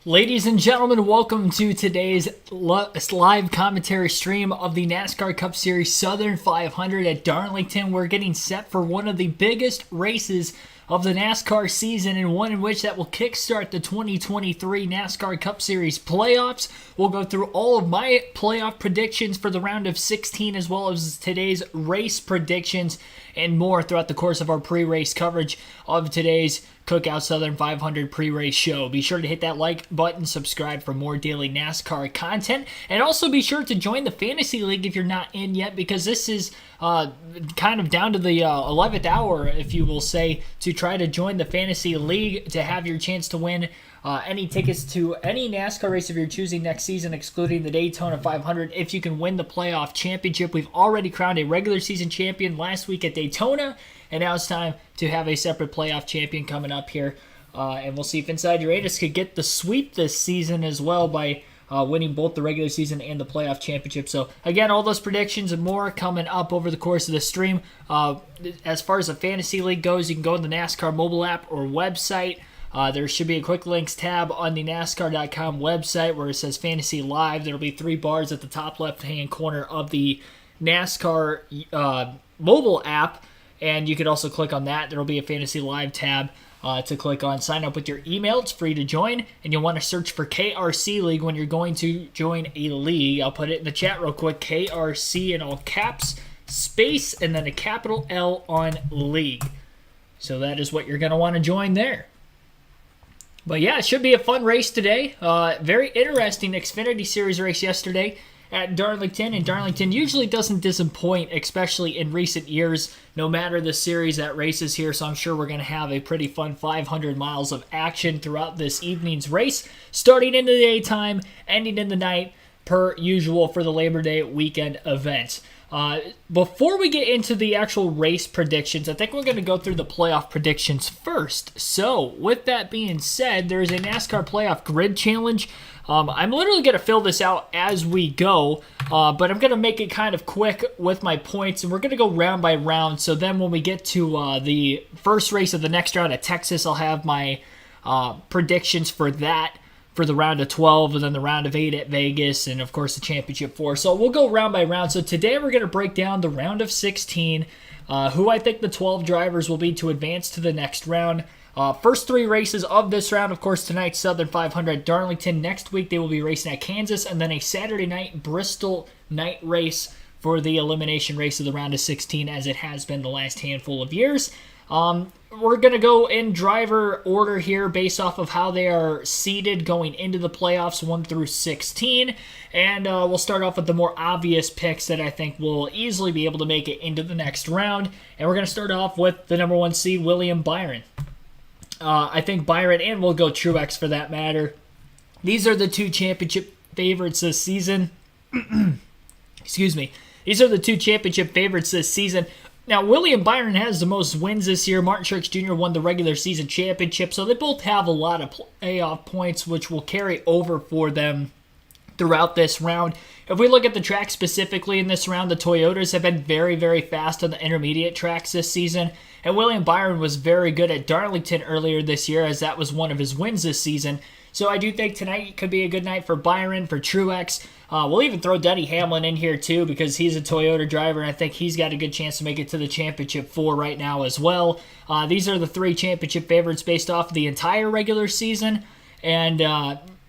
Ladies and gentlemen, welcome to today's live commentary stream of the NASCAR Cup Series Southern 500 at Darlington. We're getting set for one of the biggest races of the NASCAR season, and one in which that will kickstart the 2023 NASCAR Cup Series playoffs. We'll go through all of my playoff predictions for the round of 16, as well as today's race predictions and more throughout the course of our pre-race coverage of today's Cookout Southern 500 pre-race show. Be sure to hit that like button, subscribe for more daily NASCAR content, and also be sure to join the Fantasy League if you're not in yet, because this is kind of down to the 11th hour, if you will say, to try to join the Fantasy League to have your chance to win any tickets to any NASCAR race if you're choosing next season, excluding the Daytona 500, if you can win the playoff championship. We've already crowned a regular season champion last week at Daytona, and now it's time to have a separate playoff champion coming up here. And we'll see if Inside Uranus could get the sweep this season as well by winning both the regular season and the playoff championship. So, again, all those predictions and more coming up over the course of the stream. As far as the Fantasy League goes, you can go to the NASCAR mobile app or website. There should be a quick links tab on the NASCAR.com website where it says Fantasy Live. There will be 3 bars at the top left-hand corner of the NASCAR mobile app, and you could also click on that. There will be a Fantasy Live tab to click on. Sign up with your email. It's free to join, and you'll want to search for KRC League when you're going to join a league. I'll put it in the chat real quick. KRC in all caps, space, and then a capital L on league. So that is what you're going to want to join there. But yeah, it should be a fun race today. Very interesting Xfinity Series race yesterday at Darlington, and Darlington usually doesn't disappoint, especially in recent years, no matter the series that races here. So I'm sure we're going to have a pretty fun 500 miles of action throughout this evening's race, starting in the daytime, ending in the night, per usual for the Labor Day weekend events. Before we get into the actual race predictions, I think we're going to go through the playoff predictions first. So, with that being said, there's a NASCAR playoff grid challenge. I'm literally going to fill this out as we go, but I'm going to make it kind of quick with my points, and we're going to go round by round. So then when we get to the first race of the next round at Texas, I'll have my predictions for that, for the round of 12, and then the round of 8 at Vegas, and of course the championship 4. So we'll go round by round. So today we're going to break down the round of 16, who I think the 12 drivers will be to advance to the next round. First 3 races of this round, of course, tonight, Southern 500 at Darlington. Next week they will be racing at Kansas, and then a Saturday night Bristol night race for the elimination race of the round of 16, as it has been the last handful of years. We're going to go in driver order here based off of how they are seeded going into the playoffs, 1 through 16. And we'll start off with the more obvious picks that I think will easily be able to make it into the next round. And we're going to start off with the number 1 seed, William Byron. I think Byron, and we'll go Truex for that matter. These are the 2 championship favorites this season. Excuse me. These are the 2 championship favorites this season. Now, William Byron has the most wins this year. Martin Truex Jr. won the regular season championship, so they both have a lot of playoff points, which will carry over for them throughout this round. If we look at the track specifically in this round, the Toyotas have been very, very fast on the intermediate tracks this season, and William Byron was very good at Darlington earlier this year, as that was one of his wins this season. So I do think tonight could be a good night for Byron, for Truex. We'll even throw Denny Hamlin in here too, because he's a Toyota driver, and I think he's got a good chance to make it to the championship 4 right now as well. These are the 3 championship favorites based off of the entire regular season. And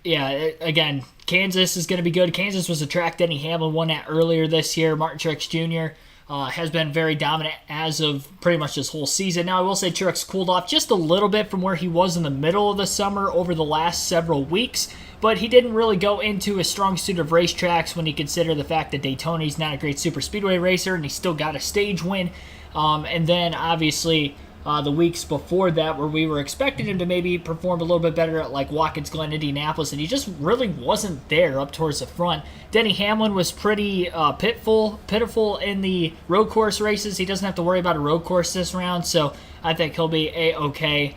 again, Kansas is going to be good. Kansas was a track Denny Hamlin won at earlier this year. Martin Truex Jr. Has been very dominant as of pretty much this whole season. Now, I will say Truex cooled off just a little bit from where he was in the middle of the summer over the last several weeks, but he didn't really go into a strong suit of racetracks when you consider the fact that Daytona, he's not a great super speedway racer, and he still got a stage win. And then, obviously, the weeks before that, where we were expecting him to maybe perform a little bit better at like Watkins Glen, Indianapolis, and he just really wasn't there up towards the front. Denny Hamlin was pretty pitiful in the road course races. He doesn't have to worry about a road course this round, so I think he'll be A-okay.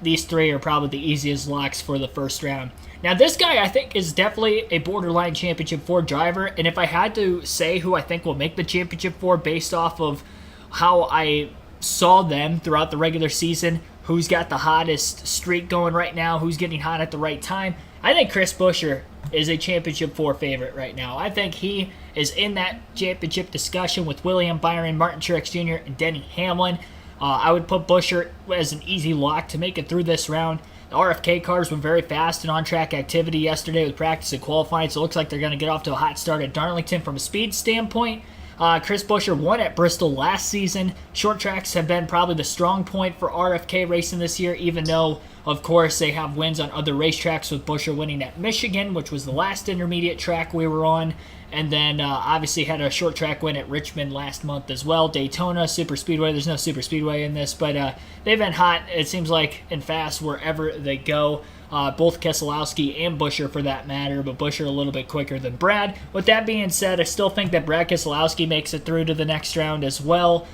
These 3 are probably the easiest locks for the first round. Now, this guy, I think, is definitely a borderline championship 4 driver, and if I had to say who I think will make the championship 4 based off of how I saw them throughout the regular season, who's got the hottest streak going right now, who's getting hot at the right time. I think Chris Buescher is a Championship 4 favorite right now. I think he is in that championship discussion with William Byron, Martin Truex Jr., and Denny Hamlin. I would put Buescher as an easy lock to make it through this round. The RFK cars were very fast and on-track activity yesterday with practice and qualifying, so it looks like they're going to get off to a hot start at Darlington from a speed standpoint. Chris Buescher won at Bristol last season. Short tracks have been probably the strong point for RFK racing this year, even though, of course, they have wins on other racetracks, with Buescher winning at Michigan, which was the last intermediate track we were on, and then obviously had a short track win at Richmond last month as well. Daytona, Super Speedway. There's no Super Speedway in this, but they've been hot, it seems like, and fast wherever they go. Both Keselowski and Buescher for that matter, but Buescher a little bit quicker than Brad. With that being said, I still think that Brad Keselowski makes it through to the next round as well.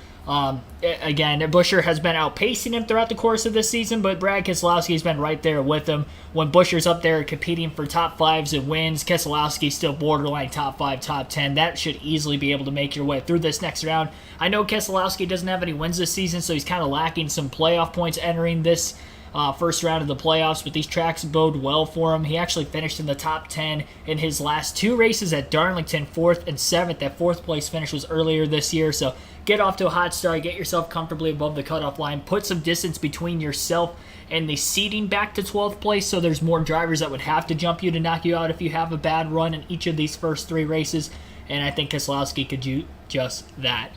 Again, Buescher has been outpacing him throughout the course of this season, but Brad Keselowski has been right there with him. When Buescher's up there competing for top 5s and wins, Keselowski's still borderline top 5, top 10. That should easily be able to make your way through this next round. I know Keselowski doesn't have any wins this season, so he's kind of lacking some playoff points entering this first round of the playoffs, but these tracks bode well for him. He actually finished in the top 10 in his last 2 races at Darlington, 4th and 7th. That 4th place finish was earlier this year, so get off to a hot start, get yourself comfortably above the cutoff line, put some distance between yourself and the seeding back to 12th place, so there's more drivers that would have to jump you to knock you out if you have a bad run in each of these first 3 races, and I think Keselowski could do just that.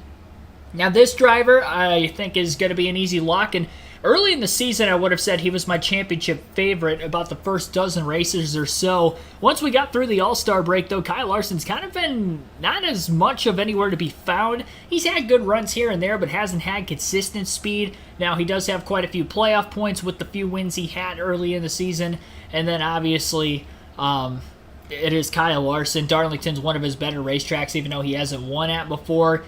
Now, this driver I think is going to be an easy lock, and early in the season, I would have said he was my championship favorite about the first dozen races or so. Once we got through the All-Star break, though, Kyle Larson's kind of been not as much of anywhere to be found. He's had good runs here and there, but hasn't had consistent speed. Now, he does have quite a few playoff points with the few wins he had early in the season. And then, obviously, it is Kyle Larson. Darlington's one of his better racetracks, even though he hasn't won at before.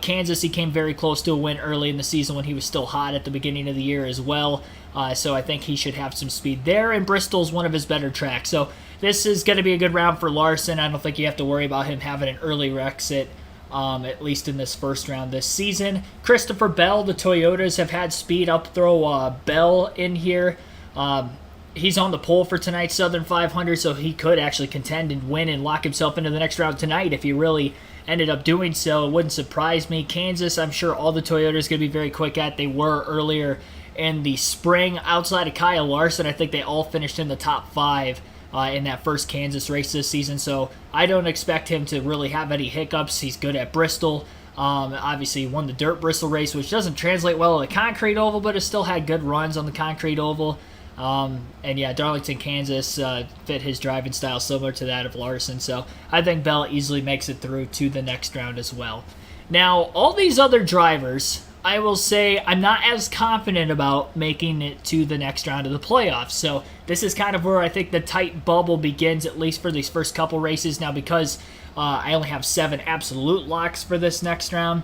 Kansas, he came very close to a win early in the season when he was still hot at the beginning of the year as well. So I think he should have some speed there. And Bristol's one of his better tracks. So this is going to be a good round for Larson. I don't think you have to worry about him having an early exit, at least in this first round this season. Christopher Bell, the Toyotas have had speed. I'll throw Bell in here. He's on the pole for tonight's Southern 500, so he could actually contend and win and lock himself into the next round tonight if he really ended up doing so. It wouldn't surprise me. Kansas, I'm sure all the Toyotas going to be very quick at. They were earlier in the spring. Outside of Kyle Larson, I think they all finished in the top 5 in that first Kansas race this season, so I don't expect him to really have any hiccups. He's good at Bristol. Obviously, he won the dirt Bristol race, which doesn't translate well to the concrete oval, but has still had good runs on the concrete oval. And yeah, Darlington, Kansas fit his driving style similar to that of Larson. So I think Bell easily makes it through to the next round as well. Now, all these other drivers, I will say I'm not as confident about making it to the next round of the playoffs. So this is kind of where I think the tight bubble begins, at least for these first couple races. Now, because I only have 7 absolute locks for this next round,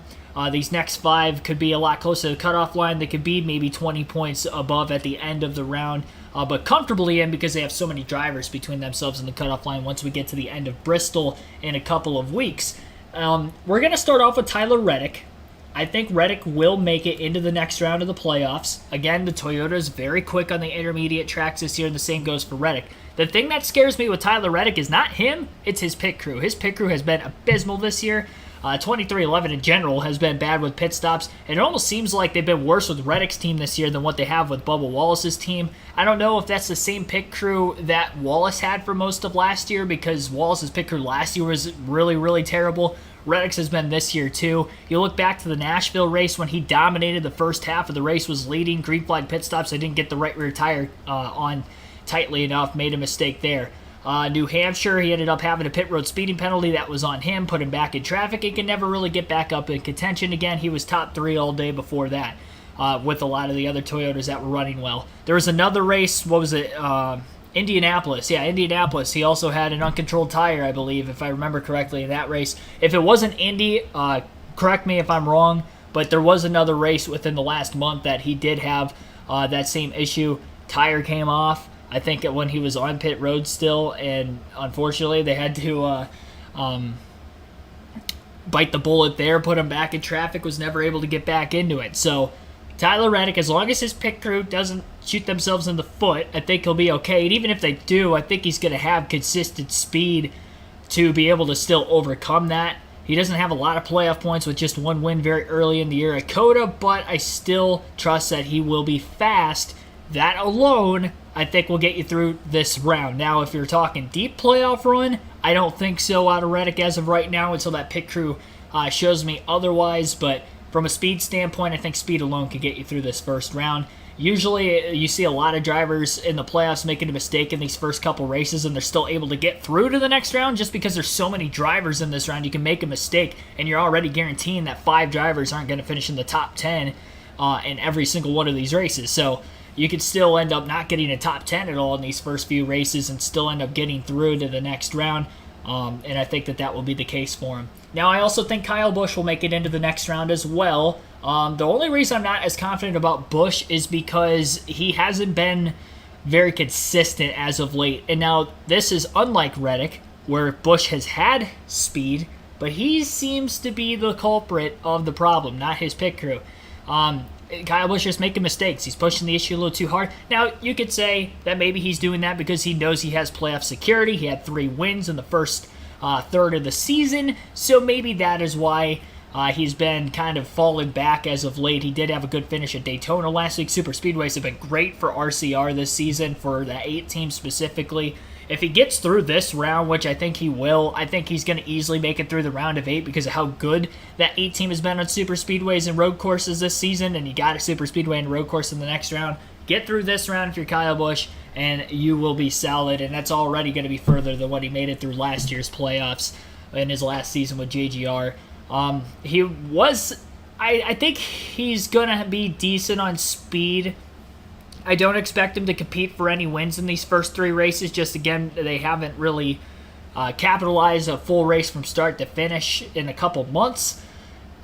these next 5 could be a lot closer to the cutoff line. They could be maybe 20 points above at the end of the round, but comfortably in because they have so many drivers between themselves and the cutoff line once we get to the end of Bristol in a couple of weeks. We're going to start off with Tyler Reddick. I think Reddick will make it into the next round of the playoffs. Again, the Toyota is very quick on the intermediate tracks this year, and the same goes for Reddick. The thing that scares me with Tyler Reddick is not him, it's his pit crew. His pit crew has been abysmal this year. 2311 in general has been bad with pit stops, and it almost seems like they've been worse with Reddick's team this year than what they have with Bubba Wallace's team. I don't know if that's the same pit crew that Wallace had for most of last year, because Wallace's pit crew last year was really, really terrible. Reddick's has been this year too. You look back to the Nashville race when he dominated the first half of the race, was leading, green flag pit stops. They didn't get the right rear tire on tightly enough, made a mistake there. New Hampshire, he ended up having a pit road speeding penalty that was on him, put him back in traffic. He could never really get back up in contention again. He was top 3 all day before that with a lot of the other Toyotas that were running well. There was another race, what was it, Indianapolis. Yeah, Indianapolis. He also had an uncontrolled tire, I believe, if I remember correctly, in that race. If it wasn't Indy, correct me if I'm wrong, but there was another race within the last month that he did have that same issue. Tire came off, I think, when he was on pit road still, and unfortunately they had to bite the bullet there, put him back in traffic, was never able to get back into it. So Tyler Reddick, as long as his pit crew doesn't shoot themselves in the foot, I think he'll be okay. And even if they do, I think he's going to have consistent speed to be able to still overcome that. He doesn't have a lot of playoff points with just one win very early in the year at COTA, but I still trust that he will be fast. That alone, I think, will get you through this round. Now, if you're talking deep playoff run, I don't think so out of Reddick as of right now until that pit crew shows me otherwise, but from a speed standpoint, I think speed alone could get you through this first round. Usually, you see a lot of drivers in the playoffs making a mistake in these first couple races, and they're still able to get through to the next round just because there's so many drivers in this round. You can make a mistake, and you're already guaranteeing that 5 drivers aren't going to finish in the top 10 in every single one of these races. So you could still end up not getting a top 10 at all in these first few races and still end up getting through to the next round. And I think that will be the case for him. Now, I also think Kyle Busch will make it into the next round as well. The only reason I'm not as confident about Busch is because he hasn't been very consistent as of late. And now, this is unlike Reddick, where Busch has had speed, but he seems to be the culprit of the problem, not his pit crew. Kyle Busch is making mistakes. He's pushing the issue a little too hard. Now, you could say that maybe he's doing that because he knows he has playoff security. He had 3 wins in the first third of the season, so maybe that is why he's been kind of falling back as of late. He did have a good finish at Daytona last week. Super Speedways have been great for RCR this season, for the 8 team specifically. If he gets through this round, which I think he will, I think he's going to easily make it through the round of 8 because of how good that 8 team has been on super speedways and road courses this season, and you got a super speedway and road course in the next round. Get through this round if you're Kyle Busch, and you will be solid, and that's already going to be further than what he made it through last year's playoffs in his last season with JGR. I think he's going to be decent on speed. I don't expect him to compete for any wins in these first 3 races. Just, again, they haven't really capitalized a full race from start to finish in a couple months.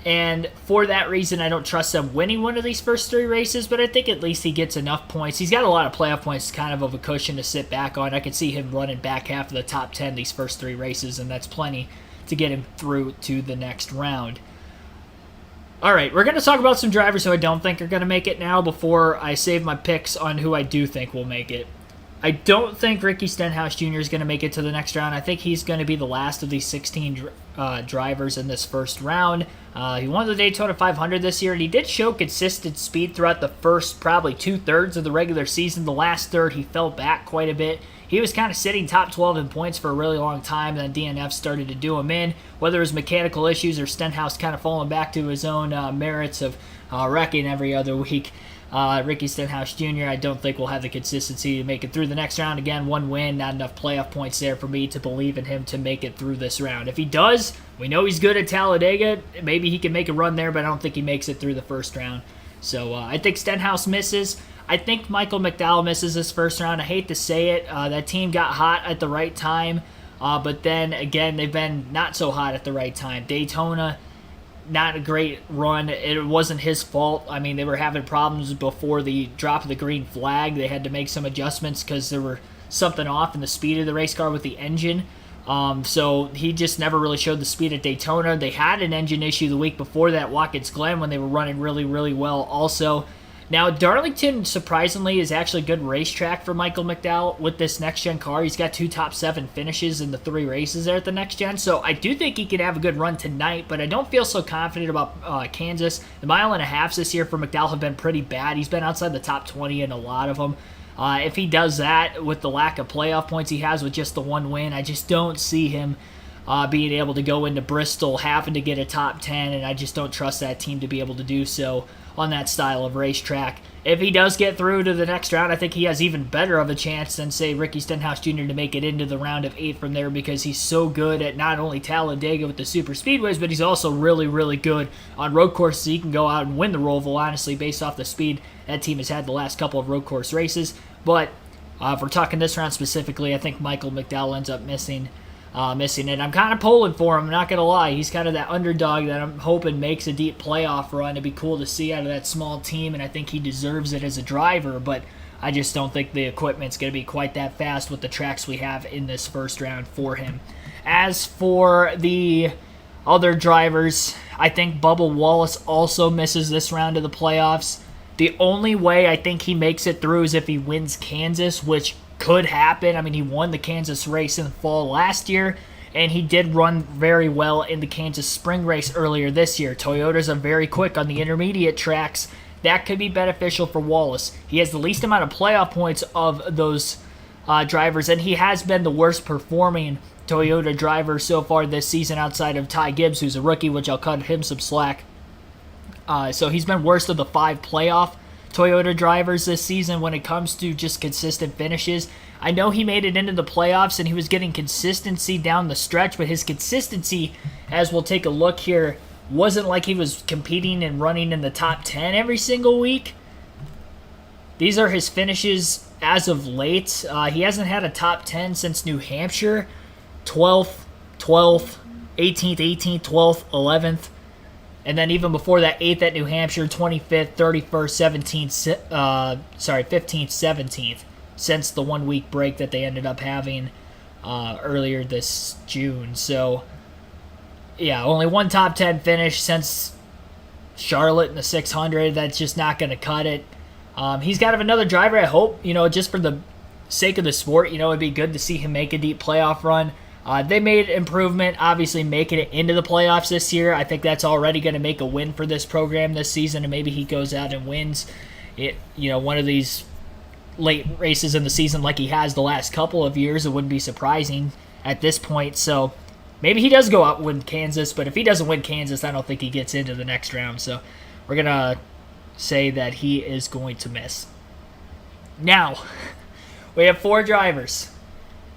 And for that reason, I don't trust them winning one of these first 3 races, but I think at least he gets enough points. He's got a lot of playoff points, kind of a cushion to sit back on. I could see him running back half of the top 10 these first 3 races, and that's plenty to get him through to the next round. All right, we're going to talk about some drivers who I don't think are going to make it now before I save my picks on who I do think will make it. I don't think Ricky Stenhouse Jr. is going to make it to the next round. I think he's going to be the last of these 16 drivers in this first round. He won the Daytona 500 this year, and he did show consistent speed throughout the first probably 2/3 of the regular season. The last third, he fell back quite a bit. He was kind of sitting top 12 in points for a really long time, then DNF started to do him in. Whether it was mechanical issues or Stenhouse kind of falling back to his own merits of wrecking every other week, Ricky Stenhouse Jr., I don't think will have the consistency to make it through the next round. Again, 1 win, not enough playoff points there for me to believe in him to make it through this round. If he does, we know he's good at Talladega. Maybe he can make a run there, but I don't think he makes it through the first round. So I think Stenhouse misses. I think Michael McDowell misses this first round. I hate to say it. That team got hot at the right time, but then, again, they've been not so hot at the right time. Daytona, not a great run. It wasn't his fault. I mean, they were having problems before the drop of the green flag. They had to make some adjustments because there were something off in the speed of the race car with the engine. So he just never really showed the speed at Daytona. They had an engine issue the week before that, Watkins Glen, when they were running really, really well also. Now, Darlington, surprisingly, is actually a good racetrack for Michael McDowell with this next-gen car. He's got 2 top 7 finishes in the 3 races there at the next-gen, so I do think he can have a good run tonight, but I don't feel so confident about Kansas. The mile and a half this year for McDowell have been pretty bad. He's been outside the top 20 in a lot of them. If he does that with the lack of playoff points he has with just the 1 win, I just don't see him being able to go into Bristol having to get a top 10, and I just don't trust that team to be able to do so on that style of racetrack. If he does get through to the next round, I think he has even better of a chance than, say, Ricky Stenhouse Jr. to make it into the round of 8 from there, because he's so good at not only Talladega with the super speedways, but he's also really, really good on road courses. He can go out and win the Roval, honestly, based off the speed that team has had the last couple of road course races. But if we're talking this round specifically, I think Michael McDowell ends up missing it. I'm kind of pulling for him, I'm not going to lie. He's kind of that underdog that I'm hoping makes a deep playoff run. It'd be cool to see out of that small team, and I think he deserves it as a driver, but I just don't think the equipment's going to be quite that fast with the tracks we have in this first round for him. As for the other drivers, I think Bubba Wallace also misses this round of the playoffs. The only way I think he makes it through is if he wins Kansas, which could happen. I mean, he won the Kansas race in the fall last year, and he did run very well in the Kansas spring race earlier this year. Toyotas are very quick on the intermediate tracks. That could be beneficial for Wallace. He has the least amount of playoff points of those drivers, and he has been the worst performing Toyota driver so far this season outside of Ty Gibbs, who's a rookie, which I'll cut him some slack. So he's been worst of the 5 playoff Toyota drivers this season when it comes to just consistent finishes. I know he made it into the playoffs and he was getting consistency down the stretch, but his consistency, as we'll take a look here, wasn't like he was competing and running in the top 10 every single week. These are his finishes as of late. He hasn't had a top 10 since New Hampshire. 12th, 12th, 18th, 18th, 12th, 11th. And then even before that, 8th at New Hampshire, 25th, 31st, 17th, 15th, 17th, since the 1 week break that they ended up having earlier this June. So, yeah, only one top 10 finish since Charlotte in the 600. That's just not going to cut it. He's got another driver, I hope, just for the sake of the sport, it'd be good to see him make a deep playoff run. They made improvement, obviously making it into the playoffs this year. I think that's already going to make a win for this program this season, and maybe he goes out and wins it, one of these late races in the season like he has the last couple of years. It wouldn't be surprising at this point. So maybe he does go out and win Kansas, but if he doesn't win Kansas, I don't think he gets into the next round. So we're going to say that he is going to miss. Now, we have 4 drivers.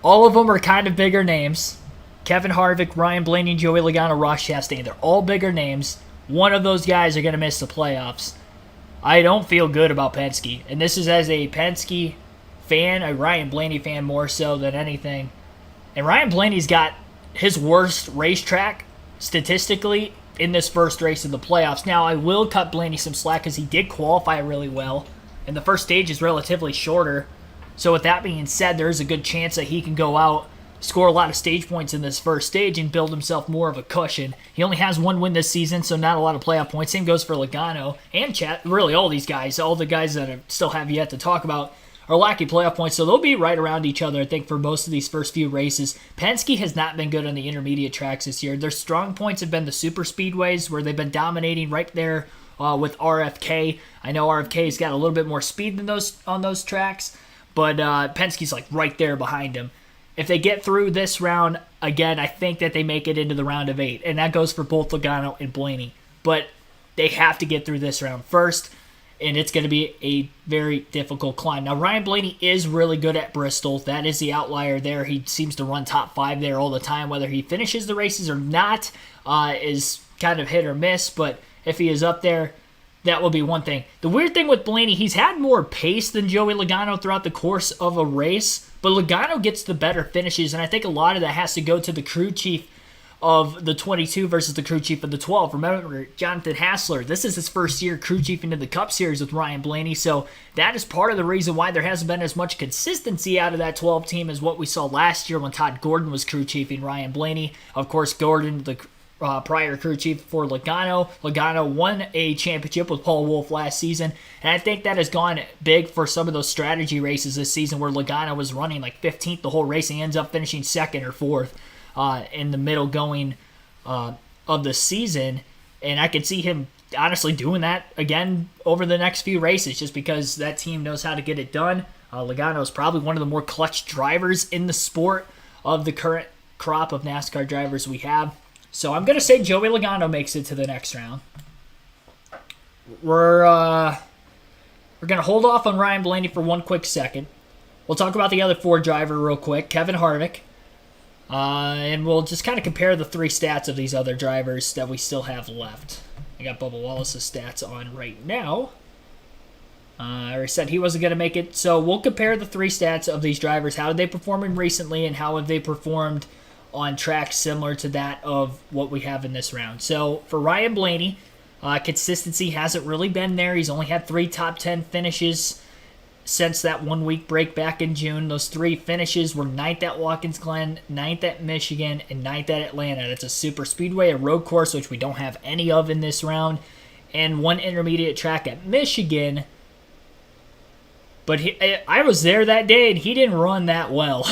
All of them are kind of bigger names. Kevin Harvick, Ryan Blaney, Joey Logano, Ross Chastain. They're all bigger names. One of those guys are going to miss the playoffs. I don't feel good about Penske. And this is as a Penske fan, a Ryan Blaney fan more so than anything. And Ryan Blaney's got his worst racetrack statistically in this first race of the playoffs. Now, I will cut Blaney some slack because he did qualify really well. And the first stage is relatively shorter. So with that being said, there is a good chance that he can go out, score a lot of stage points in this first stage, and build himself more of a cushion. He only has 1 win this season, so not a lot of playoff points. Same goes for Logano and really all these guys. All the guys that I still have yet to talk about are lacking playoff points, so they'll be right around each other, I think, for most of these first few races. Penske has not been good on the intermediate tracks this year. Their strong points have been the super speedways, where they've been dominating right there with RFK. I know RFK's got a little bit more speed than those on those tracks, but Penske's like right there behind him. If they get through this round, again, I think that they make it into the round of 8. And that goes for both Logano and Blaney. But they have to get through this round first, and it's going to be a very difficult climb. Now, Ryan Blaney is really good at Bristol. That is the outlier there. He seems to run top 5 there all the time. Whether he finishes the races or not is kind of hit or miss. But if he is up there, that will be one thing. The weird thing with Blaney, he's had more pace than Joey Logano throughout the course of a race, but Logano gets the better finishes, and I think a lot of that has to go to the crew chief of the 22 versus the crew chief of the 12. Remember, Jonathan Hassler, this is his first year crew chiefing in the Cup Series with Ryan Blaney, so that is part of the reason why there hasn't been as much consistency out of that 12 team as what we saw last year when Todd Gordon was crew chiefing Ryan Blaney. Of course, Gordon, the prior crew chief for Logano. Logano won a championship with Paul Wolfe last season, and I think that has gone big for some of those strategy races this season where Logano was running like 15th the whole race and ends up finishing 2nd or 4th in the middle going of the season, and I could see him honestly doing that again over the next few races just because that team knows how to get it done. Logano is probably one of the more clutch drivers in the sport of the current crop of NASCAR drivers we have. So I'm going to say Joey Logano makes it to the next round. We're going to hold off on Ryan Blaney for one quick second. We'll talk about the other 4 driver real quick, Kevin Harvick. And we'll just kind of compare the 3 stats of these other drivers that we still have left. I got Bubba Wallace's stats on right now. I already said he wasn't going to make it. So we'll compare the 3 stats of these drivers. How did they perform in recently, and how have they performed on tracks similar to that of what we have in this round. So for Ryan Blaney, consistency hasn't really been there. He's only had 3 top 10 finishes since that 1 week break back in June. Those 3 finishes were 9th at Watkins Glen, 9th at Michigan, and 9th at Atlanta. That's a super speedway, a road course, which we don't have any of in this round. and one intermediate track at Michigan. But I was there that day, and he didn't run that well.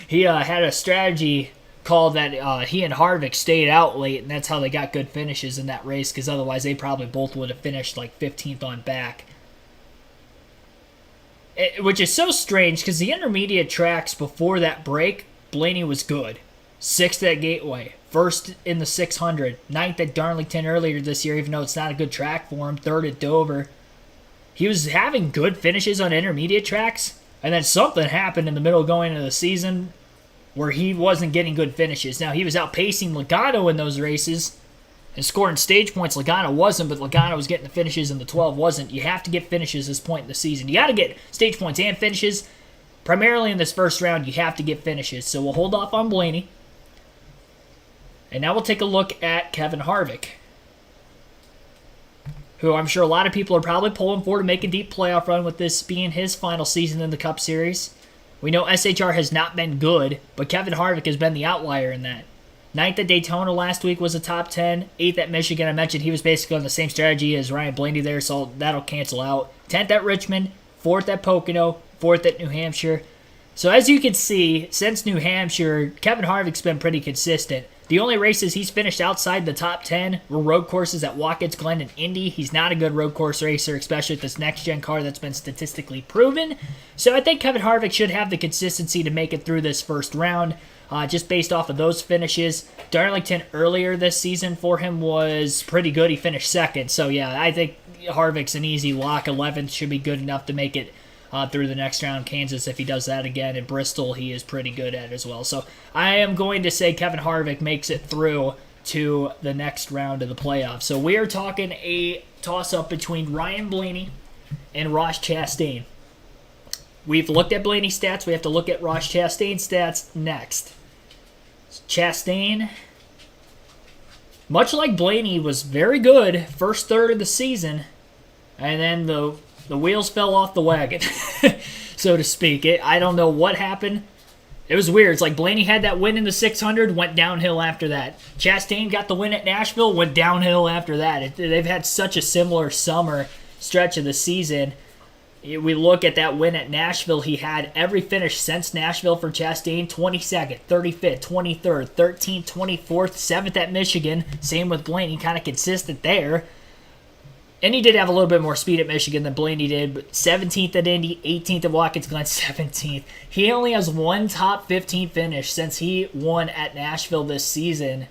He had a strategy call that he and Harvick stayed out late, and that's how they got good finishes in that race, because otherwise they probably both would have finished like 15th on back. Which is so strange, because the intermediate tracks before that break, Blaney was good. 6th at Gateway, 1st in the 600, 9th at Darlington earlier this year, even though it's not a good track for him, 3rd at Dover. He was having good finishes on intermediate tracks, and then something happened in the middle going into the season where he wasn't getting good finishes. Now, he was outpacing Logano in those races and scoring stage points. Logano wasn't, but Logano was getting the finishes and the 12 wasn't. You have to get finishes this point in the season. You got to get stage points and finishes. Primarily in this first round, you have to get finishes. So we'll hold off on Blaney. And now we'll take a look at Kevin Harvick, who I'm sure a lot of people are probably pulling for to make a deep playoff run with this being his final season in the Cup Series. We know SHR has not been good, but Kevin Harvick has been the outlier in that. 9th at Daytona last week was a top 10. 8th at Michigan, I mentioned he was basically on the same strategy as Ryan Blaney there, so that'll cancel out. 10th at Richmond, 4th at Pocono, 4th at New Hampshire. So as you can see, since New Hampshire, Kevin Harvick's been pretty consistent. The only races he's finished outside the top 10 were road courses at Watkins Glen and Indy. He's not a good road course racer, especially with this next-gen car that's been statistically proven. So I think Kevin Harvick should have the consistency to make it through this first round, just based off of those finishes. Darlington earlier this season for him was pretty good. He finished 2nd. So yeah, I think Harvick's an easy lock. 11th should be good enough to make it through the next round. Kansas, if he does that again, and Bristol he is pretty good at as well. So I am going to say Kevin Harvick makes it through to the next round of the playoffs. So we are talking a toss-up between Ryan Blaney and Ross Chastain. We've looked at Blaney's stats. We have to look at Ross Chastain's stats next. Chastain, much like Blaney, was very good first third of the season, and then the wheels fell off the wagon, so to speak. I don't know what happened. It was weird. It's like Blaney had that win in the 600, went downhill after that. Chastain got the win at Nashville, went downhill after that. They've had such a similar summer stretch of the season. We look at that win at Nashville. He had every finish since Nashville for Chastain: 22nd, 35th, 23rd, 13th, 24th, 7th at Michigan. Same with Blaney, kind of consistent there. And he did have a little bit more speed at Michigan than Blaney did, but 17th at Indy, 18th at Watkins Glen, 17th. He only has one top 15 finish since he won at Nashville this season.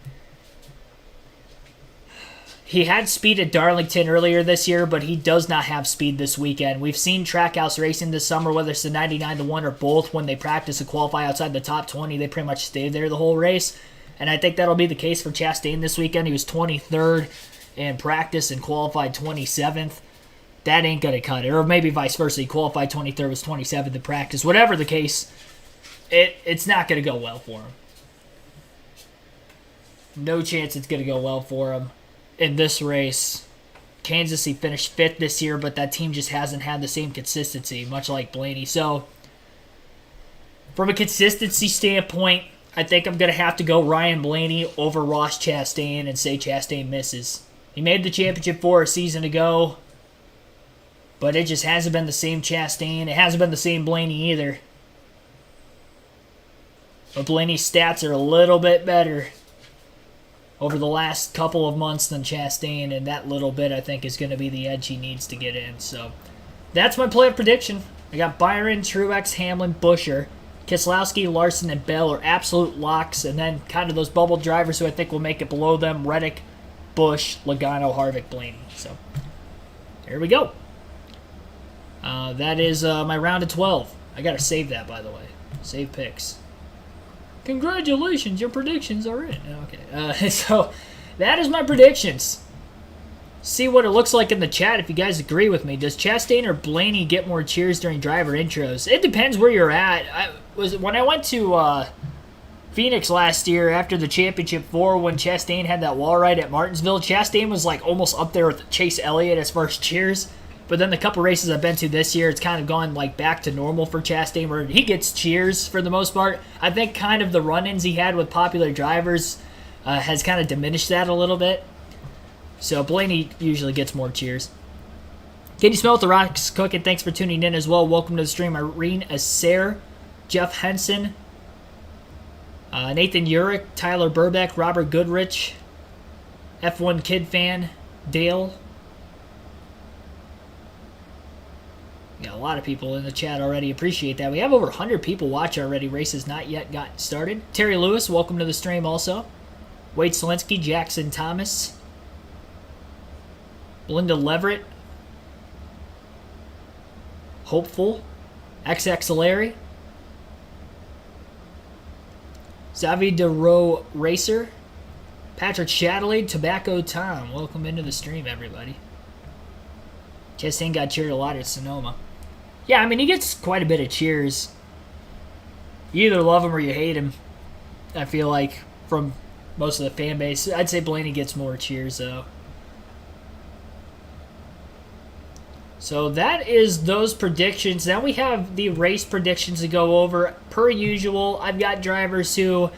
He had speed at Darlington earlier this year, but he does not have speed this weekend. We've seen Trackhouse racing this summer, whether it's the 99-1 or both, when they practice and qualify outside the top 20, they pretty much stay there the whole race. And I think that'll be the case for Chastain this weekend. He was 23rd in practice and qualified 27th. That ain't going to cut it. Or maybe vice versa. He qualified 23rd, was 27th in practice. Whatever the case, it's not going to go well for him. No chance it's going to go well for him in this race. Kansas, he finished 5th this year, but that team just hasn't had the same consistency, much like Blaney. So, from a consistency standpoint, I think I'm going to have to go Ryan Blaney over Ross Chastain and say Chastain misses. He made the championship 4 a season ago, but it just hasn't been the same Chastain. It hasn't been the same Blaney either. But Blaney's stats are a little bit better over the last couple of months than Chastain, and that little bit I think is going to be the edge he needs to get in. So that's my playoff prediction. I got Byron, Truex, Hamlin, Buescher. Keselowski, Larson, and Bell are absolute locks, and then kind of those bubble drivers who I think will make it below them: Reddick, Busch, Logano, Harvick, Blaney. So here we go. That is my round of 12. I got to save that, by the way. Save picks. Congratulations, your predictions are in. Okay, so that is my predictions. See what it looks like in the chat if you guys agree with me. Does Chastain or Blaney get more cheers during driver intros? It depends where you're at. When I went to Phoenix last year after the championship 4, when Chastain had that wall ride at Martinsville, Chastain was like almost up there with Chase Elliott as far as cheers. But then the couple races I've been to this year, it's kind of gone like back to normal for Chastain, where he gets cheers for the most part. I think kind of the run-ins he had with popular drivers has kind of diminished that a little bit. So Blaney usually gets more cheers. Can you smell what the rock's cooking? Thanks for tuning in as well. Welcome to the stream. Irene Acer, Jeff Henson, Nathan Urich, Tyler Burbeck, Robert Goodrich, F1 Kid Fan, Dale. Got a lot of people in the chat already. Appreciate that. We have over 100 people watch already. Race has not yet got started. Terry Lewis, welcome to the stream also. Wade Selinsky, Jackson Thomas, Belinda Leverett, Hopeful, XX Larry, Xavi DeRoe Racer, Patrick Shadley, Tobacco Tom. Welcome into the stream, everybody. Chastain got cheered a lot at Sonoma. Yeah, I mean, he gets quite a bit of cheers. You either love him or you hate him, I feel like, from most of the fan base. I'd say Blaney gets more cheers, though. So that is those predictions. Now we have the race predictions to go over. Per usual, I've got drivers who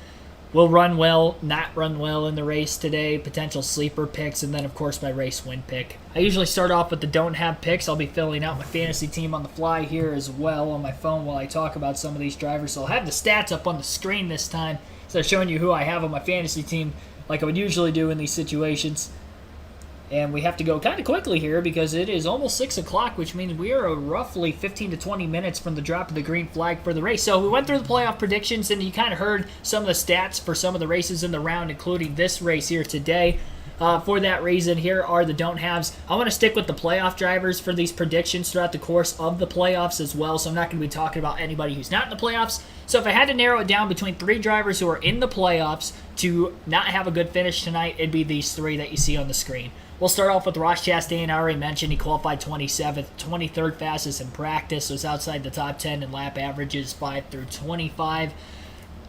will run well, not run well in the race today, potential sleeper picks, and then, of course, my race win pick. I usually start off with the don't have picks. I'll be filling out my fantasy team on the fly here as well on my phone while I talk about some of these drivers. So I'll have the stats up on the screen this time, so showing you who I have on my fantasy team like I would usually do in these situations. And we have to go kind of quickly here because it is almost 6 o'clock, which means we are roughly 15 to 20 minutes from the drop of the green flag for the race. So we went through the playoff predictions, and you kind of heard some of the stats for some of the races in the round, including this race here today. For that reason, here are the don't-haves. I want to stick with the playoff drivers for these predictions throughout the course of the playoffs as well, so I'm not going to be talking about anybody who's not in the playoffs. So if I had to narrow it down between 3 drivers who are in the playoffs to not have a good finish tonight, it'd be these 3 that you see on the screen. We'll start off with Ross Chastain. I already mentioned he qualified 27th, 23rd fastest in practice, was outside the top 10 in lap averages 5 through 25.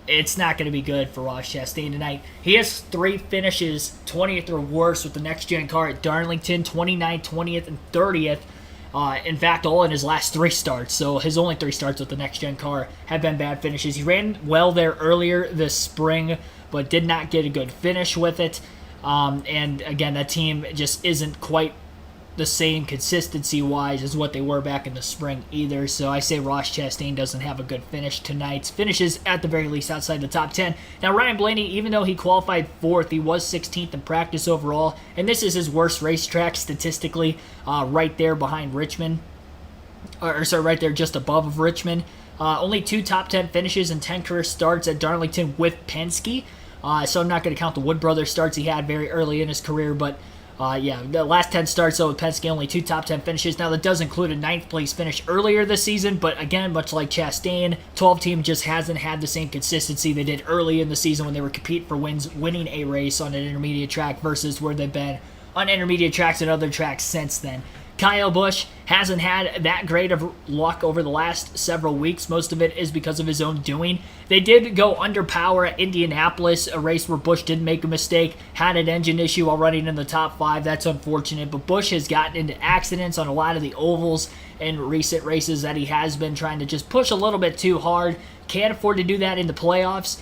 It's not going to be good for Ross Chastain tonight. He has 3 finishes, 20th or worse with the next-gen car at Darlington, 29th, 20th, and 30th. In fact, all in his last 3 starts. So his only 3 starts with the next-gen car have been bad finishes. He ran well there earlier this spring, but did not get a good finish with it. And again, that team just isn't quite the same consistency-wise as what they were back in the spring either. So I say Ross Chastain doesn't have a good finish tonight. Finishes at the very least outside the top 10. Now Ryan Blaney, even though he qualified 4th, he was 16th in practice overall. And this is his worst racetrack statistically, right there behind Richmond. Right there just above of Richmond. Only 2 top 10 finishes and 10 career starts at Darlington with Penske. So I'm not going to count the Wood Brothers starts he had very early in his career, but yeah, the last 10 starts, though, with Penske, only 2 top 10 finishes. Now, that does include a 9th place finish earlier this season, but again, much like Chastain, 12 team just hasn't had the same consistency they did early in the season when they were competing for wins, winning a race on an intermediate track versus where they've been on intermediate tracks and other tracks since then. Kyle Busch hasn't had that great of luck over the last several weeks. Most of it is because of his own doing. They did go under power at Indianapolis, a race where Busch did make a mistake, had an engine issue while running in the top 5. That's unfortunate, but Busch has gotten into accidents on a lot of the ovals in recent races that he has been trying to just push a little bit too hard. Can't afford to do that in the playoffs.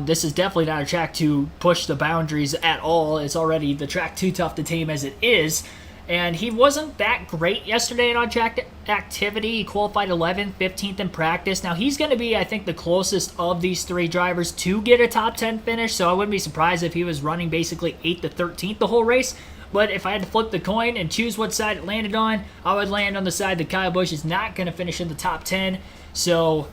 This is definitely not a track to push the boundaries at all. It's already the track too tough to tame as it is. And he wasn't that great yesterday in on-track activity. He qualified 11th, 15th in practice. Now, he's going to be, I think, the closest of these 3 drivers to get a top 10 finish, so I wouldn't be surprised if he was running basically 8th to 13th the whole race. But if I had to flip the coin and choose what side it landed on, I would land on the side that Kyle Busch is not going to finish in the top 10. So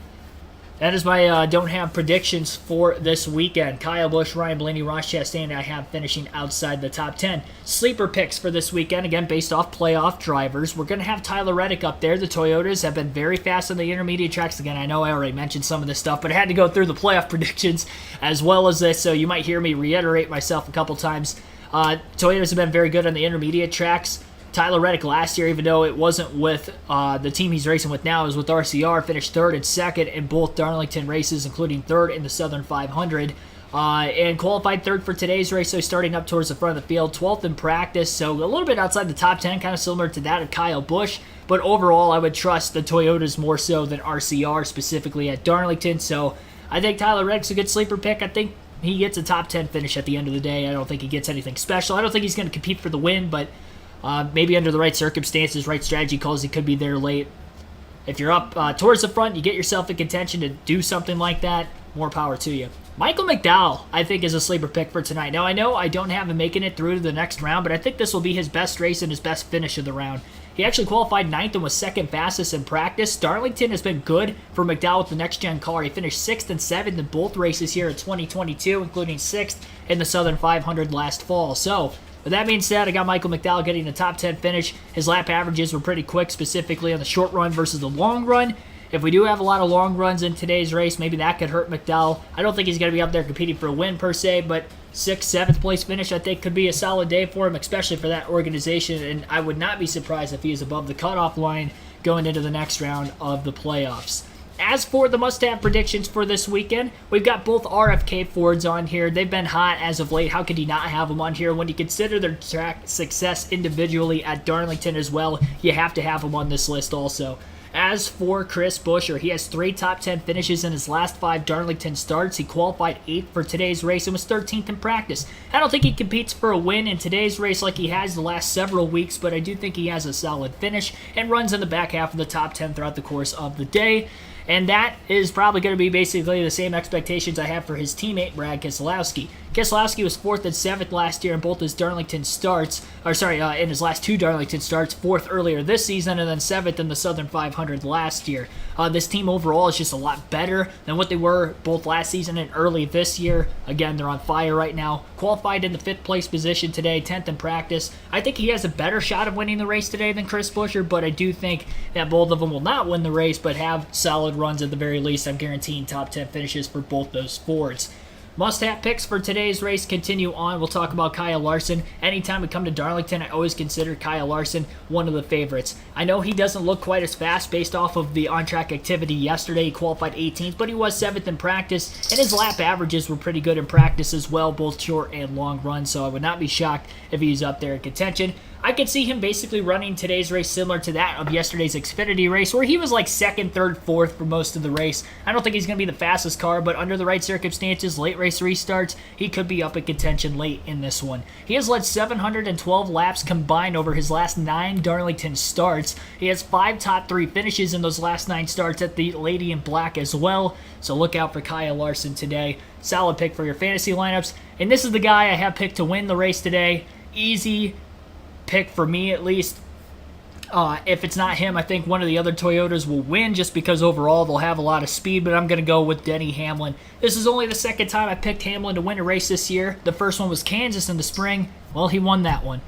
that is my don't have predictions for this weekend. Kyle Busch, Ryan Blaney, Ross Chastain, I have finishing outside the top 10. Sleeper picks for this weekend, again, based off playoff drivers. We're going to have Tyler Reddick up there. The Toyotas have been very fast on the intermediate tracks. Again, I know I already mentioned some of this stuff, but I had to go through the playoff predictions as well as this, so you might hear me reiterate myself a couple times. Toyotas have been very good on the intermediate tracks. Tyler Reddick last year, even though it wasn't with the team he's racing with now, is with RCR, finished 3rd and 2nd in both Darlington races, including 3rd in the Southern 500, and qualified 3rd for today's race, so he's starting up towards the front of the field, 12th in practice, so a little bit outside the top 10, kind of similar to that of Kyle Busch, but overall I would trust the Toyotas more so than RCR, specifically at Darlington, so I think Tyler Reddick's a good sleeper pick. I think he gets a top 10 finish at the end of the day. I don't think he gets anything special. I don't think he's going to compete for the win, but maybe under the right circumstances, right strategy calls, he could be there late. If you're up towards the front, you get yourself in contention to do something like that, more power to you. Michael McDowell, I think, is a sleeper pick for tonight. Now, I know I don't have him making it through to the next round, but I think this will be his best race and his best finish of the round. He actually qualified 9th and was second fastest in practice. Darlington has been good for McDowell with the next-gen car. He finished 6th and 7th in both races here in 2022, including 6th in the Southern 500 last fall. So, with that being said, I got Michael McDowell getting a top 10 finish. His lap averages were pretty quick, specifically on the short run versus the long run. If we do have a lot of long runs in today's race, maybe that could hurt McDowell. I don't think he's going to be up there competing for a win per se, but 6th, 7th place finish I think could be a solid day for him, especially for that organization, and I would not be surprised if he is above the cutoff line going into the next round of the playoffs. As for the must-have predictions for this weekend, we've got both RFK Fords on here. They've been hot as of late. How could you not have them on here? When you consider their track success individually at Darlington as well, you have to have them on this list also. As for Chris Buescher, he has 3 top 10 finishes in his last 5 Darlington starts. He qualified 8th for today's race and was 13th in practice. I don't think he competes for a win in today's race like he has the last several weeks, but I do think he has a solid finish and runs in the back half of the top 10 throughout the course of the day. And that is probably going to be basically the same expectations I have for his teammate, Brad Keselowski. Keselowski was 4th and 7th last year in both his Darlington starts, in his last 2 Darlington starts, 4th earlier this season, and then 7th in the Southern 500 last year. This team overall is just a lot better than what they were both last season and early this year. Again, they're on fire right now. Qualified in the 5th place position today, 10th in practice. I think he has a better shot of winning the race today than Chris Buescher, but I do think that both of them will not win the race, but have solid runs at the very least. I'm guaranteeing top 10 finishes for both those Fords. Must-have picks for today's race continue on. We'll talk about Kyle Larson. Anytime we come to Darlington, I always consider Kyle Larson one of the favorites. I know he doesn't look quite as fast based off of the on-track activity yesterday. He qualified 18th, but he was 7th in practice, and his lap averages were pretty good in practice as well, both short and long runs, so I would not be shocked if he's up there in contention. I could see him basically running today's race similar to that of yesterday's Xfinity race, where he was like 2nd, 3rd, 4th for most of the race. I don't think he's going to be the fastest car, but under the right circumstances, late race restarts, he could be up in contention late in this one. He has led 712 laps combined over his last 9 Darlington starts. He has 5 top 3 finishes in those last 9 starts at the Lady in Black as well, so look out for Kyle Larson today. Solid pick for your fantasy lineups, and this is the guy I have picked to win the race today. Easy pick for me at least. If it's not him, I think one of the other Toyotas will win just because overall they'll have a lot of speed, but I'm going to go with Denny Hamlin. This is only the second time I picked Hamlin to win a race this year. The first one was Kansas in the spring. Well, he won that one.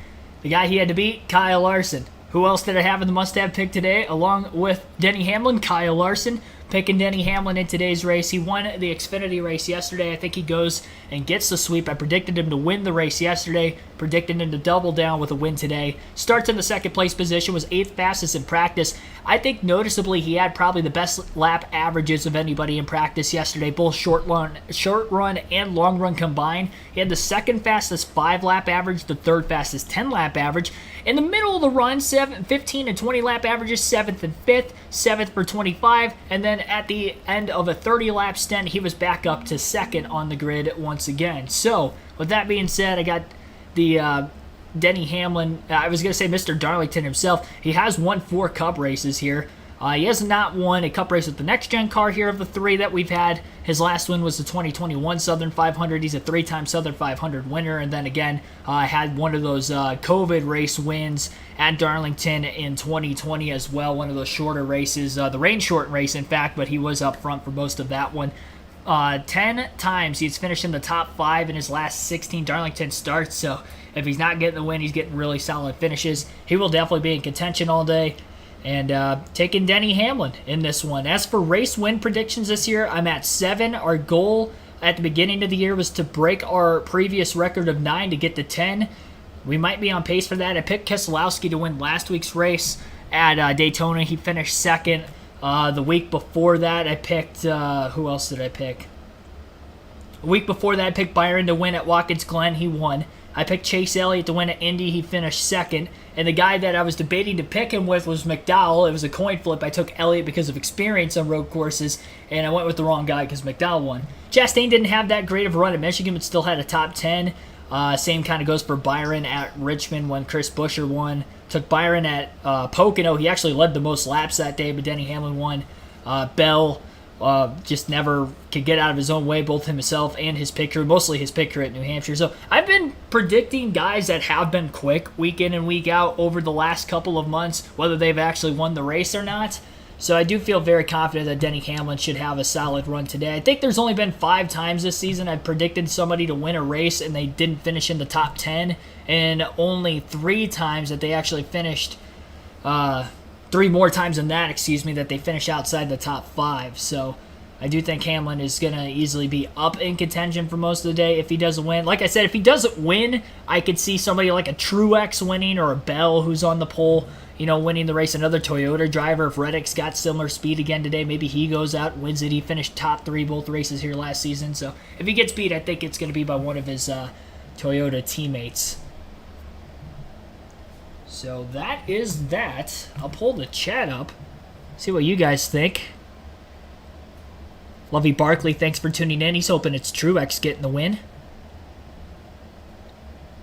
The guy he had to beat, Kyle Larson. Who else did I have in the must-have pick today along with Denny Hamlin? Kyle Larson. Picking Denny Hamlin in today's race. He won the Xfinity race yesterday. I think he goes and gets the sweep. I predicted him to win the race yesterday. Predicted him to double down with a win today. Starts in the 2nd place position. Was 8th fastest in practice. I think noticeably he had probably the best lap averages of anybody in practice yesterday. Both short run and long run combined. He had the 2nd fastest 5-lap average. The 3rd fastest 10-lap average. In the middle of the run, 15 and 20 lap averages, 7th and 5th, 7th for 25, and then at the end of a 30-lap stint, he was back up to 2nd on the grid once again. So, with that being said, I got the Denny Hamlin. I was going to say Mr. Darlington himself. He has won 4 Cup races here. He has not won a Cup race with the next-gen car here of the 3 that we've had. His last win was the 2021 Southern 500. He's a 3-time Southern 500 winner. And then again, had one of those COVID race wins at Darlington in 2020 as well. One of those shorter races, the rain short race, in fact, but he was up front for most of that one. 10 times he's finished in the top 5 in his last 16 Darlington starts. So if he's not getting the win, he's getting really solid finishes. He will definitely be in contention all day. And taking Denny Hamlin in this one. As for race win predictions this year, I'm at 7. Our goal at the beginning of the year was to break our previous record of 9 to get to 10. We might be on pace for that. I picked Keselowski to win last week's race at Daytona. He finished 2nd. The week before that, I picked... who else did I pick? A week before that, I picked Byron to win at Watkins Glen. He won. I picked Chase Elliott to win at Indy. He finished second. And the guy that I was debating to pick him with was McDowell. It was a coin flip. I took Elliott because of experience on road courses, and I went with the wrong guy because McDowell won. Chastain didn't have that great of a run at Michigan, but still had a top 10. Same kind of goes for Byron at Richmond when Chris Buescher won. Took Byron at Pocono. He actually led the most laps that day, but Denny Hamlin won. Bell just never could get out of his own way, both himself and his pit crew, mostly his pit crew at New Hampshire. So I've been predicting guys that have been quick week in and week out over the last couple of months, whether they've actually won the race or not. So I do feel very confident that Denny Hamlin should have a solid run today. I think there's only been 5 times this season I've predicted somebody to win a race and they didn't finish in the top 10, and only 3 times that they actually finished, 3 more times than that, that they finish outside the top 5. So I do think Hamlin is going to easily be up in contention for most of the day if he doesn't win. Like I said, if he doesn't win, I could see somebody like a Truex winning or a Bell who's on the pole, winning the race. Another Toyota driver, if Reddick's got similar speed again today, maybe he goes out and wins it. He finished top 3 both races here last season. So if he gets beat, I think it's going to be by one of his Toyota teammates. So that is that. I'll pull the chat up, see what you guys think. Lovey Barkley, thanks for tuning in. He's hoping it's Truex getting the win.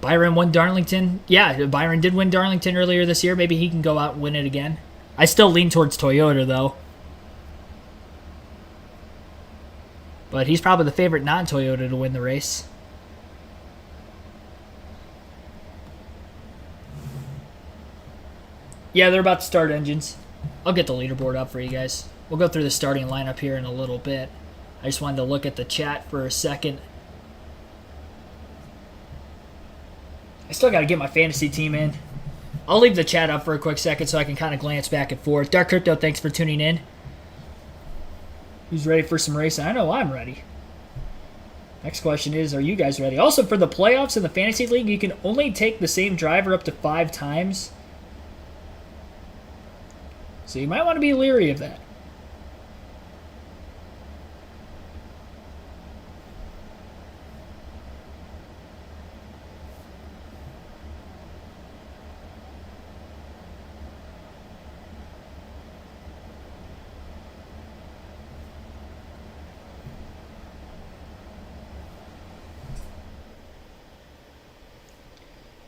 Byron won Darlington. Yeah, Byron did win Darlington earlier this year. Maybe he can go out and win it again. I still lean towards Toyota, though. But he's probably the favorite non-Toyota to win the race. Yeah, they're about to start engines. I'll get the leaderboard up for you guys. We'll go through the starting lineup here in a little bit. I just wanted to look at the chat for a second. I still got to get my fantasy team in. I'll leave the chat up for a quick second so I can kind of glance back and forth. Dark Crypto, thanks for tuning in. Who's ready for some racing? I know I'm ready. Next question is, are you guys ready? Also, for the playoffs in the fantasy league, you can only take the same driver up to 5 times. So you might want to be leery of that.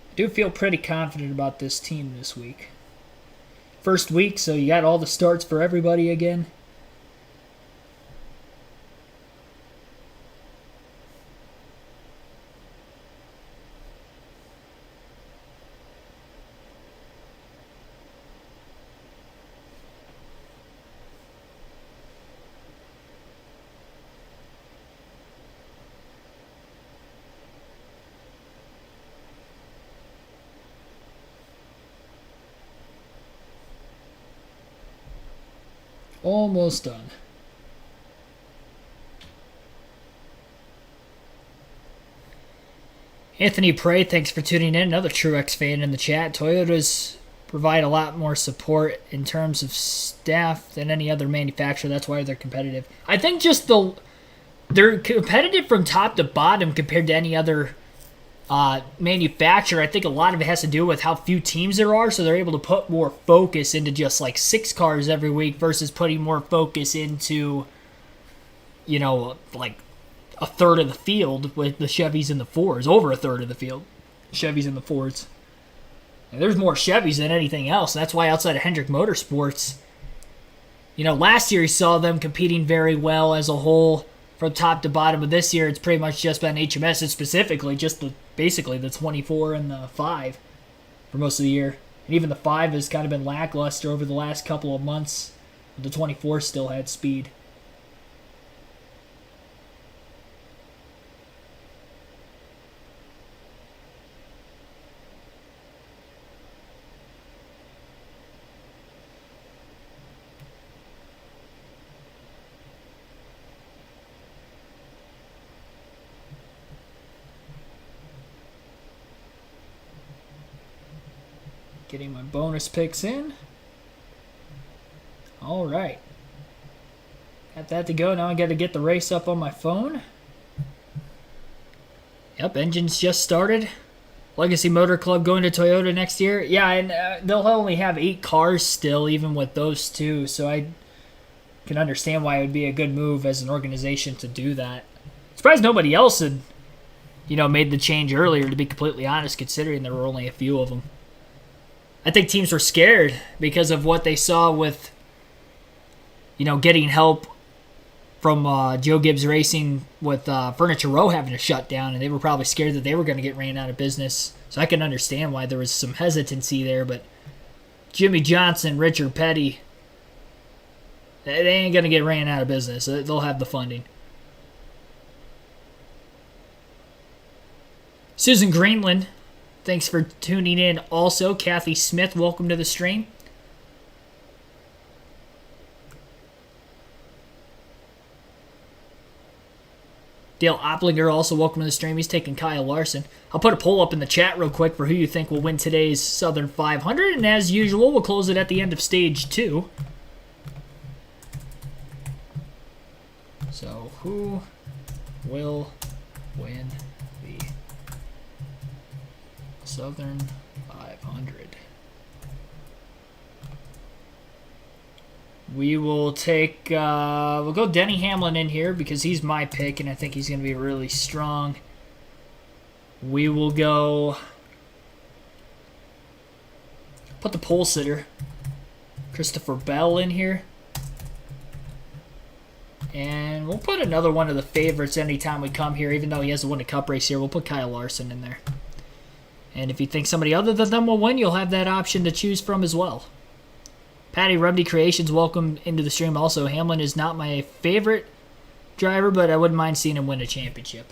I do feel pretty confident about this team this week. First week, so you got all the starts for everybody again. Almost done. Anthony Prey, thanks for tuning in. Another Truex fan in the chat. Toyotas provide a lot more support in terms of staff than any other manufacturer. That's why they're competitive. I think just they're competitive from top to bottom compared to any other manufacturer. I think a lot of it has to do with how few teams there are, so they're able to put more focus into just like 6 cars every week versus putting more focus into, like a third of the field with the Chevys and the Fords, over a third of the field, Chevys and the Fords. And there's more Chevys than anything else. That's why outside of Hendrick Motorsports, last year you saw them competing very well as a whole from top to bottom. But this year it's pretty much just been HMS, and specifically just basically the 24 and the 5 for most of the year. And even the 5 has kind of been lackluster over the last couple of months. But the 24 still had speed. Getting my bonus picks in. All right. Got that to go. Now I got to get the race up on my phone. Yep, engines just started. Legacy Motor Club going to Toyota next year. Yeah, and they'll only have 8 cars still, even with those two. So I can understand why it would be a good move as an organization to do that. Surprised nobody else had, made the change earlier, to be completely honest, considering there were only a few of them. I think teams were scared because of what they saw with, getting help from Joe Gibbs Racing with Furniture Row having to shut down, and they were probably scared that they were going to get ran out of business. So I can understand why there was some hesitancy there, but Jimmy Johnson, Richard Petty, they ain't going to get ran out of business. They'll have the funding. Susan Greenland, thanks for tuning in also. Kathy Smith, welcome to the stream. Dale Oplinger, also welcome to the stream. He's taking Kyle Larson. I'll put a poll up in the chat real quick for who you think will win today's Southern 500. And as usual, we'll close it at the end of Stage 2. So, who will win the Southern 500? We will take, we'll go Denny Hamlin in here because he's my pick and I think he's going to be really strong. We will go, put the pole sitter, Christopher Bell in here. And we'll put another one of the favorites anytime we come here, even though he hasn't won a cup race here. We'll put Kyle Larson in there. And if you think somebody other than them will win, you'll have that option to choose from as well. Patty Rumney Creations, welcome into the stream also. Hamlin is not my favorite driver, but I wouldn't mind seeing him win a championship.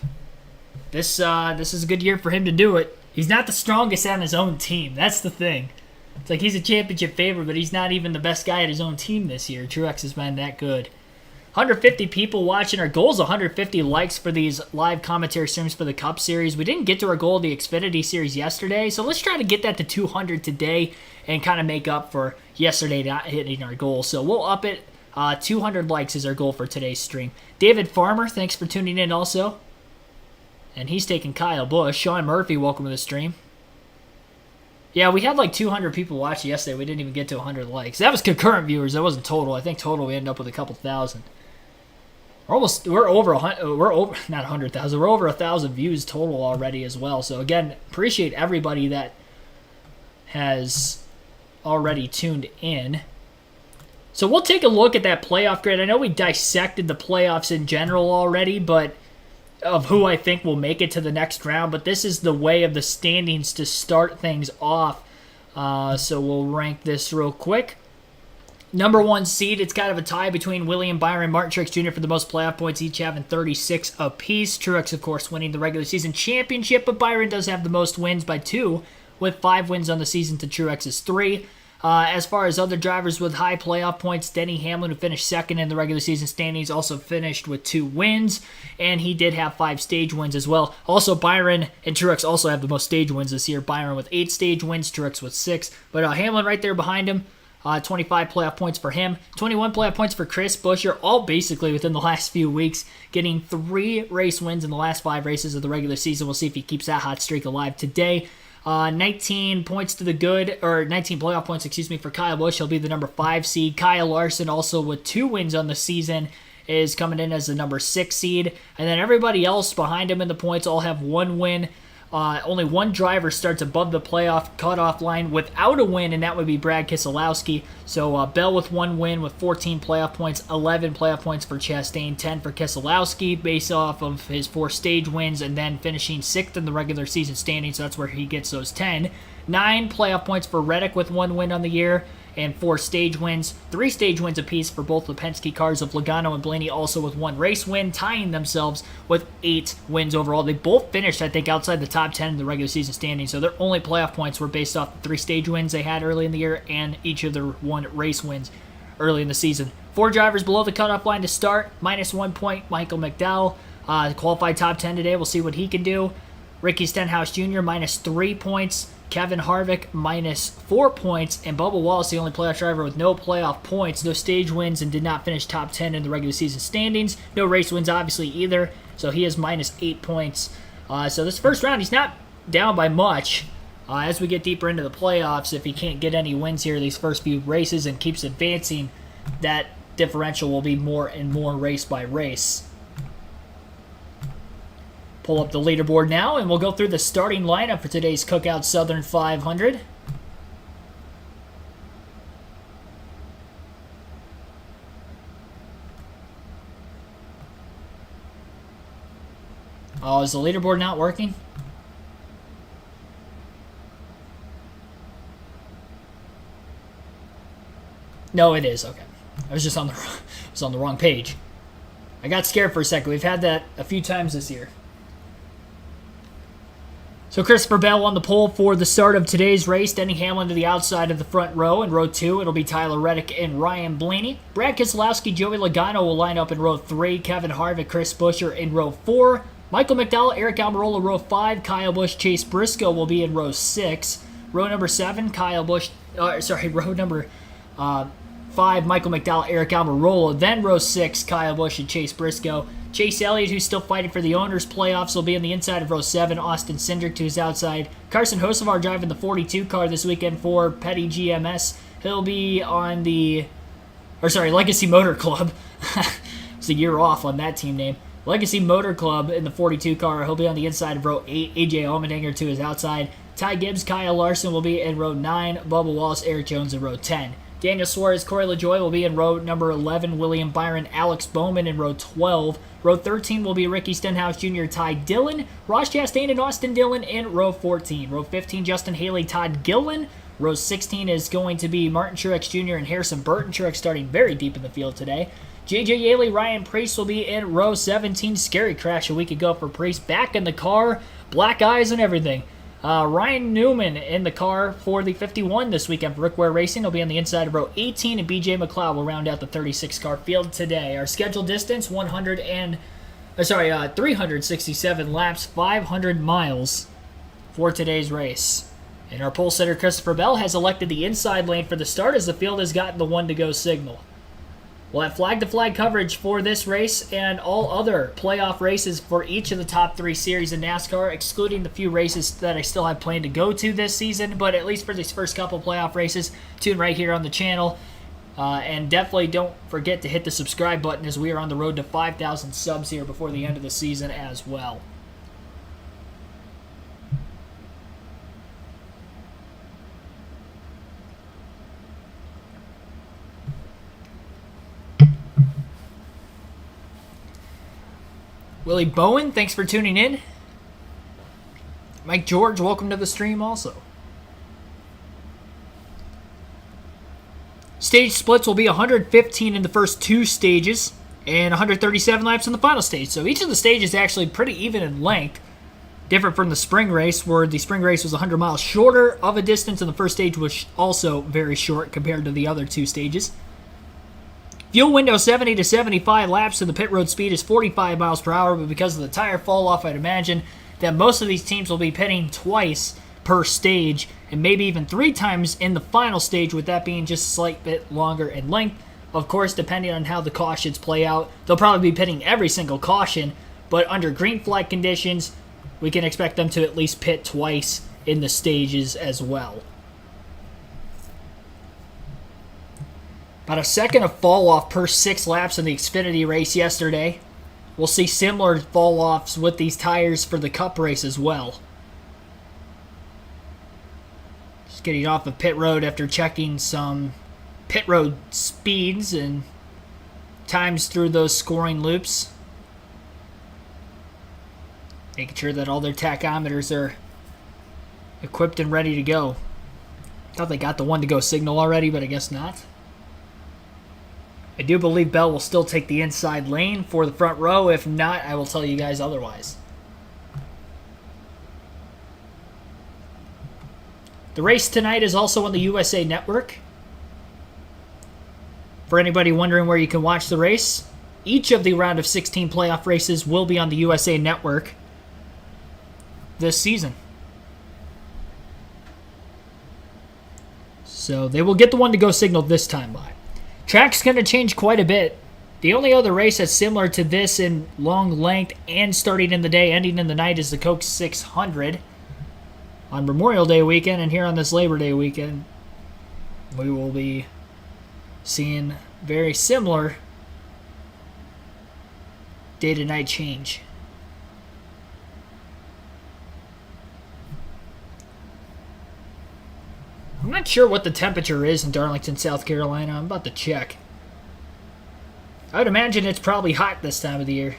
This is a good year for him to do it. He's not the strongest on his own team. That's the thing. It's like he's a championship favorite, but he's not even the best guy at his own team this year. Truex has been that good. 150 people watching. Our goal is 150 likes for these live commentary streams for the Cup Series. We didn't get to our goal of the Xfinity Series yesterday, so let's try to get that to 200 today and kind of make up for yesterday not hitting our goal. So we'll up it. 200 likes is our goal for today's stream. David Farmer, thanks for tuning in also. And he's taking Kyle Busch. Sean Murphy, welcome to the stream. Yeah, we had like 200 people watching yesterday. We didn't even get to 100 likes. That was concurrent viewers. That wasn't total. I think total we ended up with a couple thousand. We're over not 100,000. We're over 1,000 views total already as well. So again, appreciate everybody that has already tuned in. So we'll take a look at that playoff grid. I know we dissected the playoffs in general already, but of who I think will make it to the next round. But this is the way of the standings to start things off. So we'll rank this real quick. Number 1 seed, it's kind of a tie between William Byron, Martin Truex Jr. for the most playoff points, each having 36 apiece. Truex, of course, winning the regular season championship, but Byron does have the most wins by 2, with 5 wins on the season to Truex's 3. As far as other drivers with high playoff points, Denny Hamlin, who finished second in the regular season standings, also finished with 2 wins, and he did have 5 stage wins as well. Also, Byron and Truex also have the most stage wins this year. Byron with 8 stage wins, Truex with 6. But Hamlin right there behind him. 25 playoff points for him, 21 playoff points for Chris Buescher, all basically within the last few weeks, getting 3 race wins in the last 5 races of the regular season. We'll see if he keeps that hot streak alive today. 19 points to the good, or 19 playoff points, for Kyle Busch. He'll be the number 5 seed. Kyle Larson, also with 2 wins on the season, is coming in as the number 6 seed. And then everybody else behind him in the points all have 1 win. Only 1 driver starts above the playoff cutoff line without a win, and that would be Brad Keselowski. So Bell with 1 win with 14 playoff points, 11 playoff points for Chastain, 10 for Keselowski based off of his 4 stage wins, and then finishing 6th in the regular season standings, so that's where he gets those 10. 9 playoff points for Reddick with 1 win on the year, and 4 stage wins. 3 stage wins apiece for both the Penske cars of Logano and Blaney, also with 1 race win, tying themselves with 8 wins overall. They both finished, I think, outside the top 10 in the regular season standings, so their only playoff points were based off the 3 stage wins they had early in the year and each of their 1 race wins early in the season. 4 drivers below the cutoff line to start, minus 1 point, Michael McDowell. Qualified top 10 today, we'll see what he can do. Ricky Stenhouse Jr., minus 3 points. Kevin Harvick, minus 4 points. And Bubba Wallace, the only playoff driver with no playoff points, no stage wins, and did not finish top 10 in the regular season standings. No race wins, obviously, either. So he is minus 8 points. So this first round, he's not down by much. As we get deeper into the playoffs, if he can't get any wins here these first few races and keeps advancing, that differential will be more and more race by race. Pull up the leaderboard now, and we'll go through the starting lineup for today's Cookout Southern 500. Oh, is the leaderboard not working? No, it is. Okay. I was just on the wrong page. I got scared for a second. We've had that a few times this year. So Christopher Bell on the pole for the start of today's race. Denny Hamlin to the outside of the front row. In row 2, it'll be Tyler Reddick and Ryan Blaney. Brad Keselowski, Joey Logano will line up in row 3. Kevin Harvick, Chris Buescher in row 4. Michael McDowell, Eric Almirola, row 5. Kyle Busch, Chase Briscoe will be in row 6. Row number 7, row number 5, Michael McDowell, Eric Almirola. Then row 6, Kyle Busch and Chase Briscoe. Chase Elliott, who's still fighting for the owners' playoffs, will be on the inside of row 7. Austin Cindric to his outside. Carson Hocevar driving the 42 car this weekend for Petty GMS. He'll be on Legacy Motor Club. It's a year off on that team name. Legacy Motor Club in the 42 car. He'll be on the inside of row 8. AJ Allmendinger to his outside. Ty Gibbs, Kyle Larson will be in row 9. Bubba Wallace, Eric Jones in row 10. Daniel Suarez, Corey LaJoie will be in row number 11. William Byron, Alex Bowman in row 12. Row 13 will be Ricky Stenhouse Jr., Ty Dillon. Ross Chastain and Austin Dillon in row 14. Row 15, Justin Haley, Todd Gilliland. Row 16 is going to be Martin Truex Jr. and Harrison Burton. Truex starting very deep in the field today. JJ Yaley, Ryan Preece will be in row 17. Scary crash a week ago for Preece. Back in the car, black eyes and everything. Ryan Newman in the car for the 51 this weekend for Rick Ware Racing. He'll be on the inside of row 18, and BJ McLeod will round out the 36-car field today. Our scheduled distance, 367 laps, 500 miles for today's race. And our pole sitter, Christopher Bell, has elected the inside lane for the start as the field has gotten the one-to-go signal. We'll have flag-to-flag coverage for this race and all other playoff races for each of the top 3 series in NASCAR, excluding the few races that I still have planned to go to this season. But at least for these first couple playoff races, tune right here on the channel. And definitely don't forget to hit the subscribe button as we are on the road to 5,000 subs here before the end of the season as well. Willie Bowen, thanks for tuning in. Mike George, welcome to the stream also. Stage splits will be 115 in the first 2 stages and 137 laps in the final stage. So each of the stages is actually pretty even in length. Different from the spring race, where the spring race was 100 miles shorter of a distance, and the first stage was also very short compared to the other 2 stages. Fuel window 70 to 75 laps, and the pit road speed is 45 miles per hour, but because of the tire fall off, I'd imagine that most of these teams will be pitting twice per stage, and maybe even 3 times in the final stage, with that being just a slight bit longer in length. Of course, depending on how the cautions play out, they'll probably be pitting every single caution, but under green flag conditions, we can expect them to at least pit twice in the stages as well. About a second of fall off per 6 laps in the Xfinity race yesterday. We'll see similar fall offs with these tires for the Cup race as well. Just getting off of pit road after checking some pit road speeds and times through those scoring loops. Making sure that all their tachometers are equipped and ready to go. Thought they got the one-to-go signal already, but I guess not. I do believe Bell will still take the inside lane for the front row. If not, I will tell you guys otherwise. The race tonight is also on the USA Network. For anybody wondering where you can watch the race, each of the round of 16 playoff races will be on the USA Network this season. So they will get the one-to-go signal this time by. Track's going to change quite a bit. The only other race that's similar to this in long length and starting in the day, ending in the night, is the Coke 600. on Memorial Day weekend, and here on this Labor Day weekend, we will be seeing very similar day-to-night change. I'm not sure what the temperature is in Darlington, South Carolina. I'm about to check. I would imagine it's probably hot this time of the year.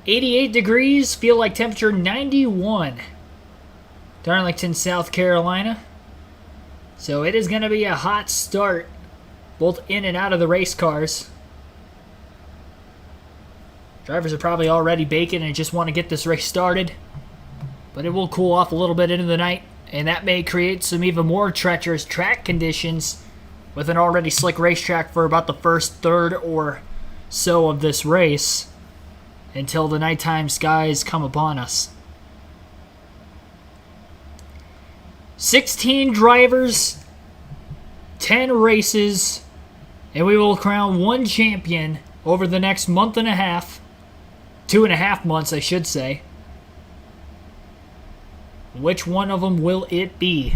"88 degrees, feel like temperature 91. Darlington, South Carolina. So it is going to be a hot start, both in and out of the race cars. Drivers are probably already baking and just want to get this race started. But it will cool off a little bit into the night, and that may create some even more treacherous track conditions with an already slick racetrack for about the first third or so of this race until the nighttime skies come upon us. 16 drivers, 10 races, and we will crown one champion over the next month and a half. 2.5 months, I should say. Which one of them will it be?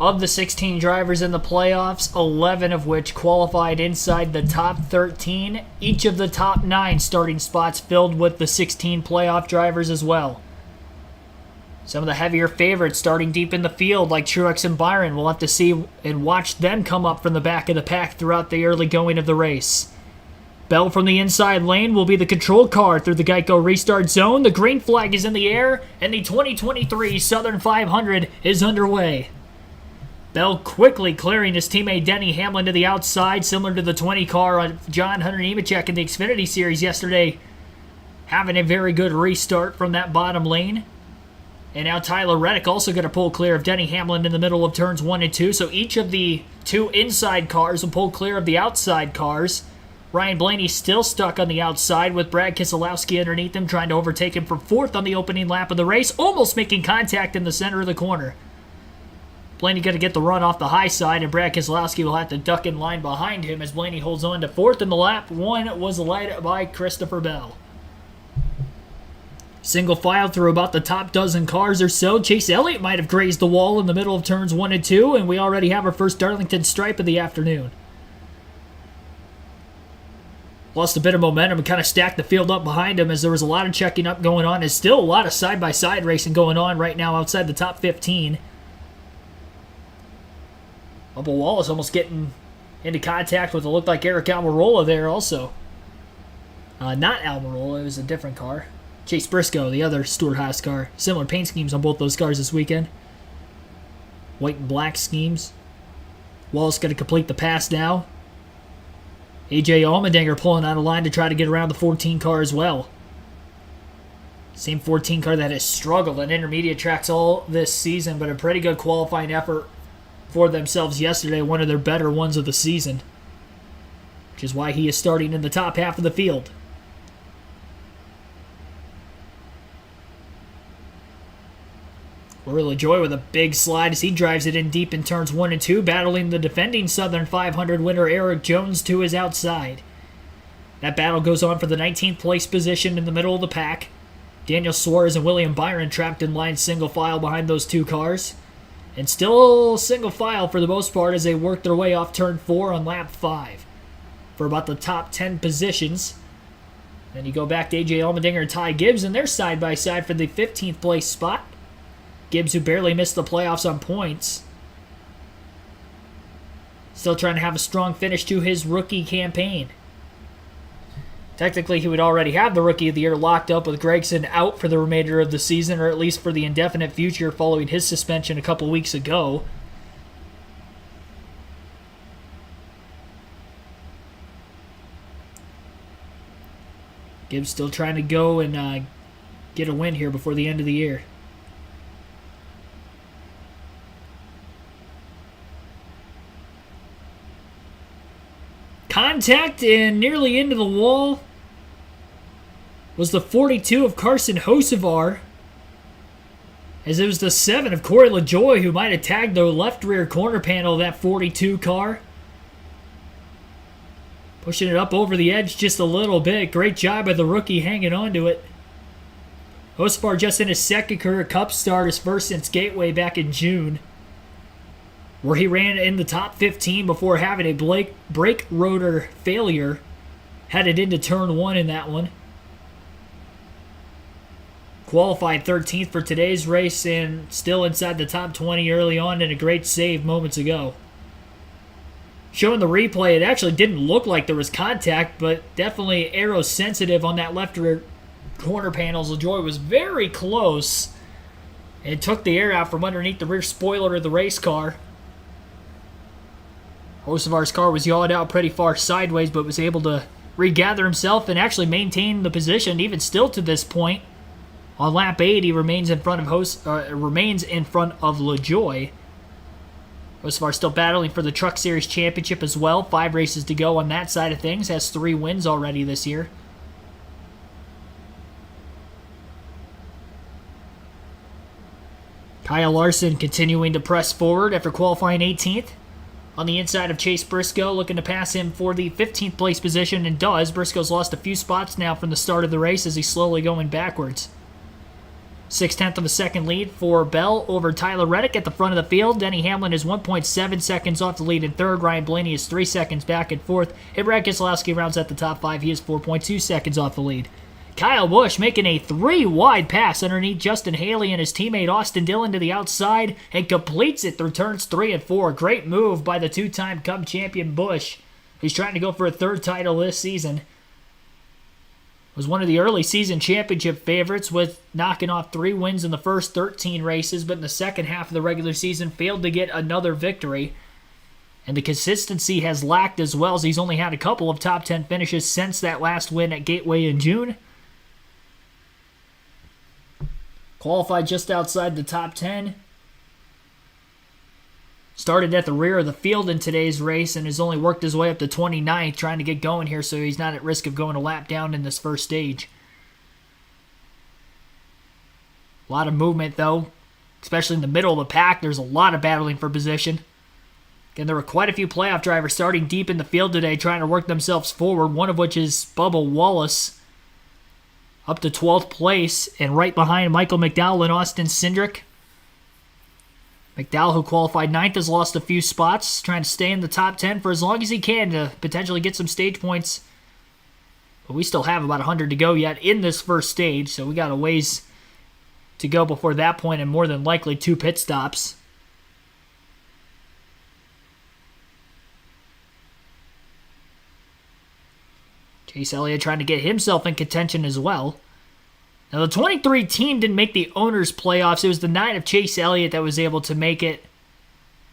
Of the 16 drivers in the playoffs, 11 of which qualified inside the top 13, each of the top 9 starting spots filled with the 16 playoff drivers as well. Some of the heavier favorites starting deep in the field, like Truex and Byron, we'll have to see and watch them come up from the back of the pack throughout the early going of the race. Bell from the inside lane will be the control car through the Geico restart zone. The green flag is in the air, and the 2023 Southern 500 is underway. Bell quickly clearing his teammate Denny Hamlin to the outside, similar to the 20 car on John Hunter Nemechek in the Xfinity Series yesterday, having a very good restart from that bottom lane. And now Tyler Reddick also going to pull clear of Denny Hamlin in the middle of turns 1 and 2. So each of the 2 inside cars will pull clear of the outside cars. Ryan Blaney still stuck on the outside with Brad Keselowski underneath him, trying to overtake him for 4th on the opening lap of the race, almost making contact in the center of the corner. Blaney going to get the run off the high side, and Brad Keselowski will have to duck in line behind him as Blaney holds on to 4th in the lap. 1 was led by Christopher Bell. Single file through about the top dozen cars or so. Chase Elliott might have grazed the wall in the middle of turns 1 and 2, and we already have our first Darlington stripe of the afternoon. Lost a bit of momentum and kind of stacked the field up behind him as there was a lot of checking up going on. There's still a lot of side-by-side racing going on right now outside the top 15. Bubba Wallace almost getting into contact with what looked like Eric Almirola there also. Not Almirola, it was a different car. Chase Briscoe, the other Stewart-Haas car. Similar paint schemes on both those cars this weekend. White and black schemes. Wallace going to complete the pass now. AJ Allmendinger pulling out of line to try to get around the 14 car as well. Same 14 car that has struggled on intermediate tracks all this season, but a pretty good qualifying effort for themselves yesterday. One of their better ones of the season. Which is why he is starting in the top half of the field. Will Joy with a big slide as he drives it in deep in turns 1 and 2, battling the defending Southern 500 winner Eric Jones to his outside. That battle goes on for the 19th place position in the middle of the pack. Daniel Suarez and William Byron trapped in line single file behind those 2 cars. And still single file for the most part as they work their way off turn 4 on lap 5 for about the top 10 positions. Then you go back to AJ Allmendinger and Ty Gibbs, and they're side by side for the 15th place spot. Gibbs, who barely missed the playoffs on points, still trying to have a strong finish to his rookie campaign. Technically, he would already have the Rookie of the Year locked up with Gragson out for the remainder of the season, or at least for the indefinite future following his suspension a couple weeks ago. Gibbs still trying to go and get a win here before the end of the year. Contact and nearly into the wall was the 42 of Carson Hocevar. As it was the 7 of Corey LaJoie who might have tagged the left rear corner panel of that 42 car. Pushing it up over the edge just a little bit. Great job by the rookie hanging on to it. Hocevar just in his second career Cup start, his first since Gateway back in June, where he ran in the top 15 before having a brake rotor failure. Headed into turn 1 in that one. Qualified 13th for today's race and still inside the top 20 early on, and a great save moments ago. Showing the replay, it actually didn't look like there was contact, but definitely aero sensitive on that left rear corner panels. LaJoie was very close and took the air out from underneath the rear spoiler of the race car. Hocevar's car was yawed out pretty far sideways, but was able to regather himself and actually maintain the position even still to this point. On lap 8, he remains in front of LaJoie. Hocevar still battling for the Truck Series Championship as well. 5 races to go on that side of things. Has 3 wins already this year. Kyle Larson continuing to press forward after qualifying 18th. On the inside of Chase Briscoe, looking to pass him for the 15th place position, and does. Briscoe's lost a few spots now from the start of the race as he's slowly going backwards. 6/10 of a second lead for Bell over Tyler Reddick at the front of the field. Denny Hamlin is 1.7 seconds off the lead in third. Ryan Blaney is 3 seconds back in fourth. And Brad Keselowski rounds out the top 5. He is 4.2 seconds off the lead. Kyle Busch making a 3-wide pass underneath Justin Haley and his teammate Austin Dillon to the outside and completes it through turns 3 and 4. Great move by the 2-time Cup champion Busch. He's trying to go for a 3rd title this season. Was one of the early season championship favorites with knocking off 3 wins in the first 13 races, but in the second half of the regular season failed to get another victory. And the consistency has lacked as well, as he's only had a couple of top 10 finishes since that last win at Gateway in June. Qualified just outside the top 10. Started at the rear of the field in today's race and has only worked his way up to 29th, trying to get going here so he's not at risk of going a lap down in this first stage. A lot of movement, though, especially in the middle of the pack. There's a lot of battling for position. Again, there were quite a few playoff drivers starting deep in the field today trying to work themselves forward, one of which is Bubba Wallace, up to 12th place, and right behind Michael McDowell and Austin Cindric. McDowell, who qualified 9th, has lost a few spots, trying to stay in the top 10 for as long as he can to potentially get some stage points. But we still have about 100 to go yet in this first stage, so we got a ways to go before that point, and more than likely 2 pit stops. Chase Elliott trying to get himself in contention as well. Now, the 23 team didn't make the owners' playoffs. It was the 9 of Chase Elliott that was able to make it.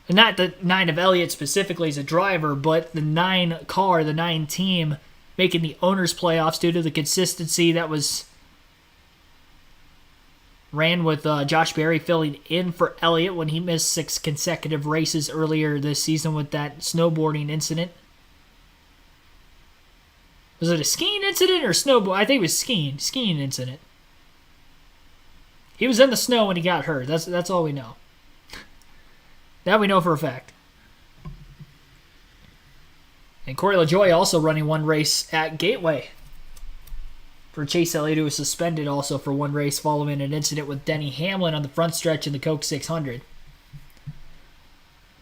Not the 9 of Elliott specifically as a driver, but the 9 car, the 9 team, making the owners' playoffs due to the consistency that was ran with Josh Berry filling in for Elliott when he missed 6 consecutive races earlier this season with that snowboarding incident. Was it a skiing incident or snowboard? I think it was skiing incident. He was in the snow when he got hurt. That's all we know. That we know for a fact. And Corey LaJoie also running 1 race at Gateway. For Chase Elliott, who was suspended also for 1 race following an incident with Denny Hamlin on the front stretch in the Coke 600.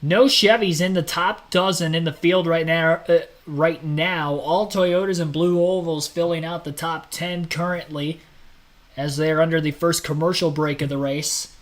No Chevys in the top dozen in the field right now. All Toyotas and Blue Ovals filling out the top 10 currently, as they are under the first commercial break of the race.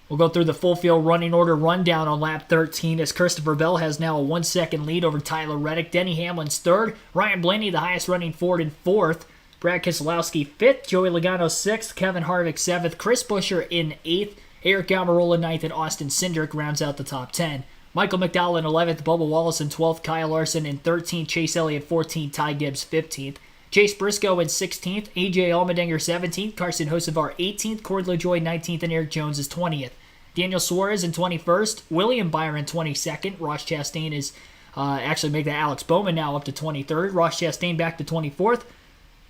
We'll go through the full field running order rundown on lap 13 as Christopher Bell has now a 1-second lead over Tyler Reddick. Denny Hamlin's 3rd. Ryan Blaney, the highest running Ford, in 4th. Brad Keselowski 5th. Joey Logano 6th. Kevin Harvick 7th. Chris Buescher in 8th. Eric Almirola 9th. And Austin Cindric rounds out the top 10. Michael McDowell in 11th. Bubba Wallace in 12th. Kyle Larson in 13th. Chase Elliott 14th. Ty Gibbs 15th. Chase Briscoe in 16th, AJ Allmendinger 17th, Carson Hocevar 18th, Corey LaJoie 19th, and Eric Jones is 20th. Daniel Suarez in 21st, William Byron 22nd, Ross Chastain is actually making that Alex Bowman now up to 23rd, Ross Chastain back to 24th,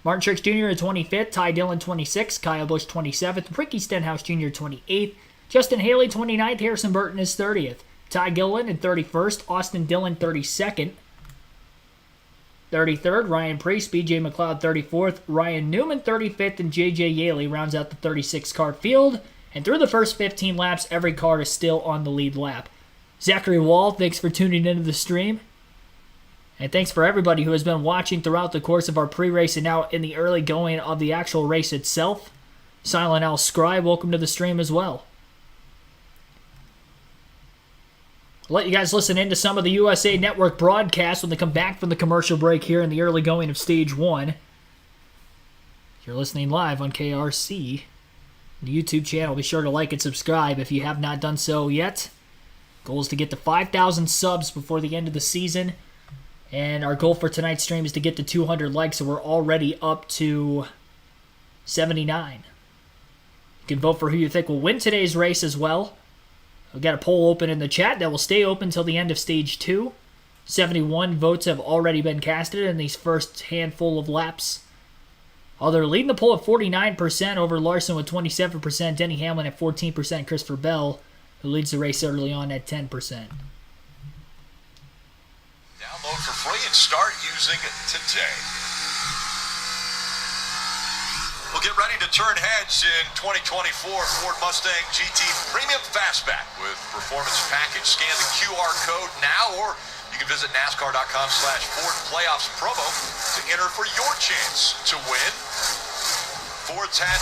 Martin Truex Jr. at 25th, Ty Dillon 26th, Kyle Busch 27th, Ricky Stenhouse Jr. 28th, Justin Haley 29th, Harrison Burton is 30th, Ty Gilliland at 31st, Austin Dillon 32nd, 33rd, Ryan Preece, BJ McLeod 34th, Ryan Newman 35th, and JJ Yaley rounds out the 36-car field. And through the first 15 laps, every car is still on the lead lap. Zachary Wall, thanks for tuning into the stream. And thanks for everybody who has been watching throughout the course of our pre-race and now in the early going of the actual race itself. Silent Al Scribe, welcome to the stream as well. I'll let you guys listen into some of the USA Network broadcasts when they come back from the commercial break here in the early going of Stage 1. You're listening live on KRC, the YouTube channel. Be sure to like and subscribe if you have not done so yet. Goal is to get to 5,000 subs before the end of the season. And our goal for tonight's stream is to get to 200 likes, so we're already up to 79. You can vote for who you think will win today's race as well. We've got a poll open in the chat that will stay open until the end of Stage 2. 71 votes have already been casted in these first handful of laps. They're leading the poll at 49% over Larson with 27%, Denny Hamlin at 14%, Christopher Bell, who leads the race early on at 10%. Download for free and start using it today. We'll get ready to turn heads in 2024 Ford Mustang GT Premium Fastback with Performance Package. Scan the QR code now, or you can visit NASCAR.com/Ford Playoffs promo to enter for your chance to win. Ford's had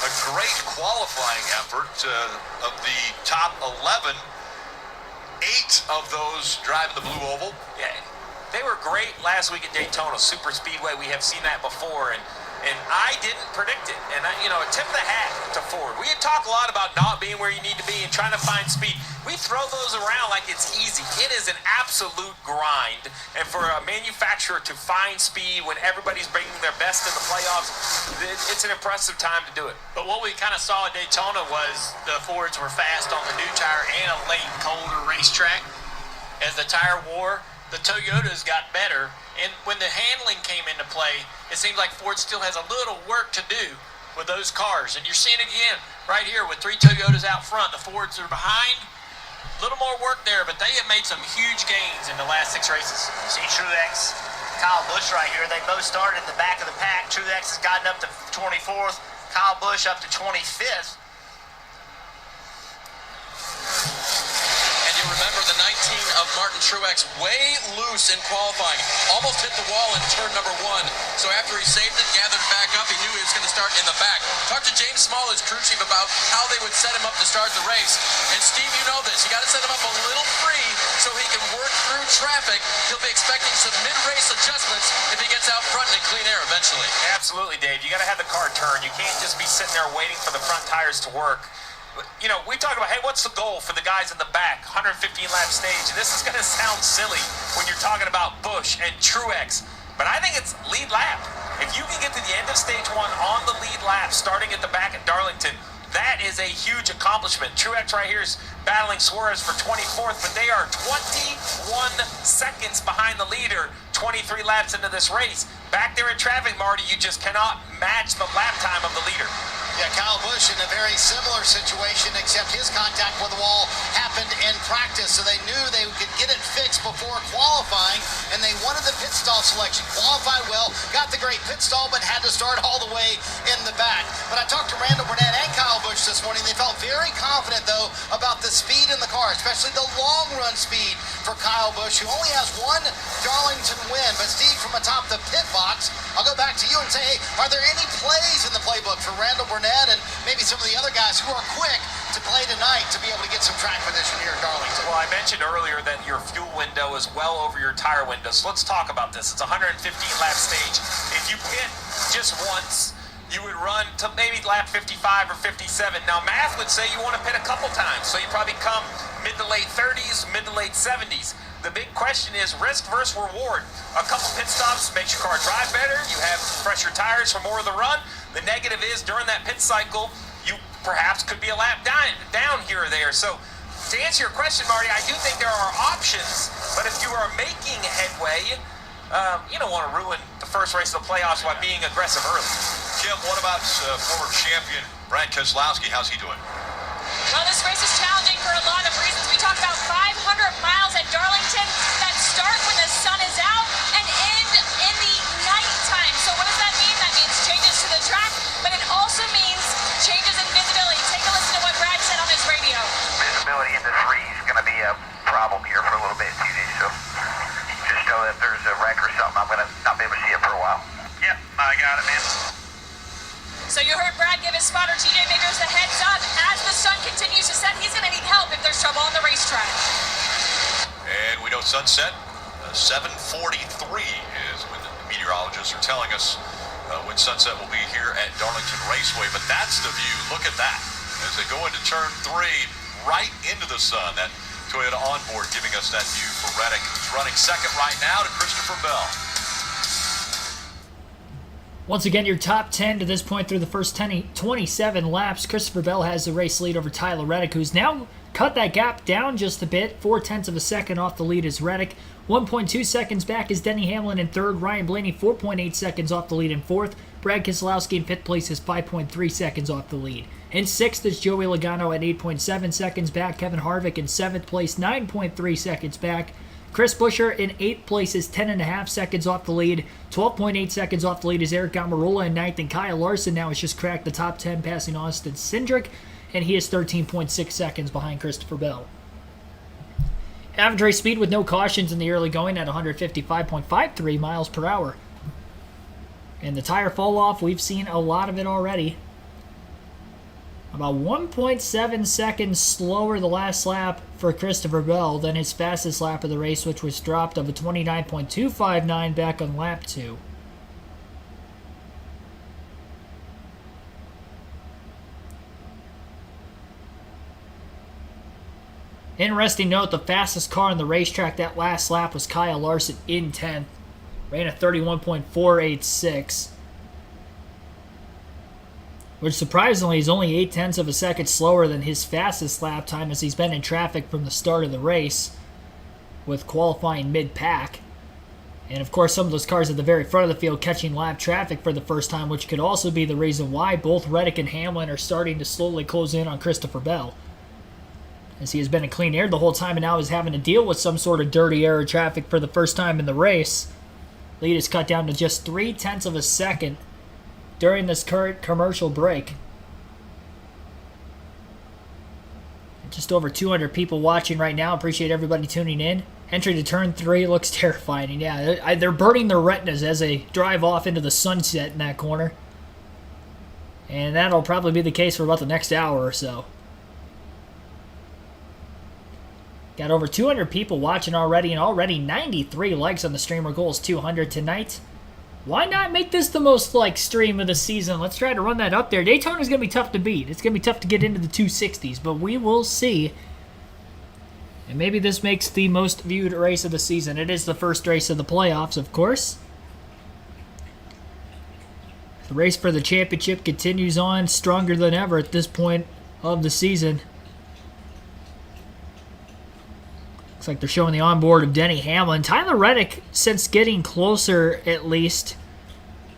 a great qualifying effort. Of the top 11, 8 of those driving the Blue Oval. Yeah, they were great last week at Daytona Super Speedway. We have seen that before, and I didn't predict it. And, a tip of the hat to Ford. We had talked a lot about not being where you need to be and trying to find speed. We throw those around like it's easy. It is an absolute grind. And for a manufacturer to find speed when everybody's bringing their best in the playoffs, it's an impressive time to do it. But what we kind of saw at Daytona was the Fords were fast on the new tire and a late, colder racetrack. As the tire wore, the Toyotas got better. And when the handling came into play, it seems like Ford still has a little work to do with those cars. And you're seeing it again right here with 3 Toyotas out front. The Fords are behind. A little more work there, but they have made some huge gains in the last 6 races. You see Truex, Kyle Busch right here. They both started in the back of the pack. Truex has gotten up to 24th. Kyle Busch up to 25th. Remember the 19 of Martin Truex way loose in qualifying. Almost hit the wall in turn number 1. So after he saved it, gathered back up, he knew he was going to start in the back. Talked to James Small, his crew chief, about how they would set him up to start the race. And Steve, you know this. You got to set him up a little free so he can work through traffic. He'll be expecting some mid-race adjustments if he gets out front in clean air eventually. Absolutely, Dave. You got to have the car turn. You can't just be sitting there waiting for the front tires to work. We talk about, hey, what's the goal for the guys in the back? 115-lap stage. And this is going to sound silly when you're talking about Busch and Truex, but I think it's lead lap. If you can get to the end of stage 1 on the lead lap, starting at the back at Darlington, that is a huge accomplishment. Truex right here is battling Suarez for 24th, but they are 21 seconds behind the leader, 23 laps into this race. Back there in traffic, Marty, you just cannot match the lap time of the leader. Yeah, Kyle Busch in a very similar situation, except his contact with the wall happened in practice, so they knew they could get it fixed before qualifying, and they wanted the pit stall selection. Qualified well, got the great pit stall, but had to start all the way in the back. But I talked to Randall Burnett and Kyle Busch this morning. They felt very confident, though, about the speed in the car, especially the long-run speed for Kyle Busch, who only has 1 Darlington win. But Steve, from atop the pit box, I'll go back to you and say, hey, are there any plays in the playbook for Randall Burnett and maybe some of the other guys who are quick to play tonight to be able to get some track position here at Darlington? Well, I mentioned earlier that your fuel window is well over your tire window, so let's talk about this. It's a 115-lap stage. If you pit just once, you would run to maybe lap 55 or 57. Now, math would say you want to pit a couple times, so you probably come mid to late 30s, mid to late 70s. The big question is risk versus reward. A couple pit stops makes your car drive better. You have fresher tires for more of the run. The negative is during that pit cycle, you perhaps could be a lap down here or there. So to answer your question, Marty, I do think there are options, but if you are making headway, you don't want to ruin the first race of the playoffs by being aggressive early. Kim, what about former champion Brad Keselowski? How's he doing? Well, this race is challenging for a lot of reasons. We talk about 500 miles at Darlington that start when the sun is out and end in the nighttime. So what does that mean? That means changes to the track, but it also means changes in visibility. Take a listen to what Brad said on his radio. Visibility into 3 is going to be a problem here for a little bit, TJ. So just know that if there's a wreck or something, I'm going to not be able to see it for a while. Yep, I got it, man. So you heard Brad give his spotter TJ Majors a heads up. As the sun continues to set, he's going to need help if there's trouble on the racetrack. And we know sunset, 7:43 is when the meteorologists are telling us when sunset will be here at Darlington Raceway. But that's the view. Look at that. As they go into turn 3, right into the sun. That Toyota onboard giving us that view for Reddick, who's running second right now to Christopher Bell. Once again, your top 10 to this point through the first 27 laps. Christopher Bell has the race lead over Tyler Reddick, who's now cut that gap down just a bit. 0.4 of a second off the lead is Reddick. 1.2 seconds back is Denny Hamlin in third. Ryan Blaney 4.8 seconds off the lead in fourth. Brad Keselowski in fifth place is 5.3 seconds off the lead. In sixth is Joey Logano at 8.7 seconds back. Kevin Harvick in seventh place, 9.3 seconds back. Chris Buescher in 8th place is 10.5 seconds off the lead. 12.8 seconds off the lead is Eric Almirola in 9th, and Kyle Larson now has just cracked the top 10, passing Austin Cindric, and he is 13.6 seconds behind Christopher Bell. Average race speed with no cautions in the early going at 155.53 miles per hour. And the tire fall off, we've seen a lot of it already. About 1.7 seconds slower the last lap for Christopher Bell than his fastest lap of the race, which was dropped of a 29.259 back on lap 2. Interesting note, the fastest car on the racetrack that last lap was Kyle Larson in 10th. Ran a 31.486. Which surprisingly is only 0.8 of a second slower than his fastest lap time, as he's been in traffic from the start of the race with qualifying mid-pack. And of course some of those cars at the very front of the field catching lap traffic for the first time, which could also be the reason why both Reddick and Hamlin are starting to slowly close in on Christopher Bell, as he has been in clean air the whole time and now is having to deal with some sort of dirty air traffic for the first time in the race. Lead is cut down to just 0.3 of a second during this current commercial break. Just over 200 people watching right now. Appreciate everybody tuning in. Entry to turn 3 looks terrifying. And yeah, they're burning their retinas as they drive off into the sunset in that corner. And that'll probably be the case for about the next hour or so. Got over 200 people watching already, and already 93 likes on the stream. Our goal is 200 tonight. Why not make this the most liked stream of the season? Let's try to run that up there. Daytona's going to be tough to beat. It's going to be tough to get into the 260s, but we will see. And maybe this makes the most viewed race of the season. It is the first race of the playoffs, of course. The race for the championship continues on stronger than ever at this point of the season. Looks like they're showing the onboard of Denny Hamlin. Tyler Reddick, since getting closer at least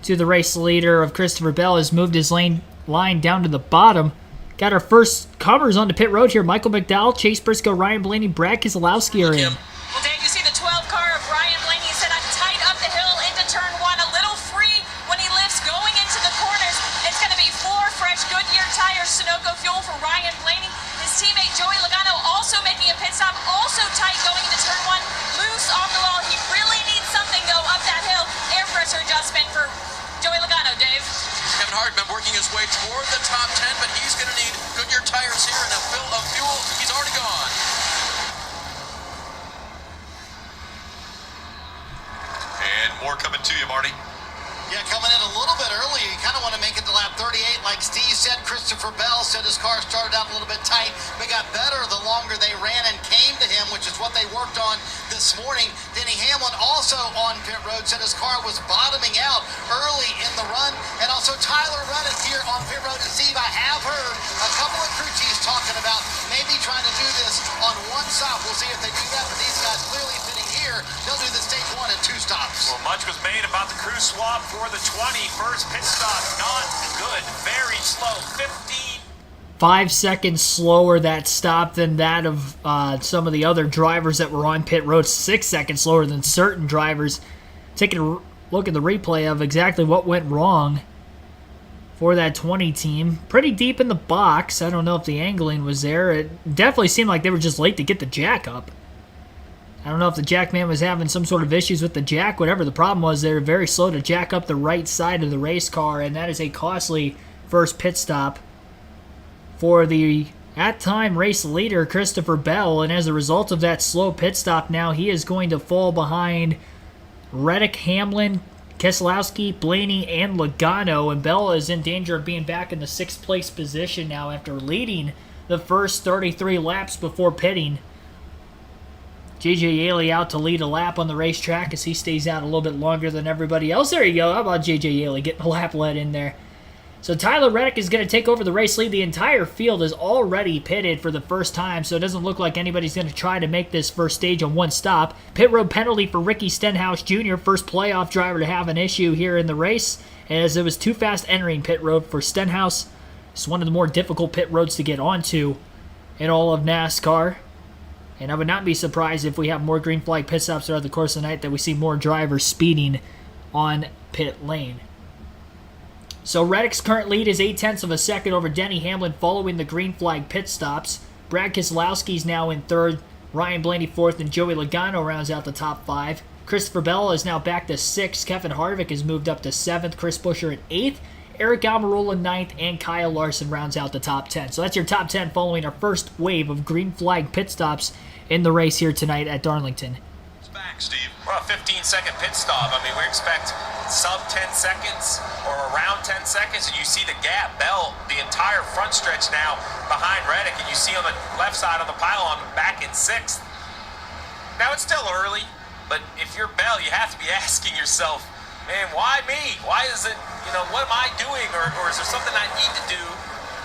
to the race leader of Christopher Bell, has moved his line down to the bottom. Got our first comers onto pit road here. Michael McDowell, Chase Briscoe, Ryan Blaney, Brad Keselowski are in. Well, Dave, you see the 12 car of Ryan Blaney set up tight up the hill into turn 1. A little free when he lifts going into the corners. It's going to be 4 fresh Goodyear tires, Sunoco fuel for Ryan Blaney. His teammate Joey Logano also making a pit stop, also tight going into turn 1. Loose off the wall. He really needs something, though, up that hill. Air pressure adjustment for Joey Logano, Dave. Kevin Harvick working his way toward the top 10, but he's going to need Goodyear tires here and a fill of fuel. He's already gone. And more coming to you, Marty. Yeah, coming in a little bit early. You kind of want to make it to lap 38. Like Steve said, Christopher Bell said his car started out a little bit tight, but got better the longer they ran and came to him, which is what they worked on this morning. Denny Hamlin also on pit road said his car was bottoming out early in the run. And also Tyler Reddick here on pit road. And Steve, I have heard a couple of crew chiefs talking about maybe trying to do this on one stop. We'll see if they do that, but these guys clearly fitting here here. They'll do the stage 1 in 2 stops. Well, much was made about the crew swap for the 20. First pit stop, not good. Very slow. 15. 5 seconds slower that stop than that of some of the other drivers that were on pit road. 6 seconds slower than certain drivers. Taking a look at the replay of exactly what went wrong for that 20 team. Pretty deep in the box. I don't know if the angling was there. It definitely seemed like they were just late to get the jack up. I don't know if the jack man was having some sort of issues with the jack. Whatever the problem was, they were very slow to jack up the right side of the race car, and that is a costly first pit stop for the at-time race leader, Christopher Bell. And as a result of that slow pit stop now, he is going to fall behind Reddick, Hamlin, Keselowski, Blaney, and Logano. And Bell is in danger of being back in the 6th place position now after leading the first 33 laps before pitting. J.J. Yaley out to lead a lap on the racetrack as he stays out a little bit longer than everybody else. There you go. How about J.J. Yaley getting a lap led in there? So Tyler Reddick is going to take over the race lead. The entire field is already pitted for the first time, so it doesn't look like anybody's going to try to make this first stage on one stop. Pit road penalty for Ricky Stenhouse Jr., first playoff driver to have an issue here in the race, as it was too fast entering pit road for Stenhouse. It's one of the more difficult pit roads to get onto in all of NASCAR. And I would not be surprised if we have more green flag pit stops throughout the course of the night, that we see more drivers speeding on pit lane. So Reddick's current lead is 0.8 of a second over Denny Hamlin following the green flag pit stops. Brad Keselowski's now in 3rd, Ryan Blaney 4th, and Joey Logano rounds out the top 5. Christopher Bell is now back to 6th. Kevin Harvick has moved up to 7th. Chris Buescher at 8th. Eric Almirola 9th, and Kyle Larson rounds out the top 10. So that's your top 10 following our first wave of green flag pit stops in the race here tonight at Darlington. It's back, Steve. Well, a 15-second pit stop. I mean, we expect sub 10 seconds or around 10 seconds, and you see the gap. Bell, the entire front stretch now behind Reddick, and you see on the left side of the pylon back in 6th. Now, it's still early, but if you're Bell, you have to be asking yourself, man, why me? Why is it, what am I doing? Or is there something I need to do?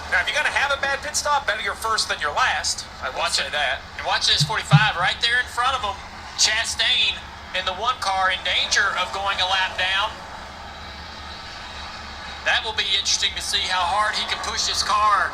Now, if you're going to have a bad pit stop, better you're first than you're last. I will say that. And watch this 45 right there in front of him. Chastain in the 1 car in danger of going a lap down. That will be interesting to see how hard he can push his car.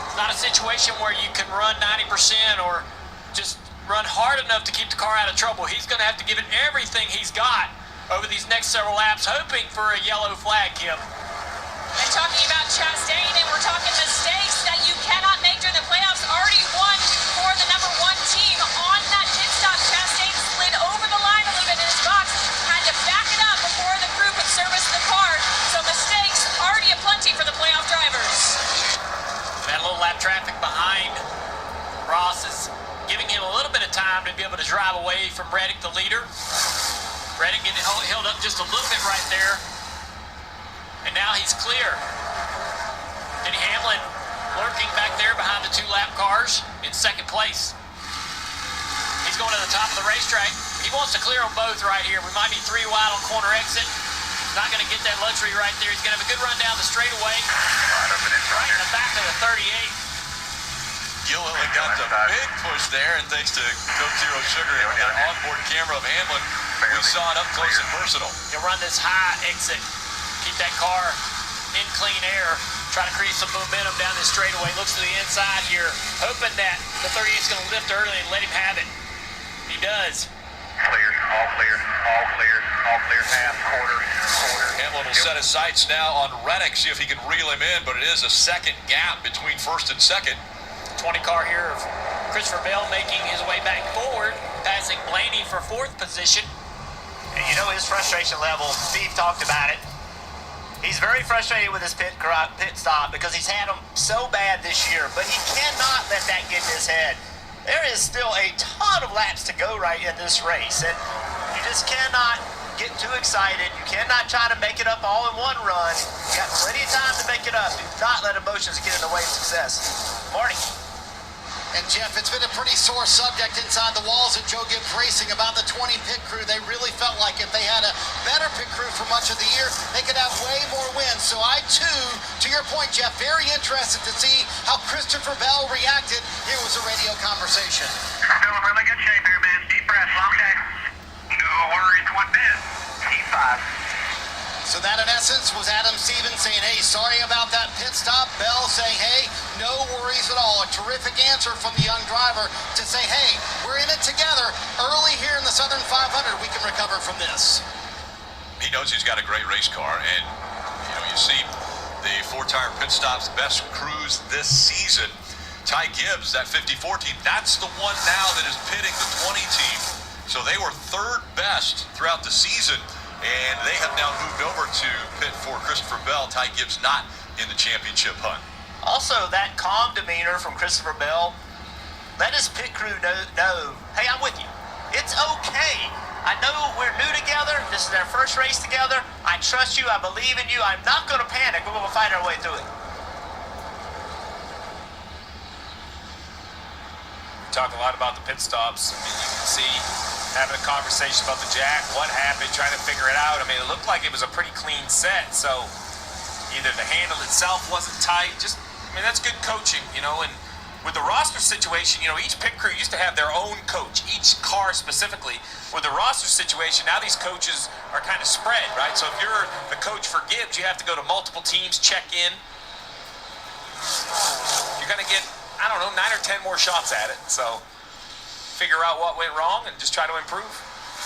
It's not a situation where you can run 90% or just run hard enough to keep the car out of trouble. He's going to have to give it everything he's got over these next several laps, hoping for a yellow flag, Kim. And talking about Chastain, and we're talking mistakes that you cannot make during the playoffs. Already won for the number 1 team on that pit stop. Chastain slid over the line a little bit in his box, had to back it up before the crew could service the car. So mistakes already aplenty for the playoff drivers. That little lap traffic behind Ross is giving him a little bit of time to be able to drive away from Reddick, the leader. Reddick getting held up just a little bit right there. And now he's clear. Denny Hamlin lurking back there behind the 2 lap cars in 2nd place. He's going to the top of the racetrack. He wants to clear them both right here. We might be 3 wide on corner exit. He's not going to get that luxury right there. He's going to have a good run down the straightaway. Right in the back of the 38. Gilliland got the big push there, and thanks to Coke Zero Sugar and the onboard camera of Hamlin, we saw it up close and personal. He'll run this high exit, keep that car in clean air, try to create some momentum down this straightaway. Looks to the inside here, hoping that the 38 is going to lift early and let him have it. He does. Clear, all clear, all clear, all clear, half, quarter. Hamlin will set his sights now on Reddick, see if he can reel him in, but it is a second gap between 1st and 2nd. 20 car here of Christopher Bell making his way back forward, passing Blaney for 4th position. And his frustration level, Steve talked about it. He's very frustrated with his pit stop because he's had them so bad this year, but he cannot let that get in his head. There is still a ton of laps to go right in this race, and you just cannot get too excited. You cannot try to make it up all in one run. You got plenty of time to make it up. Do not let emotions get in the way of success. Marty. And Jeff, it's been a pretty sore subject inside the walls of Joe Gibbs Racing about the 20 pit crew. They really felt like if they had a better pit crew for much of the year, they could have way more wins. So I too, to your point, Jeff, very interested to see how Christopher Bell reacted. Here was a radio conversation. Still in really good shape here, man. Deep breath, long day. worries one bit. T5. So that, in essence, was Adam Stevens saying, hey, sorry about that pit stop. Bell saying, hey, no worries at all. A terrific answer from the young driver to say, hey, we're in it together. Early here in the Southern 500, we can recover from this. He knows he's got a great race car, and you see the four-tire pit stops, best crews this season. Ty Gibbs, that 54 team, that's the one now that is pitting the 20 team. So they were third best throughout the season, and they have now moved over to pit for Christopher Bell. Ty Gibbs not in the championship hunt. Also, that calm demeanor from Christopher Bell, let his pit crew know, hey, I'm with you. It's okay. I know we're new together. This is our first race together. I trust you. I believe in you. I'm not going to panic. We're going to fight our way through it. We talk a lot about the pit stops. I mean, you can see having a conversation about the jack, what happened, trying to figure it out. I mean, it looked like it was a pretty clean set. So either the handle itself wasn't tight. That's good coaching, and with the roster situation, each pit crew used to have their own coach, each car specifically. With the roster situation, now these coaches are kind of spread, right? So if you're the coach for Gibbs, you have to go to multiple teams, check in. You're going to get, 9 or 10 more shots at it. So figure out what went wrong and just try to improve.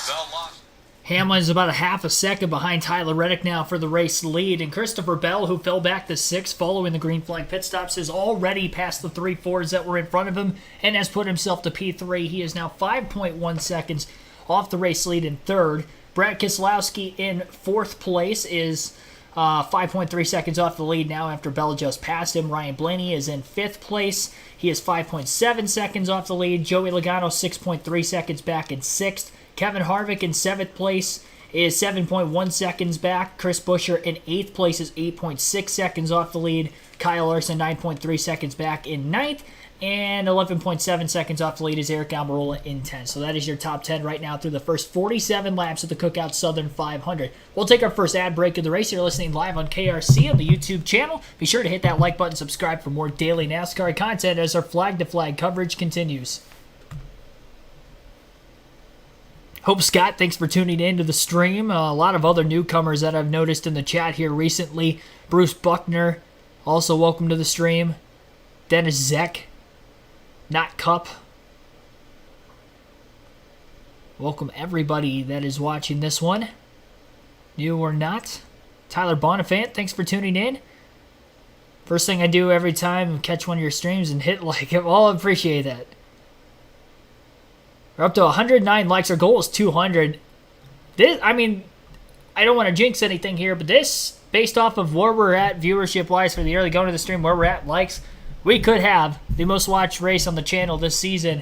Bell lost. Hamlin is about a half a second behind Tyler Reddick now for the race lead, and Christopher Bell, who fell back to 6th following the green flag pit stops, is already past the 3 Fords that were in front of him and has put himself to P3. He is now 5.1 seconds off the race lead in 3rd. Brad Keselowski in 4th place is 5.3 seconds off the lead now after Bell just passed him. Ryan Blaney is in 5th place. He is 5.7 seconds off the lead. Joey Logano 6.3 seconds back in 6th. Kevin Harvick in 7th place is 7.1 seconds back. Chris Buescher in 8th place is 8.6 seconds off the lead. Kyle Larson 9.3 seconds back in 9th. And 11.7 seconds off the lead is Eric Almirola in 10th. So that is your top 10 right now through the first 47 laps of the Cookout Southern 500. We'll take our first ad break of the race. You're listening live on KRC on the YouTube channel. Be sure to hit that like button, subscribe for more daily NASCAR content as our flag-to-flag coverage continues. Hope Scott, thanks for tuning in to the stream. A lot of other newcomers that I've noticed in the chat here recently. Bruce Buckner, also welcome to the stream. Dennis Zeck, Not Cup. Welcome everybody that is watching this one, new or not. Tyler Bonifant, thanks for tuning in. First thing I do every time, catch one of your streams and hit like. Well, I appreciate that. We're up to 109 likes. Our goal is 200. I don't want to jinx anything here, but this, based off of where we're at viewership-wise for the early going to the stream, where we're at likes, we could have the most watched race on the channel this season,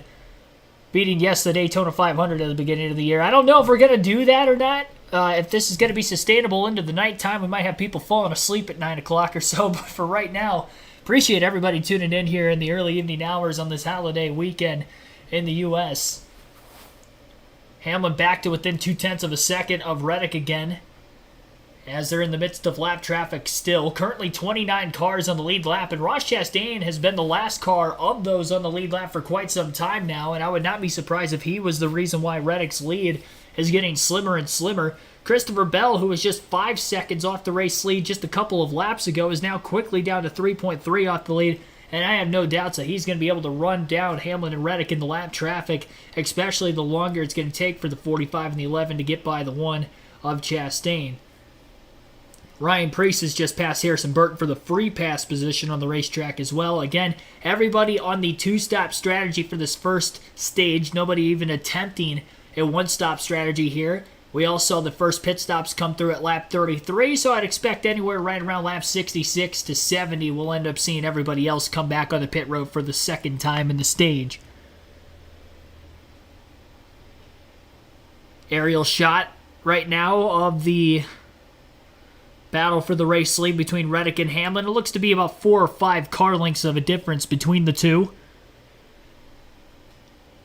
beating, the Daytona 500 at the beginning of the year. I don't know if we're going to do that or not. If this is going to be sustainable into the nighttime, we might have people falling asleep at 9 o'clock or so. But for right now, appreciate everybody tuning in here in the early evening hours on this holiday weekend in the U.S. Hamlin back to within 0.2 of a second of Reddick again, as they're in the midst of lap traffic still. Currently 29 cars on the lead lap, and Ross Chastain has been the last car of those on the lead lap for quite some time now, and I would not be surprised if he was the reason why Reddick's lead is getting slimmer and slimmer. Christopher Bell, who was just 5 seconds off the race lead just a couple of laps ago, is now quickly down to 3.3 off the lead, and I have no doubts that he's going to be able to run down Hamlin and Reddick in the lap traffic, especially the longer it's going to take for the 45 and the 11 to get by the 1 of Chastain. Ryan Preece has just passed Harrison Burton for the free pass position on the racetrack as well. Again, everybody on the 2-stop strategy for this first stage. Nobody even attempting a 1-stop strategy here. We all saw the first pit stops come through at lap 33, so I'd expect anywhere right around lap 66 to 70 we'll end up seeing everybody else come back on the pit road for the second time in the stage. Aerial shot right now of the battle for the race lead between Reddick and Hamlin. It looks to be about 4 or 5 car lengths of a difference between the two.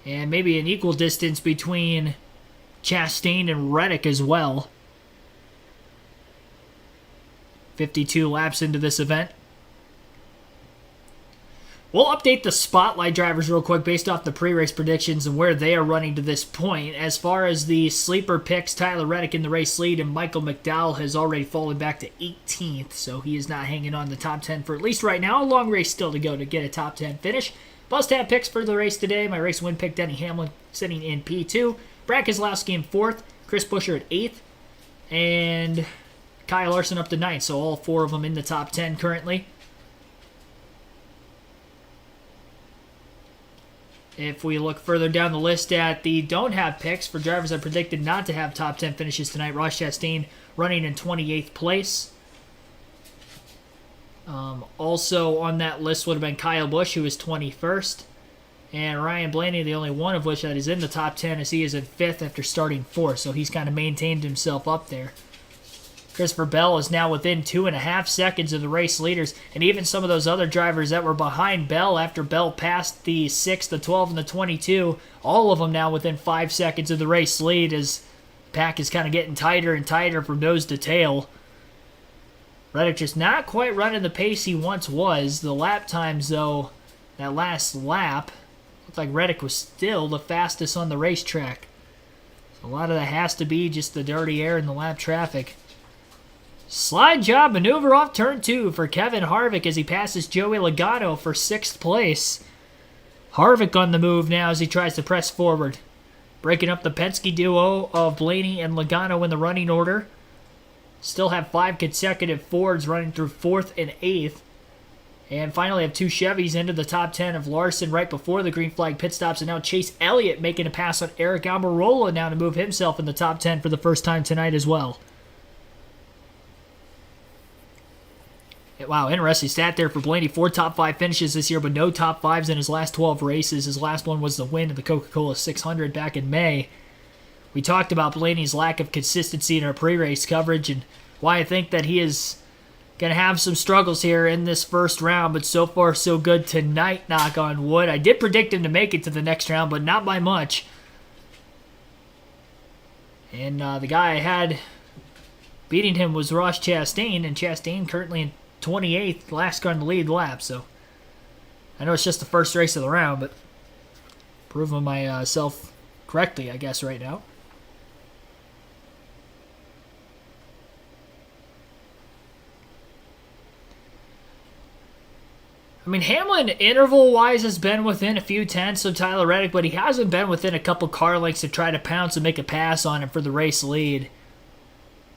And maybe an equal distance between Chastain and Reddick as well. 52 laps into this event. We'll update the spotlight drivers real quick based off the pre-race predictions and where they are running to this point. As far as the sleeper picks, Tyler Reddick in the race lead, and Michael McDowell has already fallen back to 18th, so he is not hanging on the top 10 for at least right now. A long race still to go to get a top 10 finish. Must-have picks for the race today. My race win pick, Denny Hamlin, sitting in P2. Brad Keselowski in 4th. Chris Buescher at 8th. And Kyle Larson up to 9th, so all 4 of them in the top 10 currently. If we look further down the list at the don't have picks for drivers that predicted not to have top 10 finishes tonight, Ross Chastain running in 28th place. Also on that list would have been Kyle Busch, who is 21st. And Ryan Blaney, the only one of which that is in the top 10, as he is in 5th after starting 4th. So he's kind of maintained himself up there. Christopher Bell is now within 2.5 seconds of the race leaders, and even some of those other drivers that were behind Bell after Bell passed the 6, the 12, and the 22, all of them now within 5 seconds of the race lead, as pack is kind of getting tighter and tighter from nose to tail. Reddick just not quite running the pace he once was. The lap times, though, that last lap, looked like Reddick was still the fastest on the racetrack. So a lot of that has to be just the dirty air and the lap traffic. Slide job maneuver off turn 2 for Kevin Harvick as he passes Joey Logano for 6th place. Harvick on the move now as he tries to press forward. Breaking up the Penske duo of Blaney and Logano in the running order. Still have 5 consecutive Fords running through 4th and 8th. And finally have 2 Chevys into the top 10 of Larson right before the green flag pit stops. And now Chase Elliott making a pass on Eric Almirola now to move himself in the top 10 for the first time tonight as well. Wow, interesting stat there for Blaney. 4 top 5 finishes this year, but no top 5s in his last 12 races. His last one was the win of the Coca-Cola 600 back in May. We talked about Blaney's lack of consistency in our pre-race coverage and why I think that he is going to have some struggles here in this first round, but so far so good tonight, knock on wood. I did predict him to make it to the next round, but not by much. And the guy I had beating him was Ross Chastain, and Chastain currently in 28th, last car in the lead lap, so I know it's just the first race of the round, but proving myself correctly, I guess, right now. I mean, Hamlin, interval-wise, has been within a few tenths of Tyler Reddick, but he hasn't been within a couple car lengths to try to pounce and make a pass on him for the race lead.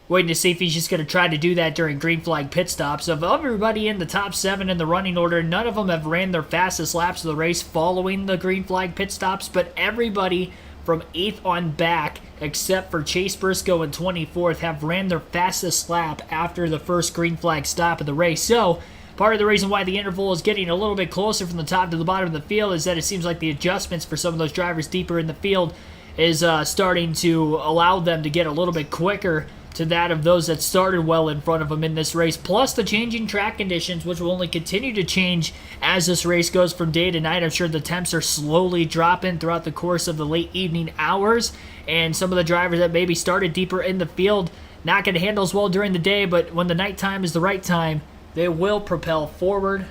Waiting to see if he's just going to try to do that during green flag pit stops. Of everybody in the top 7 in the running order, none of them have ran their fastest laps of the race following the green flag pit stops, but everybody from 8th on back, except for Chase Briscoe in 24th, have ran their fastest lap after the first green flag stop of the race. So, part of the reason why the interval is getting a little bit closer from the top to the bottom of the field is that it seems like the adjustments for some of those drivers deeper in the field is starting to allow them to get a little bit quicker to that of those that started well in front of them in this race, plus the changing track conditions, which will only continue to change as this race goes from day to night. I'm sure the temps are slowly dropping throughout the course of the late evening hours, and some of the drivers that maybe started deeper in the field not going to handle as well during the day, but when the nighttime is the right time, they will propel forward.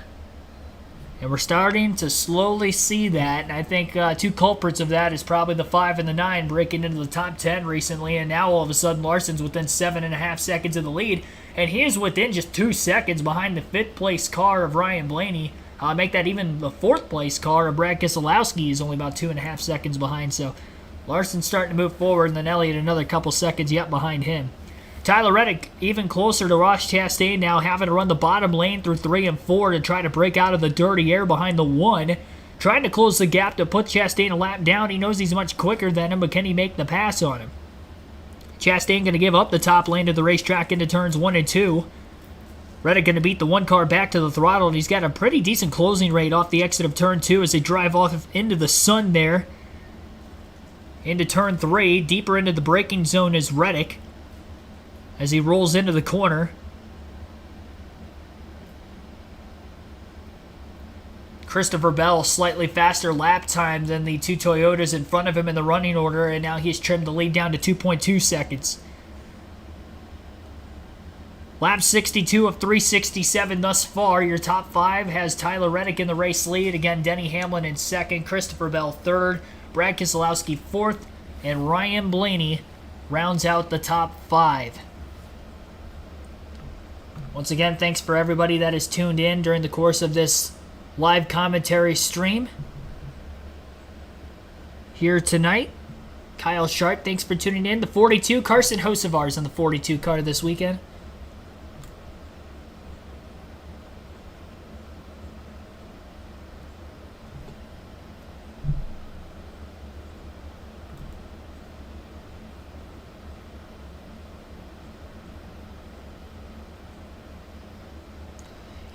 And we're starting to slowly see that. And I think 2 culprits of that is probably the 5 and the 9 breaking into the top 10 recently. And now all of a sudden Larson's within 7.5 seconds of the lead. And he is within just 2 seconds behind the 5th place car of Ryan Blaney. Make that even the 4th place car of Brad Keselowski is only about 2.5 seconds behind. So Larson's starting to move forward, and then Elliott another couple seconds yet behind him. Tyler Reddick even closer to Ross Chastain now, having to run the bottom lane through 3 and 4 to try to break out of the dirty air behind the 1. Trying to close the gap to put Chastain a lap down. He knows he's much quicker than him, but can he make the pass on him? Chastain going to give up the top lane to the racetrack into turns 1 and 2. Reddick going to beat the 1 car back to the throttle, and he's got a pretty decent closing rate off the exit of turn 2 as they drive off into the sun there. Into turn 3, deeper into the braking zone is Reddick as he rolls into the corner. Christopher Bell, slightly faster lap time than the 2 Toyotas in front of him in the running order, and now he's trimmed the lead down to 2.2 seconds. Lap 62 of 367 thus far. Your top 5 has Tyler Reddick in the race lead. Again, Denny Hamlin in second, Christopher Bell third, Brad Keselowski fourth, and Ryan Blaney rounds out the top 5. Once again, thanks for everybody that has tuned in during the course of this live commentary stream here tonight. Kyle Sharp, thanks for tuning in. The 42, Carson Hocevar's in the 42 car this weekend.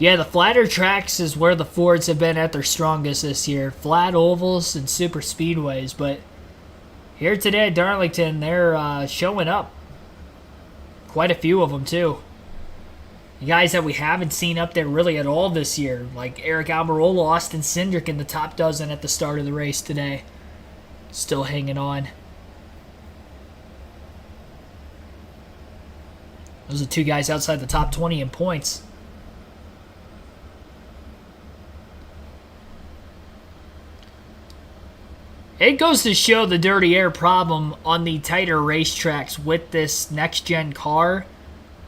Yeah, the flatter tracks is where the Fords have been at their strongest this year. Flat ovals and super speedways, but here today at Darlington, they're showing up. Quite a few of them, too. The guys that we haven't seen up there really at all this year, like Eric Almirola, Austin Cindric in the top dozen at the start of the race today. Still hanging on. Those are 2 guys outside the top 20 in points. It goes to show the dirty air problem on the tighter racetracks with this next-gen car.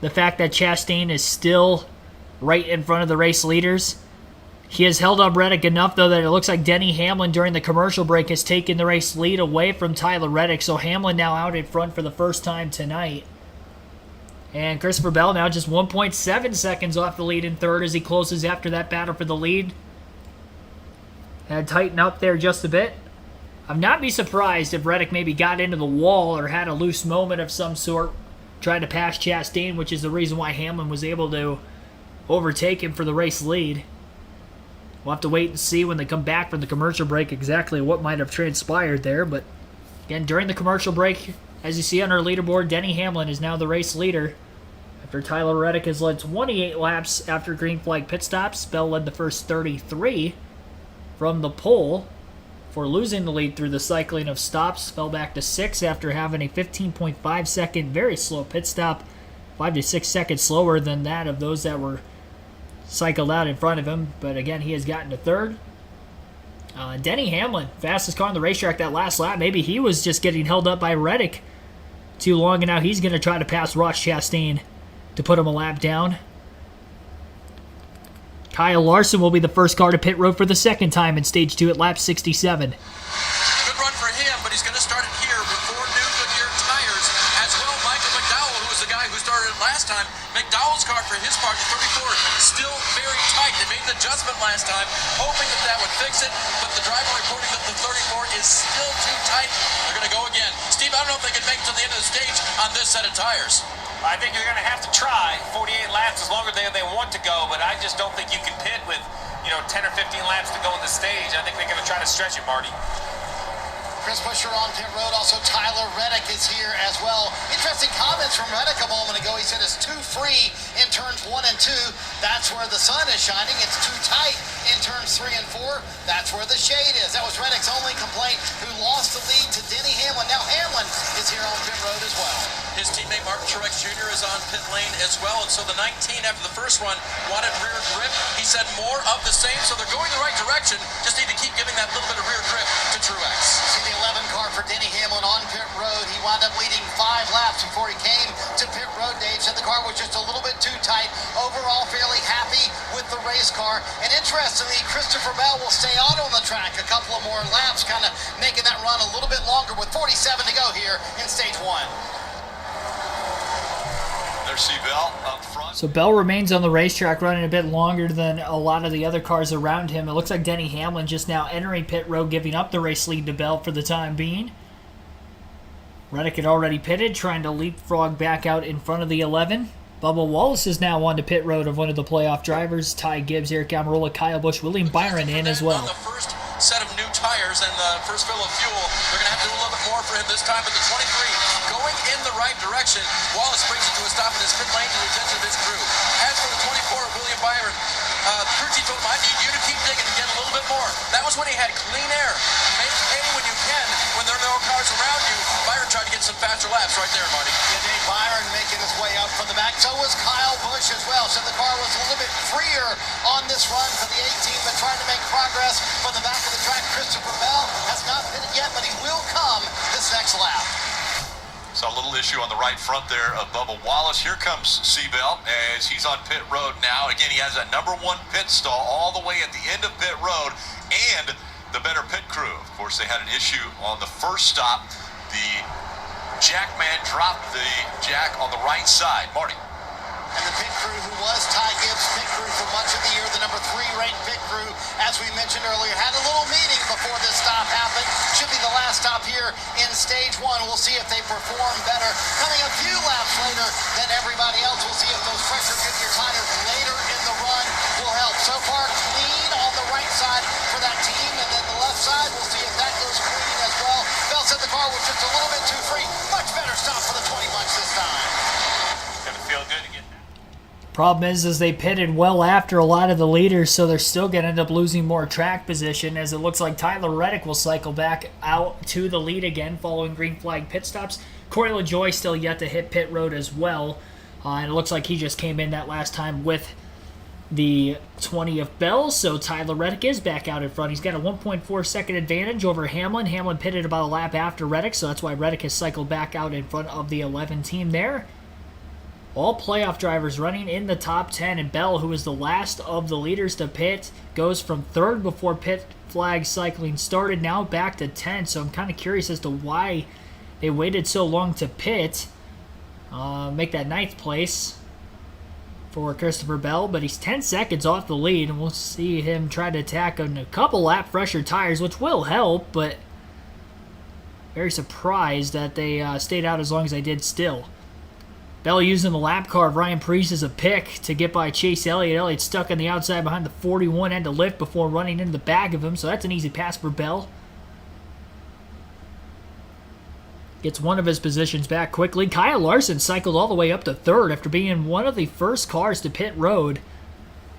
The fact that Chastain is still right in front of the race leaders. He has held up Reddick enough, though, that it looks like Denny Hamlin during the commercial break has taken the race lead away from Tyler Reddick. So Hamlin now out in front for the first time tonight. And Christopher Bell now just 1.7 seconds off the lead in third as he closes after that battle for the lead. Had to tighten up there just a bit. I'd not be surprised if Reddick maybe got into the wall or had a loose moment of some sort trying to pass Chastain, which is the reason why Hamlin was able to overtake him for the race lead. We'll have to wait and see when they come back from the commercial break exactly what might have transpired there. But again, during the commercial break, as you see on our leaderboard, Denny Hamlin is now the race leader. After Tyler Reddick has led 28 laps after green flag pit stops, Bell led the first 33 from the pole. For losing the lead through the cycling of stops, fell back to 6 after having a 15.5 second very slow pit stop, 5 to 6 seconds slower than that of those that were cycled out in front of him. But again, he has gotten to third. Denny Hamlin, fastest car on the racetrack that last lap. Maybe he was just getting held up by Reddick too long, and now he's going to try to pass Ross Chastain to put him a lap down. Kyle Larson will be the first car to pit road for the second time in Stage 2 at lap 67. Good run for him, but he's going to start it here with 4 new Goodyear tires. As well, Michael McDowell, who was the guy who started it last time. McDowell's car, for his part, the 34, still very tight. They made an adjustment last time, hoping that would fix it, but the driver reporting that the 34 is still too tight. They're going to go again. Steve, I don't know if they can make it to the end of the stage on this set of tires. I think you're going to have to try. 48 laps is longer than they want to go, but I just don't think you can pit with, 10 or 15 laps to go in the stage. I think they're going to try to stretch it, Marty. Chris Buescher on pit road. Also, Tyler Reddick is here as well. Interesting comments from Reddick a moment ago. He said it's too free in turns 1 and 2. That's where the sun is shining. It's too tight in turns 3 and 4. That's where the shade is. That was Reddick's only complaint, who lost the lead to Denny Hamlin. Now Hamlin is here on pit road as well. His teammate Martin Truex Jr. is on pit lane as well, and so the 19 after the first run wanted rear grip. He said more of the same, so they're going the right direction. Just need to keep giving that little bit of rear grip to Truex. See the 11 car for Denny Hamlin on pit road. He wound up leading 5 laps before he came to pit road. Dave said the car was just a little bit too tight. Overall, fairly happy with the race car. And interestingly, Christopher Bell will stay out on the track a couple of more laps, kind of making that run a little bit longer with 47 to go here in stage 1. There's Bell up front. So Bell remains on the racetrack running a bit longer than a lot of the other cars around him. It looks like Denny Hamlin just now entering pit road, giving up the race lead to Bell for the time being. Reddick had already pitted, trying to leapfrog back out in front of the 11. Bubba Wallace is now on to pit road of one of the playoff drivers. Ty Gibbs, Eric Almirola, Kyle Busch, William Byron in as well. On the first set of new tires and the first fill of fuel, they're going to have to do a little bit more for him this time, but the 23 going in the right direction. Wallace brings it to a stop in his pit lane to the attention of his crew. As for the 24, William Byron, crew chief told him, I need you to keep digging and get a little bit more. That was when he had clean air. Make hay when you can when there are no cars around you. Byron tried to get some faster laps right there, Marty. Yeah, Dave Byron making his way up from the back. So was Kyle Busch as well. So the car was a little bit freer on this run for the 18, but trying to make progress from the back of the track. Christopher Bell has not pitted yet, but he will come this next lap. Saw a little issue on the right front there of Bubba Wallace. Here comes Seabell as he's on pit road now. Again, he has that number 1 pit stall all the way at the end of pit road and the better pit crew. Of course, they had an issue on the first stop. The jack man dropped the jack on the right side. Marty. And the pit crew, who was Ty Gibbs' pit crew for much of the year, the number 3 ranked pit crew, as we mentioned earlier, had a little meeting before this stop happened. Should be the last stop here in stage 1. We'll see if they perform better. Coming a few laps later than everybody else, we'll see if those fresher Goodyear tires later in the run will help. So far, clean on the right side for that team, and then the left side, we'll see if that goes clean as well. Bell said the car was just a little bit too free. Much better stop for the 20 bucks this time. Gonna feel good again. Problem is they pitted well after a lot of the leaders, so they're still going to end up losing more track position, as it looks like Tyler Reddick will cycle back out to the lead again following green flag pit stops. Corey LaJoie still yet to hit pit road as well, and it looks like he just came in that last time with the 20 of Bell, so Tyler Reddick is back out in front. He's got a 1.4 second advantage over Hamlin. Hamlin pitted about a lap after Reddick, so that's why Reddick has cycled back out in front of the 11 team there. All playoff drivers running in the top 10, and Bell, who is the last of the leaders to pit, goes from 3rd before pit flag cycling started, now back to 10th. So I'm kind of curious as to why they waited so long to pit, make that 9th place for Christopher Bell, but he's 10 seconds off the lead, and we'll see him try to attack on a couple lap fresher tires, which will help, but very surprised that they stayed out as long as they did still. Bell using the lap car of Ryan Preece as a pick to get by Chase Elliott. Elliott stuck on the outside behind the 41, had to lift before running into the back of him, so that's an easy pass for Bell. Gets one of his positions back quickly. Kyle Larson cycled all the way up to 3rd after being one of the first cars to pit road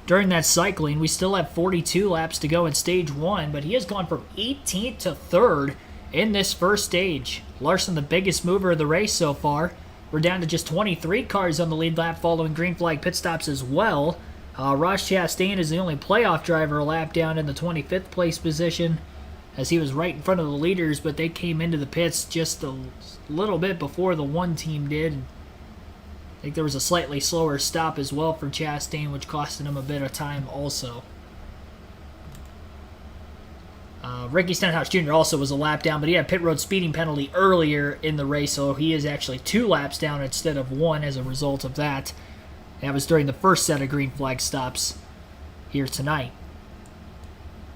during that cycling. We still have 42 laps to go in stage 1, but he has gone from 18th to 3rd in this first stage. Larson, the biggest mover of the race so far. We're down to just 23 cars on the lead lap following green flag pit stops as well. Ross Chastain is the only playoff driver a lap down in the 25th place position, as he was right in front of the leaders, but they came into the pits just a little bit before the 1 team did. I think there was a slightly slower stop as well for Chastain, which costed him a bit of time also. Ricky Stenhouse Jr. also was a lap down, but he had a pit road speeding penalty earlier in the race, so he is actually 2 laps down instead of 1 as a result of that. That was during the first set of green flag stops here tonight.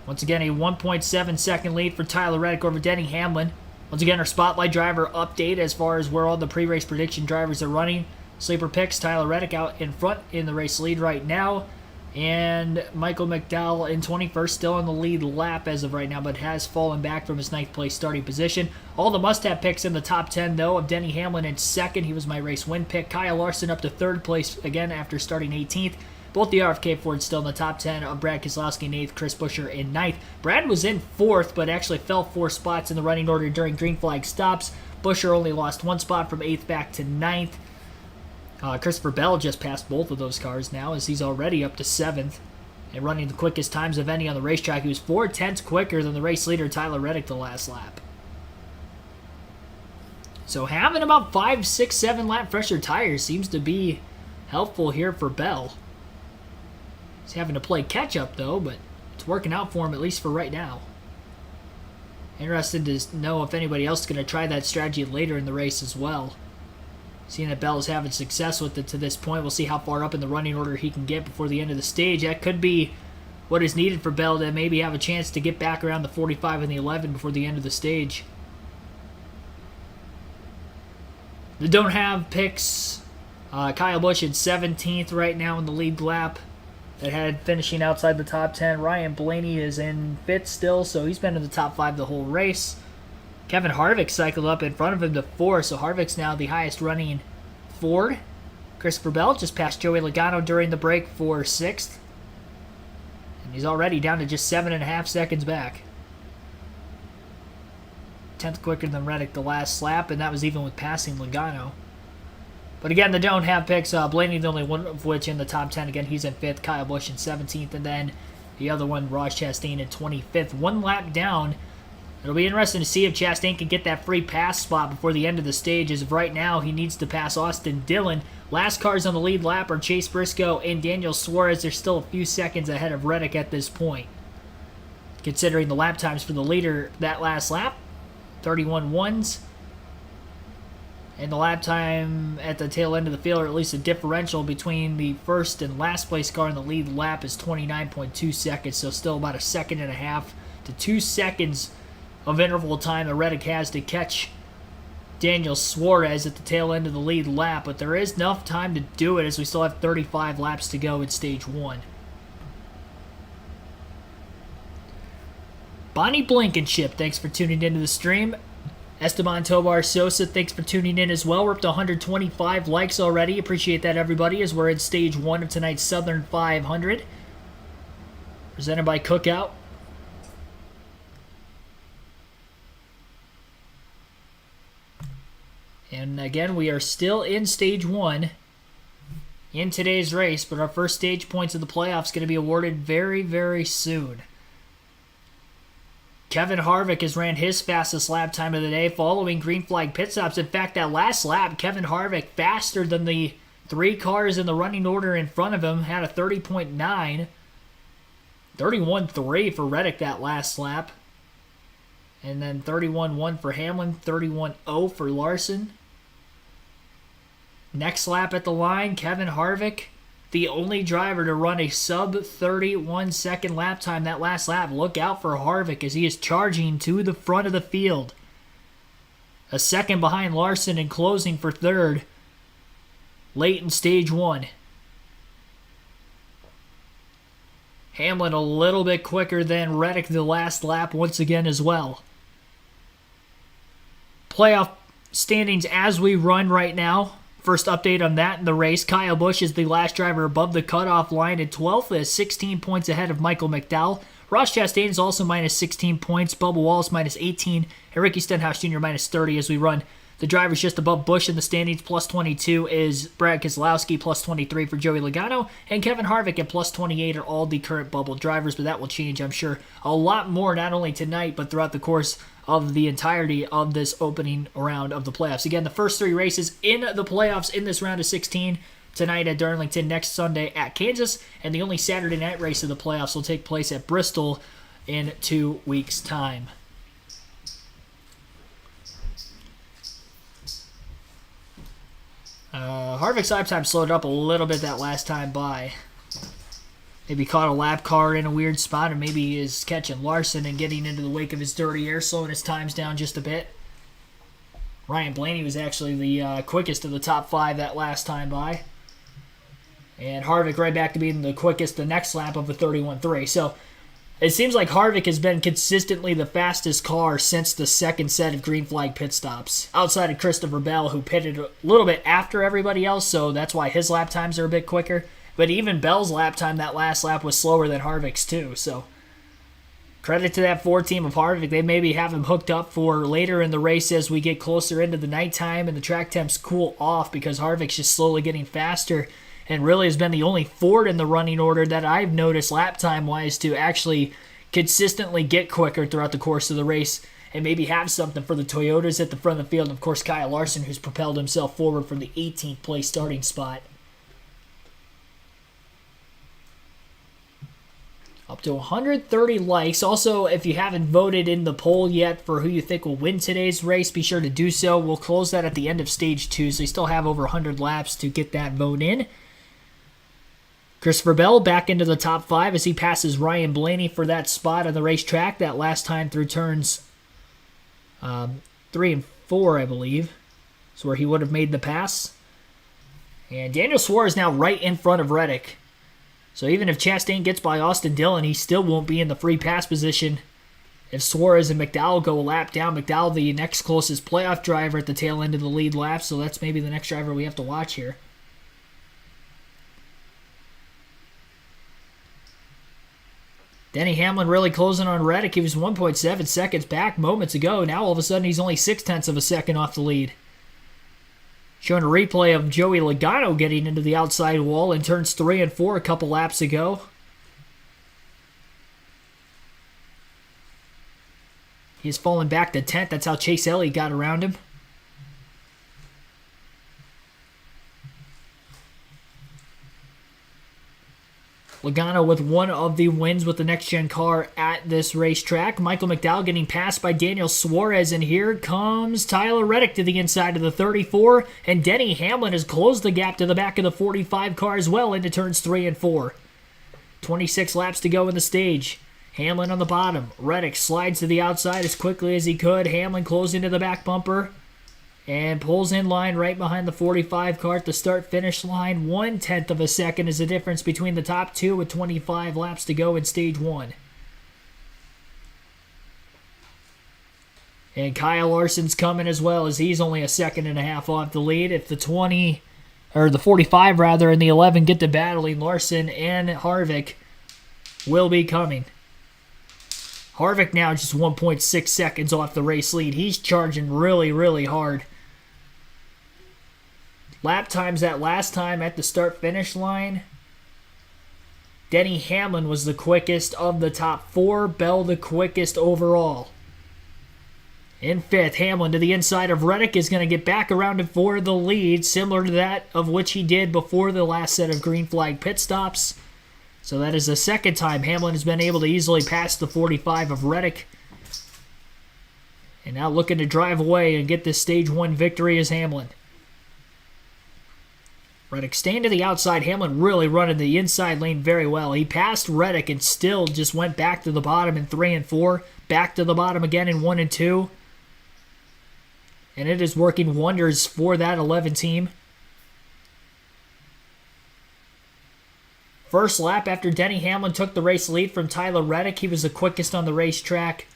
Once again, a 1.7 second lead for Tyler Reddick over Denny Hamlin. Once again, our spotlight driver update as far as where all the pre-race prediction drivers are running. Sleeper picks, Tyler Reddick out in front in the race lead right now. And Michael McDowell in 21st, still in the lead lap as of right now, but has fallen back from his 9th place starting position. All the must-have picks in the top 10, though, of Denny Hamlin in 2nd. He was my race win pick. Kyle Larson up to 3rd place again after starting 18th. Both the RFK Fords still in the top 10 of Brad Keselowski in 8th, Chris Buescher in 9th. Brad was in 4th, but actually fell 4 spots in the running order during green flag stops. Buescher only lost 1 spot from 8th back to 9th. Christopher Bell just passed both of those cars now, as he's already up to 7th and running the quickest times of any on the racetrack. He was 4/10 quicker than the race leader Tyler Reddick the last lap. So having about 5, 6, 7 lap fresher tires seems to be helpful here for Bell. He's having to play catch up though, but it's working out for him at least for right now. Interested to know if anybody else is going to try that strategy later in the race as well. Seeing that Bell is having success with it to this point, we'll see how far up in the running order he can get before the end of the stage. That could be what is needed for Bell to maybe have a chance to get back around the 45 and the 11 before the end of the stage. They don't have picks. Kyle Busch at 17th right now in the lead lap. That had finishing outside the top 10. Ryan Blaney is in 5th still, so he's been in the top 5 the whole race. Kevin Harvick cycled up in front of him to 4th, so Harvick's now the highest running Ford. Christopher Bell just passed Joey Logano during the break for 6th. And he's already down to just 7.5 seconds back. 10th quicker than Reddick the last lap, and that was even with passing Logano. But again, they don't have picks. Blaney, the only one of which in the top 10. Again, he's in 5th. Kyle Busch in 17th. And then the other one, Ross Chastain, in 25th. One lap down. It'll be interesting to see if Chastain can get that free pass spot before the end of the stage. As of right now, he needs to pass Austin Dillon. Last cars on the lead lap are Chase Briscoe and Daniel Suarez. They're still a few seconds ahead of Reddick at this point. Considering the lap times for the leader that last lap, 31.1s. And the lap time at the tail end of the field, or at least the differential between the first and last place car in the lead lap, is 29.2 seconds. So still about a second and a half to 2 seconds of interval time that Reddick has to catch Daniel Suarez at the tail end of the lead lap. But there is enough time to do it, as we still have 35 laps to go in stage 1. Bonnie Blankenship, thanks for tuning into the stream. Esteban Tobar Sosa, thanks for tuning in as well. We're up to 125 likes already. Appreciate that, everybody, as we're in stage 1 of tonight's Southern 500. Presented by Cookout. And again, we are still in stage 1 in today's race, but our first stage points of the playoffs going to be awarded very, very soon. Kevin Harvick has ran his fastest lap time of the day following green flag pit stops. In fact, that last lap, Kevin Harvick, faster than the 3 cars in the running order in front of him, had a 30.9. 31.3 for Reddick that last lap. And then 31.1 for Hamlin, 31.0 for Larson. Next lap at the line, Kevin Harvick, the only driver to run a sub-31 second lap time that last lap. Look out for Harvick as he is charging to the front of the field. A second behind Larson and closing for third late in stage 1. Hamlin a little bit quicker than Reddick the last lap once again as well. Playoff standings as we run right now. First update on that in the race. Kyle Busch is the last driver above the cutoff line at 12th, is 16 points ahead of Michael McDowell. Ross Chastain is also minus 16 points. Bubba Wallace minus 18. And Ricky Stenhouse Jr. minus 30 as we run. The drivers just above Busch in the standings. Plus 22 is Brad Keselowski. Plus 23 for Joey Logano. And Kevin Harvick at plus 28 are all the current bubble drivers. But that will change, I'm sure, a lot more, not only tonight, but throughout the course of the entirety of this opening round of the playoffs. Again, the first 3 races in the playoffs in this round of 16. Tonight at Darlington, next Sunday at Kansas. And the only Saturday night race of the playoffs will take place at Bristol in 2 weeks' time. Harvick's lap time slowed up a little bit that last time by. Maybe caught a lap car in a weird spot, or maybe he is catching Larson and getting into the wake of his dirty air, slowing his times down just a bit. Ryan Blaney was actually the quickest of the top 5 that last time by. And Harvick right back to being the quickest the next lap of the 31.3. So it seems like Harvick has been consistently the fastest car since the second set of green flag pit stops. Outside of Christopher Bell, who pitted a little bit after everybody else, so that's why his lap times are a bit quicker. But even Bell's lap time that last lap was slower than Harvick's too. So credit to that Ford team of Harvick. They maybe have him hooked up for later in the race as we get closer into the nighttime and the track temps cool off, because Harvick's just slowly getting faster and really has been the only Ford in the running order that I've noticed lap time-wise to actually consistently get quicker throughout the course of the race and maybe have something for the Toyotas at the front of the field. And of course, Kyle Larson, who's propelled himself forward from the 18th place starting spot. Up to 130 likes. Also, if you haven't voted in the poll yet for who you think will win today's race, be sure to do so. We'll close that at the end of stage 2, so you still have over 100 laps to get that vote in. Christopher Bell back into the top 5 as he passes Ryan Blaney for that spot on the racetrack. That last time through turns 3 and 4, I believe, is where he would have made the pass. And Daniel Suarez now right in front of Reddick. So even if Chastain gets by Austin Dillon, he still won't be in the free pass position. If Suarez and McDowell go a lap down, McDowell the next closest playoff driver at the tail end of the lead lap, so that's maybe the next driver we have to watch here. Denny Hamlin really closing on Reddick. He was 1.7 seconds back moments ago. Now all of a sudden he's only 0.6 of a second off the lead. Showing a replay of Joey Logano getting into the outside wall in turns 3 and 4 a couple laps ago. He's fallen back to 10th. That's how Chase Elliott got around him. Logano with one of the wins with the next-gen car at this racetrack. Michael McDowell getting passed by Daniel Suarez, and here comes Tyler Reddick to the inside of the 34, and Denny Hamlin has closed the gap to the back of the 45 car as well into turns 3 and 4. 26 laps to go in the stage. Hamlin on the bottom. Reddick slides to the outside as quickly as he could. Hamlin closing to the back bumper and pulls in line right behind the 45 car at the start-finish line. 1/10 of a second is the difference between the top two with 25 laps to go in stage 1. And Kyle Larson's coming as well, as he's only a second and a half off the lead. If the 45 rather, and the 11 get to battling, Larson and Harvick will be coming. Harvick now just 1.6 seconds off the race lead. He's charging really, really hard. Lap times that last time at the start-finish line, Denny Hamlin was the quickest of the top 4. Bell the quickest overall. In 5th, Hamlin to the inside of Reddick is going to get back around him for the lead, similar to that of which he did before the last set of green flag pit stops. So that is the second time Hamlin has been able to easily pass the 45 of Reddick. And now looking to drive away and get this stage 1 victory is Hamlin. Reddick staying to the outside. Hamlin really running the inside lane very well. He passed Reddick and still just went back to the bottom in 3 and 4. Back to the bottom again in 1 and 2. And it is working wonders for that 11 team. First lap after Denny Hamlin took the race lead from Tyler Reddick, he was the quickest on the racetrack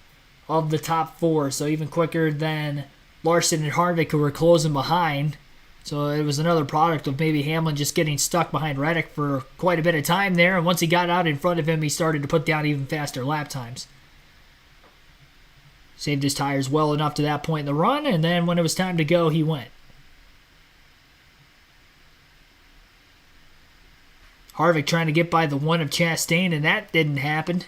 of the top 4. So even quicker than Larson and Harvick, who were closing behind. So it was another product of maybe Hamlin just getting stuck behind Reddick for quite a bit of time there. And once he got out in front of him, he started to put down even faster lap times. Saved his tires well enough to that point in the run, and then when it was time to go, he went. Harvick trying to get by the 1 of Chastain, and that didn't happen.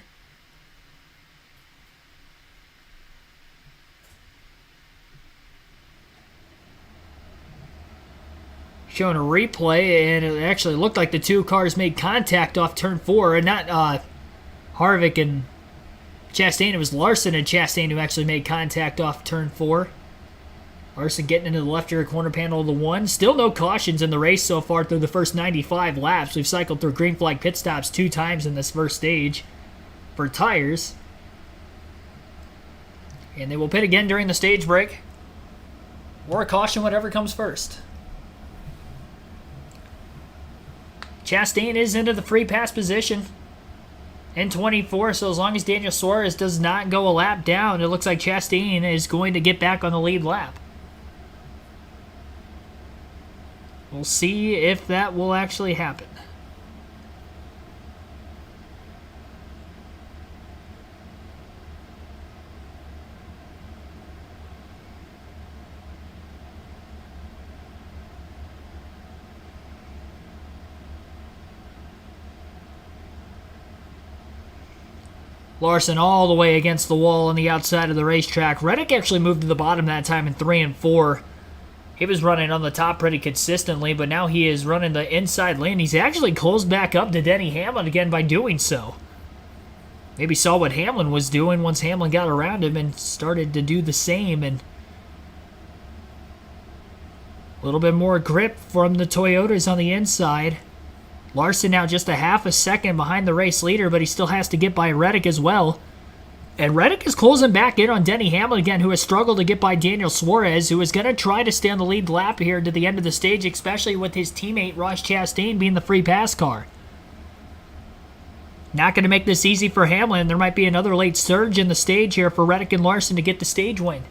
Showing a replay, and it actually looked like the two cars made contact off turn 4, and not Harvick and Chastain. It was Larson and Chastain who actually made contact off turn 4. Larson getting into the left rear corner panel of the 1. Still no cautions in the race so far through the first 95 laps. We've cycled through green flag pit stops 2 times in this first stage for tires. And they will pit again during the stage break. Or a caution, whatever comes first. Chastain is into the free pass position in 24, so as long as Daniel Suarez does not go a lap down, it looks like Chastain is going to get back on the lead lap. We'll see if that will actually happen. Larson all the way against the wall on the outside of the racetrack. Reddick actually moved to the bottom that time in 3 and 4. He was running on the top pretty consistently, but now he is running the inside lane. He's actually closed back up to Denny Hamlin again by doing so. Maybe saw what Hamlin was doing once Hamlin got around him and started to do the same. And a little bit more grip from the Toyotas on the inside. Larson now just a half a second behind the race leader, but he still has to get by Reddick as well. And Reddick is closing back in on Denny Hamlin again, who has struggled to get by Daniel Suarez, who is going to try to stay on the lead lap here to the end of the stage, especially with his teammate Ross Chastain being the free pass car. Not going to make this easy for Hamlin. There might be another late surge in the stage here for Reddick and Larson to get the stage win.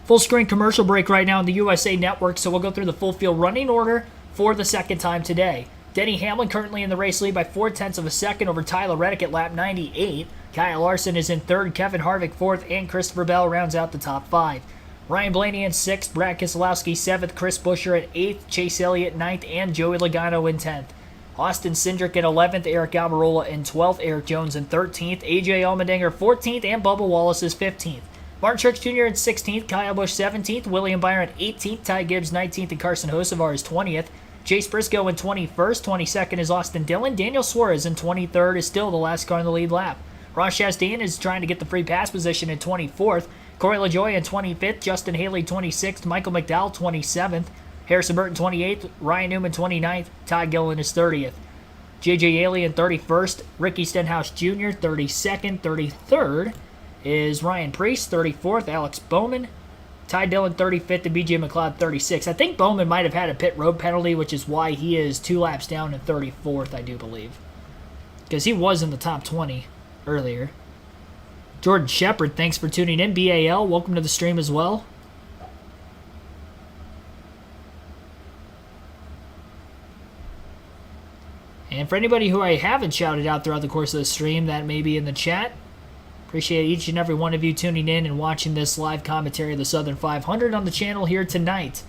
Full screen commercial break right now on the USA Network, so we'll go through the full field running order for the second time today. Denny Hamlin currently in the race lead by 0.4 of a second over Tyler Reddick at lap 98. Kyle Larson is in third, Kevin Harvick fourth, and Christopher Bell rounds out the top 5. Ryan Blaney in 6th, Brad Keselowski 7th, Chris Buescher at 8th, Chase Elliott 9th, and Joey Logano in 10th. Austin Cindric in 11th, Eric Almirola in 12th, Eric Jones in 13th, AJ Allmendinger 14th, and Bubba Wallace is 15th. Martin Truex Jr. in 16th, Kyle Busch 17th, William Byron 18th, Ty Gibbs 19th, and Carson Hocevar is 20th. Chase Briscoe in 21st, 22nd is Austin Dillon. Daniel Suarez in 23rd is still the last car in the lead lap. Ross Chastain is trying to get the free pass position in 24th. Corey LaJoie in 25th, Justin Haley 26th, Michael McDowell 27th, Harrison Burton 28th, Ryan Newman 29th, Todd Gilliland is 30th. JJ Yeley in 31st, Ricky Stenhouse Jr. 32nd, 33rd is Ryan Preece, 34th, Alex Bowman, Ty Dillon 35th, and BJ McLeod 36th. I think Bowman might have had a pit road penalty, which is why he is 2 laps down in 34th, I do believe. Because he was in the top 20 earlier. Jordan Shepard, thanks for tuning in. BAL, welcome to the stream as well. And for anybody who I haven't shouted out throughout the course of the stream that may be in the chat, appreciate each and every one of you tuning in and watching this live commentary of the Southern 500 on the channel here tonight.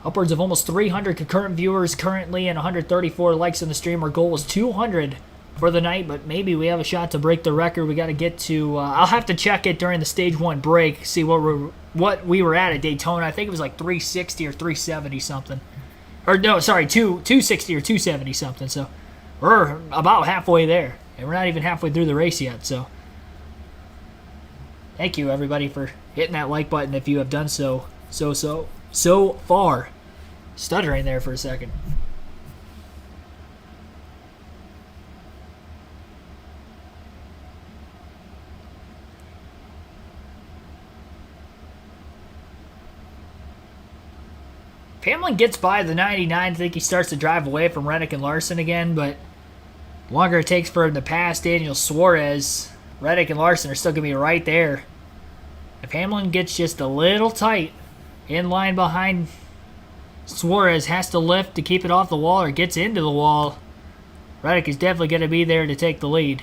Upwards of almost 300 concurrent viewers currently and 134 likes on the stream. Our goal was 200 for the night, but maybe we have a shot to break the record. We got to get to, I'll have to check it during the stage 1 break, see what we were at Daytona. I think it was like 360 or 370 something. Or no, sorry, 260 or 270 something. So we're about halfway there. And we're not even halfway through the race yet, so thank you everybody for hitting that like button if you have done so far. Stuttering there for a second. Hamlin gets by the 99. I think he starts to drive away from Reddick and Larson again, but the longer it takes for him to pass Daniel Suarez, Reddick and Larson are still going to be right there. If Hamlin gets just a little tight, in line behind Suarez, has to lift to keep it off the wall or gets into the wall, Reddick is definitely going to be there to take the lead.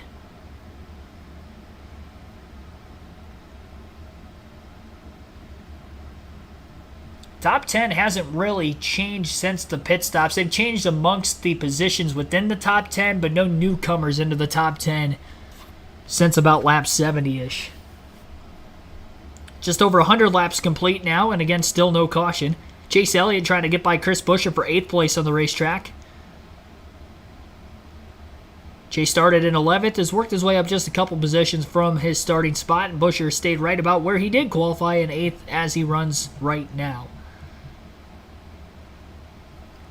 Top 10 hasn't really changed since the pit stops. They've changed amongst the positions within the top 10, but no newcomers into the top 10 since about lap 70-ish. Just over 100 laps complete now, and again, still no caution. Chase Elliott trying to get by Chris Buescher for 8th place on the racetrack. Chase started in 11th, has worked his way up just a couple positions from his starting spot, and Buescher stayed right about where he did qualify in 8th as he runs right now.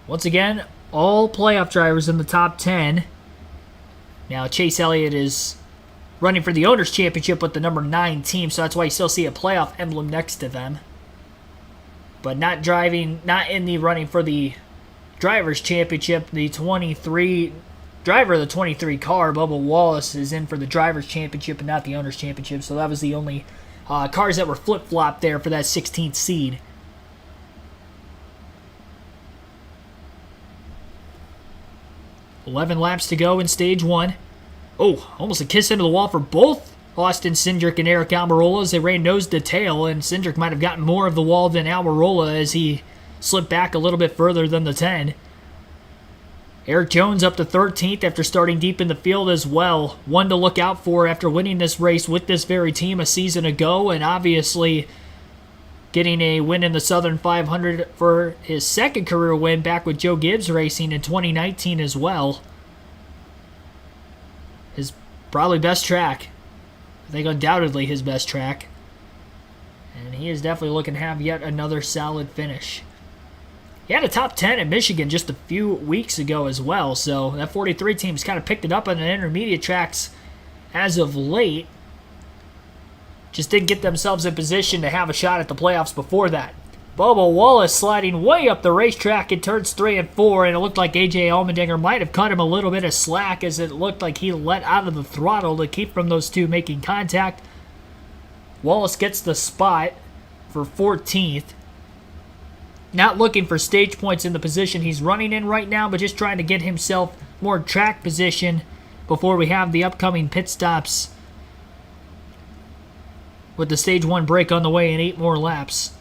Once again, all playoff drivers in the top 10. Now, Chase Elliott is running for the Owners' Championship with the number 9 team, so that's why you still see a playoff emblem next to them. But not in the running for the Drivers' Championship. The 23 driver of the 23 car, Bubba Wallace, is in for the Drivers' Championship and not the Owners' Championship, so that was the only cars that were flip-flopped there for that 16th seed. 11 laps to go in stage 1. Oh, almost a kiss into the wall for both Austin Cindric and Eric Almirola as they ran nose to tail, and Cindric might have gotten more of the wall than Almirola as he slipped back a little bit further than the 10. Eric Jones up to 13th after starting deep in the field as well. One to look out for after winning this race with this very team a season ago, and obviously getting a win in the Southern 500 for his second career win back with Joe Gibbs Racing in 2019 as well. His probably best track. I think undoubtedly his best track. And he is definitely looking to have yet another solid finish. He had a top 10 in Michigan just a few weeks ago as well, so that 43 team's kind of picked it up on the intermediate tracks as of late. Just didn't get themselves in position to have a shot at the playoffs before that. Bubba Wallace sliding way up the racetrack in turns 3 and 4, and it looked like AJ Allmendinger might have cut him a little bit of slack as it looked like he let out of the throttle to keep from those two making contact. Wallace gets the spot for 14th. not looking for stage points in the position he's running in right now, but just trying to get himself more track position before we have the upcoming pit stops with the stage 1 break on the way in 8 more laps.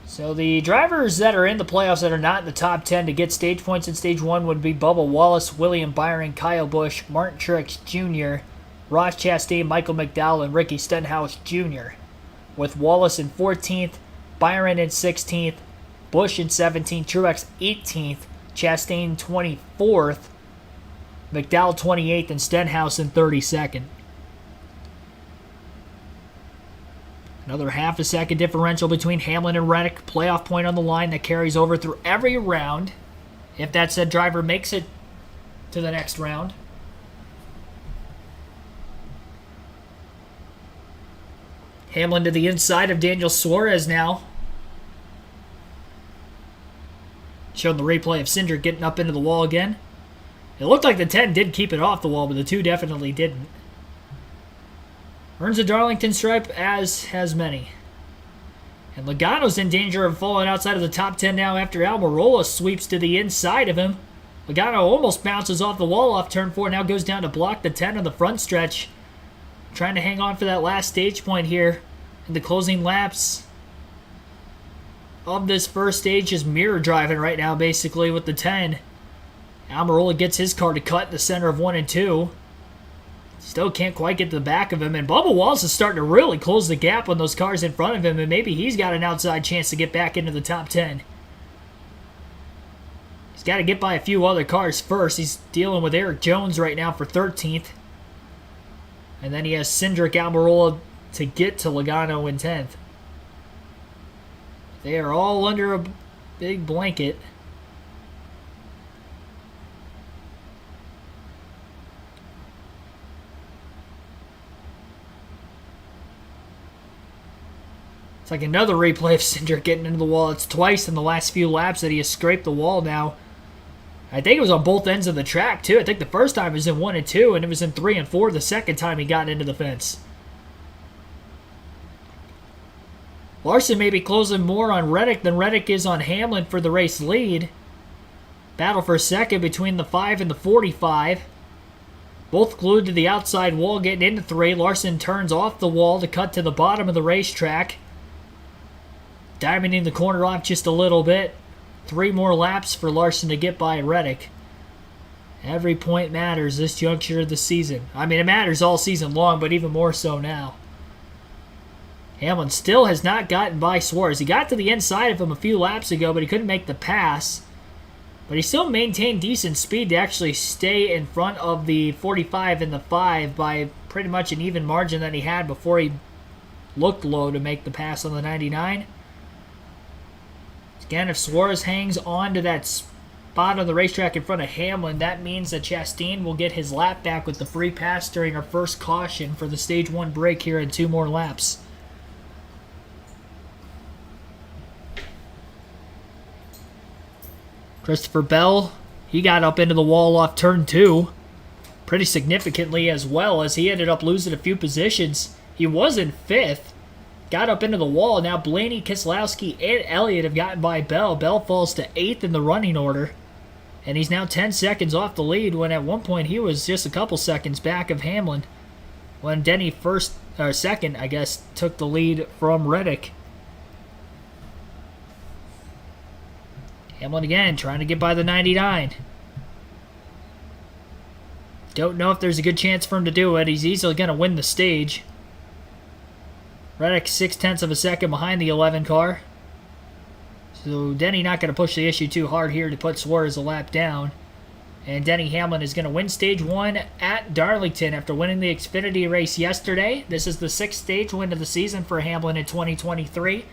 So the drivers that are in the playoffs that are not in the top 10 to get stage points in stage 1 would be Bubba Wallace, William Byron, Kyle Busch, Martin Truex Jr., Ross Chastain, Michael McDowell, and Ricky Stenhouse Jr., with Wallace in 14th, Byron in 16th, Busch in 17th, Truex 18th, Chastain 24th, McDowell 28th, and Stenhouse in 32nd. Another half a second differential between Hamlin and Reddick. Playoff point on the line that carries over through every round, if that said driver makes it to the next round. Hamlin to the inside of Daniel Suarez now. Showing the replay of Cindric getting up into the wall again. It looked like the 10 did keep it off the wall, but the 2 definitely didn't. Earns a Darlington stripe, as has many. And Logano's in danger of falling outside of the top 10 now after Almirola sweeps to the inside of him. Logano almost bounces off the wall off turn 4, now goes down to block the 10 on the front stretch. Trying to hang on for that last stage point here in the closing laps of this first stage. Is mirror driving right now basically with the 10. Almirola gets his car to cut in the center of 1 and 2. Still can't quite get to the back of him, and Bubba Wallace is starting to really close the gap on those cars in front of him, and maybe he's got an outside chance to get back into the top 10. He's got to get by a few other cars first. He's dealing with Eric Jones right now for 13th. And then he has Cindric, Almirola to get to Logano in 10th. They are all under a big blanket. It's like another replay of Cindric getting into the wall. It's twice in the last few laps that he has scraped the wall now. I think it was on both ends of the track, too. I think the first time it was in 1 and 2, and it was in 3 and 4 the second time he got into the fence. Larson may be closing more on Reddick than Reddick is on Hamlin for the race lead. Battle for second between the 5 and the 45. Both glued to the outside wall getting into 3. Larson turns off the wall to cut to the bottom of the racetrack. Diamonding the corner off just a little bit. 3 more laps for Larson to get by Reddick. Every point matters this juncture of the season. I mean, it matters all season long, but even more so now. Hamlin still has not gotten by Suarez. He got to the inside of him a few laps ago, but he couldn't make the pass. But he still maintained decent speed to actually stay in front of the 45 and the 5 by pretty much an even margin that he had before he looked low to make the pass on the 99. Again, if Suarez hangs on to that spot on the racetrack in front of Hamlin, that means that Chastain will get his lap back with the free pass during our first caution for the stage 1 break here in 2 more laps. Christopher Bell, he got up into the wall off turn 2 pretty significantly as well, as he ended up losing a few positions. He was in 5th. Got up into the wall. Now Blaney, Keselowski, and Elliott have gotten by Bell. Bell falls to 8th in the running order. And he's now 10 seconds off the lead, when at one point he was just a couple seconds back of Hamlin, when Denny second, I guess, took the lead from Reddick. Hamlin again, trying to get by the 99. Don't know if there's a good chance for him to do it. He's easily going to win the stage. Reddick 0.6 of a second behind the 11 car. So Denny not going to push the issue too hard here to put Suarez a lap down. And Denny Hamlin is going to win stage 1 at Darlington after winning the Xfinity race yesterday. This is the 6th stage win of the season for Hamlin in 2023.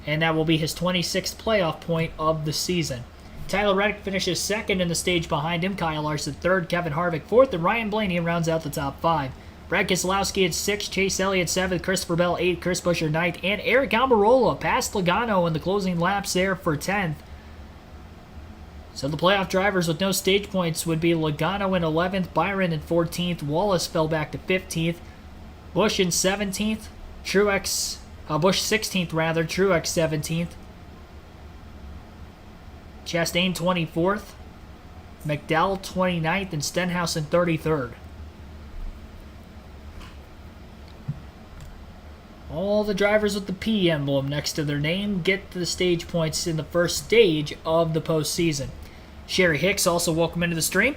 And that will be his 26th playoff point of the season. Tyler Reddick finishes 2nd in the stage behind him. Kyle Larson 3rd, Kevin Harvick 4th, and Ryan Blaney rounds out the top 5. Brad Keselowski at 6th, Chase Elliott 7th, Christopher Bell 8th, Chris Buescher 9th, and Eric Almirola past Logano in the closing laps there for 10th. So the playoff drivers with no stage points would be Logano in 11th, Byron in 14th, Wallace fell back to 15th, Busch in 17th, Truex, Busch 16th rather, Truex 17th. Chastain 24th. McDowell 29th and Stenhouse in 33rd. All the drivers with the P emblem next to their name get the stage points in the first stage of the postseason. Sherry Hicks, also welcome into the stream.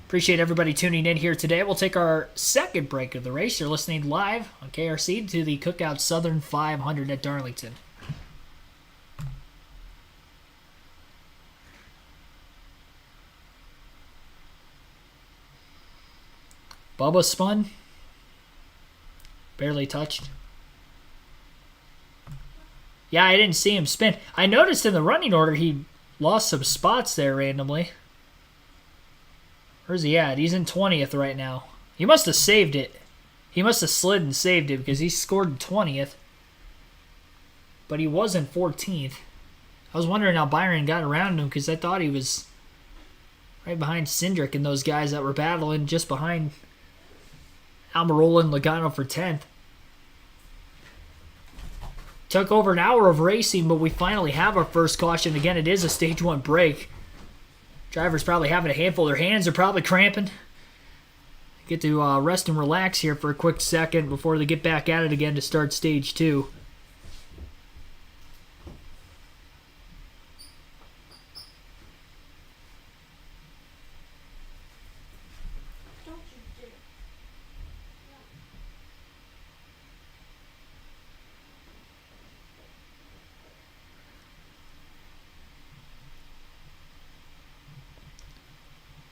Appreciate everybody tuning in here today. We'll take our second break of the race. You're listening live on KRC to the Cookout Southern 500 at Darlington. Bubba spun. Barely touched. Yeah, I didn't see him spin. I noticed in the running order he lost some spots there randomly. Where's he at? He's in 20th right now. He must have saved it. He must have slid and saved it because he scored 20th. But he was in 14th. I was wondering how Byron got around him because I thought he was right behind Cindric and those guys that were battling just behind Almirola and Logano for 10th. Took over an hour of racing, but we finally have our first caution. Again, it is a stage 1 break. Drivers probably having a handful. Their hands are probably cramping. Get to rest and relax here for a quick second before they get back at it again to start stage 2.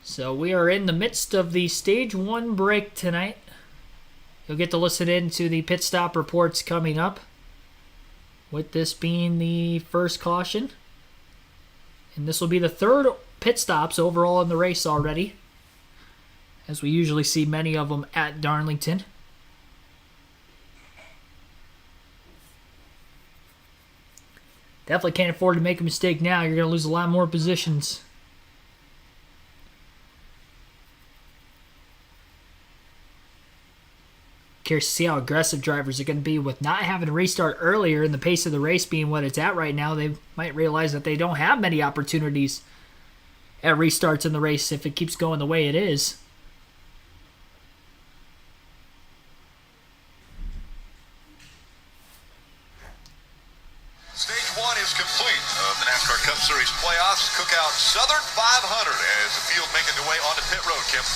So we are in the midst of the stage 1 break tonight. You'll get to listen in to the pit stop reports coming up, with this being the first caution. And this will be the third pit stops overall in the race already, as we usually see many of them at Darlington. Definitely can't afford to make a mistake now. You're going to lose a lot more positions. Curious to see how aggressive drivers are going to be with not having to restart earlier and the pace of the race being what it's at right now. They might realize that they don't have many opportunities at restarts in the race if it keeps going the way it is. Stage 1 is complete of the NASCAR Cup Series playoffs. Cookout Southern 500 as the field making their way onto pit road, Kim.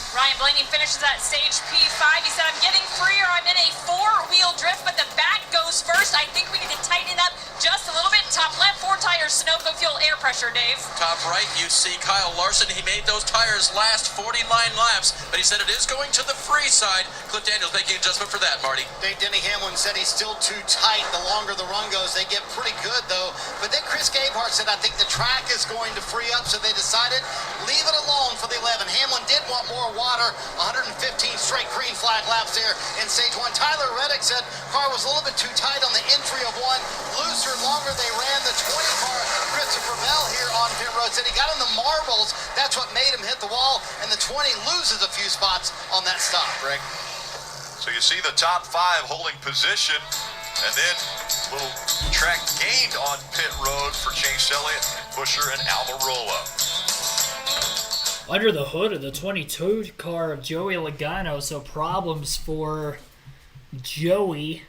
Ryan Blaney finishes at stage P5. He said, I'm getting freer. I'm in a 4-wheel drift, but the back goes first. I think we need to tighten it up just a little bit. Top left, 4 tires, Sunoco fuel, air pressure, Dave. Top right, you see Kyle Larson. He made those tires last 49 laps, but he said it is going to the free side. Cliff Daniels making adjustment for that, Marty. Dave Denny Hamlin said he's still too tight. The longer the run goes, they get pretty good, though. But then Chris Gabehart said, I think the track is going to free up, so they decided, leave it alone for the 11. Hamlin did want more water. 115 straight green flag laps there in stage 1. Tyler Reddick said car was a little bit too tight on the entry of 1. Looser, longer they ran. The 20 car, Christopher Bell here on pit road, said he got on the marbles. That's what made him hit the wall. And the 20 loses a few spots on that stop, Rick. So you see the top 5 holding position, and then a little track gained on pit road for Chase Elliott, Buescher, and Almirola. Under the hood of the 22 car of Joey Logano, so problems for Joey.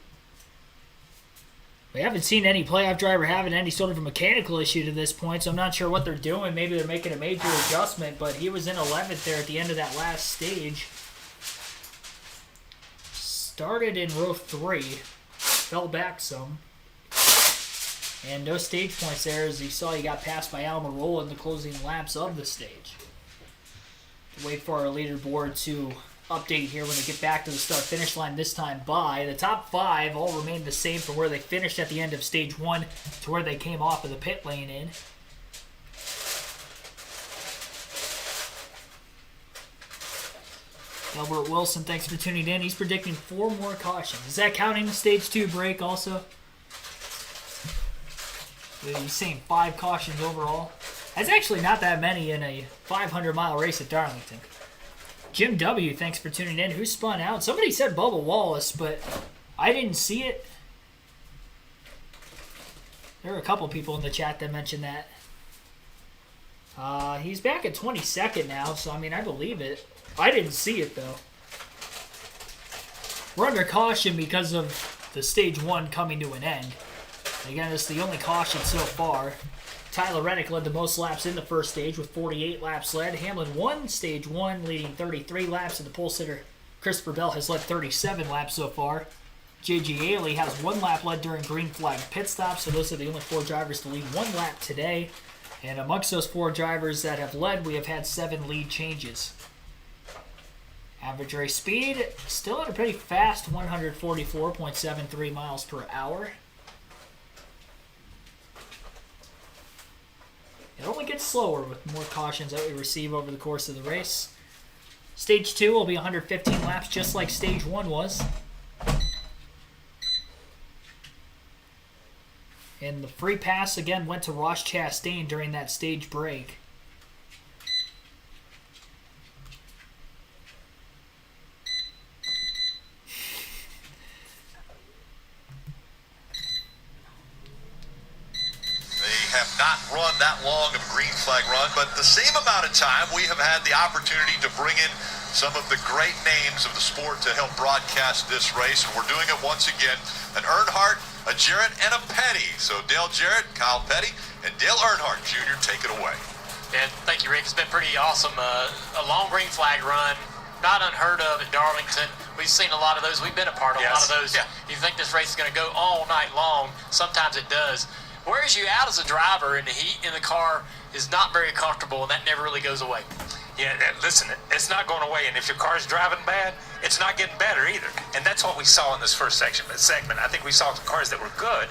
We haven't seen any playoff driver having any sort of a mechanical issue to this point, so I'm not sure what they're doing. Maybe they're making a major adjustment, but he was in 11th there at the end of that last stage. Started in row 3, fell back some. And no stage points there, as you saw he got passed by Almirola in the closing laps of the stage. Wait for our leaderboard to update here when they get back to the start-finish line, this time by. The top 5 all remain the same from where they finished at the end of stage 1 to where they came off of the pit lane in. Albert Wilson, thanks for tuning in. He's predicting 4 more cautions. Is that counting the stage 2 break also? He's saying 5 cautions overall. That's actually not that many in a 500-mile race at Darlington. Jim W., thanks for tuning in. Who spun out? Somebody said Bubba Wallace, but I didn't see it. There were a couple people in the chat that mentioned that. He's back at 22nd now, so I mean, I believe it. I didn't see it, though. We're under caution because of the stage 1 coming to an end. Again, it's the only caution so far. Tyler Reddick led the most laps in the first stage with 48 laps led. Hamlin won stage 1, leading 33 laps, and the pole sitter Christopher Bell has led 37 laps so far. J.G. Ailey has 1 lap led during green flag pit stops, so those are the only 4 drivers to lead 1 lap today. And amongst those 4 drivers that have led, we have had 7 lead changes. Average race speed, still at a pretty fast 144.73 miles per hour. It only gets slower with more cautions that we receive over the course of the race. Stage 2 will be 115 laps, just like Stage 1 was. And the free pass again went to Ross Chastain during that stage break. Have not run that long of a green flag run, but the same amount of time we have had the opportunity to bring in some of the great names of the sport to help broadcast this race, and we're doing it once again. An Earnhardt, a Jarrett, and a Petty. So Dale Jarrett, Kyle Petty, and Dale Earnhardt Jr., take it away. And thank you, Rick. It's been pretty awesome. A long green flag run, not unheard of at Darlington. We've seen a lot of those. We've been a part of a lot of those. Yeah. You think this race is going to go all night long. Sometimes it does. Wears you out as a driver, and the heat in the car is not very comfortable, and that never really goes away. Yeah, listen, it's not going away, and if your car's driving bad, it's not getting better either. And that's what we saw in this first segment. I think we saw the cars that were good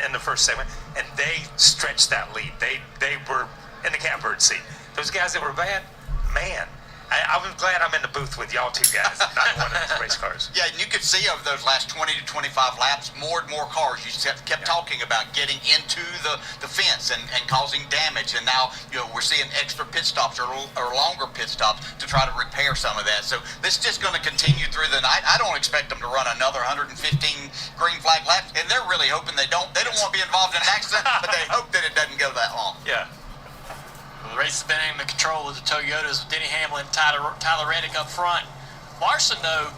in the first segment, and they stretched that lead. They were in the catbird seat. Those guys that were bad, man, I'm glad I'm in the booth with y'all two guys, not one of these race cars. Yeah, and you could see over those last 20 to 25 laps, more and more cars. You kept talking about getting into the fence and causing damage, and now we're seeing extra pit stops or longer pit stops to try to repair some of that. So this is just going to continue through the night. I don't expect them to run another 115 green flag laps, and they're really hoping they don't. They don't want to be involved in an accident, but they hope that it doesn't go that long. Yeah. The race has been in the control of the Toyotas with Denny Hamlin, Tyler Reddick up front. Larson, though,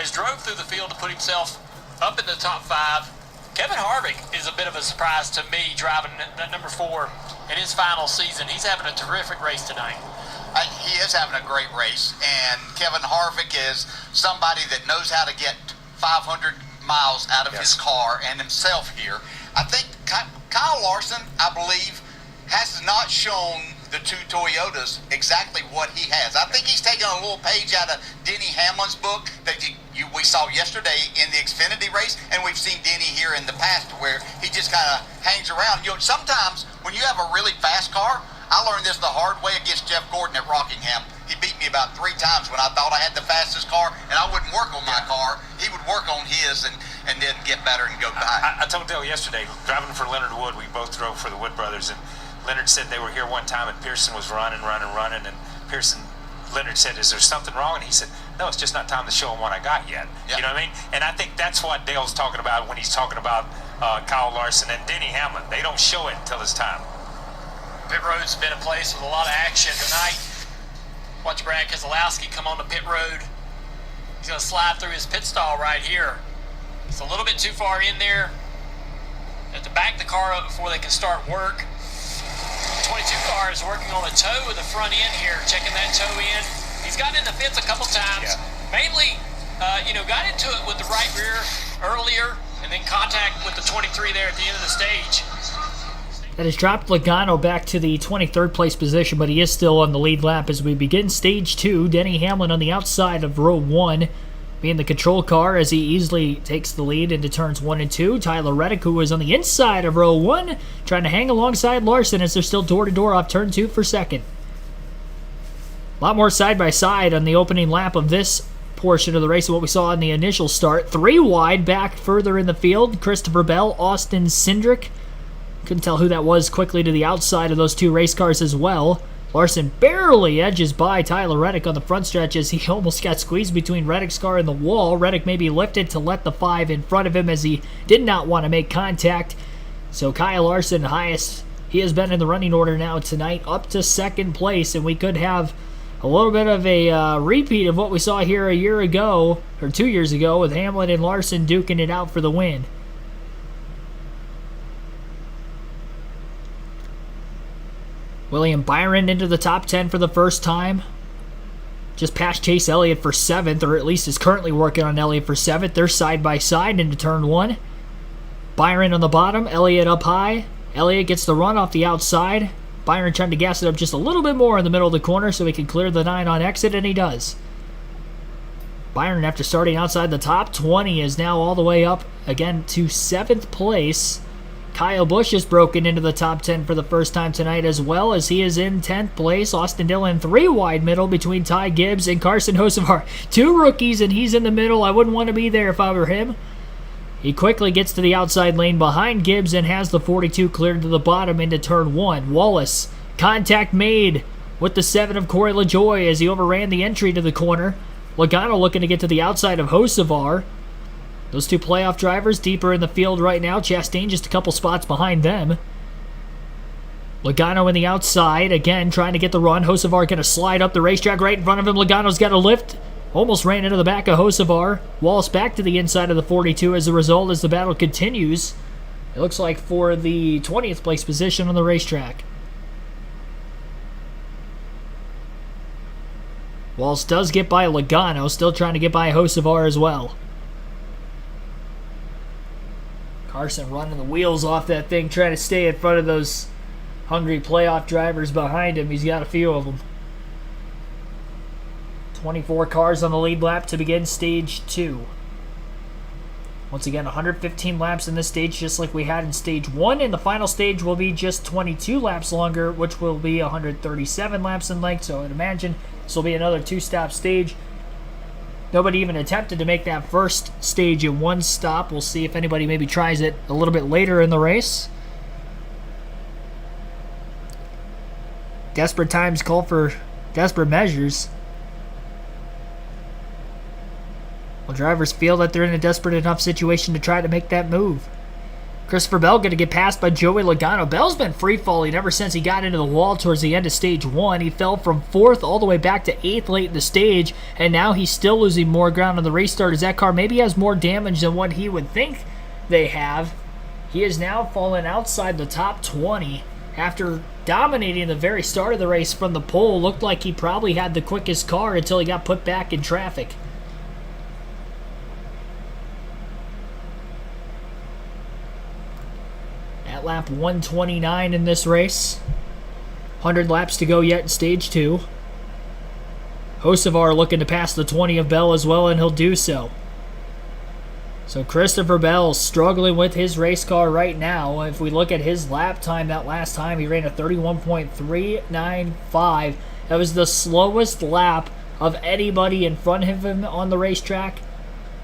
has drove through the field to put himself up in the top 5. Kevin Harvick is a bit of a surprise to me, driving that number 4 in his final season. He's having a terrific race tonight. He is having a great race, and Kevin Harvick is somebody that knows how to get 500 miles out of his car and himself here. I think Kyle Larson, I believe, has not shown the 2 Toyotas exactly what he has. I think he's taken a little page out of Denny Hamlin's book that we saw yesterday in the Xfinity race, and we've seen Denny here in the past where he just kind of hangs around. Sometimes when you have a really fast car, I learned this the hard way against Jeff Gordon at Rockingham. He beat me about 3 times when I thought I had the fastest car, and I wouldn't work on my car. He would work on his and then get better and go by. I told Dale yesterday, driving for Leonard Wood, we both drove for the Wood brothers, and Leonard said they were here one time and Pearson was running, and Leonard said, "Is there something wrong?" And he said, "No, it's just not time to show him what I got yet." Yep. You know what I mean? And I think that's what Dale's talking about when he's talking about Kyle Larson and Denny Hamlin. They don't show it until it's time. Pit road's been a place with a lot of action tonight. Watch Brad Keselowski come on the pit road. He's going to slide through his pit stall right here. It's a little bit too far in there. They have to back the car up before they can start work. The 22 car is working on a toe of the front end here, checking that toe in. He's gotten in the fence a couple times. Mainly, got into it with the right rear earlier, and then contact with the 23 there at the end of the stage. That has dropped Logano back to the 23rd place position, but he is still on the lead lap as we begin stage 2. Denny Hamlin on the outside of row 1, being the control car as he easily takes the lead into turns 1 and 2. Tyler Reddick, who is on the inside of row 1, trying to hang alongside Larson as they're still door-to-door off turn 2 for second. A lot more side-by-side on the opening lap of this portion of the race of what we saw in the initial start. 3 wide back further in the field. Christopher Bell, Austin Cindric. Couldn't tell who that was quickly to the outside of those 2 race cars as well. Larson barely edges by Tyler Reddick on the front stretch as he almost got squeezed between Reddick's car and the wall. Reddick maybe lifted to let the 5 in front of him as he did not want to make contact. So Kyle Larson, highest he has been in the running order now tonight, up to second place, and we could have a little bit of a repeat of what we saw here a year ago, or 2 years ago, with Hamlin and Larson duking it out for the win. William Byron into the top 10 for the first time. Just past Chase Elliott for 7th, or at least is currently working on Elliott for 7th. They're side by side into turn 1. Byron on the bottom, Elliott up high. Elliott gets the run off the outside. Byron trying to gas it up just a little bit more in the middle of the corner so he can clear the 9 on exit, and he does. Byron, after starting outside the top 20, is now all the way up again to 7th place. Kyle Busch is broken into the top 10 for the first time tonight, as well as he is in 10th place. Austin Dillon 3 wide middle between Ty Gibbs and Carson Hocevar. 2 rookies, and he's in the middle. I wouldn't want to be there if I were him. He quickly gets to the outside lane behind Gibbs and has the 42 cleared to the bottom into turn 1. Wallace, contact made with the 7 of Corey LaJoie as he overran the entry to the corner. Logano looking to get to the outside of Hocevar. Those 2 playoff drivers deeper in the field right now. Chastain just a couple spots behind them. Logano in the outside, again trying to get the run. Hocevar going to slide up the racetrack right in front of him. Logano's got a lift. Almost ran into the back of Hocevar. Wallace back to the inside of the 42 as a result as the battle continues. It looks like for the 20th place position on the racetrack. Wallace does get by Logano, still trying to get by Hocevar as well. Carson running the wheels off that thing, trying to stay in front of those hungry playoff drivers behind him. He's got a few of them. 24 cars on the lead lap to begin stage 2. Once again, 115 laps in this stage, just like we had in stage 1, and the final stage will be just 22 laps longer, which will be 137 laps in length, so I'd imagine this will be another 2-stop stage. Nobody even attempted to make that first stage in 1 stop. We'll see if anybody maybe tries it a little bit later in the race. Desperate times call for desperate measures. Well, drivers feel that they're in a desperate enough situation to try to make that move. Christopher Bell going to get passed by Joey Logano. Bell's been free-falling ever since he got into the wall towards the end of stage 1. He fell from 4th all the way back to 8th late in the stage, and now he's still losing more ground on the restart as that car maybe has more damage than what he would think they have. He has now fallen outside the top 20 after dominating the very start of the race from the pole. Looked like he probably had the quickest car until he got put back in traffic. At lap 129 in this race. 100 laps to go yet in stage 2. Hocevar looking to pass the 20 of Bell as well, and he'll do so. So Christopher Bell struggling with his race car right now. If we look at his lap time, that last time he ran a 31.395. That was the slowest lap of anybody in front of him on the racetrack.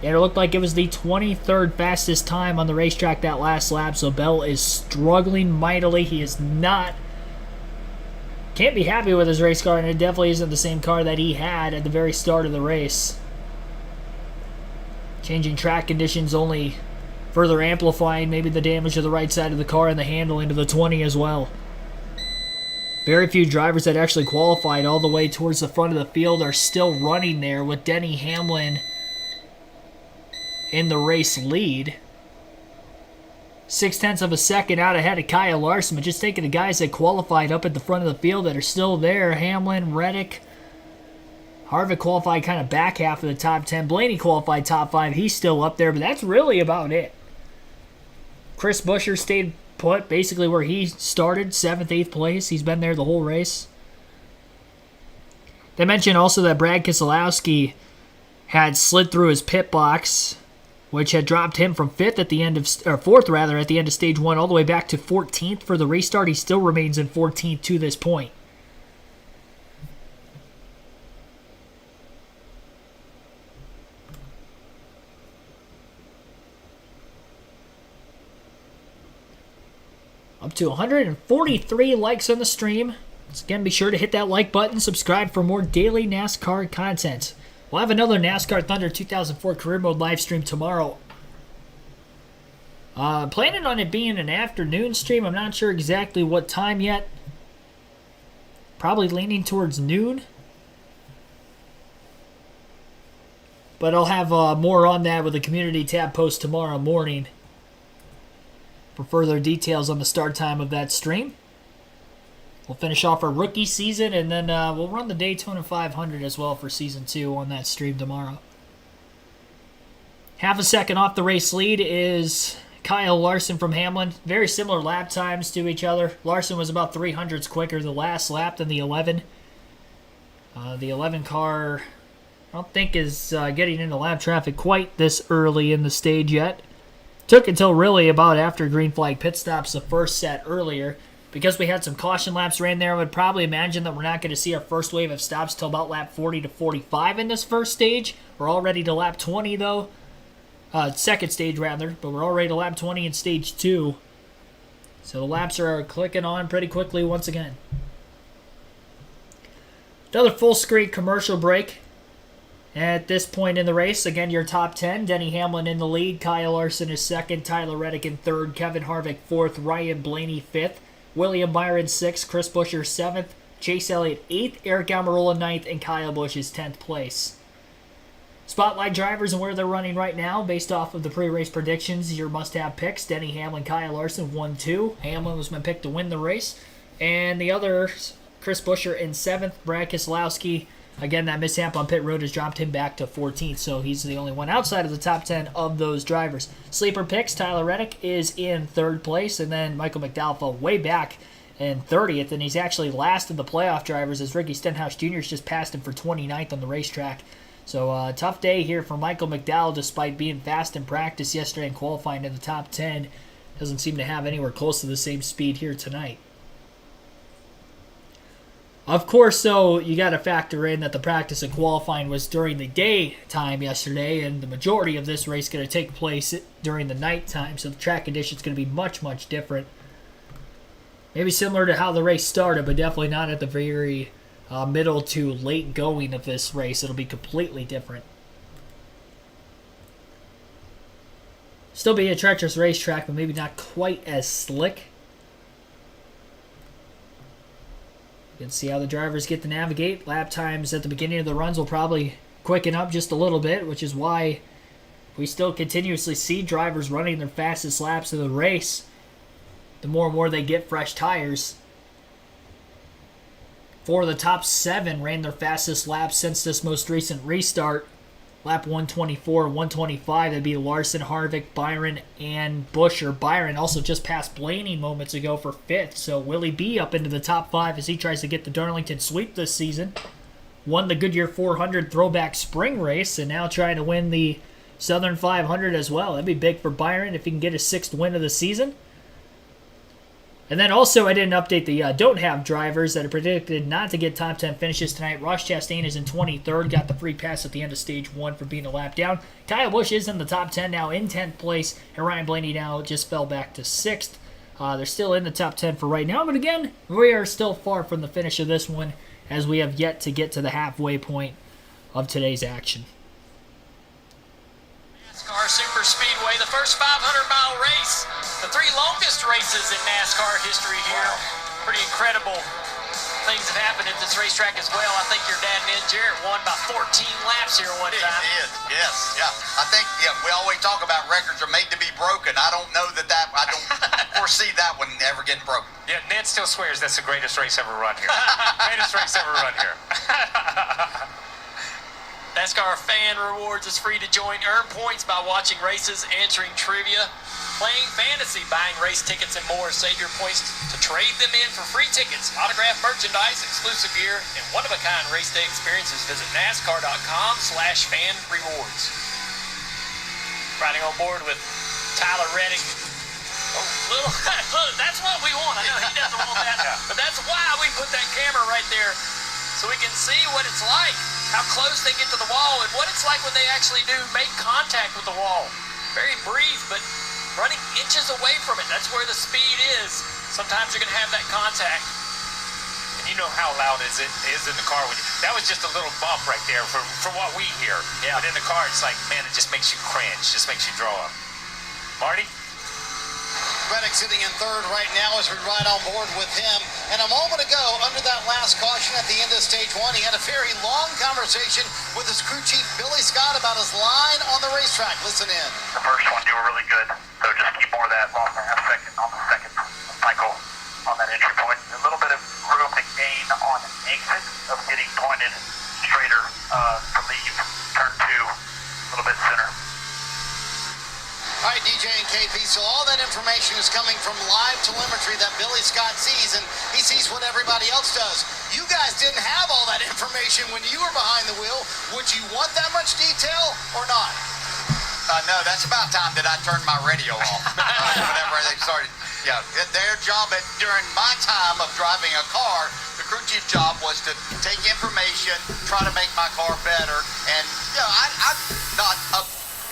And it looked like it was the 23rd fastest time on the racetrack that last lap. So Bell is struggling mightily. He is not... can't be happy with his race car, and it definitely isn't the same car that he had at the very start of the race. Changing track conditions only further amplifying maybe the damage to the right side of the car and the handling to the 20 as well. Very few drivers that actually qualified all the way towards the front of the field are still running there, with Denny Hamlin in the race lead. 0.6 of a second out ahead of Kyle Larson, but just taking the guys that qualified up at the front of the field that are still there. Hamlin, Reddick, Harvick qualified kind of back half of the top 10. Blaney qualified top 5. He's still up there, but that's really about it. Chris Buescher stayed put basically where he started, 7th, 8th place. He's been there the whole race. They mentioned also that Brad Keselowski had slid through his pit box, which had dropped him from 5th at the end of, or 4th rather, at the end of stage 1, all the way back to 14th for the restart. He still remains in 14th to this point. Up to 143 likes on the stream. Again, be sure to hit that like button, subscribe for more daily NASCAR content. We'll have another NASCAR Thunder 2004 Career Mode live stream tomorrow. Planning on it being an afternoon stream. I'm not sure exactly what time yet. Probably leaning towards noon. But I'll have more on that with the community tab post tomorrow morning for further details on the start time of that stream. We'll finish off our rookie season, and then we'll run the Daytona 500 as well for Season 2 on that stream tomorrow. Half a second off the race lead is Kyle Larson from Hamlin. Very similar lap times to each other. Larson was about 300ths quicker the last lap than the 11. The 11 car, I don't think, is getting into lap traffic quite this early in the stage yet. Took until really about after green flag pit stops the first set earlier. Because we had some caution laps ran there, I would probably imagine that we're not going to see our first wave of stops till about lap 40 to 45 in this first stage. We're already to lap 20 though. Second stage rather, but we're already to lap 20 in stage 2. So the laps are clicking on pretty quickly once again. Another full screen commercial break. At this point in the race, again, your top 10. Denny Hamlin in the lead. Kyle Larson is second. Tyler Reddick in third. Kevin Harvick fourth. Ryan Blaney fifth. William Byron 6th, Chris Buescher 7th, Chase Elliott 8th, Eric Almirola 9th, and Kyle Busch is 10th place. Spotlight drivers and where they're running right now based off of the pre-race predictions. Your must-have picks, Denny Hamlin, Kyle Larson 1-2. Hamlin was my pick to win the race. And the others, Chris Buescher in 7th, Brad Keselowski. Again, that mishap on pit road has dropped him back to 14th, so he's the only one outside of the top 10 of those drivers. Sleeper picks, Tyler Reddick is in 3rd place, and then Michael McDowell fell way back in 30th, and he's actually last of the playoff drivers as Ricky Stenhouse Jr. just passed him for 29th on the racetrack. So tough day here for Michael McDowell despite being fast in practice yesterday and qualifying in the top 10. Doesn't seem to have anywhere close to the same speed here tonight. Of course, though, you got to factor in that the practice and qualifying was during the daytime yesterday, and the majority of this race is going to take place during the nighttime, so the track conditions going to be much, much different. Maybe similar to how the race started, but definitely not at the very middle to late going of this race. It'll be completely different. Still be a treacherous racetrack, but maybe not quite as slick. You can see how the drivers get to navigate. Lap times at the beginning of the runs will probably quicken up just a little bit, which is why we still continuously see drivers running their fastest laps of the race. The more and more they get fresh tires. 4 of the top 7 ran their fastest laps since this most recent restart. Lap 124, 125, that'd be Larson, Harvick, Byron, and Buescher. Byron also just passed Blaney moments ago for 5th, so will he be up into the top 5 as he tries to get the Darlington sweep this season? Won the Goodyear 400 throwback spring race, and now trying to win the Southern 500 as well. That'd be big for Byron if he can get his 6th win of the season. And then also, I didn't update the don't have drivers that are predicted not to get top 10 finishes tonight. Ross Chastain is in 23rd, got the free pass at the end of stage 1 for being a lap down. Kyle Busch is in the top 10 now in 10th place, and Ryan Blaney now just fell back to 6th. They're still in the top 10 for right now, but again, we are still far from the finish of this one as we have yet to get to the halfway point of today's action. NASCAR Super Speedway, the first 500-mile race. The 3 longest races in NASCAR history here. Pretty incredible things have happened at this racetrack as well. I think your dad, Ned Jarrett, won by 14 laps here one time. He did, yes, yeah. I think, we always talk about records are made to be broken. I don't know I don't foresee that one ever getting broken. Yeah, Ned still swears that's the greatest race ever run here. Greatest race ever run here. NASCAR Fan Rewards is free to join. Earn points by watching races, answering trivia, playing fantasy, buying race tickets, and more. Save your points to trade them in for free tickets, autographed merchandise, exclusive gear, and one-of-a-kind race day experiences. Visit NASCAR.com/fan-rewards. Riding on board with Tyler Reddick. Look, that's what we want. I know he doesn't want that, but that's why we put that camera right there so we can see what it's like, how close they get to the wall, and what it's like when they actually do make contact with the wall. Very brief, but running inches away from it. That's where the speed is. Sometimes you're going to have that contact. And you know how loud is in the car. That was just a little bump right there for what we hear. Yeah. But in the car, it's like, man, it just makes you cringe, just makes you draw up. Marty? Reddick sitting in third right now as we ride on board with him. And a moment ago, under that last caution at the end of stage one, he had a very long conversation with his crew chief, Billy Scott, about his line on the racetrack. Listen in. The first one, you were really good. So just keep more of that, lost a half second on the second cycle on that entry point. A little bit of room to gain on exit of getting pointed straighter to leave turn 2 a little bit sooner. All right, DJ and KP, so all that information is coming from live telemetry that Billy Scott sees, and he sees what everybody else does. You guys didn't have all that information when you were behind the wheel. Would you want that much detail or not? No, that's about time that I turned my radio off whenever they started. Yeah, their job during my time of driving a car, the crew chief job was to take information, try to make my car better, and I'm not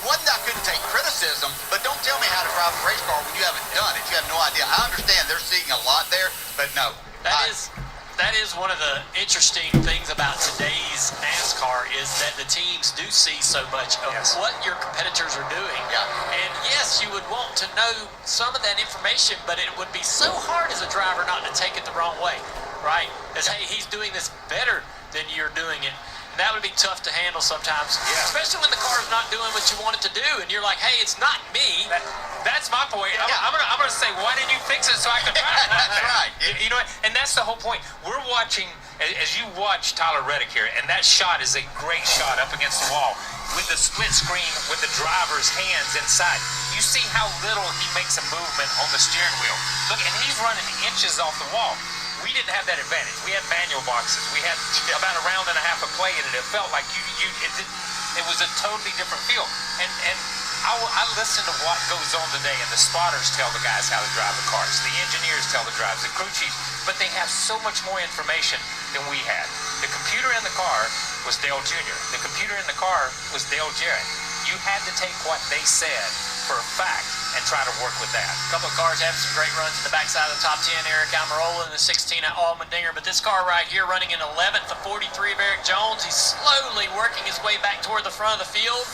wasn't I couldn't take criticism, but don't tell me how to drive a race car when you haven't done it. You have no idea. I understand they're seeing a lot there, but no. That is one of the interesting things about today's NASCAR is that the teams do see so much of what your competitors are doing. Yeah. And yes, you would want to know some of that information, but it would be so hard as a driver not to take it the wrong way, right? As, hey, he's doing this better than you're doing it. And that would be tough to handle sometimes, especially when the car's not doing what you want it to do, and you're like, hey, it's not me. That's my point. I'm gonna say, why didn't you fix it so I could drive it? That's right. You know what? And that's the whole point. We're watching, as you watch Tyler Reddick here, and that shot is a great shot up against the wall with the split screen with the driver's hands inside. You see how little he makes a movement on the steering wheel. Look, and he's running inches off the wall. We didn't have that advantage. We had manual boxes. We had about a round and a half of play in it. It felt like it was a totally different feel. And I listen to what goes on today, and the spotters tell the guys how to drive the cars. The engineers tell the drivers, the crew chiefs, but they have so much more information than we had. The computer in the car was Dale Jr. The computer in the car was Dale Jarrett. You had to take what they said for a fact and try to work with that. A couple of cars having some great runs in the backside of the top 10. Eric Almirola in the 16 at Allmendinger. But this car right here running in 11th, the 43 of Eric Jones. He's slowly working his way back toward the front of the field.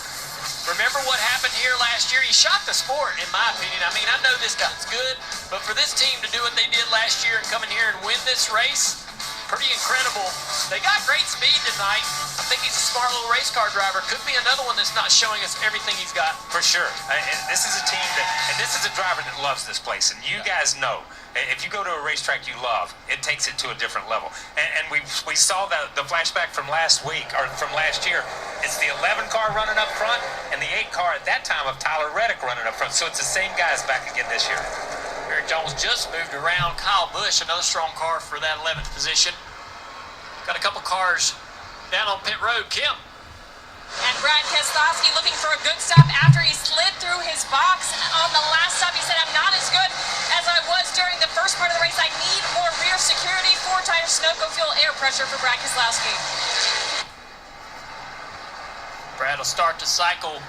Remember what happened here last year? He shot the sport, in my opinion. I mean, I know this guy's good, but for this team to do what they did last year and come in here and win this race, pretty incredible. They got great speed tonight. I think he's a smart little race car driver. Could be another one that's not showing us everything he's got. For sure. And this is a team and this is a driver that loves this place. And you guys know, if you go to a racetrack you love, it takes it to a different level. And we saw the flashback from last week, or from last year. It's the 11 car running up front and the 8 car at that time of Tyler Reddick running up front. So it's the same guys back again this year. Eric Jones just moved around. Kyle Busch, another strong car for that 11th position. Got a couple cars down on pit road. Kim. And Brad Keselowski looking for a good stop after he slid through his box on the last stop. He said, I'm not as good as I was during the first part of the race. I need more rear security, 4-tire Sunoco fuel air pressure for Brad Keselowski. Brad will start the cycle.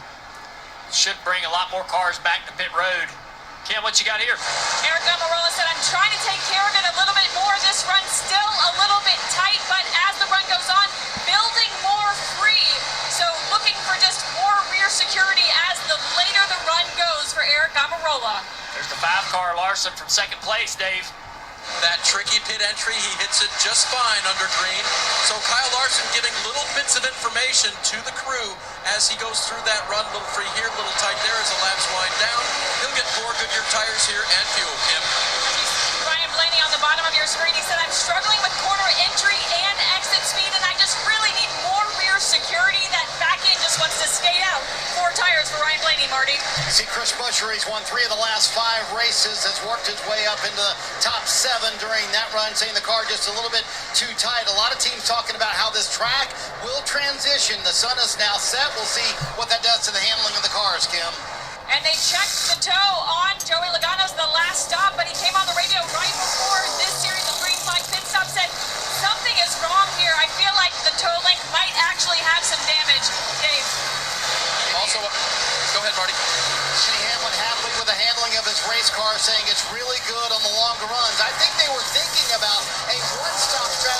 Should bring a lot more cars back to pit road. Kim, what you got here? Eric Almirola said, I'm trying to take care of it a little bit more. This run's still a little bit tight, but as the run goes on, building more free. So looking for just more rear security as the later the run goes for Eric Almirola. There's the 5-car Larson from second place, Dave. That tricky pit entry, he hits it just fine under green. So Kyle Larson giving little bits of information to the crew as he goes through that run. Little free here, little tight there as the laps wind down. He'll get 4 Goodyear tires here and fuel, Kim. Ryan Blaney on the bottom of your screen, he said, I'm struggling with corner entry and exit speed, and I just really need more rear security. That back end just wants to skate out. 4 tires for Ryan Blaney, Marty. See, Chris Buescher, he's won 3 of the last 5 races, has worked his way up into the top 7 during that run, saying the car just a little bit too tight. A lot of teams talking about how this track will transition. The sun is now set. We'll see what that does to the handling of the cars, Kim. And they checked the toe on Joey Logano's the last stop, but he came on the radio right before this series of green flag pit stop, said something is wrong here. I feel like the toe link might actually have some damage. Dave. Also, go ahead, Marty. Denny Hamlin happy with the handling of his race car, saying it's really good on the longer runs. I think they were thinking about a one-stop stretch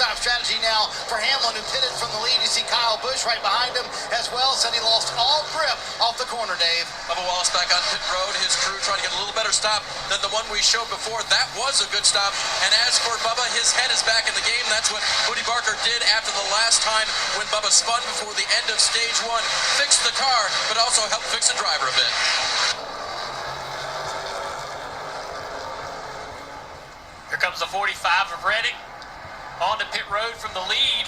stop strategy now for Hamlin, who pitted from the lead. You see Kyle Busch right behind him as well. Said he lost all grip off the corner, Dave. Bubba Wallace back on pit road. His crew trying to get a little better stop than the one we showed before. That was a good stop. And as for Bubba, his head is back in the game. That's what Woody Barker did after the last time when Bubba spun before the end of stage one. Fixed the car, but also helped fix the driver a bit. Here comes the 45 of Reddick on the pit road from the lead.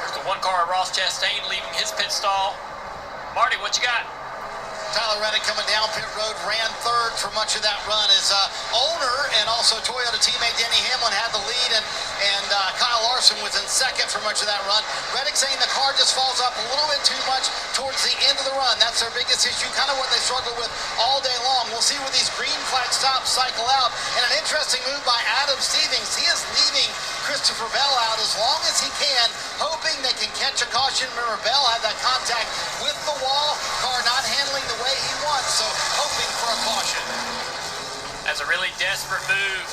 There's the one car of Ross Chastain leaving his pit stall. Marty, what you got? Tyler Reddick coming down pit road, ran third for much of that run. His owner and also Toyota teammate Denny Hamlin had the lead, and Kyle Larson was in second for much of that run. Reddick saying the car just falls up a little bit too much towards the end of the run. That's their biggest issue, kind of what they struggle with all day long. We'll see where these green flag stops cycle out. And an interesting move by Adam Stevens. He is leaving Christopher Bell out as long as he can, hoping they can catch a caution. Remember, Bell had that contact with the wall, car not handling the way he wants, so hoping for a caution. That's a really desperate move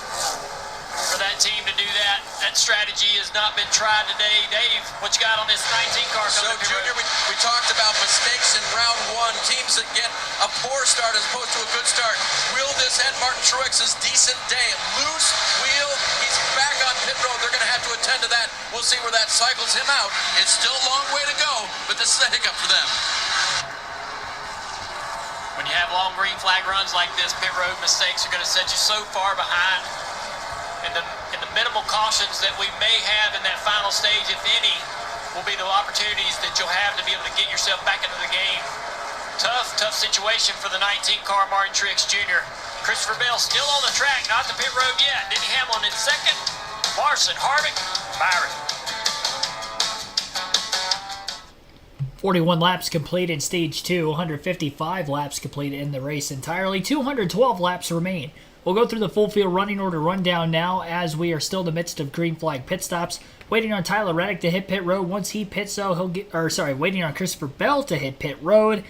for that team to do that. That strategy has not been tried today. Dave, what you got on this 19 car? So, Junior, we talked about mistakes in round one, teams that get a poor start as opposed to a good start. Will this end Martin Truex's decent day? Loose wheel, he's back on pit road. They're going to have to attend to that. We'll see where that cycles him out. It's still a long way to go, but this is a hiccup for them. When you have long green flag runs like this, pit road mistakes are going to set you so far behind. And the minimal cautions that we may have in that final stage, if any, will be the opportunities that you'll have to be able to get yourself back into the game. Tough situation for the 19 car, Martin Truex Jr. Christopher Bell still on the track, not the pit road yet. Denny Hamlin in second. Larson, Harvick, Byron. 41 laps completed in stage 2, 155 laps completed in the race entirely, 212 laps remain. We'll go through the full field running order rundown now as we are still in the midst of green flag pit stops. Waiting on Tyler Reddick to hit pit road. Once he pits, waiting on Christopher Bell to hit pit road.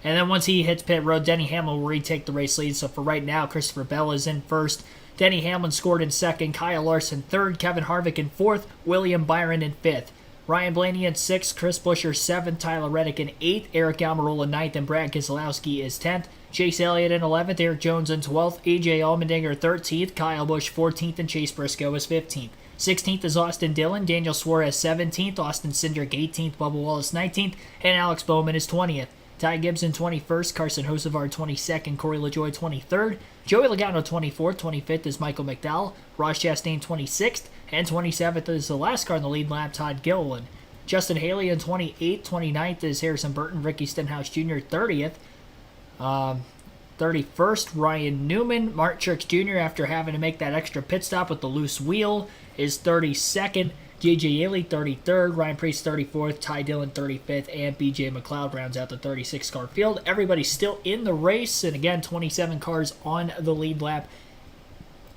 And then once he hits pit road, Denny Hamlin will retake the race lead. So for right now, Christopher Bell is in first. Denny Hamlin scored in second. Kyle Larson third. Kevin Harvick in fourth. William Byron in fifth. Ryan Blaney in 6th, Chris Buescher 7th, Tyler Reddick in 8th, Eric Almirola 9th, and Brad Keselowski is 10th. Chase Elliott in 11th, Eric Jones in 12th, AJ Allmendinger 13th, Kyle Busch 14th, and Chase Briscoe is 15th. 16th is Austin Dillon, Daniel Suarez 17th, Austin Cindric 18th, Bubba Wallace 19th, and Alex Bowman is 20th. Ty Gibson 21st, Carson Hocevar 22nd, Corey LaJoie 23rd, Joey Logano 24th, 25th is Michael McDowell, Ross Chastain 26th, and 27th is the last car in the lead lap, Todd Gilliland. Justin Haley in 28th, 29th is Harrison Burton, Ricky Stenhouse Jr. 30th. 31st, Ryan Newman. Martin Truex Jr., after having to make that extra pit stop with the loose wheel, is 32nd. J.J. Yeley, 33rd. Ryan Preece, 34th. Ty Dillon, 35th. And B.J. McLeod rounds out the 36-car field. Everybody's still in the race. And again, 27 cars on the lead lap.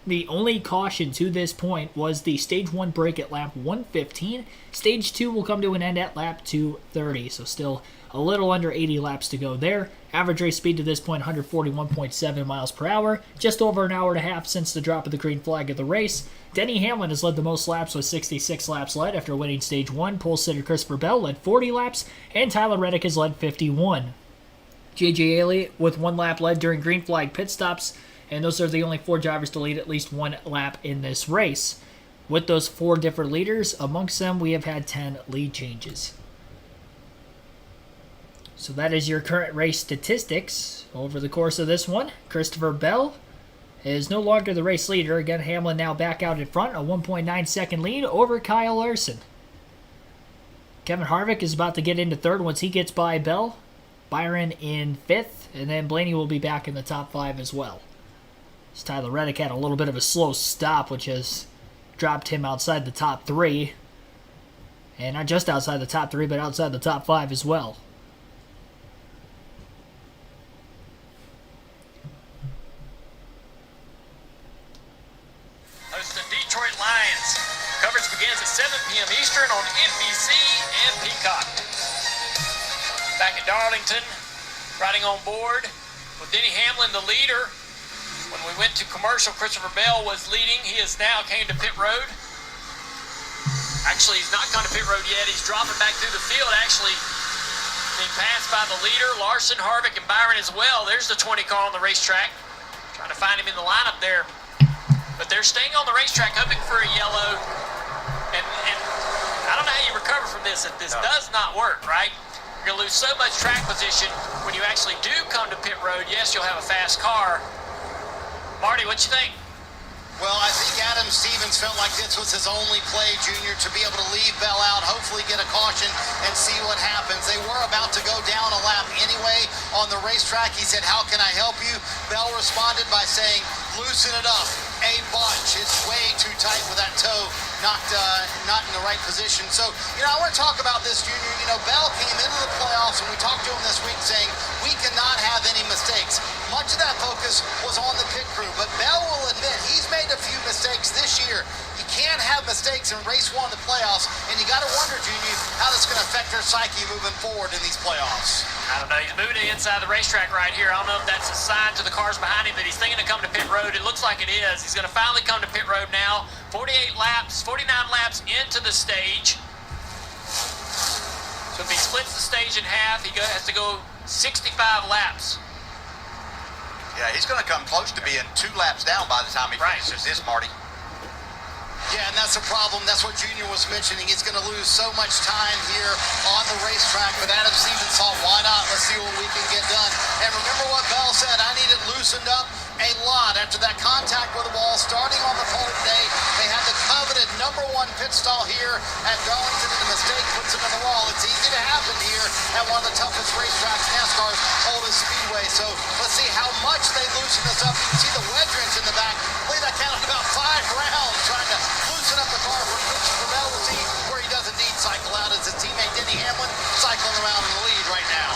The only caution to this point was the Stage 1 break at lap 115. Stage 2 will come to an end at lap 230. So still a little under 80 laps to go there. Average race speed to this point, 141.7 miles per hour. Just over an hour and a half since the drop of the green flag of the race. Denny Hamlin has led the most laps with 66 laps led after winning Stage 1. Pole sitter Christopher Bell led 40 laps. And Tyler Reddick has led 51. J.J. Elliott with 1 lap led during green flag pit stops. And those are the only 4 drivers to lead at least 1 lap in this race. With those 4 different leaders, amongst them we have had 10 lead changes. So that is your current race statistics over the course of this one. Christopher Bell is no longer the race leader. Again, Hamlin now back out in front, a 1.9 second lead over Kyle Larson. Kevin Harvick is about to get into third once he gets by Bell. Byron in 5th, and then Blaney will be back in the top 5 as well. Tyler Reddick had a little bit of a slow stop, which has dropped him outside the top 3. And not just outside the top 3, but outside the top 5 as well. Hosting Detroit Lions. Coverage begins at 7 p.m. Eastern on NBC and Peacock. Back at Darlington, riding on board with Denny Hamlin, the leader. When we went to commercial, Christopher Bell was leading. He is now came to pit road. Actually, he's not gone to pit road yet. He's dropping back through the field, actually being passed by the leader, Larson, Harvick, and Byron as well. There's the 20 car on the racetrack. Trying to find him in the lineup there. But they're staying on the racetrack, hoping for a yellow. And I don't know how you recover from this if this does not work, right? You're going to lose so much track position when you actually do come to pit road. Yes, you'll have a fast car. Marty, what you think? Well, I think Adam Stevens felt like this was his only play, Junior, to be able to leave Bell out, hopefully get a caution and see what happens. They were about to go down a lap anyway on the racetrack. He said, "How can I help you?" Bell responded by saying, "Loosen it up a bunch. It's way too tight with that toe not in the right position." So, I want to talk about this, Junior. Bell came into the playoffs, and we talked to him this week saying, we cannot have any mistakes. Much of that focus was on the pit crew, but Bell will admit he's made a few mistakes this year. You can't have mistakes in race one of the playoffs, and you got to wonder, Junior, how that's going to affect their psyche moving forward in these playoffs. I don't know. He's moving to the inside of the racetrack right here. I don't know if that's a sign to the cars behind him that he's thinking to come to pit road. It looks like it is. He's going to finally come to pit road now. 49 laps into the stage. So if he splits the stage in half, he has to go 65 laps. Yeah, he's going to come close to being 2 laps down by the time he finishes this, Marty. Yeah, and that's a problem. That's what Junior was mentioning. He's going to lose so much time here on the racetrack. But Adam Stevens thought, why not? Let's see what we can get done. And remember what Bell said, I need it loosened up a lot after that contact with the wall starting on the pole today. They had the coveted #1 pit stall here at Darlington, and the mistake puts them in the wall. It's easy to happen here at one of the toughest racetracks, NASCAR's oldest speedway. So let's see how much they loosen this up. You can see the wedge wrench in the back. I believe that counted about 5 rounds trying to loosen up the car for Christopher Bell. We'll see where he does indeed cycle out as his teammate Denny Hamlin cycling around in the lead right now.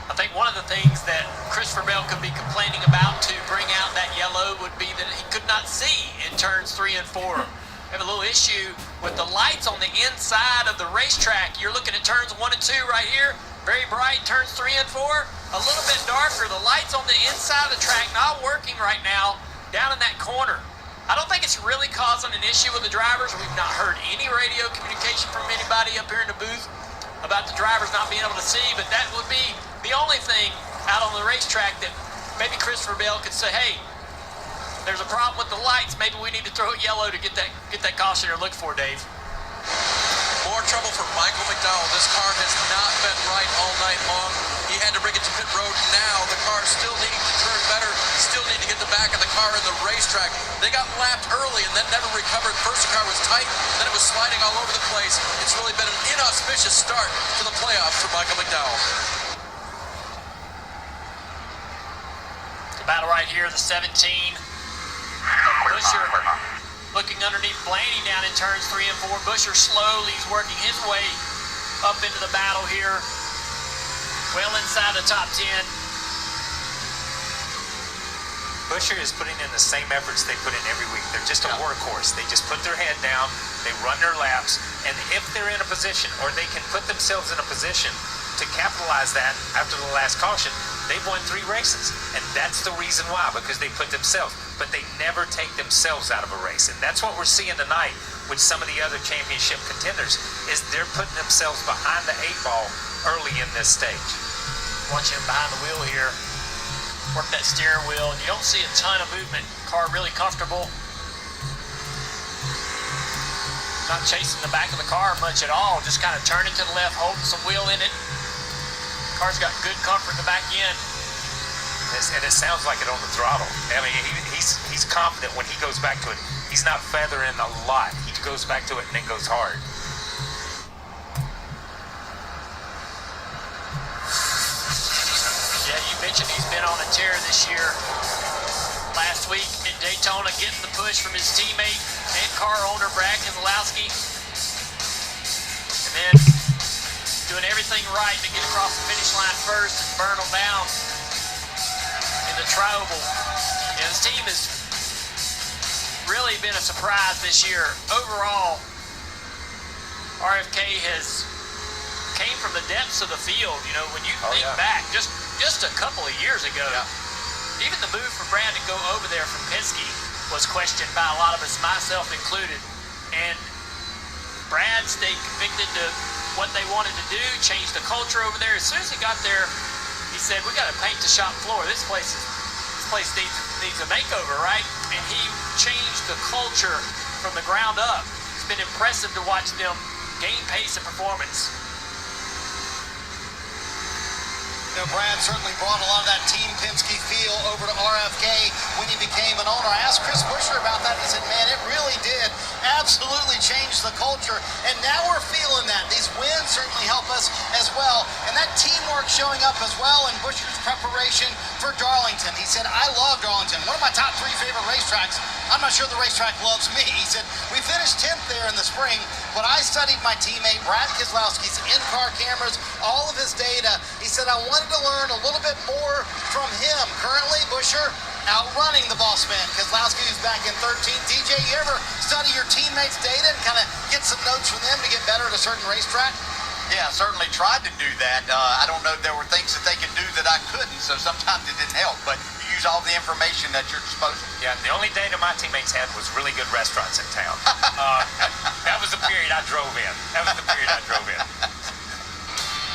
I think one of the things that Christopher Bell could be complaining about to bring out that yellow would be that he could not see in turns 3 and 4. Have a little issue with the lights on the inside of the racetrack. You're looking at turns 1 and 2 right here. Very bright. Turns 3 and 4, a little bit darker. The lights on the inside of the track not working right now down in that corner. I don't think it's really causing an issue with the drivers. We've not heard any radio communication from anybody up here in the booth about the drivers not being able to see, but that would be the only thing out on the racetrack that maybe Christopher Bell could say, hey, there's a problem with the lights. Maybe we need to throw it yellow to get that caution or look for, Dave. More trouble for Michael McDowell. This car has not been right all night long. He had to bring it to pit road. Now the car still needing to turn better. Still need to get the back of the car in the racetrack. They got lapped early and then never recovered. First the car was tight, then it was sliding all over the place. It's really been an inauspicious start to the playoffs for Michael McDowell. The battle right here, the 17. Busher looking underneath Blaney down in turns 3 and 4. Busher slowly is working his way up into the battle here. Well inside the top 10. Busher is putting in the same efforts they put in every week. They're just a workhorse. They just put their head down, they run their laps, and if they're in a position, or they can put themselves in a position to capitalize that after the last caution, they've won 3 races. And that's the reason why, because they put themselves, but they never take themselves out of a race. And that's what we're seeing tonight with some of the other championship contenders, is they're putting themselves behind the 8 ball early in this stage. Watching him behind the wheel here, work that steering wheel, and you don't see a ton of movement. Car really comfortable. Not chasing the back of the car much at all, just kind of turning to the left, holding some wheel in it. Car's got good comfort in the back end. And it sounds like it on the throttle. I mean, he's confident when he goes back to it. He's not feathering a lot. He goes back to it and then goes hard. Yeah, you mentioned he's been on a tear this year. Last week in Daytona, getting the push from his teammate and car owner Brad Keselowski. And then doing everything right to get across the finish line first and burn them down in the tri-oval. And his team has really been a surprise this year. Overall, RFK came from the depths of the field. You know, when you think back, just a couple of years ago, even the move for Brad to go over there from Penske was questioned by a lot of us, myself included. And Brad stayed convicted to what they wanted to do, changed the culture over there. As soon as he got there, he said, "We got to paint the shop floor. This place needs a makeover, right?" And he changed the culture from the ground up. It's been impressive to watch them gain pace and performance. You know, Brad certainly brought a lot of that Team Penske feel over to RFK when he became an owner. I asked Chris Buescher about that. He said, man, it really did absolutely change the culture. And now we're feeling that. These wins certainly help us as well. And that teamwork showing up as well in Buescher's preparation for Darlington. He said, I love Darlington. One of my top 3 favorite racetracks. I'm not sure the racetrack loves me. He said, we finished 10th there in the spring, but I studied my teammate, Brad Keselowski's in-car cameras, all of his data. He said, I wanted to learn a little bit more from him. Currently, Buescher outrunning the boss man, Keselowski, who's back in 13th. DJ, you ever study your teammates' data and kind of get some notes from them to get better at a certain racetrack? Yeah, certainly tried to do that. I don't know, there were things that they could do that I couldn't, so sometimes it didn't help, but you use all the information at your disposal. Yeah, the only data my teammates had was really good restaurants in town. That was the period I drove in.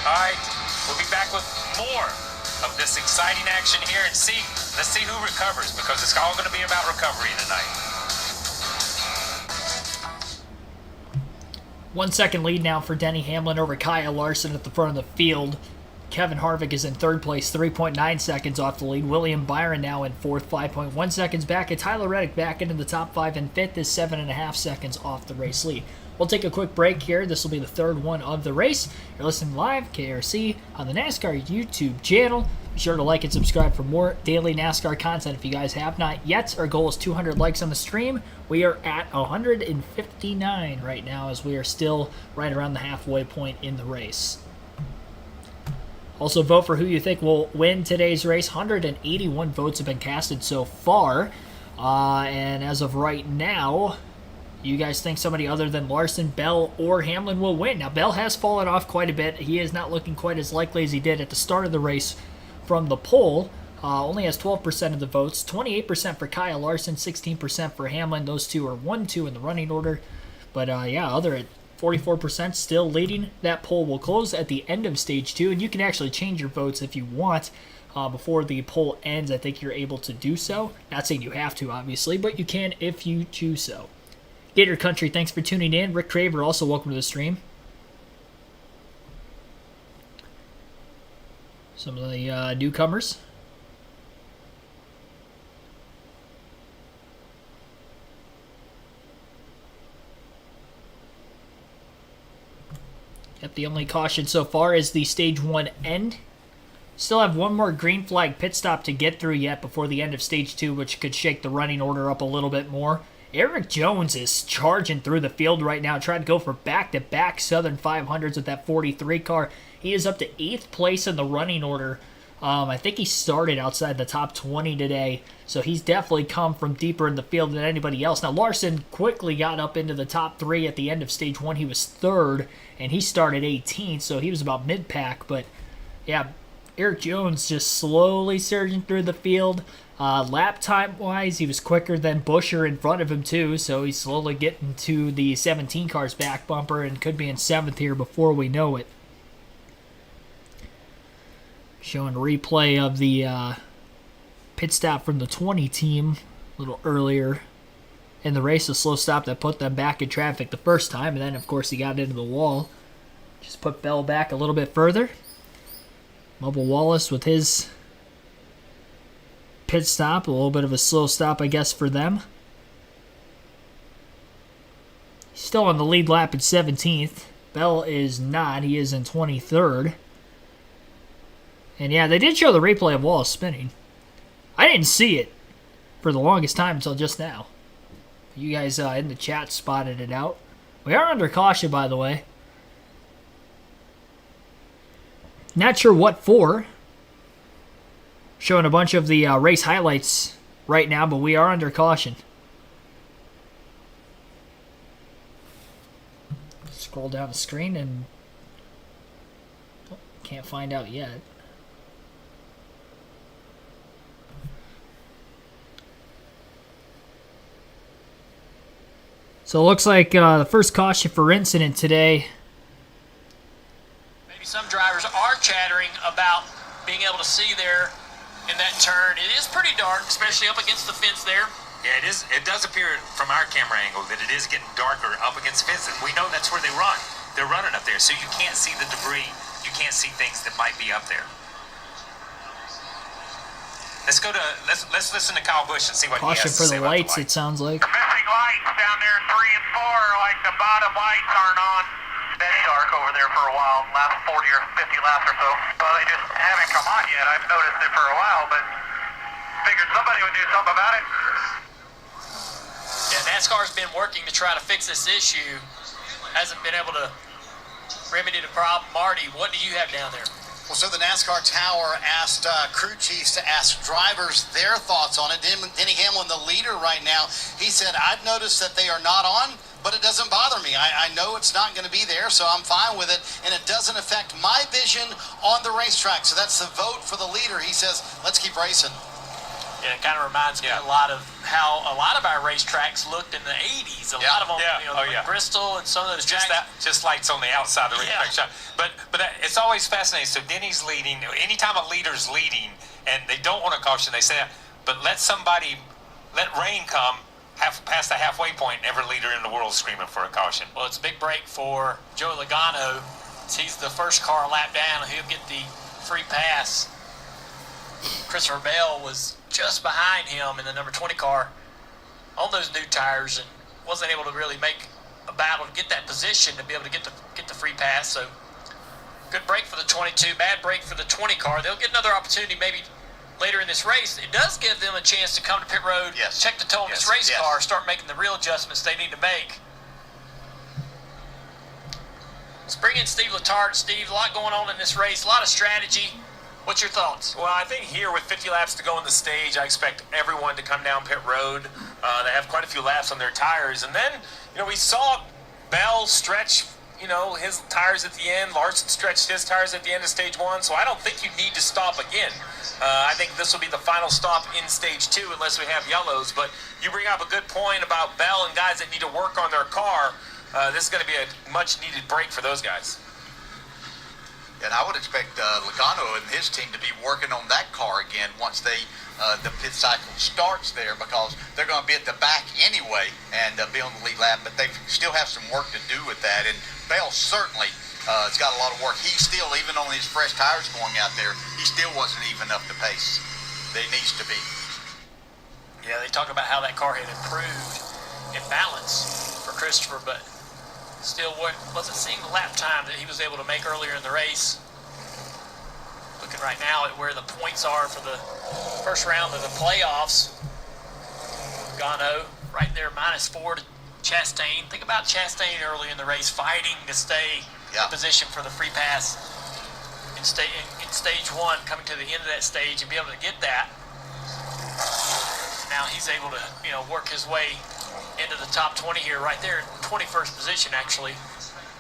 All right, we'll be back with more of this exciting action here, and let's see who recovers, because it's all going to be about recovery tonight. 1 second lead now for Denny Hamlin over Kyle Larson at the front of the field. Kevin Harvick is in third place, 3.9 seconds off the lead. William Byron now in fourth, 5.1 seconds back. And Tyler Reddick back into the top 5 in fifth is 7.5 seconds off the race lead. We'll take a quick break here. This will be the third one of the race. You're listening live, KRC, on the NASCAR YouTube channel. Be sure to like and subscribe for more daily NASCAR content if you guys have not yet. Our goal is 200 likes on the stream. We are at 159 right now, as we are still right around the halfway point in the race. Also, vote for who you think will win today's race. 181 votes have been casted so far. And as of right now, you guys think somebody other than Larson, Bell, or Hamlin will win. Now, Bell has fallen off quite a bit. He is not looking quite as likely as he did at the start of the race from the poll. Only has 12% of the votes. 28% for Kyle Larson, 16% for Hamlin. Those two are 1-2 in the running order. But other at 44% still leading. That poll will close at the end of stage 2, and you can actually change your votes if you want before the poll ends. I think you're able to do so. Not saying you have to, obviously, but you can if you choose so. Gator Country, thanks for tuning in. Rick Craver, also welcome to the stream. Some of the newcomers. Yep, the only caution so far is the stage 1 end. Still have one more green flag pit stop to get through yet before the end of stage 2, which could shake the running order up a little bit more. Eric Jones is charging through the field right now, trying to go for back-to-back Southern 500s with that 43 car. He is up to 8th place in the running order. I think he started outside the top 20 today, so he's definitely come from deeper in the field than anybody else. Now, Larson quickly got up into the top 3 at the end of stage 1. He was 3rd, and he started 18th, so he was about mid-pack. But, yeah, Eric Jones just slowly surging through the field. Lap time-wise, he was quicker than Buescher in front of him, too, so he's slowly getting to the 17 car's back bumper and could be in 7th here before we know it. Showing a replay of the pit stop from the 20 team a little earlier in the race. A slow stop that put them back in traffic the first time, and then, of course, he got into the wall. Just put Bell back a little bit further. Bubba Wallace with his pit stop, a little bit of a slow stop, I guess, for them. He's still on the lead lap at 17th. Bell is not. He is in 23rd. And yeah, they did show the replay of Wallace spinning. I didn't see it for the longest time until just now. You guys in the chat spotted it out. We are under caution, by the way. Not sure what for. Showing a bunch of the race highlights right now, but we are under caution. Scroll down the screen and can't find out yet. So it looks like the first caution for incident today. Maybe some drivers are chattering about being able to see there in that turn. It is pretty dark, especially up against the fence there. Yeah, it is. It does appear from our camera angle that it is getting darker up against the fence, and we know that's where they run. They're running up there, so you can't see the debris. You can't see things that might be up there. Let's listen to Kyle Busch and see what Caution he has for to say the about lights, it sounds like. Missing lights down there, 3 and 4, like the bottom lights aren't on. Steady dark over there for a while, last 40 or 50 laps or so. Well, they just haven't come on yet. I've noticed it for a while, but figured somebody would do something about it. Yeah, NASCAR's been working to try to fix this issue. Hasn't been able to remedy the problem. Marty, what do you have down there? Well, so the NASCAR Tower asked crew chiefs to ask drivers their thoughts on it. Denny Hamlin, the leader right now, he said, I've noticed that they are not on, but it doesn't bother me. I know it's not going to be there, so I'm fine with it, and it doesn't affect my vision on the racetrack. So that's the vote for the leader. He says, let's keep racing. Yeah, it kind of reminds me a lot of how a lot of our racetracks looked in the 80s. A lot of them, like Bristol and some of those just lights on the outside of the racetrack shop. But it's always fascinating. So Denny's leading. Anytime a leader's leading and they don't want a caution, they say, but let rain come past the halfway point, and every leader in the world is screaming for a caution. Well, it's a big break for Joe Logano. He's the first car lap down. He'll get the free pass. Christopher Bell was just behind him in the number 20 car on those new tires and wasn't able to really make a battle to get that position to be able to get the free pass. So good break for the 22, bad break for the 20 car. They'll get another opportunity maybe later in this race. It does give them a chance to come to pit road, check the toe on this race car, start making the real adjustments they need to make. Let's bring in Steve Letarte. Steve, a lot going on in this race, a lot of strategy. What's your thoughts? Well, I think here with 50 laps to go on the stage, I expect everyone to come down pit road. They have quite a few laps on their tires. And then, we saw Bell stretch, his tires at the end. Larson stretched his tires at the end of stage 1. So I don't think you need to stop again. I think this will be the final stop in stage 2 unless we have yellows. But you bring up a good point about Bell and guys that need to work on their car. This is going to be a much-needed break for those guys. And I would expect Logano and his team to be working on that car again once the pit cycle starts there, because they're going to be at the back anyway and be on the lead lap, but they still have some work to do with that. And Bell certainly has got a lot of work. He still, even on his fresh tires going out there, he still wasn't even up to pace that he needs to be. Yeah, they talk about how that car had improved in balance for Christopher, but still wasn't seeing the lap time that he was able to make earlier in the race. Looking right now at where the points are for the first round of the playoffs. Gano right there, -4 to Chastain. Think about Chastain early in the race fighting to stay in position for the free pass in stage 1, coming to the end of that stage and be able to get that. Now he's able to, work his way into the top 20 here, right there, 21st position actually.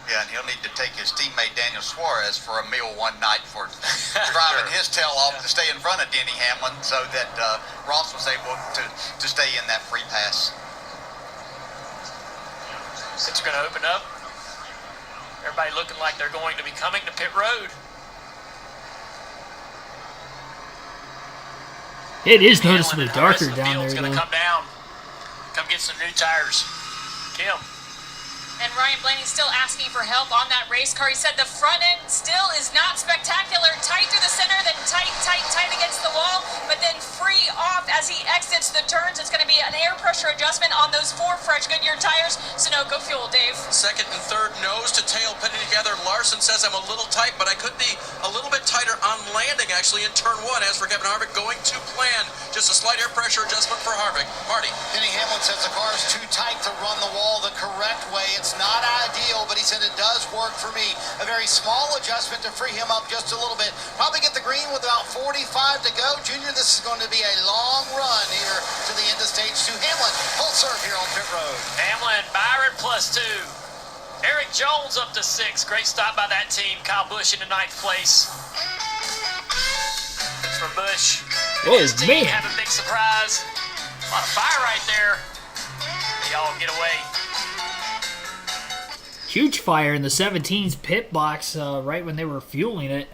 Yeah, and he'll need to take his teammate Daniel Suarez for a meal one night for driving his tail off to stay in front of Denny Hamlin, so that Ross was able to stay in that free pass. It's going to open up. Everybody looking like they're going to be coming to pit road. It is noticeably darker down there, going to come down, come get some new tires. Kim. And Ryan Blaney's still asking for help on that race car. He said the front end still is not spectacular. Tight through the center, then tight against the wall, but then free off as he exits the turns. It's going to be an air pressure adjustment on those 4 fresh Goodyear tires. Sunoco fuel, Dave. Second and third nose to tail pitting together. Larson says I'm a little tight, but I could be a little bit tighter on landing actually in turn 1. As for Kevin Harvick, going to plan. Just a slight air pressure adjustment for Harvick. Marty. Denny Hamlin says the car is too tight to run the wall the correct way. It's not ideal, but he said it does work for me. A very small adjustment to free him up just a little bit. Probably get the green with about 45 to go. Junior, this is going to be a long run here to the end of stage 2. Hamlin, full serve here on pit road. Hamlin, Byron +2. Eric Jones up to 6. Great stop by that team. Kyle Busch into 9th place. For Busch. Oh, His team man. have a big surprise. A lot of fire right there. They all get away. Huge fire in the 17's pit box right when they were fueling it.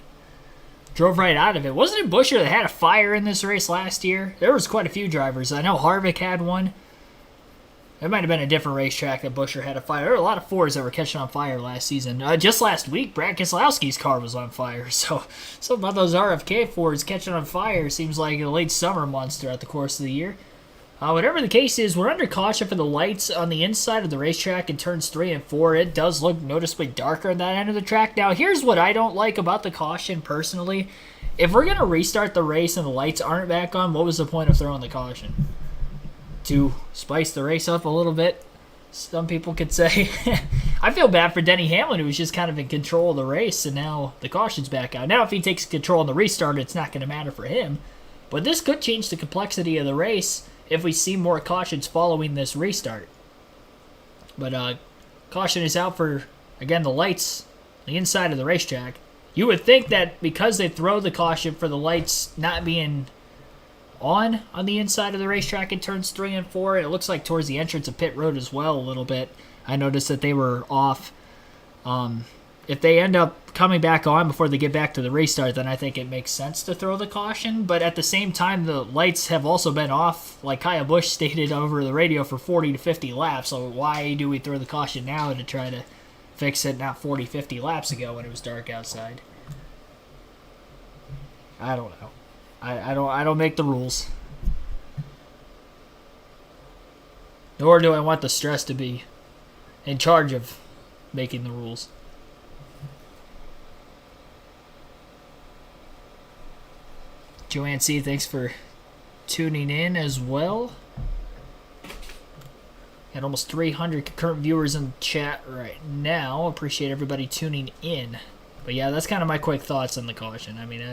Drove right out of it. Wasn't it Buescher that had a fire in this race last year? There was quite a few drivers. I know Harvick had one. It might have been a different racetrack that Buescher had a fire. There were a lot of Fords that were catching on fire last season. Just last week, Brad Keselowski's car was on fire. So something about those RFK Fords catching on fire seems like a late summer months throughout the course of the year. Whatever the case is, we're under caution for the lights on the inside of the racetrack in turns 3 and 4. It does look noticeably darker on that end of the track. Now, here's what I don't like about the caution personally. If we're going to restart the race and the lights aren't back on, what was the point of throwing the caution? To spice the race up a little bit, some people could say. I feel bad for Denny Hamlin, who was just kind of in control of the race, and now the caution's back out. Now, if he takes control in the restart, it's not going to matter for him. But this could change the complexity of the race if we see more cautions following this restart. But caution is out for, again, the lights, the inside of the racetrack. You would think that because they throw the caution for the lights not being on the inside of the racetrack in turns 3 and 4, it looks like towards the entrance of pit road as well a little bit. I noticed that they were off. If they end up coming back on before they get back to the restart, then I think it makes sense to throw the caution. But at the same time, the lights have also been off, like Kyle Busch stated over the radio, for 40 to 50 laps. So why do we throw the caution now to try to fix it not 40, 50 laps ago when it was dark outside? I don't know. I don't make the rules. Nor do I want the stress to be in charge of making the rules. Joanne C., thanks for tuning in as well. Got almost 300 concurrent viewers in the chat right now. Appreciate everybody tuning in. But yeah, that's kind of my quick thoughts on the caution. I mean,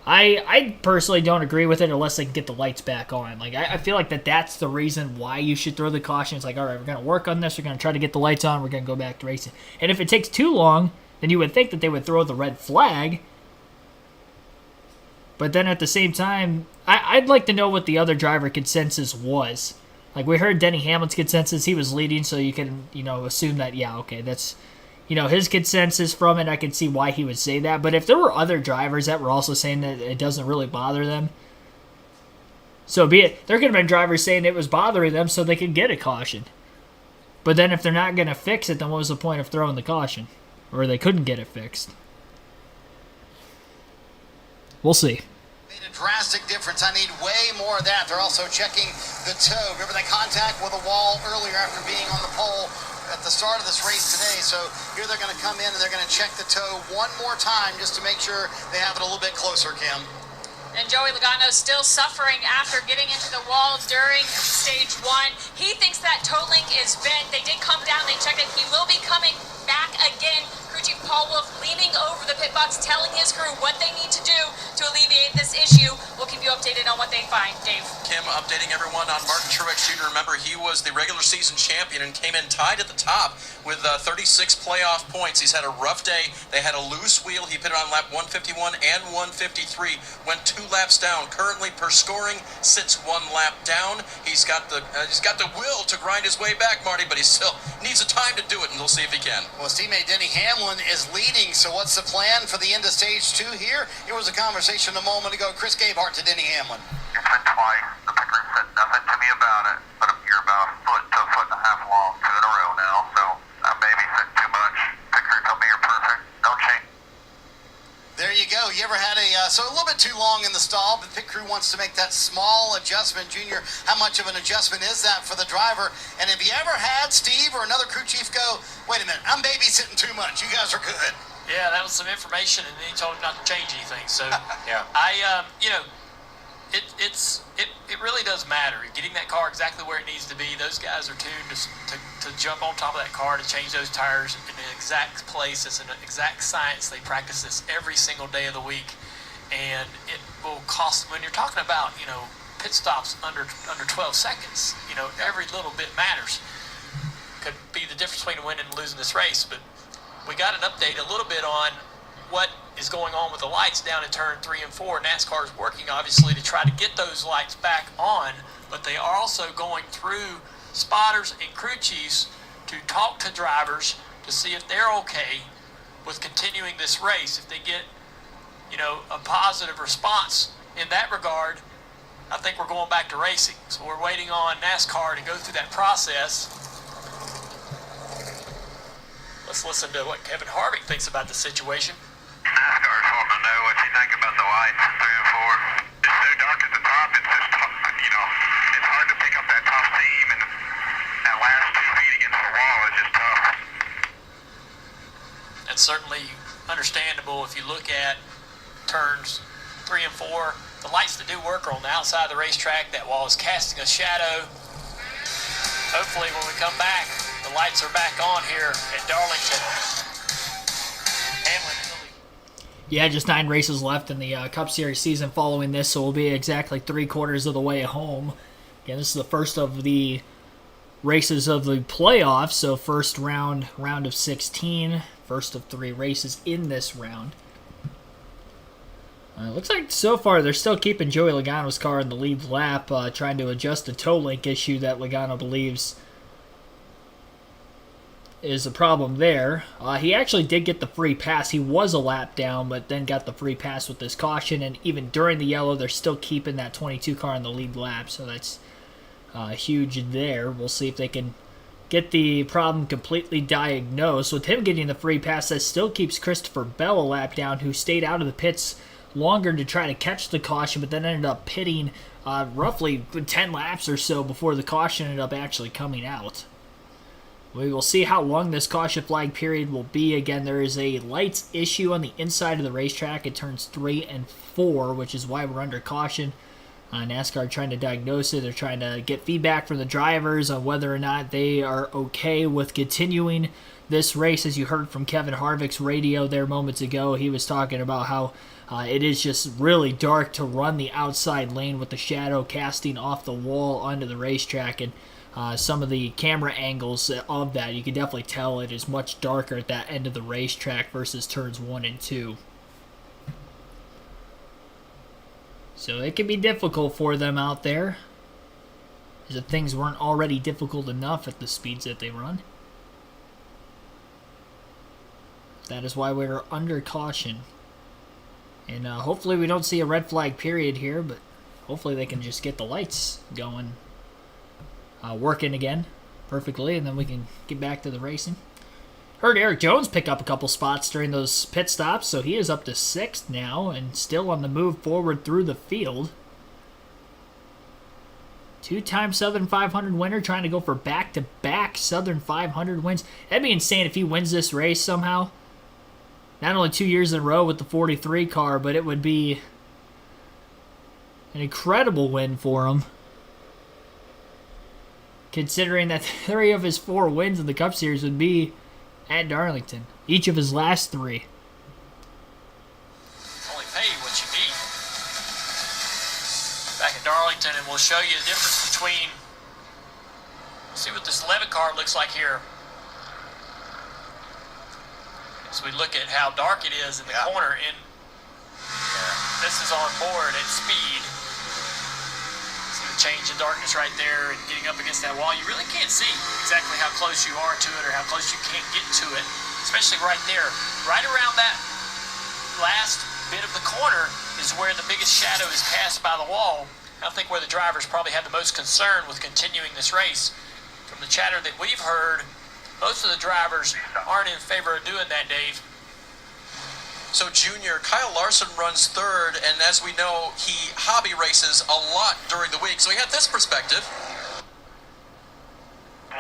I personally don't agree with it unless they can get the lights back on. Like, I feel like that's the reason why you should throw the caution. It's like, all right, we're going to work on this. We're going to try to get the lights on. We're going to go back to racing. And if it takes too long, then you would think that they would throw the red flag. But then at the same time, I'd like to know what the other driver consensus was. Like, we heard Denny Hamlin's consensus. He was leading, so you can, assume that, yeah, okay, that's, his consensus from it. I can see why he would say that. But if there were other drivers that were also saying that it doesn't really bother them, so be it. There could have been drivers saying it was bothering them so they could get a caution. But then if they're not going to fix it, then what was the point of throwing the caution? Or they couldn't get it fixed. We'll see. Made a drastic difference. I need way more of that. They're also checking the toe. Remember they contact with a wall earlier after being on the pole at the start of this race today. So here they're going to come in and they're going to check the toe one more time just to make sure they have it a little bit closer, Kim. And Joey Logano still suffering after getting into the wall during stage 1. He thinks that toe link is bent. They did come down, they checked it. He will be coming back again. Crew Chief Paul Wolf leaning over the pit box, telling his crew what they need to do to alleviate this issue. We'll keep you updated on what they find. Dave. Kim updating everyone on Martin Truex Jr. Remember, he was the regular season champion and came in tied at the top with 36 playoff points. He's had a rough day. They had a loose wheel. He pitted on lap 151 and 153. Went 2 laps down. Currently, per scoring, sits 1 lap down. He's got the will to grind his way back, Marty, but he still needs the time to do it, and we'll see if he can. Well, his teammate Denny Hamlin is leading, so what's the plan for the end of stage 2 here? Here was a conversation a moment ago. Chris Gabehart to Denny Hamlin. It's been twice. The pit crew said nothing to me about it, but you're about a foot to a foot and a half long, 2 in a row now, so I maybe said too much. Pit crew told me you're perfect. Don't change. There you go. You ever had so a little bit too long in the stall, but pit crew wants to make that small adjustment. Junior, how much of an adjustment is that for the driver? And have you ever had Steve or another crew chief go, wait a minute, I'm babysitting too much. You guys are good. Yeah, that was some information, and then he told him not to change anything. So, Yeah. It really does matter. Getting that car exactly where it needs to be. Those guys are tuned to jump on top of that car to change those tires in the exact place. It's an exact science. They practice this every single day of the week, and it will cost. When you're talking about pit stops under 12 seconds, every little bit matters. could be the difference between winning and losing this race. But we got an update a little bit on what is going on with the lights down in turn 3 and 4. NASCAR is working, obviously, to try to get those lights back on, but they are also going through spotters and crew chiefs to talk to drivers to see if they're okay with continuing this race. If they get, a positive response in that regard, I think we're going back to racing. So we're waiting on NASCAR to go through that process. Let's listen to what Kevin Harvick thinks about the situation. NASCAR's wanting to know what you think about the lights in 3 and 4. It's so dark at the top, it's just, it's hard to pick up that top team, and that last 2 feet against the wall is just tough. That's certainly understandable if you look at turns 3 and 4. The lights that do work are on the outside of the racetrack. That wall is casting a shadow. Hopefully when we come back, the lights are back on here at Darlington. Yeah, just 9 races left in the Cup Series season following this, so we'll be exactly 3/4 of the way home. Again, this is the first of the races of the playoffs, so first round of 16, first of 3 races in this round. It looks like so far they're still keeping Joey Logano's car in the lead lap, trying to adjust a toe link issue that Logano believes is a problem there. He actually did get the free pass. He was a lap down, but then got the free pass with this caution, and even during the yellow, they're still keeping that 22 car in the lead lap, so that's huge there. We'll see if they can get the problem completely diagnosed. With him getting the free pass, that still keeps Christopher Bell a lap down, who stayed out of the pits longer to try to catch the caution, but then ended up pitting roughly 10 laps or so before the caution ended up actually coming out. We will see how long this caution flag period will be. Again, there is a lights issue on the inside of the racetrack at turns 3 and 4, which is why we're under caution. NASCAR trying to diagnose it. They're trying to get feedback from the drivers on whether or not they are okay with continuing this race. As you heard from Kevin Harvick's radio there moments ago, he was talking about how it is just really dark to run the outside lane with the shadow casting off the wall onto the racetrack, and some of the camera angles of that, you can definitely tell it is much darker at that end of the racetrack versus turns 1 and 2. So it can be difficult for them out there, as if things weren't already difficult enough at the speeds that they run. That is why we're under caution. And hopefully we don't see a red flag period here, but hopefully they can just get the lights going, working again perfectly, and then we can get back to the racing. Heard Eric Jones pick up a couple spots during those pit stops, so he is up to 6th now and still on the move forward through the field. 2-time Southern 500 winner, trying to go for back-to-back Southern 500 wins. That'd be insane if he wins this race somehow. Not only 2 years in a row with the 43 car, but it would be an incredible win for him, considering that 3 of his 4 wins in the Cup Series would be at Darlington. Each of his last 3. Only pay you what you need. Back at Darlington, and we'll show you the difference between, see what this Levitt car looks like here. So we look at how dark it is in the corner, and this is on board at speed. See the change in darkness right there and getting up against that wall. You really can't see exactly how close you are to it or how close you can't get to it, especially right there. Right around that last bit of the corner is where the biggest shadow is cast by the wall. I think where the drivers probably have the most concern with continuing this race. From the chatter that we've heard, most of the drivers aren't in favor of doing that, Dave. So, Junior, Kyle Larson runs 3rd, and as we know, he hobby races a lot during the week, so he had this perspective.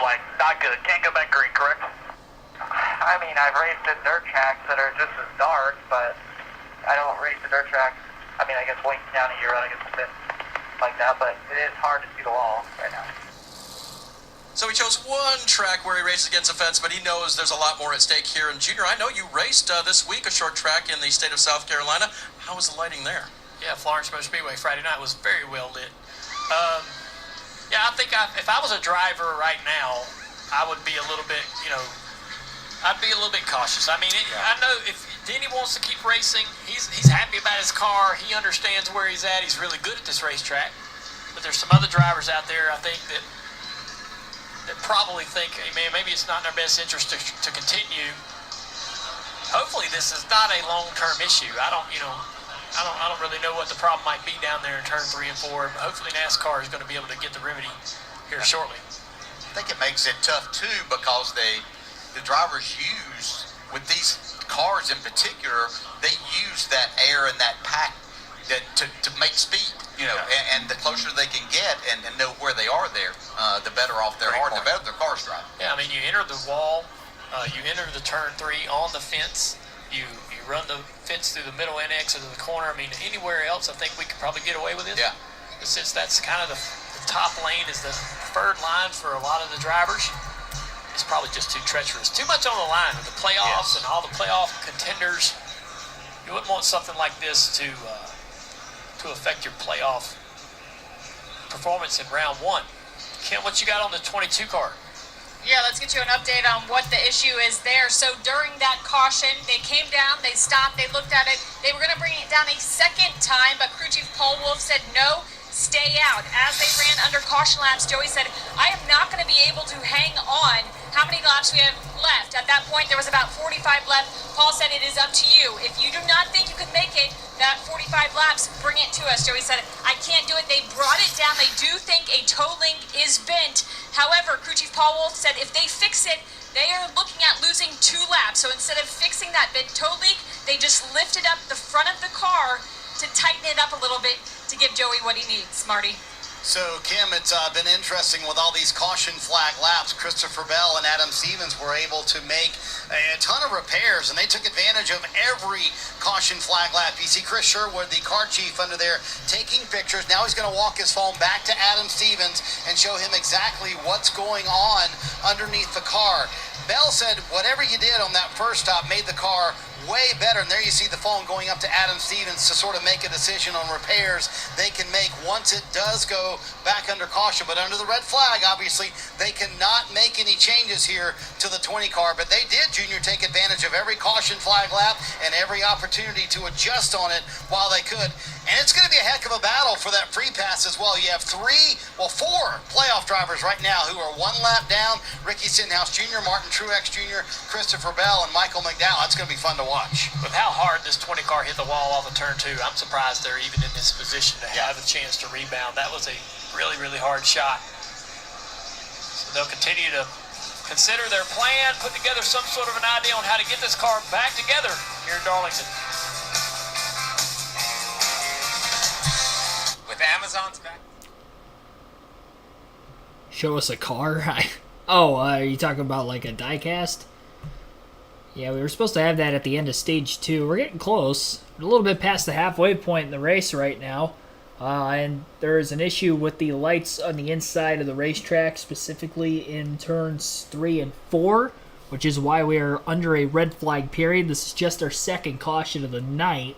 Like, not good. Can't go back green, correct? I mean, I've raced at dirt tracks that are just as dark, but I don't race the dirt tracks. I mean, I guess Wayne County, you're right, I guess a bit like that, but it is hard to see the wall right now. So he chose one track where he races against the fence, but he knows there's a lot more at stake here. And Junior, I know you raced this week a short track in the state of South Carolina. How was the lighting there? Yeah, Florence Motor Speedway Friday night was very well lit. Yeah, I think if I was a driver right now, I would be a little bit, I'd be a little bit cautious. I mean, I know if Denny wants to keep racing, he's happy about his car. He understands where he's at. He's really good at this racetrack. But there's some other drivers out there, I think, that probably think, hey, man, maybe it's not in our best interest to continue. Hopefully, this is not a long-term issue. I don't really know what the problem might be down there in turn 3 and 4. But hopefully, NASCAR is going to be able to get the remedy here shortly. I think it makes it tough too because the drivers use, with these cars in particular, they use that air and that pack to make speed, and the closer they can get and know where they are there, the better off they are, the better their cars drive. Yeah, I mean, you enter the wall, you enter the turn 3 on the fence, you run the fence through the middle and exit of the corner. I mean, anywhere else, I think we could probably get away with this. Yeah. But since that's kind of the top lane is the preferred line for a lot of the drivers, it's probably just too treacherous. Too much on the line with the playoffs and all the playoff contenders. You wouldn't want something like this to affect your playoff performance in round 1. Kim, what you got on the 22 car? Yeah, let's get you an update on what the issue is there. So during that caution, they came down, they stopped, they looked at it. They were going to bring it down a second time, but crew chief Paul Wolf said no, stay out. As they ran under caution laps, Joey said, I am not going to be able to hang on. How many laps we have left? At that point, there was about 45 left. Paul said, it is up to you. If you do not think you can make it, that 45 laps, bring it to us. Joey said, I can't do it. They brought it down. They do think a toe link is bent. However, crew chief Paul Wolf said if they fix it, they are looking at losing 2 laps. So instead of fixing that bent toe link, they just lifted up the front of the car to tighten it up a little bit to give Joey what he needs. Marty. So, Kim, it's been interesting with all these caution flag laps. Christopher Bell and Adam Stevens were able to make a ton of repairs, and they took advantage of every caution flag lap. You see Chris Sherwood, the car chief, under there taking pictures. Now he's going to walk his phone back to Adam Stevens and show him exactly what's going on underneath the car. Bell said whatever you did on that first stop made the car way better, and there you see the phone going up to Adam Stevens to sort of make a decision on repairs they can make once it does go back under caution. But under the red flag, obviously, they cannot make any changes here to the 20 car, but they did, Junior, take advantage of every caution flag lap and every opportunity to adjust on it while they could. And it's going to be a heck of a battle for that free pass as well. You have 4 playoff drivers right now who are 1 lap down. Ricky Stenhouse Jr., Martin Truex Jr., Christopher Bell, and Michael McDowell. That's going to be fun to watch. With how hard this 20 car hit the wall off of turn 2, I'm surprised they're even in this position to have a chance to rebound. That was a really, really hard shot. So they'll continue to consider their plan, put together some sort of an idea on how to get this car back together here in Darlington. With Amazon's back. Show us a car? Are you talking about like a diecast? Yeah, we were supposed to have that at the end of stage 2. We're getting close. We're a little bit past the halfway point in the race right now. And there is an issue with the lights on the inside of the racetrack, specifically in turns 3 and 4, which is why we are under a red flag period. This is just our second caution of the night.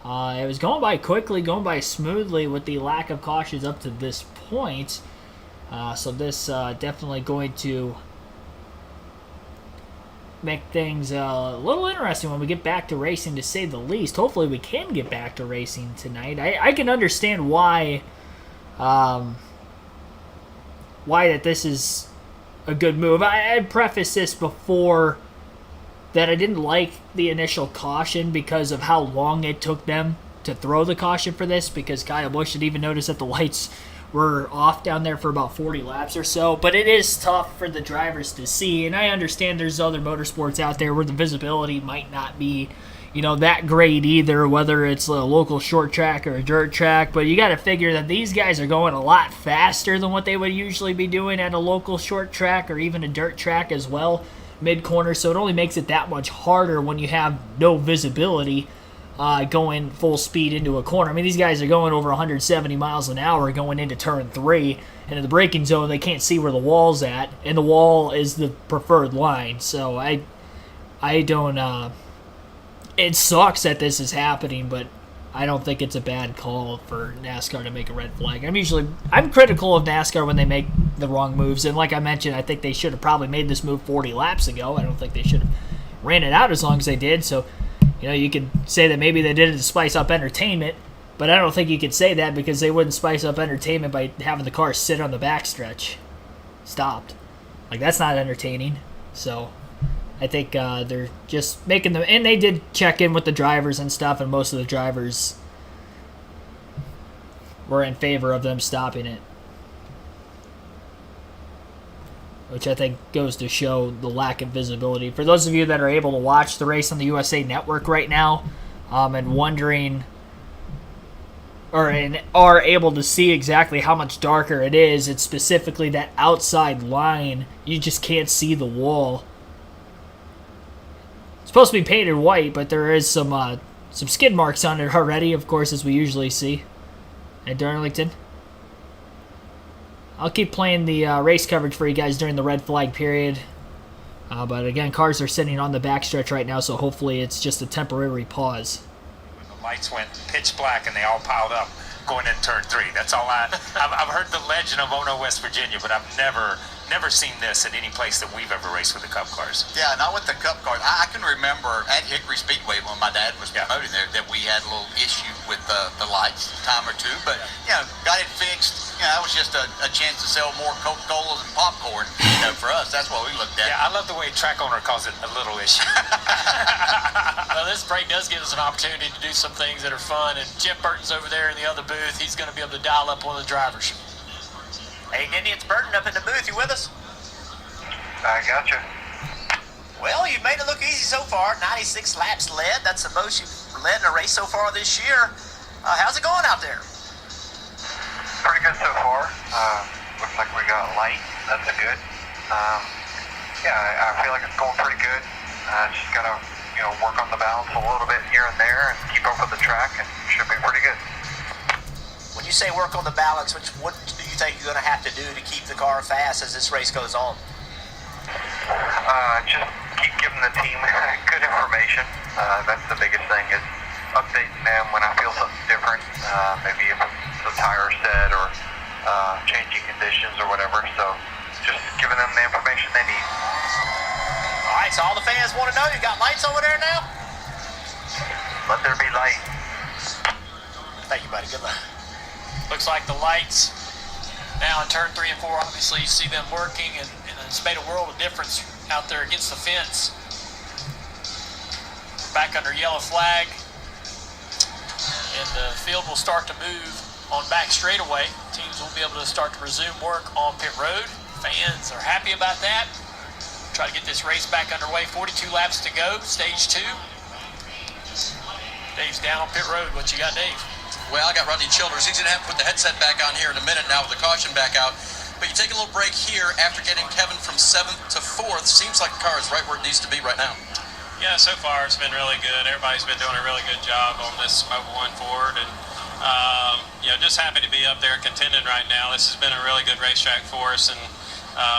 It was going by quickly, going by smoothly with the lack of cautions up to this point. So this definitely going to make things a little interesting when we get back to racing, to say the least. Hopefully we can get back to racing tonight. I can understand why that this is a good move. I prefaced this before that I didn't like the initial caution because of how long it took them to throw the caution for this, because Kyle Busch had even noticed that the lights were off down there for about 40 laps or so. But it is tough for the drivers to see, and I understand there's other motorsports out there where the visibility might not be, that great either, whether it's a local short track or a dirt track. But you got to figure that these guys are going a lot faster than what they would usually be doing at a local short track or even a dirt track as well, mid-corner. So it only makes it that much harder when you have no visibility going full speed into a corner. I mean, these guys are going over 170 miles an hour going into turn 3, and in the braking zone they can't see where the wall's at, and the wall is the preferred line. So I don't it sucks that this is happening, but I don't think it's a bad call for NASCAR to make a red flag. I'm critical of NASCAR when they make the wrong moves. And like I mentioned, I think they should have probably made this move 40 laps ago. I don't think they should have ran it out as long as they did. So, you could say that maybe they did it to spice up entertainment, but I don't think you could say that because they wouldn't spice up entertainment by having the car sit on the backstretch. Stopped. Like, that's not entertaining. So I think they're just making them, and they did check in with the drivers and stuff, and most of the drivers were in favor of them stopping it, which I think goes to show the lack of visibility. For those of you that are able to watch the race on the USA Network right now, and wondering, or are able to see exactly how much darker it is, it's specifically that outside line. You just can't see the wall. It's supposed to be painted white, but there is some skid marks on it already, of course, as we usually see at Darlington. I'll keep playing the race coverage for you guys during the red flag period. But again, cars are sitting on the backstretch right now, so hopefully it's just a temporary pause. The lights went pitch black and they all piled up going in turn 3. That's all I've heard the legend of Ono, West Virginia, but I've never seen this at any place that we've ever raced with the Cup cars. Yeah, not with the Cup cars. I can remember at Hickory Speedway when my dad was promoting there that we had a little issue with the lights, time or two, but got it fixed. That was just a chance to sell more Coca-Colas and popcorn. For us, that's what we looked at. Yeah, I love the way track owner calls it a little issue. Well, this break does give us an opportunity to do some things that are fun, and Jim Burton's over there in the other booth. He's going to be able to dial up one of the drivers. Hey, Denny, it's Burton up in the booth. You with us? I got you. Well, you've made it look easy so far. 96 laps led. That's the most you've led in a race so far this year. How's it going out there? Pretty good so far. Looks like we got light. That's a good. I feel like it's going pretty good. Just gotta, work on the balance a little bit here and there and keep up with the track, and should be pretty good. When you say work on the balance, what do you think you're going to have to do to keep the car fast as this race goes on? Just keep giving the team good information. That's the biggest thing, is updating them when I feel something different. Maybe if the tire's set or changing conditions or whatever. So just giving them the information they need. All right, so all the fans want to know, you got lights over there now? Let there be light. Thank you, buddy. Good luck. Looks like the lights now in turn 3 and 4, obviously you see them working, and it's made a world of difference out there against the fence. Back under yellow flag, and the field will start to move on back straightaway. Teams will be able to start to resume work on pit road. Fans are happy about that. Try to get this race back underway. 42 laps to go, stage 2. Dave's down on pit road. What you got, Dave? Well, I got Rodney Childers. He's going to have to put the headset back on here in a minute now with the caution back out. But you take a little break here after getting Kevin from 7th to 4th. Seems like the car is right where it needs to be right now. Yeah, so far it's been really good. Everybody's been doing a really good job on this Mobile One Ford, and just happy to be up there contending right now. This has been a really good racetrack for us, and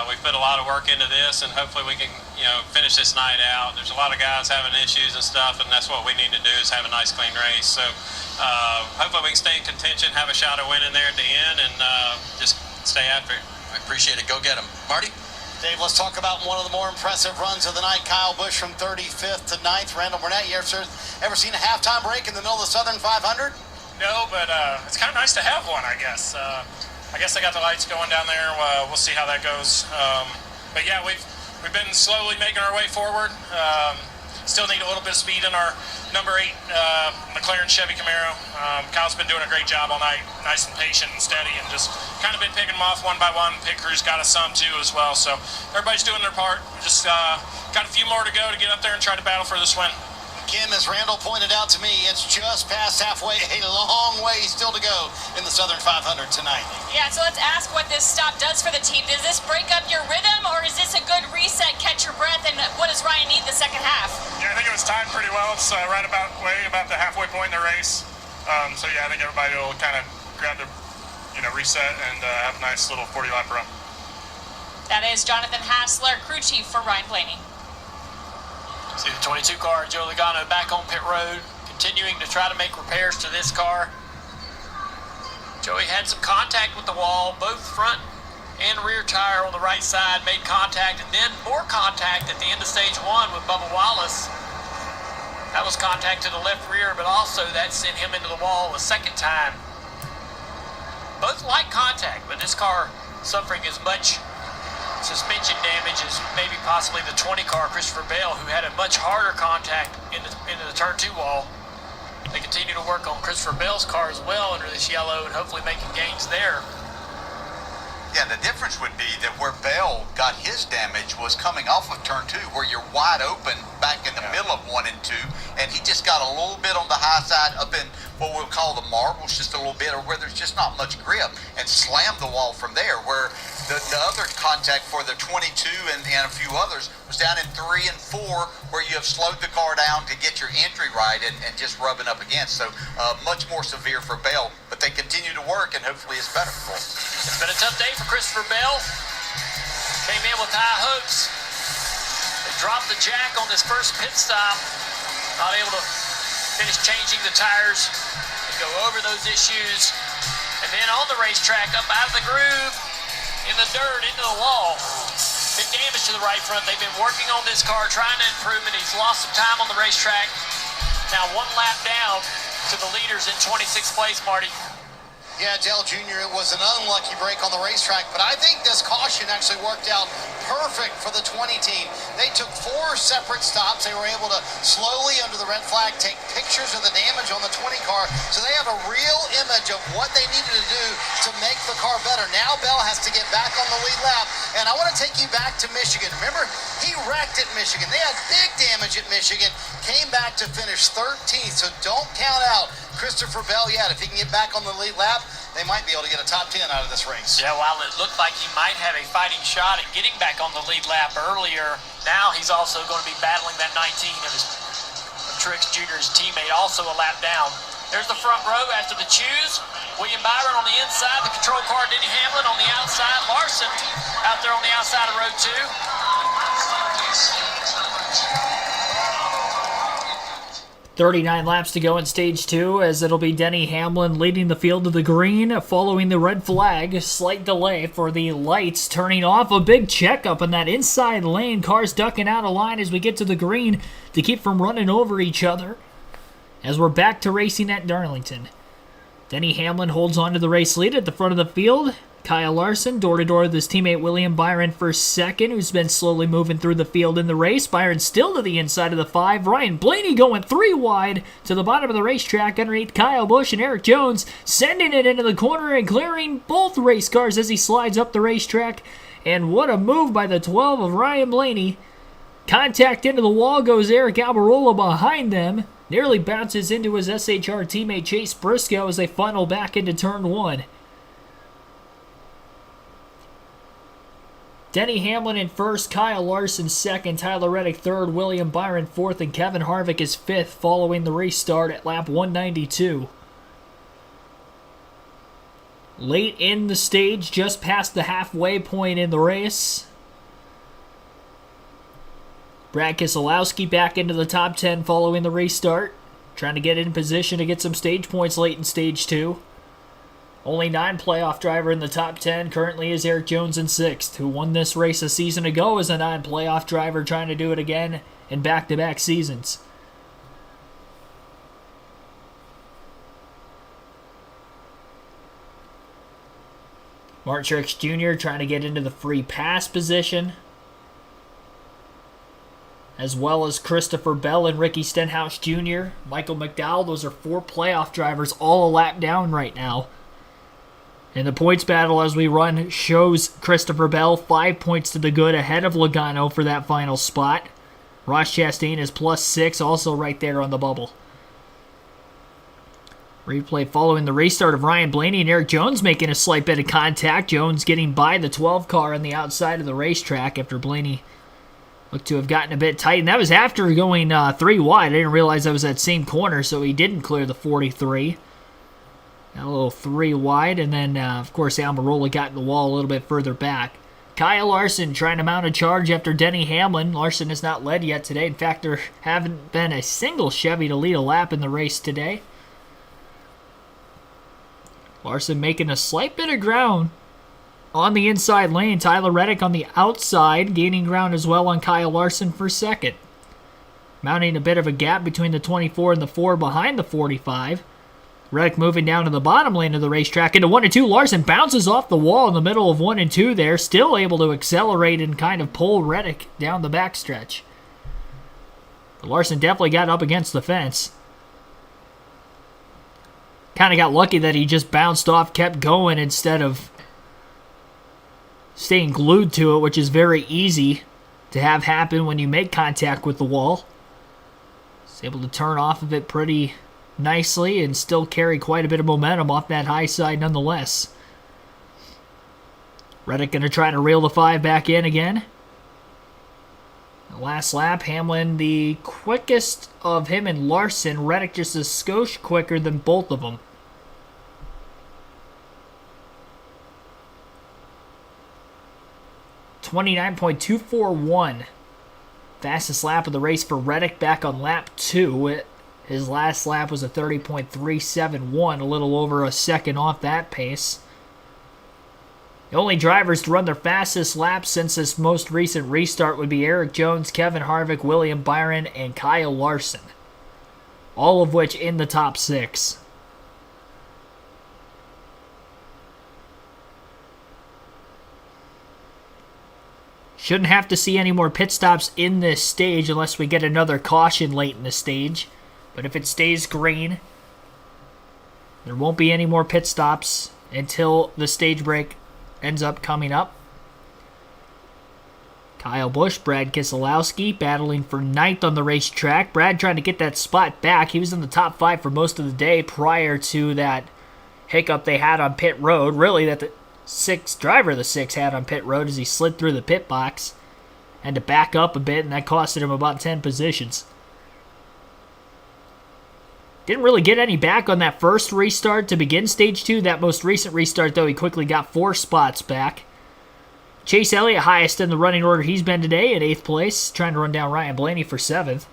we've put a lot of work into this, and hopefully we can finish this night out. There's a lot of guys having issues and stuff, and that's what we need to do, is have a nice clean race. So hopefully we can stay in contention, have a shot at winning there at the end, and just stay after it. I appreciate it. Go get him. Marty? Dave, let's talk about one of the more impressive runs of the night. Kyle Busch from 35th to 9th. Randall Burnett, you ever seen a halftime break in the middle of the Southern 500? No, but it's kind of nice to have one, I guess. I guess they got the lights going down there. We'll see how that goes. But yeah, we've been slowly making our way forward. Still need a little bit of speed in our number 8 McLaren Chevy Camaro. Kyle's been doing a great job all night, nice and patient and steady, and just kind of been picking them off one by one. Pit crew's got us some too as well, so everybody's doing their part. Just got a few more to go to get up there and try to battle for this win. Kim, as Randall pointed out to me, it's just past halfway, a long way still to go in the Southern 500 tonight. Yeah, so let's ask what this stop does for the team. Does this break up your rhythm, or is this a good reset, catch your breath, and what does Ryan need the second half? Yeah, I think it was timed pretty well. It's right about the halfway point in the race. So yeah, I think everybody will kind of grab their, reset and have a nice little 40-lap run. That is Jonathan Hassler, crew chief for Ryan Blaney. See the 22 car, Joe Logano, back on pit road, continuing to try to make repairs to this car. Joey had some contact with the wall, both front and rear tire on the right side made contact, and then more contact at the end of stage 1 with Bubba Wallace. That was contact to the left rear, but also that sent him into the wall a second time. Both light contact, but this car suffering as much suspension damage as maybe possibly the 20 car, Christopher Bell, who had a much harder contact into the turn 2 wall. They continue to work on Christopher Bell's car as well under this yellow and hopefully making gains there. Yeah, the difference would be that where Bell got his damage was coming off of turn 2, where you're wide open back in the middle of 1 and 2, and he just got a little bit on the high side up in what we'll call the marbles, just a little bit, or where there's just not much grip, and slammed the wall from there, where the other contact for the 22 and a few others was down in 3 and 4, where you have slowed the car down to get your entry right and just rubbing up against. So much more severe for Bell, but they continue to work, and hopefully it's better for them. It's been a tough day for Christopher Bell. Came in with high hopes. They dropped the jack on this first pit stop. Not able to finish changing the tires and go over those issues. And then on the racetrack, up out of the groove, in the dirt, into the wall. Big damage to the right front. They've been working on this car, trying to improve it. He's lost some time on the racetrack. Now 1 lap down to the leaders in 26th place, Marty. Yeah, Dale Jr., it was an unlucky break on the racetrack, but I think this caution actually worked out perfect for the 20 team. They took 4 separate stops. They were able to slowly, under the red flag, take pictures of the damage on the 20 car, so they have a real image of what they needed to do to make the car better. Now Bell has to get back on the lead lap, and I want to take you back to Michigan. Remember, he wrecked at Michigan. They had big damage at Michigan, came back to finish 13th, so don't count out Christopher Bell yet. If he can get back on the lead lap, they might be able to get a top 10 out of this race. Yeah, while it looked like he might have a fighting shot at getting back on the lead lap earlier, now he's also going to be battling that 19 of Truex Jr.'s teammate, also a lap down. There's the front row after the choose. William Byron on the inside, the control car, Denny Hamlin on the outside, Larson out there on the outside of row 2. 39 laps to go in stage 2, as it'll be Denny Hamlin leading the field to the green, following the red flag. Slight delay for the lights turning off. A big checkup in that inside lane. Cars ducking out of line as we get to the green to keep from running over each other. As we're back to racing at Darlington. Denny Hamlin holds on to the race lead at the front of the field. Kyle Larson, door-to-door with his teammate William Byron for second, who's been slowly moving through the field in the race. Byron still to the inside of the 5. Ryan Blaney going 3 wide to the bottom of the racetrack underneath Kyle Busch and Eric Jones, sending it into the corner and clearing both race cars as he slides up the racetrack. And what a move by the 12 of Ryan Blaney. Contact into the wall goes Eric Almirola behind them. Nearly bounces into his SHR teammate Chase Briscoe as they funnel back into turn 1. Denny Hamlin in first, Kyle Larson second, Tyler Reddick third, William Byron fourth, and Kevin Harvick is fifth following the restart at lap 192. Late in the stage, just past the halfway point in the race. Brad Keselowski back into the top 10 following the restart, trying to get in position to get some stage points late in stage 2. Only 9 playoff driver in the top 10 currently is Eric Jones in 6th, who won this race a season ago as a 9 playoff driver, trying to do it again in back-to-back seasons. Martin Truex Jr. trying to get into the free pass position, as well as Christopher Bell and Ricky Stenhouse Jr., Michael McDowell. Those are 4 playoff drivers, all a lap down right now. And the points battle as we run shows Christopher Bell 5 points to the good ahead of Logano for that final spot. Ross Chastain is +6, also right there on the bubble. Replay following the restart of Ryan Blaney and Eric Jones making a slight bit of contact. Jones getting by the 12 car on the outside of the racetrack after Blaney looked to have gotten a bit tight. And that was after going 3 wide. I didn't realize that was that same corner, so he didn't clear the 43. A little 3 wide, and then, of course, Almirola got in the wall a little bit further back. Kyle Larson trying to mount a charge after Denny Hamlin. Larson has not led yet today. In fact, there haven't been a single Chevy to lead a lap in the race today. Larson making a slight bit of ground on the inside lane. Tyler Reddick on the outside, gaining ground as well on Kyle Larson for second. Mounting a bit of a gap between the 24 and the 4 behind the 45. Reddick moving down to the bottom lane of the racetrack into 1 and 2. Larson bounces off the wall in the middle of 1 and 2 there. Still able to accelerate and kind of pull Reddick down the backstretch. But Larson definitely got up against the fence. Kind of got lucky that he just bounced off, kept going instead of staying glued to it, which is very easy to have happen when you make contact with the wall. He's able to turn off of it pretty nicely and still carry quite a bit of momentum off that high side nonetheless. Reddick going to try to reel the 5 back in again. The last lap, Hamlin the quickest of him and Larson. Reddick just a skosh quicker than both of them. .241. Fastest lap of the race for Reddick back on lap 2. His last lap was a 30.371, a little over a second off that pace. The only drivers to run their fastest laps since this most recent restart would be Eric Jones, Kevin Harvick, William Byron, and Kyle Larson. All of which in the top 6. Shouldn't have to see any more pit stops in this stage unless we get another caution late in the stage. But if it stays green, there won't be any more pit stops until the stage break ends up coming up. Kyle Busch, Brad Keselowski battling for 9th on the racetrack. Brad trying to get that spot back. He was in the top 5 for most of the day prior to that hiccup they had on pit road. Really, that the driver of the 6 had on pit road as he slid through the pit box. Had to back up a bit, and that costed him about 10 positions. Didn't really get any back on that first restart to begin Stage 2. That most recent restart, though, he quickly got 4 spots back. Chase Elliott, highest in the running order he's been today, in 8th place, trying to run down Ryan Blaney for 7th.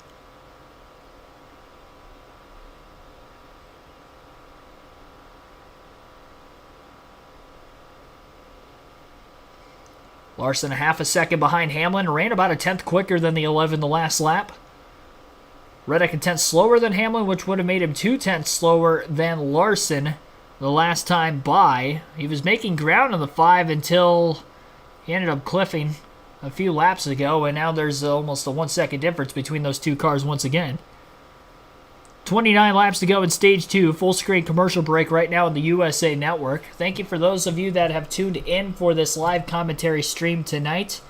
Larson a half a second behind Hamlin, ran about a 10th quicker than the 11 the last lap. Reddick a 10th slower than Hamlin, which would have made him 2 tenths slower than Larson the last time by. He was making ground on the 5 until he ended up cliffing a few laps ago, and now there's almost a 1 second difference between those two cars once again. 29 laps to go in Stage 2, full screen commercial break right now on the USA Network. Thank you for those of you that have tuned in for this live commentary stream tonight.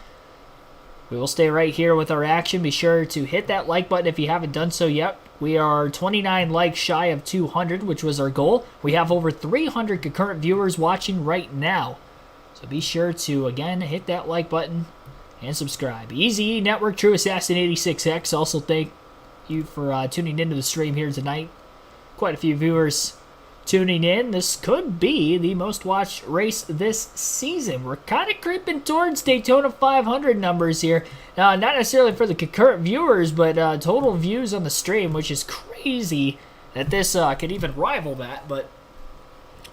We will stay right here with our action. Be sure to hit that like button if you haven't done so yet. We are 29 likes shy of 200, which was our goal. We have over 300 concurrent viewers watching right now. So be sure to, again, hit that like button and subscribe. Easy Network, True Assassin 86X. Also thank you for tuning into the stream here tonight. Quite a few viewers tuning in. This could be the most watched race this season. We're kind of creeping towards Daytona 500 numbers here. Not necessarily for the concurrent viewers, but total views on the stream, which is crazy that this could even rival that. But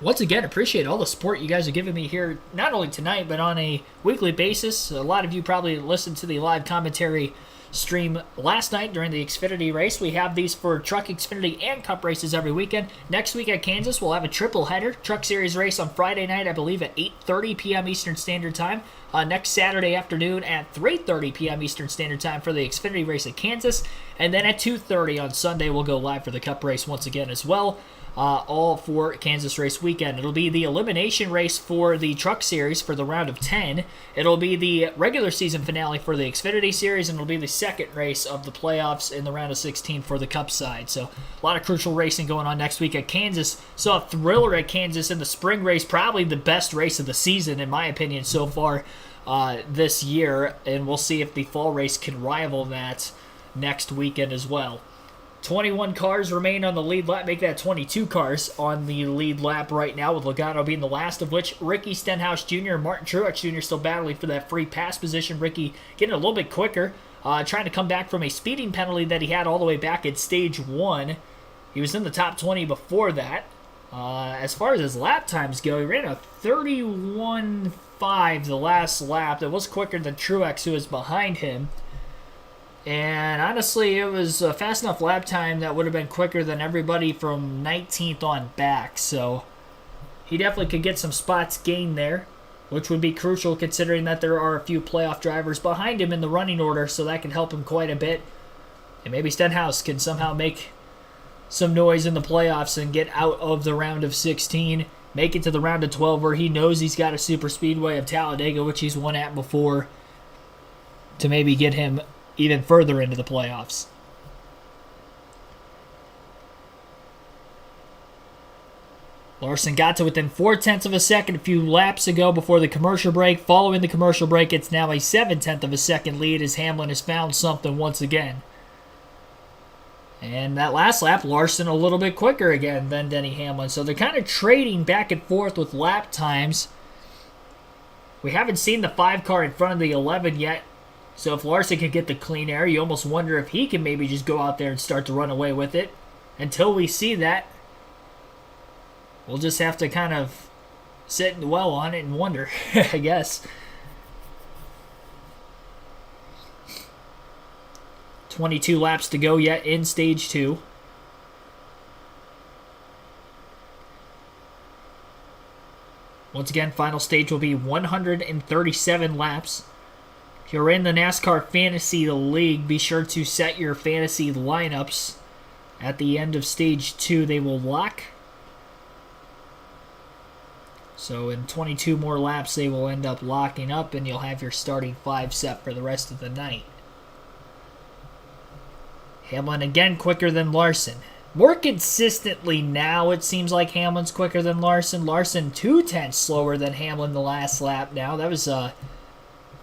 once again, appreciate all the support you guys are giving me here, not only tonight, but on a weekly basis. A lot of you probably listened to the live commentary stream last night during the Xfinity race. We have these for Truck, Xfinity, and Cup races every weekend. Next week at Kansas, we'll have a triple header. Truck Series race on Friday night, I believe, at 8:30 p.m. Eastern Standard Time. Next Saturday afternoon at 3:30 p.m. Eastern Standard Time for the Xfinity race at Kansas. And then at 2:30 on Sunday, we'll go live for the Cup race once again as well. All for Kansas race weekend. It'll be the elimination race for the Truck Series for the round of 10. It'll be the regular season finale for the Xfinity Series, and it'll be the second race of the playoffs in the round of 16 for the Cup side. So a lot of crucial racing going on next week at Kansas. Saw a thriller at Kansas in the spring race, probably the best race of the season in my opinion so far this year, and we'll see if the fall race can rival that next weekend as well. 21 cars remain on the lead lap, make that 22 cars on the lead lap right now, with Logano being the last of which. Ricky Stenhouse Jr. and Martin Truex Jr. still battling for that free pass position. Ricky getting a little bit quicker, trying to come back from a speeding penalty that he had all the way back at Stage 1. He was in the top 20 before that. As far as his lap times go, he ran a 31.50 1:35 the last lap. That was quicker than Truex, who was behind him. And honestly, it was a fast enough lap time that would have been quicker than everybody from 19th on back. So he definitely could get some spots gained there, which would be crucial considering that there are a few playoff drivers behind him in the running order, so that can help him quite a bit. And maybe Stenhouse can somehow make some noise in the playoffs and get out of the round of 16, make it to the round of 12 where he knows he's got a super speedway of Talladega, which he's won at before, to maybe get him even further into the playoffs. Larson got to within 0.4 of a second a few laps ago before the commercial break. Following the commercial break, it's now a 0.7 of a second lead as Hamlin has found something once again. And that last lap, Larson a little bit quicker again than Denny Hamlin. So they're kind of trading back and forth with lap times. We haven't seen the 5 car in front of the 11 yet. So if Larson can get the clean air, you almost wonder if he can maybe just go out there and start to run away with it. Until we see that, we'll just have to kind of sit and dwell on it and wonder, I guess. 22 laps to go yet in Stage 2. Once again, final stage will be 137 laps. If you're in the NASCAR Fantasy League, be sure to set your fantasy lineups. At the end of Stage 2, they will lock. So in 22 more laps, they will end up locking up, and you'll have your starting 5 set for the rest of the night. Hamlin again quicker than Larson. More consistently now, it seems like Hamlin's quicker than Larson. Larson 0.2 slower than Hamlin the last lap now. That was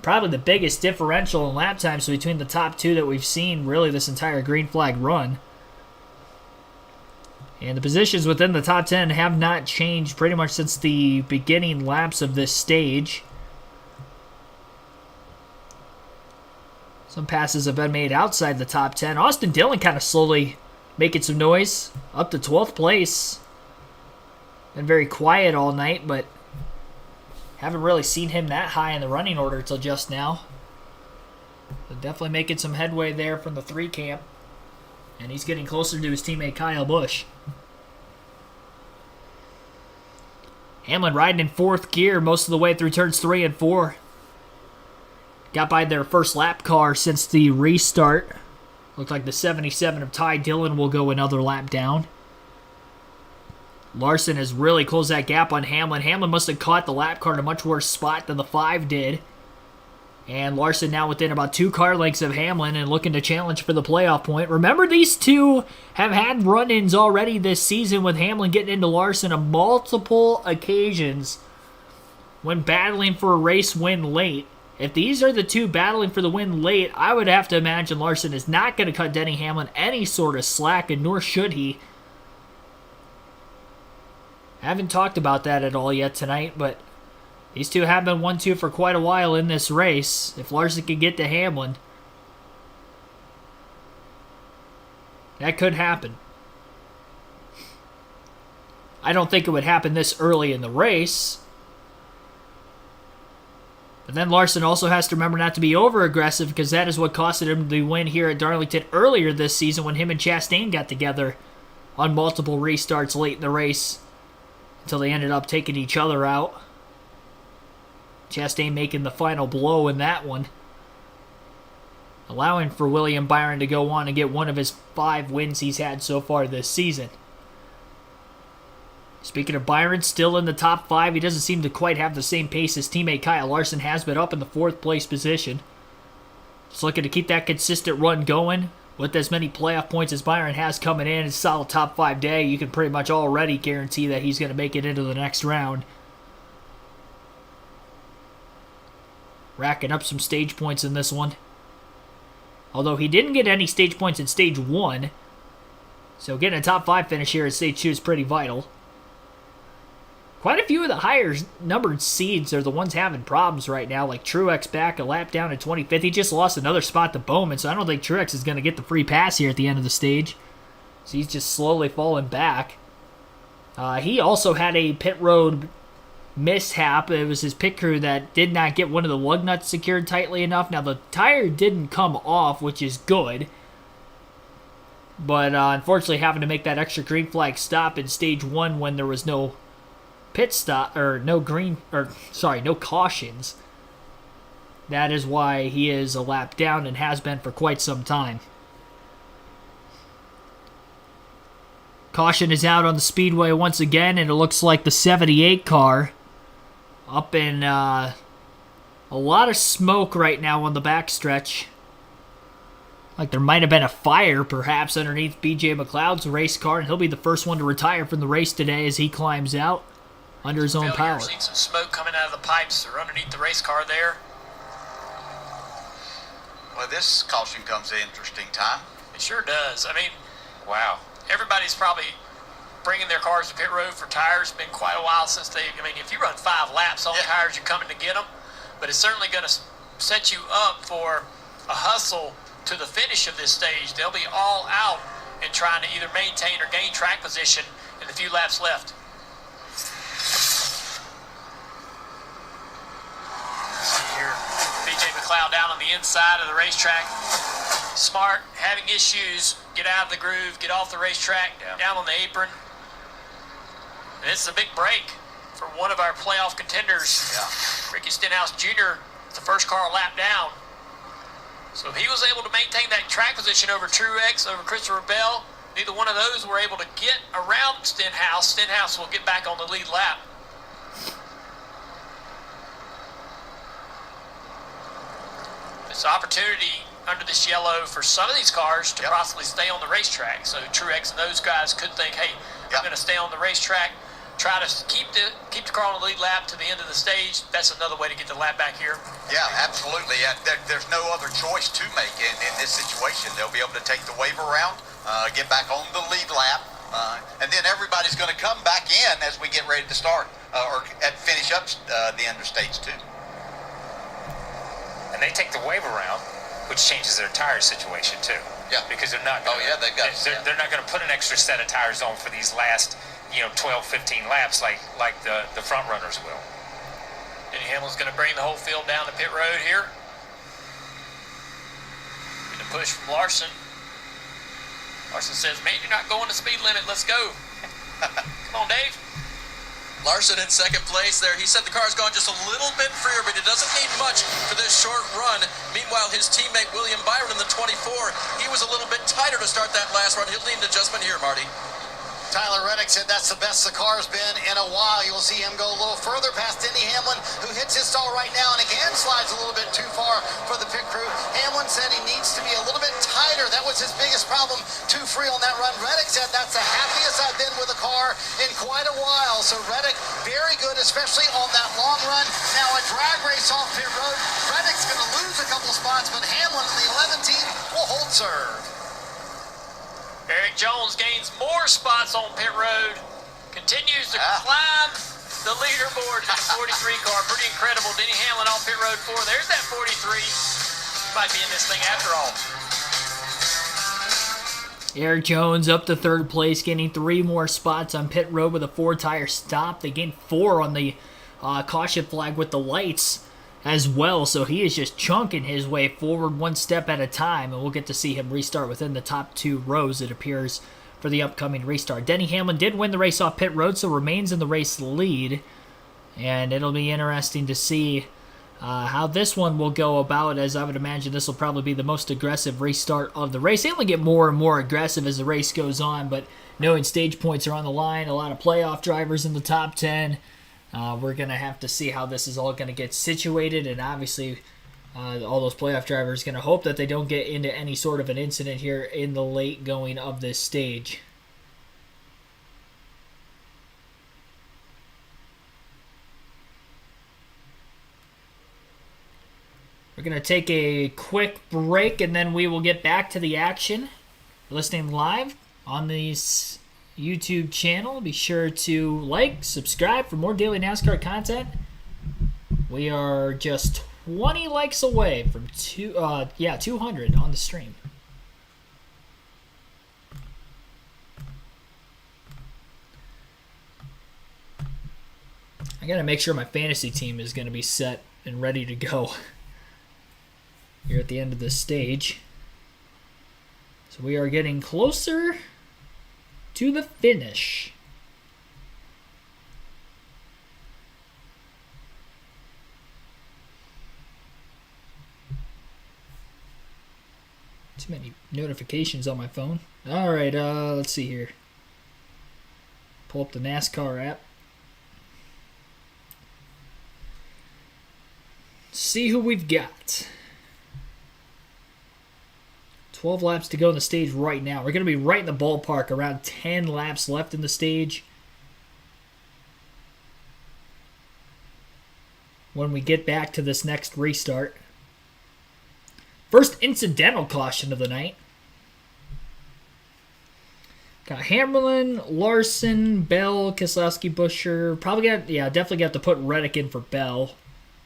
probably the biggest differential in lap times between the top 2 that we've seen really this entire green flag run. And the positions within the top 10 have not changed pretty much since the beginning laps of this stage. Some passes have been made outside the top 10. Austin Dillon kind of slowly making some noise. Up to 12th place. Been very quiet all night, but haven't really seen him that high in the running order till just now. But definitely making some headway there from the 3 camp. And he's getting closer to his teammate Kyle Busch. Hamlin riding in 4th gear most of the way through turns 3 and 4. Got by their first lap car since the restart. Looked like the 77 of Ty Dillon will go another lap down. Larson has really closed that gap on Hamlin. Hamlin must have caught the lap car in a much worse spot than the 5 did. And Larson now within about 2 car lengths of Hamlin and looking to challenge for the playoff point. Remember, these two have had run-ins already this season with Hamlin getting into Larson on multiple occasions when battling for a race win late. If these are the two battling for the win late, I would have to imagine Larson is not going to cut Denny Hamlin any sort of slack, and nor should he. Haven't talked about that at all yet tonight, but these two have been 1-2 for quite a while in this race. If Larson can get to Hamlin, that could happen. I don't think it would happen this early in the race. But then Larson also has to remember not to be over-aggressive, because that is what costed him the win here at Darlington earlier this season when him and Chastain got together on multiple restarts late in the race until they ended up taking each other out. Chastain making the final blow in that one, allowing for William Byron to go on and get one of his 5 wins he's had so far this season. Speaking of Byron, still in the top 5. He doesn't seem to quite have the same pace as teammate Kyle Larson has, but up in the 4th place position. Just looking to keep that consistent run going. With as many playoff points as Byron has coming in, a solid top 5 day, you can pretty much already guarantee that he's going to make it into the next round. Racking up some stage points in this one. Although he didn't get any stage points in stage 1. So getting a top 5 finish here at stage 2 is pretty vital. Quite a few of the higher numbered seeds are the ones having problems right now, like Truex back a lap down in 25th. He just lost another spot to Bowman, so I don't think Truex is going to get the free pass here at the end of the stage. So he's just slowly falling back. He also had a pit road mishap. It was his pit crew that did not get one of the lug nuts secured tightly enough. Now, the tire didn't come off, which is good. But unfortunately, having to make that extra green flag stop in stage 1 when there was no pit stop, or no cautions. That is why he is a lap down and has been for quite some time. Caution is out on the speedway once again, and it looks like the 78 car up in a lot of smoke right now on the backstretch. Like there might have been a fire, perhaps, underneath B.J. McLeod's race car, and he'll be the first one to retire from the race today as he climbs out under his own power. Seen some smoke coming out of the pipes or underneath the race car there. Well, this caution comes at an interesting time. It sure does. I mean, wow. Everybody's probably bringing their cars to pit road for tires. It's been quite a while since if you run 5 laps on tires, you're coming to get them. But it's certainly going to set you up for a hustle to the finish of this stage. They'll be all out and trying to either maintain or gain track position in the few laps left. See here, B.J. McLeod down on the inside of the racetrack. Smart, having issues, get out of the groove, get off the racetrack, down on the apron. And it's a big break for one of our playoff contenders. Ricky Stenhouse Jr., the first car lap down. So he was able to maintain that track position over Truex, over Christopher Bell. Neither one of those were able to get around Stenhouse. Stenhouse will get back on the lead lap. This opportunity under this yellow for some of these cars to possibly stay on the racetrack. So Truex and those guys could think, hey, I'm going to stay on the racetrack, try to keep the car on the lead lap to the end of the stage. That's another way to get the lap back here. Yeah, absolutely. There's no other choice to make in this situation. They'll be able to take the wave around, get back on the lead lap, and then everybody's going to come back in as we get ready to start or finish up the end of stage 2. And they take the wave around, which changes their tire situation too. Yeah. Because they're not. They're not going to put an extra set of tires on for these last, 12, 15 laps like the front runners will. Denny Hamlin's going to bring the whole field down to pit road here. Get a push from Larson. Larson says, "Man, you're not going the speed limit. Let's go." Come on, Dave. Larson in second place there. He said the car's gone just a little bit freer, but it doesn't need much for this short run. Meanwhile, his teammate William Byron in the 24, he was a little bit tighter to start that last run. He'll need an adjustment here, Marty. Tyler Reddick said that's the best the car's been in a while. You'll see him go a little further past Denny Hamlin, who hits his stall right now and again slides a little bit too far for the pit crew. Hamlin said he needs to be a little bit tighter. That was his biggest problem, too free on that run. Reddick said that's the happiest I've been with a car in quite a while. So Reddick, very good, especially on that long run. Now a drag race off pit road. Reddick's going to lose a couple spots, but Hamlin in the 11 team will hold serve. Eric Jones gains more spots on pit road, continues to climb the leaderboard in the 43 car. Pretty incredible. Denny Hamlin on pit road 4. There's that 43. Might be in this thing after all. Eric Jones up to third place, gaining 3 more spots on pit road with a 4-tire stop. They gained 4 on the caution flag with the lights as well, so he is just chunking his way forward one step at a time, and we'll get to see him restart within the top 2 rows, it appears, for the upcoming restart. Denny Hamlin did win the race off pit road, so remains in the race lead, and it'll be interesting to see how this one will go about, as I would imagine this will probably be the most aggressive restart of the race. They only get more and more aggressive as the race goes on, but knowing stage points are on the line, a lot of playoff drivers in the top 10, we're going to have to see how this is all going to get situated, and obviously all those playoff drivers are going to hope that they don't get into any sort of an incident here in the late going of this stage. We're going to take a quick break, and then we will get back to the action. Listening live on these YouTube channel. Be sure to like, subscribe for more daily NASCAR content. We are just 20 likes away from 200 on the stream. I'm got to make sure my fantasy team is going to be set and ready to go here at the end of this stage. So we are getting closer to the finish. Too many notifications on my phone. All right, let's see here. Pull up the NASCAR app. See who we've got. 12 laps to go in the stage right now. We're going to be right in the ballpark. Around 10 laps left in the stage. When we get back to this next restart. First incidental caution of the night. Got Hamlin, Larson, Bell, Keselowski, Buescher. Definitely got to put Reddick in for Bell.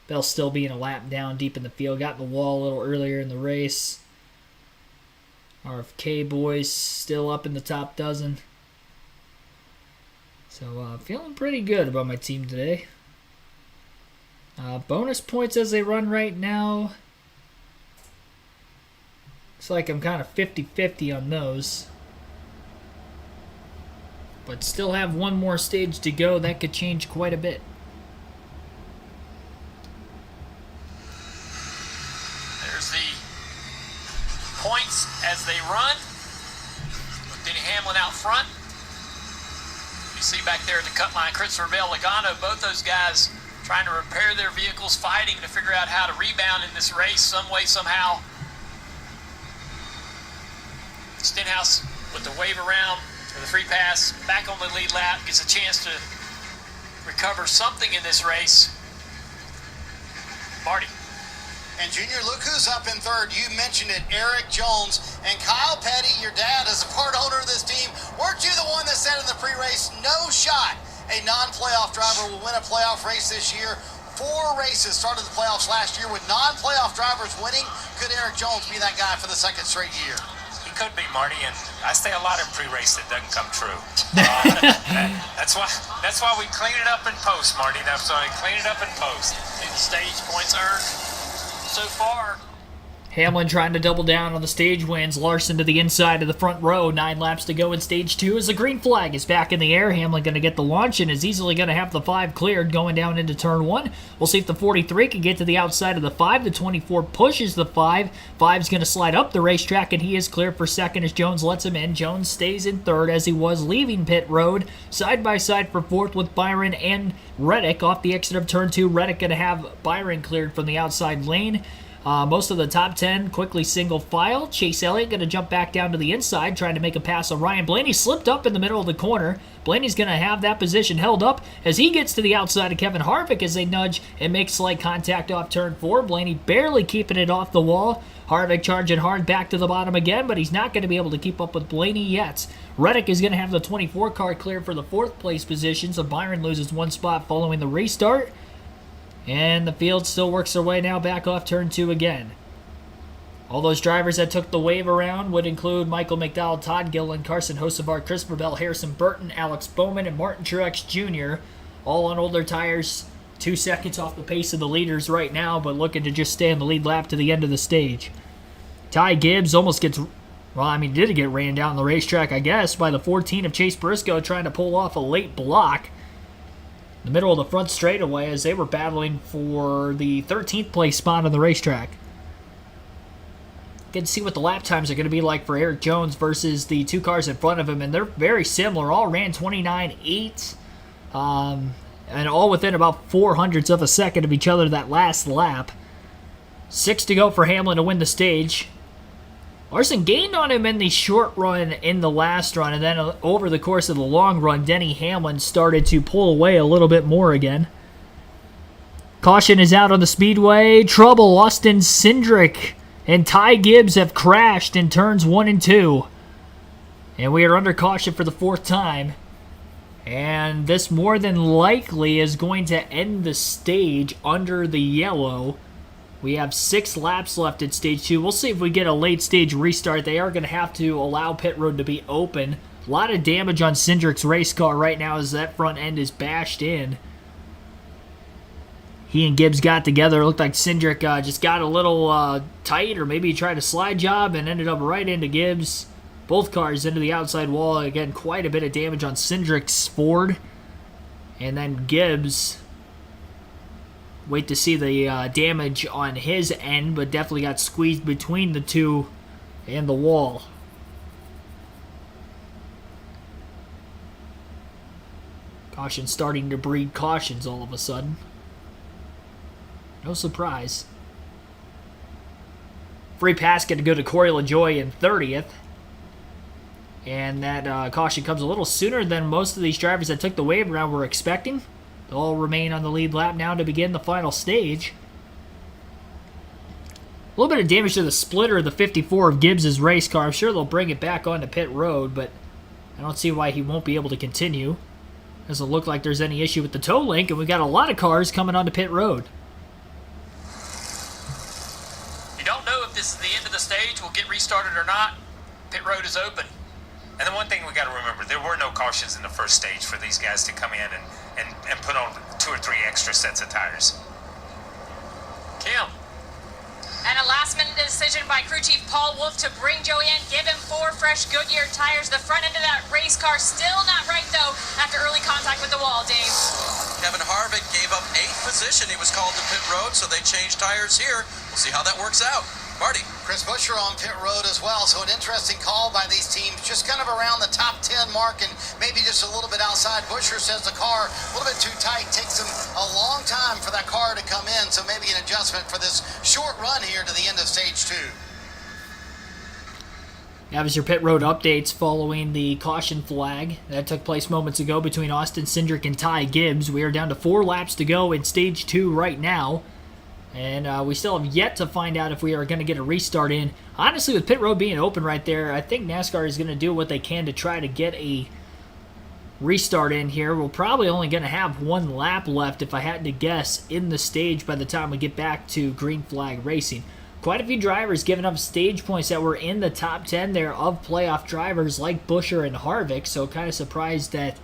Bell still being a lap down deep in the field. Got in the wall a little earlier in the race. RFK boys still up in the top dozen. So feeling pretty good about my team today. Bonus points as they run right now. Looks like I'm kind of 50-50 on those. But still have one more stage to go. That could change quite a bit. There's the points as they run. With Denny Hamlin out front. You see back there at the cut line, Christopher Bell, Logano, both those guys trying to repair their vehicles, fighting to figure out how to rebound in this race some way, somehow. Stenhouse with the wave around for the free pass, back on the lead lap, gets a chance to recover something in this race. Marty. And Junior, look who's up in third. You mentioned it, Eric Jones. And Kyle Petty, your dad, is a part owner of this team. Weren't you the one that said in the pre-race, no shot a non-playoff driver will win a playoff race this year? 4 races started the playoffs last year with non-playoff drivers winning. Could Eric Jones be that guy for the second straight year? Could be, Marty, and I say a lot in pre-race that doesn't come true. That's why we clean it up in post, Marty. That's why we clean it up in post. See the stage points earned so far. Hamlin trying to double down on the stage wins. Larson to the inside of the front row. 9 laps to go in stage 2 as the green flag is back in the air. Hamlin going to get the launch and is easily going to have the 5 cleared going down into turn 1. We'll see if the 43 can get to the outside of the 5. The 24 pushes the 5. 5's going to slide up the racetrack and he is clear for second as Jones lets him in. Jones stays in third as he was leaving pit road. Side by side for fourth with Byron and Reddick. Off the exit of turn 2, Reddick going to have Byron cleared from the outside lane. Most of the top 10 quickly single file. Chase Elliott going to jump back down to the inside, trying to make a pass on Ryan Blaney. Slipped up in the middle of the corner. Blaney's going to have that position held up as he gets to the outside of Kevin Harvick as they nudge and make slight contact off turn 4. Blaney barely keeping it off the wall. Harvick charging hard back to the bottom again, but he's not going to be able to keep up with Blaney yet. Reddick is going to have the 24 car cleared for the 4th place position, so Byron loses 1 spot following the restart. And the field still works their way now back off turn 2 again. All those drivers that took the wave around would include Michael McDowell, Todd Gilliland, Carson Hocevar, Christopher Bell, Harrison Burton, Alex Bowman, and Martin Truex Jr. All on older tires, 2 seconds off the pace of the leaders right now, but looking to just stay on the lead lap to the end of the stage. Ty Gibbs almost gets, did get ran down the racetrack, I guess, by the 14 of Chase Briscoe trying to pull off a late block. The middle of the front straightaway as they were battling for the 13th place spot on the racetrack. Get to see what the lap times are going to be like for Eric Jones versus the 2 cars in front of him, and they're very similar. All ran 29.8, and all within about 0.04 of a second of each other that last lap. 6 to go for Hamlin to win the stage. Larson gained on him in the short run in the last run, and then over the course of the long run, Denny Hamlin started to pull away a little bit more again. Caution is out on the speedway. Trouble. Austin Cindric and Ty Gibbs have crashed in turns 1 and 2. And we are under caution for the 4th time. And this more than likely is going to end the stage under the yellow. We have 6 laps left at stage 2. We'll see if we get a late stage restart. They are going to have to allow pit road to be open. A lot of damage on Cindric's race car right now as that front end is bashed in. he and Gibbs got together. It looked like Cindric just got a little tight, or maybe he tried a slide job and ended up right into Gibbs. Both cars into the outside wall. Again, quite a bit of damage on Cindric's Ford. And then Gibbs, wait to see the damage on his end, but definitely got squeezed between the two and the wall. Caution starting to breed cautions all of a sudden. No surprise. Free pass going to go to Corey LaJoie in 30th. And that caution comes a little sooner than most of these drivers that took the wave around were expecting. They'll all remain on the lead lap now to begin the final stage. A little bit of damage to the splitter of the 54 of Gibbs' race car. I'm sure they'll bring it back onto pit road, but I don't see why he won't be able to continue. Doesn't look like there's any issue with the tow link, and we got a lot of cars coming onto pit road. You don't know if this is the end of the stage, will get restarted or not. Pit road is open. And the one thing we got to remember, there were no cautions in the first stage for these guys to come in and put on 2 or 3 extra sets of tires. Kim. And a last-minute decision by crew chief Paul Wolf to bring Joey in, give him 4 fresh Goodyear tires. The front end of that race car still not right, though, after early contact with the wall, Dave. Kevin Harvick gave up 8th position. He was called to pit road, so they changed tires here. We'll see how that works out. Marty. Chris Buescher on pit road as well, so an interesting call by these teams, just kind of around the top 10 mark and maybe just a little bit outside. Buescher says the car a little bit too tight, takes him a long time for that car to come in, so maybe an adjustment for this short run here to the end of stage 2. That was your pit road updates following the caution flag that took place moments ago between Austin Cindric and Ty Gibbs. We are down to 4 laps to go in stage 2 right now. And we still have yet to find out if we are going to get a restart in. Honestly, with pit road being open right there, I think NASCAR is going to do what they can to try to get a restart in here. We're probably only going to have 1 lap left, if I had to guess, in the stage by the time we get back to green flag racing. Quite a few drivers giving up stage points that were in the top 10 there of playoff drivers like Buescher and Harvick, so kind of surprised that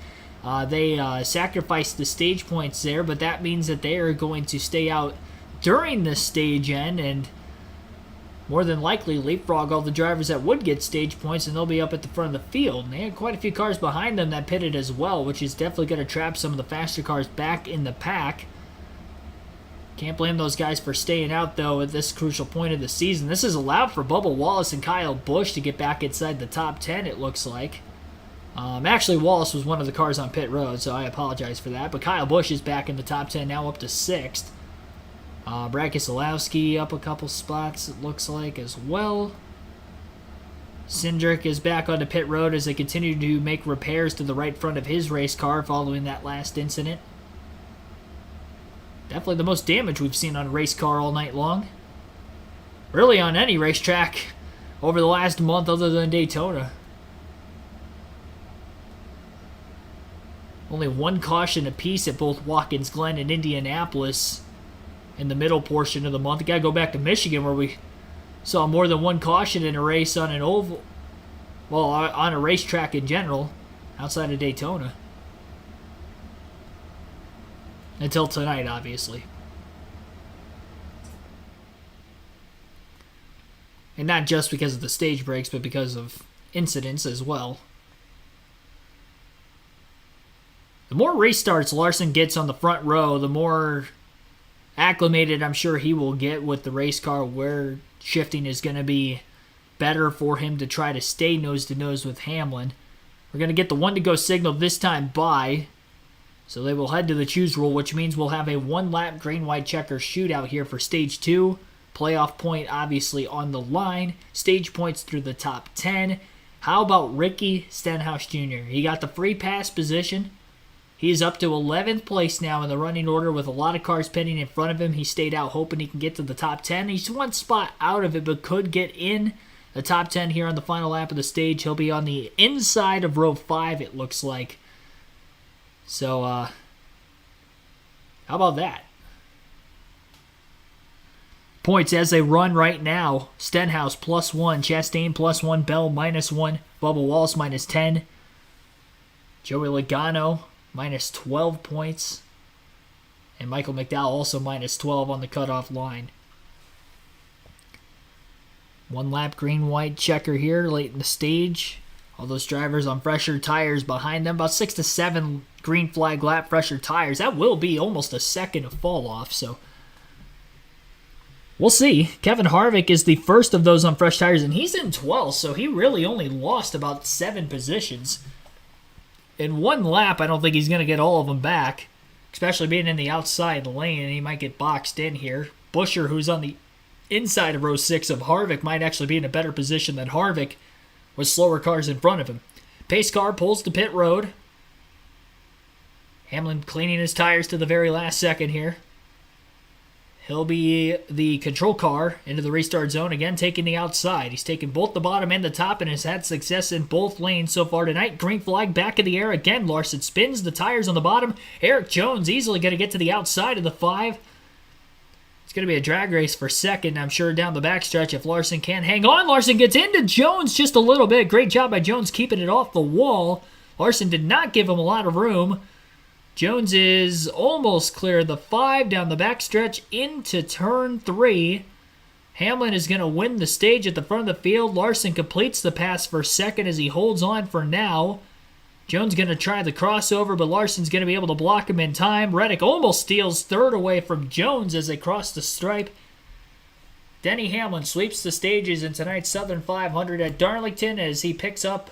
they sacrificed the stage points there, but that means that they are going to stay out during this stage end and more than likely leapfrog all the drivers that would get stage points, and they'll be up at the front of the field. And they had quite a few cars behind them that pitted as well, which is definitely going to trap some of the faster cars back in the pack. Can't blame those guys for staying out, though, at this crucial point of the season. This has allowed for Bubba Wallace and Kyle Busch to get back inside the top 10, it looks like. Actually, Wallace was one of the cars on pit road, so I apologize for that. But Kyle Busch is back in the top 10, now up to 6th. Brad Keselowski up a couple spots, it looks like, as well. Cindric is back onto pit road as they continue to make repairs to the right front of his race car following that last incident. Definitely the most damage we've seen on a race car all night long. Really on any racetrack over the last month other than Daytona. Only 1 caution apiece at both Watkins Glen and Indianapolis in the middle portion of the month. You gotta go back to Michigan where we saw more than 1 caution in a race on an oval, well, on a racetrack in general, outside of Daytona. Until tonight, obviously. And not just because of the stage breaks, but because of incidents as well. The more restarts Larson gets on the front row, the more acclimated I'm sure he will get with the race car, where shifting is going to be better for him to try to stay nose-to-nose with Hamlin. We're going to get the 1-to-go signal this time by, so they will head to the choose rule, which means we'll have a 1-lap green-white checker shootout here for Stage 2. Playoff point obviously on the line. Stage points through the top 10. How about Ricky Stenhouse Jr.? He got the free pass position. He's up to 11th place now in the running order with a lot of cars pending in front of him. He stayed out hoping he can get to the top 10. He's 1 spot out of it, but could get in the top 10 here on the final lap of the stage. He'll be on the inside of row 5, it looks like. So, how about that? Points as they run right now. Stenhouse +1, Chastain +1, Bell -1, Bubba Wallace -10, Joey Logano -12 points, And Michael McDowell also minus 12 on the cutoff line. 1 lap green-white checker here late in the stage. All those drivers on fresher tires behind them. About 6 to 7 green flag lap fresher tires. That will be almost a second of fall off, so we'll see. Kevin Harvick is the first of those on fresh tires, and he's in 12th, so he really only lost about 7 positions. In 1 lap, I don't think he's going to get all of them back, especially being in the outside lane, and he might get boxed in here. Buescher, who's on the inside of row 6 of Harvick, might actually be in a better position than Harvick with slower cars in front of him. Pace car pulls to pit road. Hamlin cleaning his tires to the very last second here. He'll be the control car into the restart zone, again taking the outside. He's taken both the bottom and the top and has had success in both lanes so far tonight. Green flag back in the air again. Larson spins the tires on the bottom. Eric Jones easily going to get to the outside of the 5. It's going to be a drag race for second, I'm sure, down the backstretch if Larson can hang on. Larson gets into Jones just a little bit. Great job by Jones keeping it off the wall. Larson did not give him a lot of room. Jones is almost clear of the 5 down the backstretch into turn 3. Hamlin is going to win the stage at the front of the field. Larson completes the pass for second as he holds on for now. Jones going to try the crossover, but Larson's going to be able to block him in time. Reddick almost steals third away from Jones as they cross the stripe. Denny Hamlin sweeps the stages in tonight's Southern 500 at Darlington as he picks up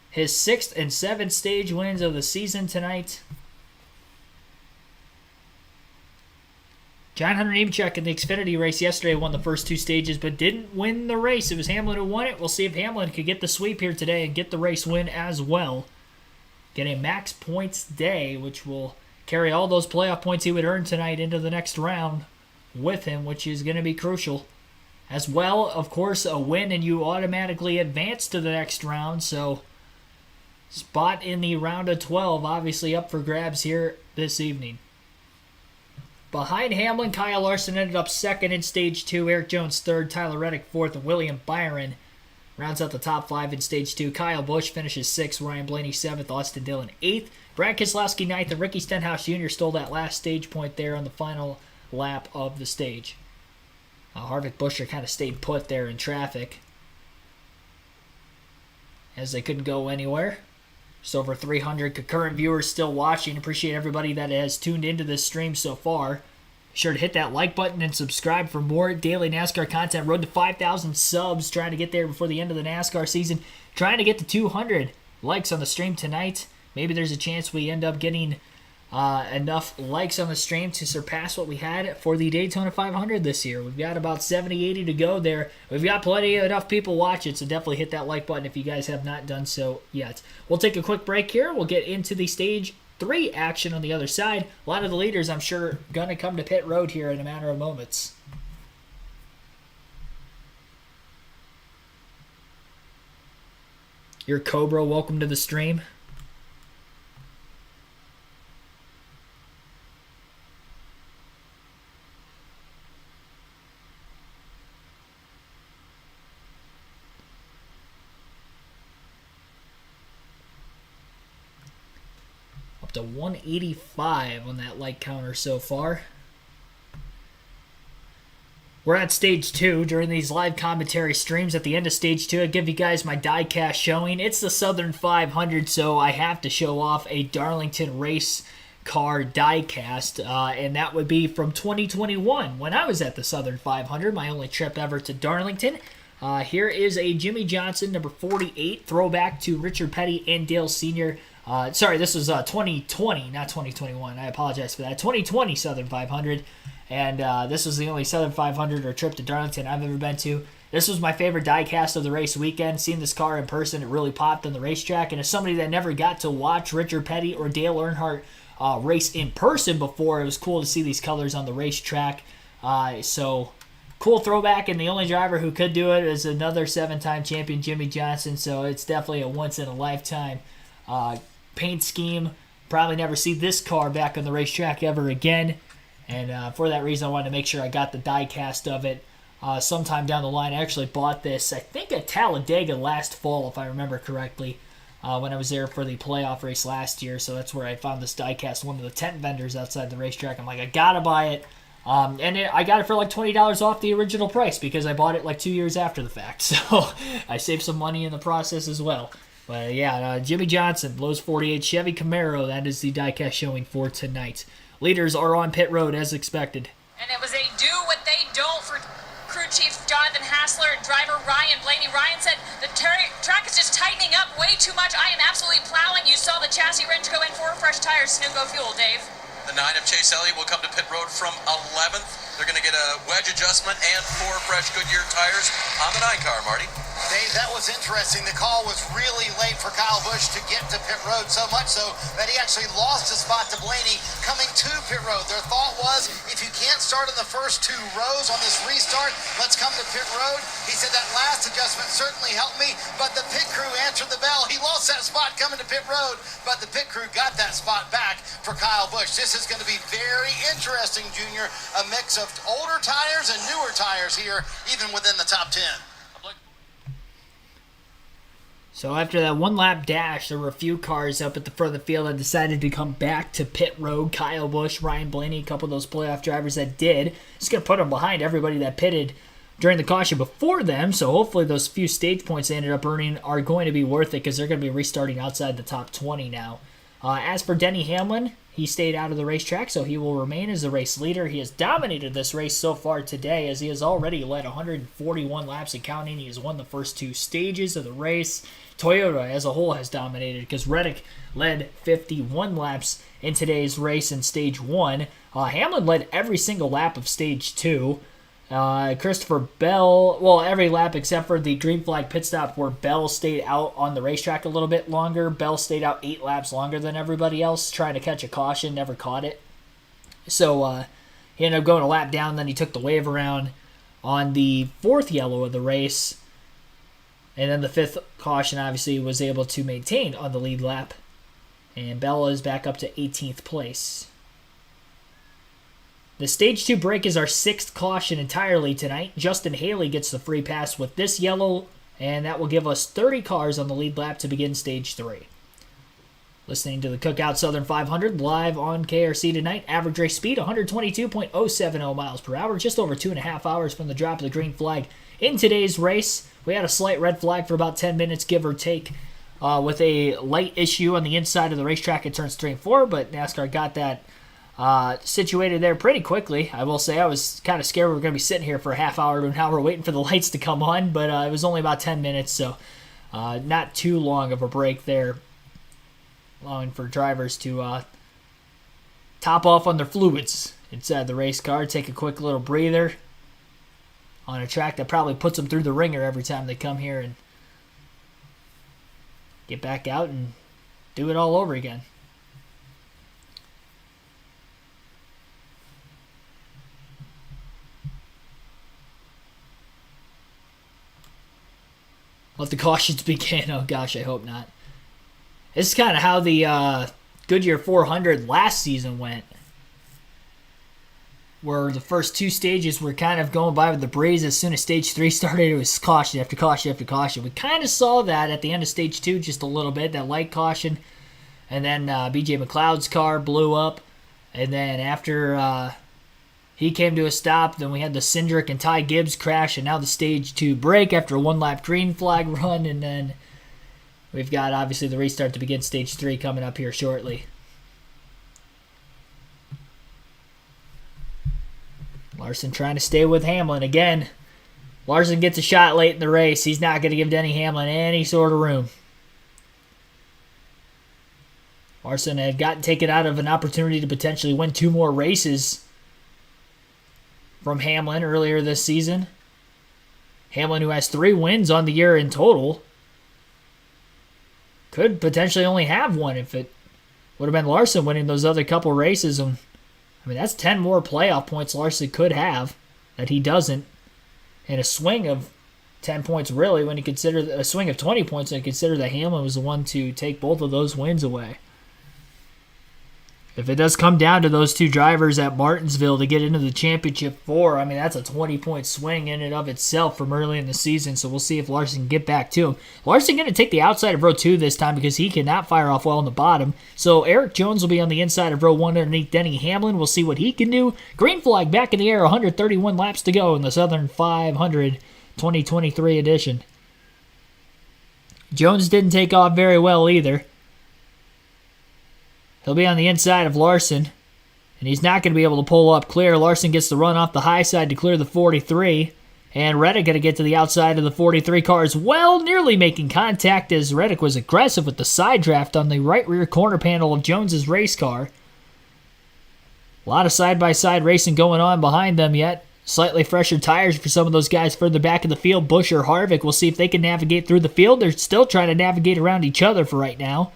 his 6th and 7th stage wins of the season tonight. John Hunter Nemechek in the Xfinity race yesterday won the first 2 stages, but didn't win the race. It was Hamlin who won it. We'll see if Hamlin could get the sweep here today and get the race win as well. Get a max points day, which will carry all those playoff points he would earn tonight into the next round with him, which is going to be crucial. As well, of course, a win and you automatically advance to the next round. So, spot in the round of 12, obviously up for grabs here this evening. Behind Hamlin, Kyle Larson ended up second in stage 2. Eric Jones third, Tyler Reddick fourth, and William Byron rounds out the top 5 in stage 2. Kyle Busch finishes 6th, Ryan Blaney 7th, Austin Dillon 8th. Brad Keselowski 9th, and Ricky Stenhouse Jr. stole that last stage point there on the final lap of the stage. Harvick Buescher kind of stayed put there in traffic as they couldn't go anywhere. Just over 300 concurrent viewers still watching. Appreciate everybody that has tuned into this stream so far. Be sure to hit that like button and subscribe for more daily NASCAR content. Road to 5,000 subs. Trying to get there before the end of the NASCAR season. Trying to get to 200 likes on the stream tonight. Maybe there's a chance we end up getting enough likes on the stream to surpass what we had for the Daytona 500 this year. We've got about 70, 80 to go there. We've got enough people watch it, so definitely hit that like button if you guys have not done so yet. We'll take a quick break here. We'll get into the stage 3 action on the other side. A lot of the leaders, I'm sure, going to come to pit road here in a matter of moments. Your Cobra, welcome to the stream. Up to 185 on that like counter so far. We're at stage 2 during these live commentary streams. At the end of stage 2, I give you guys my diecast showing. It's the Southern 500, so I have to show off a Darlington race car diecast, and that would be from 2021 when I was at the Southern 500, my only trip ever to Darlington. Here is a Jimmy Johnson number 48 throwback to Richard Petty and Dale Sr. Sorry, this was 2020, not 2021. I apologize for that. 2020 Southern 500. And this was the only Southern 500 or trip to Darlington I've ever been to. This was my favorite diecast of the race weekend. Seeing this car in person, it really popped on the racetrack. And as somebody that never got to watch Richard Petty or Dale Earnhardt race in person before, it was cool to see these colors on the racetrack. So, cool throwback. And the only driver who could do it is another 7-time champion, Jimmy Johnson. So, it's definitely a once-in-a-lifetime paint scheme. Probably never see this car back on the racetrack ever again. And for that reason, I wanted to make sure I got the die cast of it sometime down the line. I actually bought this, I think, at Talladega last fall, if I remember correctly. when I was there for the playoff race last year. So that's where I found this diecast, one of the tent vendors outside the racetrack. I'm like, I gotta buy it. I got it for like $20 off the original price because I bought it like 2 years after the fact. So I saved some money in the process as well. But Jimmy Johnson, Lowe's 48 Chevy Camaro. That is the diecast showing for tonight. Leaders are on pit road as expected. And it was a do what they don't for crew chief Jonathan Hassler and driver Ryan Blaney. Ryan said the track is just tightening up way too much. I am absolutely plowing. You saw the chassis wrench go in for fresh tires, Sunoco fuel, Dave. The 9 of Chase Elliott will come to pit road from 11th. They're going to get a wedge adjustment and 4 fresh Goodyear tires on the 9 car, Marty. Dave, that was interesting. The call was really late for Kyle Busch to get to pit road, so much so that he actually lost a spot to Blaney coming to pit road. Their thought was, if you can't start in the first 2 rows on this restart, let's come to pit road. He said that last adjustment certainly helped me, but the pit crew answered the bell. He lost that spot coming to pit road, but the pit crew got that spot back for Kyle Busch. This is going to be very interesting, Junior. A mix of older tires and newer tires here, even within the top 10. So after that one lap dash, there were a few cars up at the front of the field that decided to come back to pit road. Kyle Busch, Ryan Blaney, a couple of those playoff drivers that did. It's going to put them behind everybody that pitted during the caution before them. So hopefully those few stage points they ended up earning are going to be worth it because they're going to be restarting outside the top 20 now. As for Denny Hamlin, he stayed out of the racetrack, so he will remain as the race leader. He has dominated this race so far today as he has already led 141 laps and counting. He has won the first 2 stages of the race. Toyota as a whole has dominated because Reddick led 51 laps in today's race in Stage 1. Hamlin led every single lap of Stage 2. Christopher Bell, well, every lap except for the green flag pit stop where Bell stayed out on the racetrack a little bit longer. Bell stayed out 8 laps longer than everybody else, trying to catch a caution, never caught it. So he ended up going a lap down, then he took the wave around on the 4th yellow of the race. And then the 5th caution obviously was able to maintain on the lead lap. And Bell is back up to 18th place. The Stage 2 break is our 6th caution entirely tonight. Justin Haley gets the free pass with this yellow, and that will give us 30 cars on the lead lap to begin Stage 3. Listening to the Cookout Southern 500 live on KRC tonight. Average race speed, 122.070 miles per hour, just over 2.5 hours from the drop of the green flag. In today's race, we had a slight red flag for about 10 minutes, give or take, with a light issue on the inside of the racetrack at turns 3 and 4, but NASCAR got that situated there pretty quickly. I will say I was kind of scared we were going to be sitting here for a half hour to an hour waiting for the lights to come on, but it was only about 10 minutes, so not too long of a break there, allowing for drivers to top off on their fluids inside the race car, take a quick little breather on a track that probably puts them through the ringer every time they come here and get back out and do it all over again. Let the cautions begin. Oh gosh, I hope not. This is kind of how the Goodyear 400 last season went, where the first 2 stages were kind of going by with the breeze. As soon as Stage 3 started, it was caution after caution after caution. We kind of saw that at the end of Stage 2 just a little bit, that light caution. And then B.J. McLeod's car blew up. And then after he came to a stop, then we had the Cindric and Ty Gibbs crash, and now the Stage 2 break after a 1-lap green flag run. And then we've got, obviously, the restart to begin Stage 3 coming up here shortly. Larson trying to stay with Hamlin. Again, Larson gets a shot late in the race. He's not going to give Denny Hamlin any sort of room. Larson had gotten taken out of an opportunity to potentially win 2 more races from Hamlin earlier this season. Hamlin, who has 3 wins on the year in total, could potentially only have 1 if it would have been Larson winning those other couple races. And I mean, that's 10 more playoff points Larson could have that he doesn't. And a swing of 10 points, really, when you consider a swing of 20 points, and consider that Hamlin was the one to take both of those wins away. If it does come down to those two drivers at Martinsville to get into the championship 4, I mean, that's a 20-point swing in and of itself from early in the season, so we'll see if Larson can get back to him. Larson going to take the outside of row 2 this time because he cannot fire off well on the bottom. So Eric Jones will be on the inside of row 1 underneath Denny Hamlin. We'll see what he can do. Green flag back in the air, 131 laps to go in the Southern 500 2023 edition. Jones didn't take off very well either. He'll be on the inside of Larson, and he's not going to be able to pull up clear. Larson gets the run off the high side to clear the 43, and Reddick going to get to the outside of the 43 car as well, nearly making contact as Reddick was aggressive with the side draft on the right rear corner panel of Jones's race car. A lot of side-by-side racing going on behind them yet. Slightly fresher tires for some of those guys further back in the field. Busch or Harvick, we'll see if they can navigate through the field. They're still trying to navigate around each other for right now.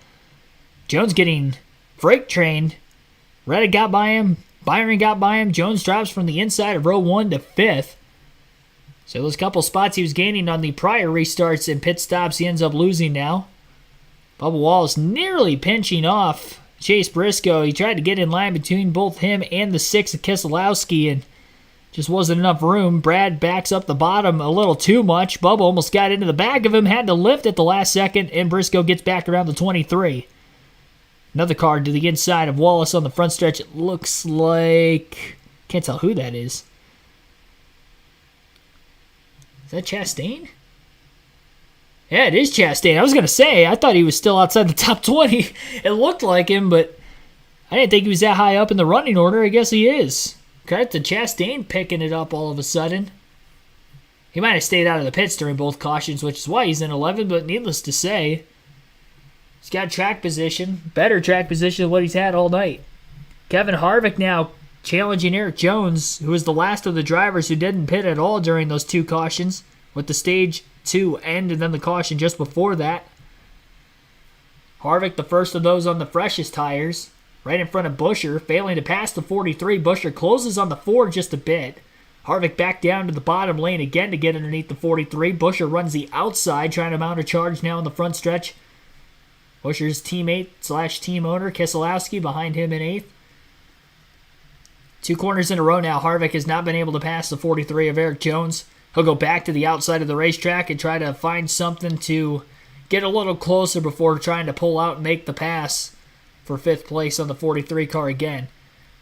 Jones getting freight trained. Reddick got by him. Byron got by him. Jones drops from the inside of row 1 to 5th. So those couple spots he was gaining on the prior restarts and pit stops, he ends up losing now. Bubba Wallace nearly pinching off Chase Briscoe. He tried to get in line between both him and the 6 of Keselowski, and just wasn't enough room. Brad backs up the bottom a little too much. Bubba almost got into the back of him, had to lift at the last second, and Briscoe gets back around the 23. Another car to the inside of Wallace on the front stretch. It looks like... can't tell who that is. Is that Chastain? Yeah, it is Chastain. I was going to say, I thought he was still outside the top 20. It looked like him, but I didn't think he was that high up in the running order. I guess he is. Credit to Chastain picking it up all of a sudden. He might have stayed out of the pits during both cautions, which is why he's in 11, but needless to say, he's got track position, better track position than what he's had all night. Kevin Harvick now challenging Eric Jones, who was the last of the drivers who didn't pit at all during those 2 cautions, with the stage 2 end and then the caution just before that. Harvick, the first of those on the freshest tires, right in front of Buescher, failing to pass the 43. Buescher closes on the 4 just a bit. Harvick back down to the bottom lane again to get underneath the 43. Buescher runs the outside, trying to mount a charge now in the front stretch. Buescher's teammate/team owner, Keselowski, behind him in 8th. 2 corners in a row now. Harvick has not been able to pass the 43 of Eric Jones. He'll go back to the outside of the racetrack and try to find something to get a little closer before trying to pull out and make the pass for 5th place on the 43 car again.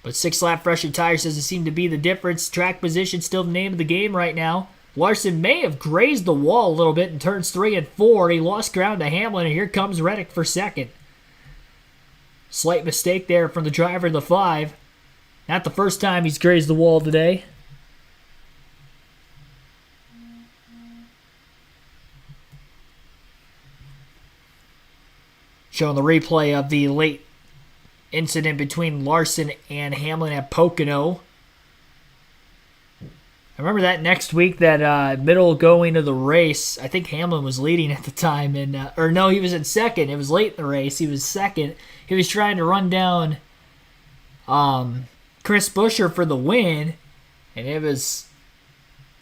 But 6-lap fresher tires doesn't seem to be the difference. Track position still the name of the game right now. Larson may have grazed the wall a little bit in turns 3 and 4. He lost ground to Hamlin, and here comes Reddick for 2nd. Slight mistake there from the driver of the 5. Not the first time he's grazed the wall today. Showing the replay of the late incident between Larson and Hamlin at Pocono. I remember that next week, that middle going of the race, I think Hamlin was leading at the time, and or no, he was in 2nd. It was late in the race. He was 2nd. He was trying to run down Chris Buescher for the win, and it was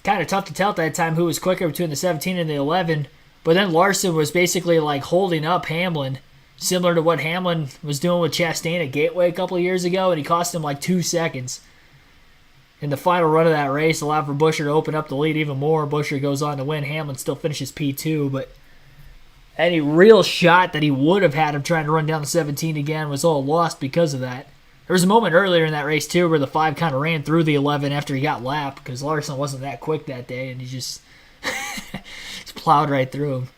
kind of tough to tell at that time who was quicker between the 17 and the 11. But then Larson was basically like holding up Hamlin, similar to what Hamlin was doing with Chastain at Gateway a couple of years ago, and he cost him like 2 seconds. In the final run of that race, allowed for Buescher to open up the lead even more. Buescher goes on to win. Hamlin still finishes P2, but any real shot that he would have had of trying to run down the 17 again was all lost because of that. There was a moment earlier in that race, too, where the 5 kind of ran through the 11 after he got lapped, because Larson wasn't that quick that day, and he just plowed right through him.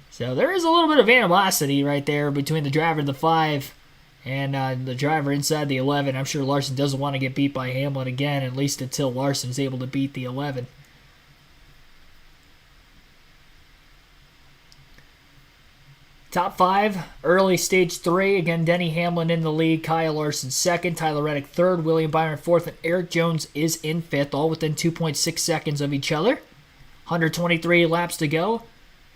So there is a little bit of animosity right there between the driver of the 5 and the driver inside the 11. I'm sure Larson doesn't want to get beat by Hamlin again, at least until Larson's able to beat the 11. Top 5, early stage 3. Again, Denny Hamlin in the lead. Kyle Larson 2nd. Tyler Reddick 3rd. William Byron 4th. And Eric Jones is in 5th, all within 2.6 seconds of each other. 123 laps to go.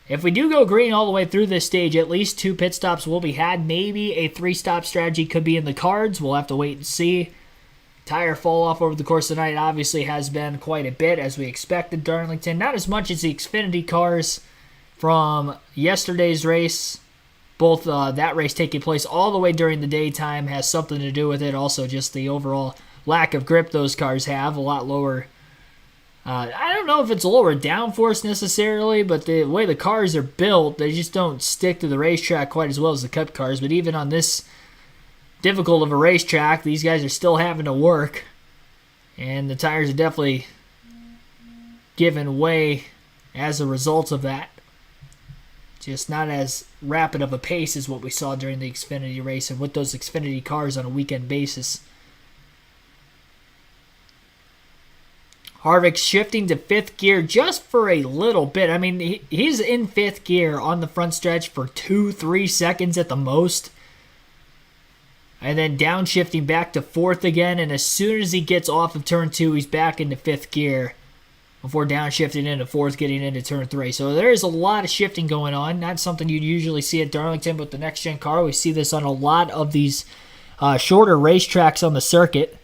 If we do go green all the way through this stage, at least 2 pit stops will be had. Maybe a 3-stop strategy could be in the cards. We'll have to wait and see. Tire fall off over the course of the night obviously has been quite a bit, as we expected. Darlington, not as much as the Xfinity cars from yesterday's race. both that race taking place all the way during the daytime has something to do with it. Also, just the overall lack of grip those cars have, a lot lower. I don't know if it's lower downforce necessarily, but the way the cars are built, they just don't stick to the racetrack quite as well as the Cup cars. But even on this difficult of a racetrack, these guys are still having to work. And the tires are definitely giving way as a result of that. Just not as rapid of a pace as what we saw during the Xfinity race and with those Xfinity cars on a weekend basis. Harvick shifting to 5th gear just for a little bit. I mean, he's in 5th gear on the front stretch for 2-3 seconds at the most. And then downshifting back to 4th again. And as soon as he gets off of turn 2, he's back into 5th gear before downshifting into 4th, getting into turn 3. So there is a lot of shifting going on. Not something you'd usually see at Darlington, but the next-gen car, we see this on a lot of these shorter racetracks on the circuit.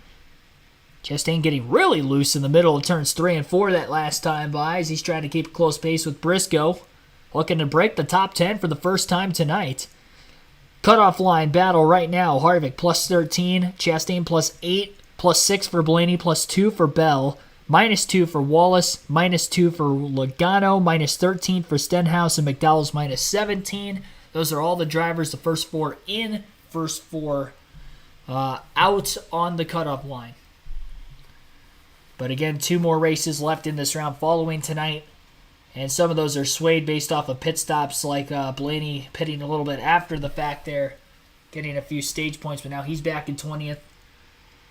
Chastain getting really loose in the middle of turns 3 and 4 that last time by as he's trying to keep a close pace with Briscoe. Looking to break the top 10 for the first time tonight. Cutoff line battle right now. Harvick plus 13, Chastain plus 8, plus 6 for Blaney, plus 2 for Bell, minus 2 for Wallace, minus 2 for Logano, minus 13 for Stenhouse, and McDowell's minus 17. Those are all the drivers, the first 4 in, first 4 out on the cutoff line. But again, 2 more races left in this round following tonight. And some of those are swayed based off of pit stops, like Blaney pitting a little bit after the fact there, getting a few stage points, but now he's back in 20th.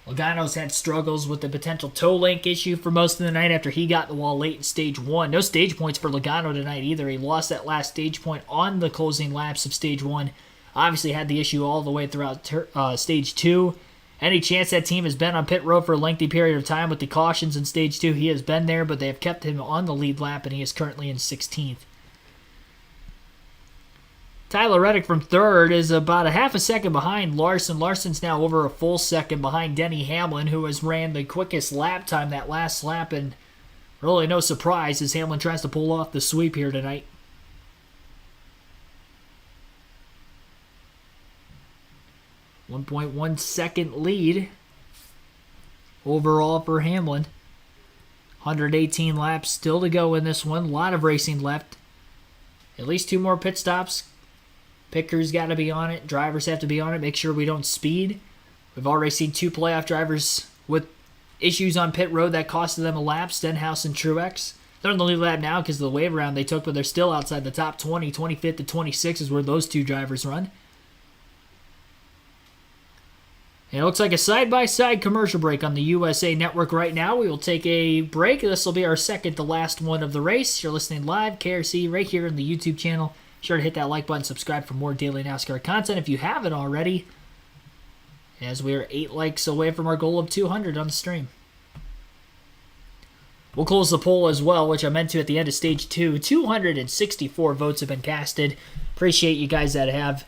Logano's had struggles with the potential toe link issue for most of the night after he got the wall late in stage 1. No stage points for Logano tonight either. He lost that last stage point on the closing laps of stage 1. Obviously had the issue all the way throughout stage 2. Any chance that team has been on pit road for a lengthy period of time with the cautions in stage 2, he has been there, but they have kept him on the lead lap, and he is currently in 16th. Tyler Reddick from 3rd is about a half a second behind Larson. Larson's now over a full second behind Denny Hamlin, who has ran the quickest lap time that last lap, and really no surprise as Hamlin tries to pull off the sweep here tonight. 1.1 second lead overall for Hamlin. 118 laps still to go in this one. A lot of racing left. At least 2 more pit stops. Pickers got to be on it. Drivers have to be on it. Make sure we don't speed. We've already seen 2 playoff drivers with issues on pit road that costed them a lap. Stenhouse and Truex. They're in the lead lap now because of the wave round they took, but they're still outside the top 20. 25th to 26 is where those 2 drivers run. And it looks like a side-by-side commercial break on the USA Network right now. We will take a break. This will be our second to last one of the race. You're listening live, KRC, right here on the YouTube channel. Be sure to hit that like button, subscribe for more daily NASCAR content if you haven't already, as we are 8 likes away from our goal of 200 on the stream. We'll close the poll as well, which I meant to at the end of Stage 2. 264 votes have been casted. Appreciate you guys that have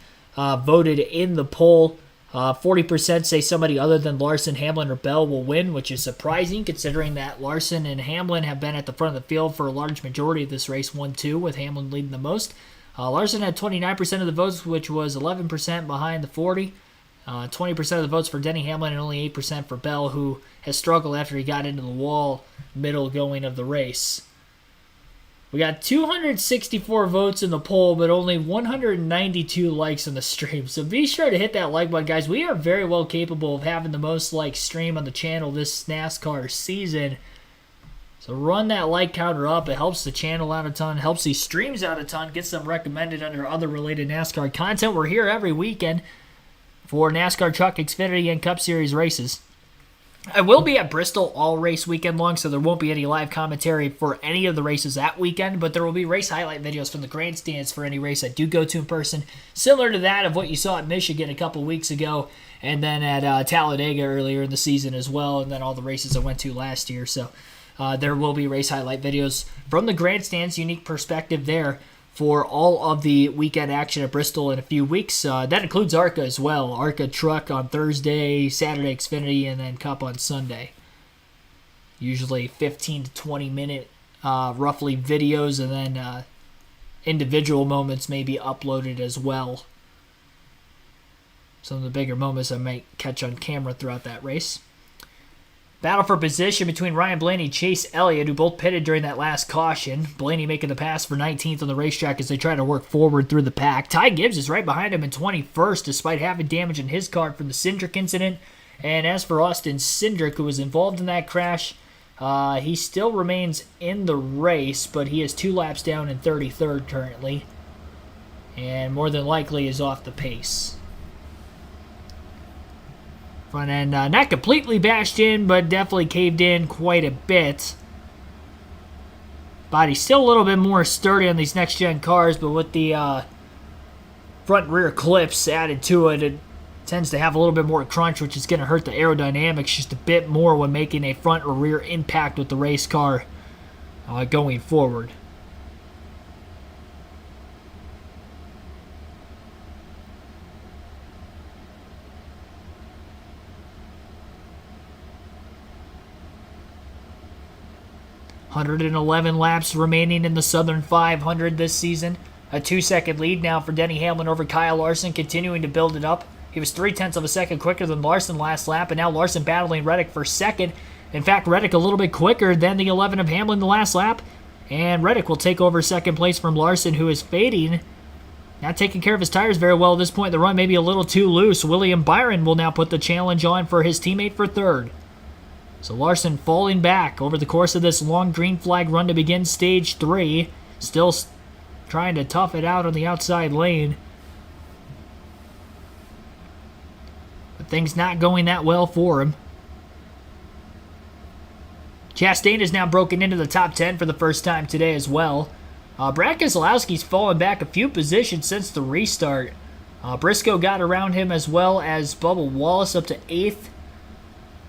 voted in the poll. 40% say somebody other than Larson, Hamlin, or Bell will win, which is surprising considering that Larson and Hamlin have been at the front of the field for a large majority of this race, 1-2, with Hamlin leading the most. Larson had 29% of the votes, which was 11% behind the 40. 20% of the votes for Denny Hamlin and only 8% for Bell, who has struggled after he got into the wall middle going of the race. We got 264 votes in the poll, but only 192 likes on the stream. So be sure to hit that like button, guys. We are very well capable of having the most likes stream on the channel this NASCAR season. So run that like counter up. It helps the channel out a ton, helps these streams out a ton, gets them recommended under other related NASCAR content. We're here every weekend for NASCAR Truck, Xfinity, and Cup Series races. I will be at Bristol all race weekend long, so there won't be any live commentary for any of the races that weekend, but there will be race highlight videos from the grandstands for any race I do go to in person, similar to that of what you saw at Michigan a couple weeks ago, and then at Talladega earlier in the season as well, and then all the races I went to last year. So there will be race highlight videos from the grandstands, unique perspective there for all of the weekend action at Bristol in a few weeks. That includes ARCA as well. ARCA Truck on Thursday, Saturday Xfinity, and then Cup on Sunday. Usually 15 to 20 minute roughly videos, and then individual moments may be uploaded as well some of the bigger moments I might catch on camera throughout that race. Battle for position between Ryan Blaney and Chase Elliott, who both pitted during that last caution. Blaney making the pass for 19th on the racetrack as they try to work forward through the pack. Ty Gibbs is right behind him in 21st, despite having damage in his car from the Cindric incident. And as for Austin Cindric, who was involved in that crash, he still remains in the race, but he is 2 laps down in 33rd currently, and more than likely is off the pace. Front end not completely bashed in, but definitely caved in quite a bit. Body's still a little bit more sturdy on these next-gen cars, but with the front and rear clips added to it, it tends to have a little bit more crunch, which is going to hurt the aerodynamics just a bit more when making a front or rear impact with the race car going forward. $111 laps remaining in the Southern 500 this season. A 2-second lead now for Denny Hamlin over Kyle Larson, continuing to build it up. He was 0.3 of a second quicker than Larson last lap, and now Larson battling Reddick for second. In fact, Reddick a little bit quicker than the 11 of Hamlin the last lap, and Reddick will take over second place from Larson, who is fading. Not taking care of his tires very well at this point in the run, maybe a little too loose. William Byron will now put the challenge on for his teammate for third. So Larson falling back over the course of this long green flag run to begin stage 3. Still trying to tough it out on the outside lane. But things not going that well for him. Chastain is now broken into the top 10 for the first time today as well. Brad Keselowski's fallen back a few positions since the restart. Briscoe got around him as well as Bubba Wallace up to 8th.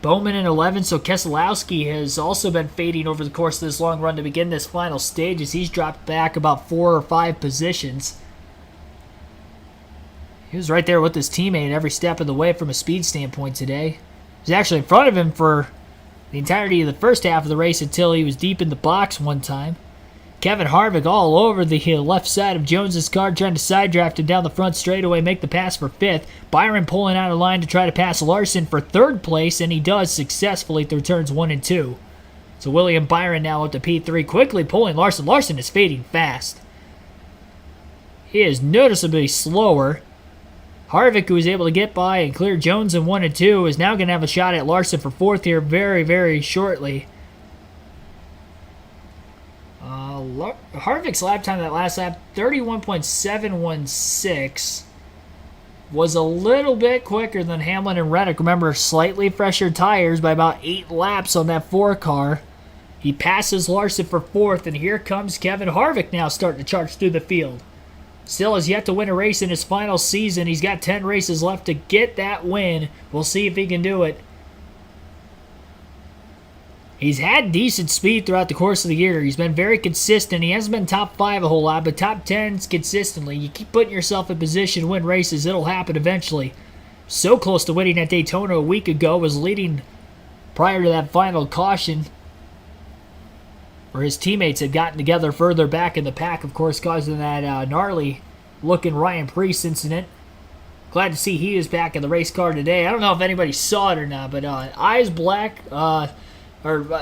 Bowman in 11th, so Keselowski has also been fading over the course of this long run to begin this final stage as he's dropped back about 4 or 5 positions. He was right there with his teammate every step of the way from a speed standpoint today. He was actually in front of him for the entirety of the first half of the race until he was deep in the box one time. Kevin Harvick all over the left side of Jones's car, trying to side draft him down the front straightaway, make the pass for 5th. Byron pulling out of line to try to pass Larson for 3rd place, and he does successfully through turns 1 and 2. So William Byron now up to P3, quickly pulling Larson. Larson is fading fast. He is noticeably slower. Harvick, who was able to get by and clear Jones in 1 and 2, is now going to have a shot at Larson for 4th here very, very shortly. Harvick's lap time that last lap, 31.716, was a little bit quicker than Hamlin and Reddick. Remember, slightly fresher tires by about 8 laps on that 4 car. He passes Larson for 4th, and here comes Kevin Harvick now starting to charge through the field. Still has yet to win a race in his final season. He's got 10 races left to get that win. We'll see if he can do it. He's had decent speed throughout the course of the year. He's been very consistent. He hasn't been top 5 a whole lot, but top 10s consistently. You keep putting yourself in position to win races, it'll happen eventually. So close to winning at Daytona a week ago, was leading prior to that final caution, where his teammates had gotten together further back in the pack, of course, causing that gnarly-looking Ryan Preece incident. Glad to see he is back in the race car today. I don't know if anybody saw it or not, but eyes black,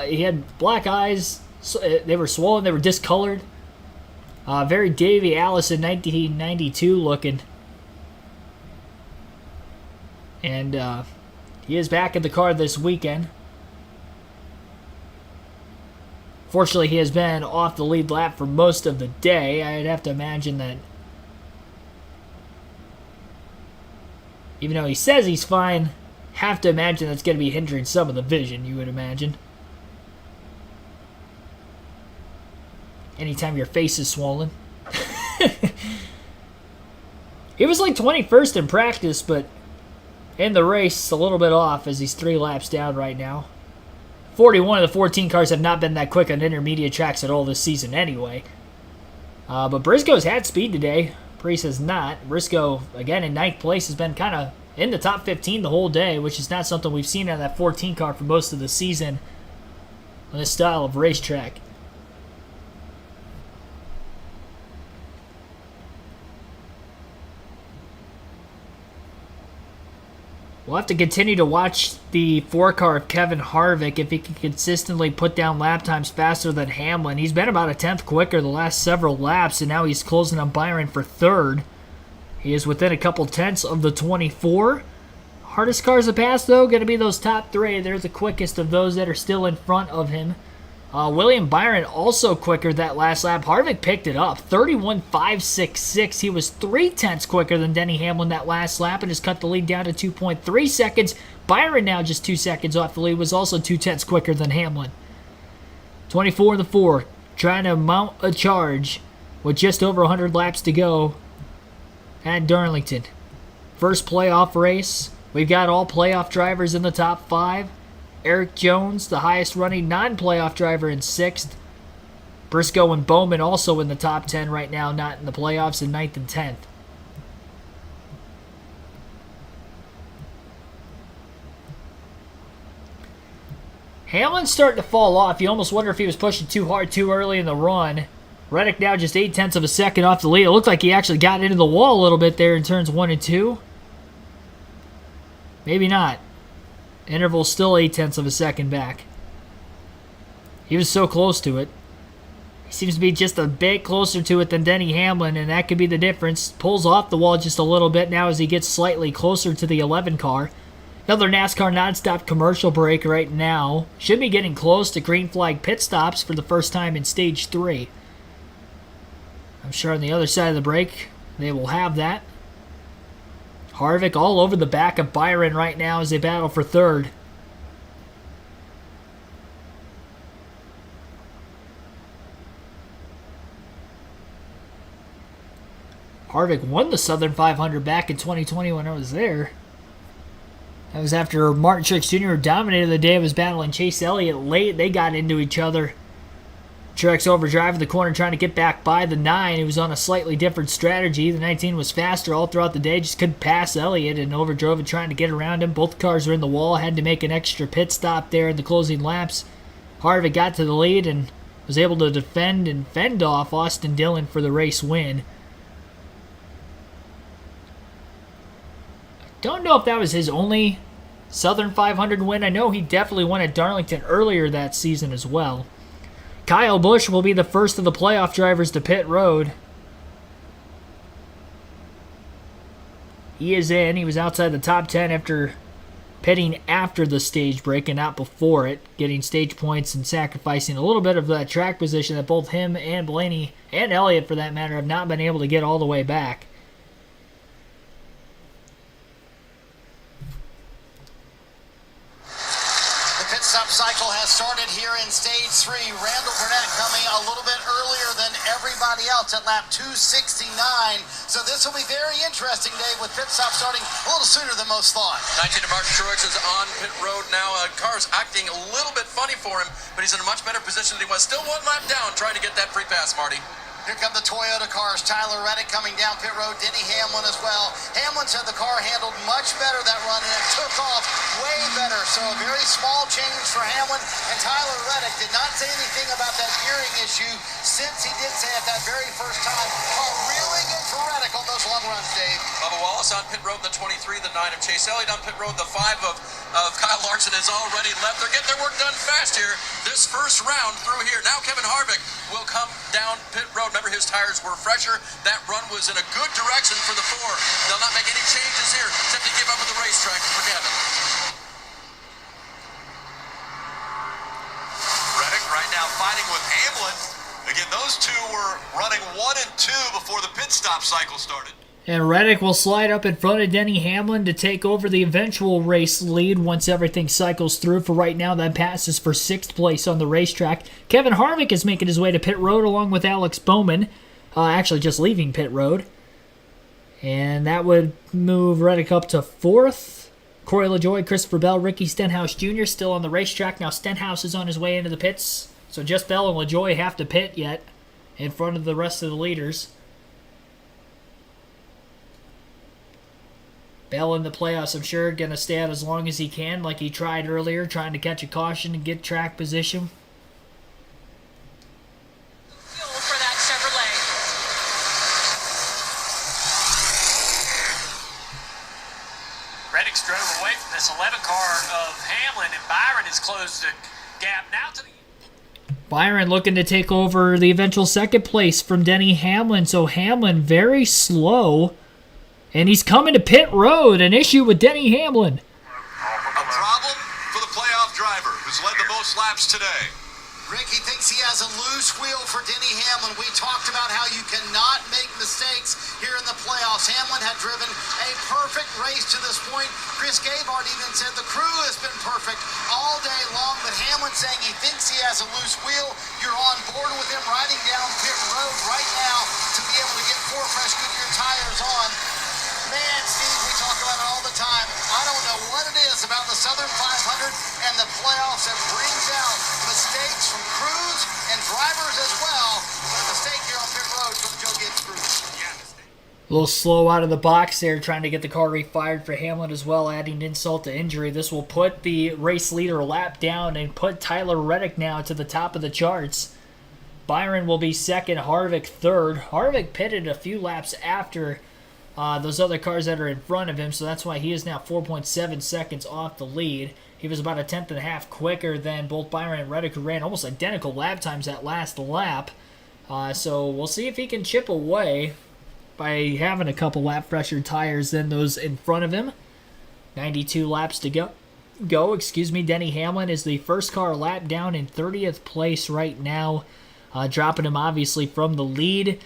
he had black eyes. They were swollen. They were discolored. Very Davey Allison 1992 looking. And he is back in the car this weekend. Fortunately, he has been off the lead lap for most of the day. I'd have to imagine that, even though he says he's fine, have to imagine that's going to be hindering some of the vision, you would imagine. Anytime your face is swollen. He was like 21st in practice, but in the race, a little bit off as he's 3 laps down right now. 41 of the 14 cars have not been that quick on intermediate tracks at all this season anyway. But Briscoe's had speed today. Preece has not. Briscoe, again, in 9th place, has been kind of in the top 15 the whole day, which is not something we've seen on that 14 car for most of the season on this style of racetrack. We'll have to continue to watch the 4-car of Kevin Harvick if he can consistently put down lap times faster than Hamlin. He's been about a tenth quicker the last several laps, and now he's closing on Byron for third. He is within a couple tenths of the 24. Hardest cars to pass, though, going to be those top three. They're the quickest of those that are still in front of him. William Byron also quicker that last lap. Harvick picked it up, 31.566. He was 3 tenths quicker than Denny Hamlin that last lap and has cut the lead down to 2.3 seconds. Byron now just 2 seconds off the lead, was also 2 tenths quicker than Hamlin. 24 in the 4, trying to mount a charge with just over 100 laps to go at Darlington. First playoff race. We've got all playoff drivers in the top 5. Eric Jones, the highest running non-playoff driver, in 6th. Briscoe and Bowman also in the top 10 right now, not in the playoffs, in 9th and 10th. Hamlin's starting to fall off. You almost wonder if he was pushing too hard too early in the run. Reddick now just 8 tenths of a second off the lead. It looked like he actually got into the wall a little bit there in turns 1 and 2. Maybe not. Interval still 8 tenths of a second back. He was so close to it. He seems to be just a bit closer to it than Denny Hamlin, and that could be the difference. Pulls off the wall just a little bit now as he gets slightly closer to the 11 car. Another NASCAR nonstop commercial break right now. Should be getting close to green flag pit stops for the first time in Stage 3. I'm sure on the other side of the break they will have that. Harvick all over the back of Byron right now as they battle for third. Harvick won the Southern 500 back in 2020 when I was there. That was after Martin Truex Jr. dominated the day of his battle and Chase Elliott late. They got into each other. Truex overdriving the corner trying to get back by the 9. He was on a slightly different strategy. The 19 was faster all throughout the day. Just couldn't pass Elliott and overdrove it trying to get around him. Both cars were in the wall. Had to make an extra pit stop there in the closing laps. Harvick got to the lead and was able to defend and fend off Austin Dillon for the race win. Don't know if that was his only Southern 500 win. I know he definitely won at Darlington earlier that season as well. Kyle Busch will be the first of the playoff drivers to pit road. He is in. He was outside the top 10 after pitting after the stage break and not before it, getting stage points and sacrificing a little bit of that track position that both him and Blaney, and Elliott for that matter, have not been able to get all the way back. Stop cycle has started here in Stage 3. Randall Burnett coming a little bit earlier than everybody else at lap 269. So this will be very interesting, Dave, with pit stop starting a little sooner than most thought. 19 to Martin Truex is on pit road now. Car's acting a little bit funny for him, but he's in a much better position than he was. Still 1 lap down, trying to get that free pass, Marty. Here come the Toyota cars. Tyler Reddick coming down pit road. Denny Hamlin as well. Hamlin said the car handled much better that run, and it took off way better. So a very small change for Hamlin. And Tyler Reddick did not say anything about that gearing issue, since he did say it that very first time. Really good for Reddick on those long runs, Dave. Bubba Wallace on pit road, the 23, the 9 of Chase Elliott on pit road, the 5 of Kyle Larson is already left. They're getting their work done fast here. This first round through here. Now Kevin Harvick will come down pit road. Remember, his tires were fresher. That run was in a good direction for the 4. They'll not make any changes here, except to give up at the racetrack for Kevin. Reddick right now fighting with Hamlin. Again, those two were running 1 and 2 before the pit stop cycle started. And Reddick will slide up in front of Denny Hamlin to take over the eventual race lead once everything cycles through. For right now, that passes for 6th place on the racetrack. Kevin Harvick is making his way to pit road along with Alex Bowman. Actually, just leaving pit road. And that would move Reddick up to 4th. Corey LaJoie, Christopher Bell, Ricky Stenhouse Jr. still on the racetrack. Now Stenhouse is on his way into the pits. So just Bell and LaJoie have to pit yet in front of the rest of the leaders. Bell in the playoffs, I'm sure, going to stay out as long as he can, like he tried earlier, trying to catch a caution and get track position. Fuel for that Chevrolet. Reddick Hendricks drove away from this 11 car of Hamlin, and Byron has closed the gap now to the... Byron looking to take over the eventual second place from Denny Hamlin. So Hamlin very slow, and he's coming to pit road. An issue with Denny Hamlin. A problem for the playoff driver who's led the most laps today. Ricky thinks he has a loose wheel for Denny Hamlin. We talked about how you cannot make mistakes here in the playoffs. Hamlin had driven a perfect race to this point. Chris Gabehart even said the crew has been perfect all day long, but Hamlin saying he thinks he has a loose wheel. You're on board with him riding down pit road right now to be able to get 4 fresh Goodyear tires on. Man, Steve, we talk about it all the time. I don't know what it is about the Southern 500 and the playoffs that brings out mistakes from crews and drivers as well. But a mistake here on pit road for the Joe Gibbs crew. A little slow out of the box there, trying to get the car refired for Hamlin as well, adding insult to injury. This will put the race leader lap down and put Tyler Reddick now to the top of the charts. Byron will be second, Harvick third. Harvick pitted a few laps after those other cars that are in front of him, so that's why he is now 4.7 seconds off the lead. He was about a tenth and a half quicker than both Byron and Reddick, who ran almost identical lap times that last lap. So we'll see if he can chip away by having a couple lap fresher tires than those in front of him. 92 laps to go. Denny Hamlin is the first car lap down in 30th place right now, dropping him obviously from the lead.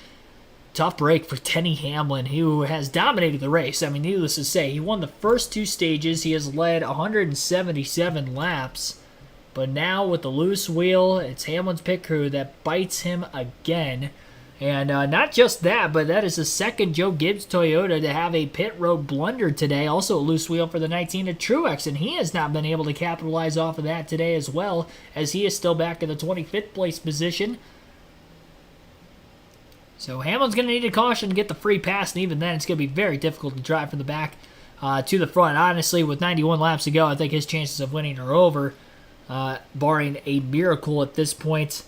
Tough break for Denny Hamlin, who has dominated the race. I mean, needless to say, he won the first 2 stages. He has led 177 laps. But now with the loose wheel, it's Hamlin's pit crew that bites him again. And not just that, but that is the second Joe Gibbs Toyota to have a pit road blunder today. Also a loose wheel for the 19 at Truex, and he has not been able to capitalize off of that today as well, as he is still back in the 25th place position. So Hamlin's going to need a caution to get the free pass, and even then it's going to be very difficult to drive from the back to the front. Honestly, with 91 laps to go, I think his chances of winning are over, barring a miracle at this point.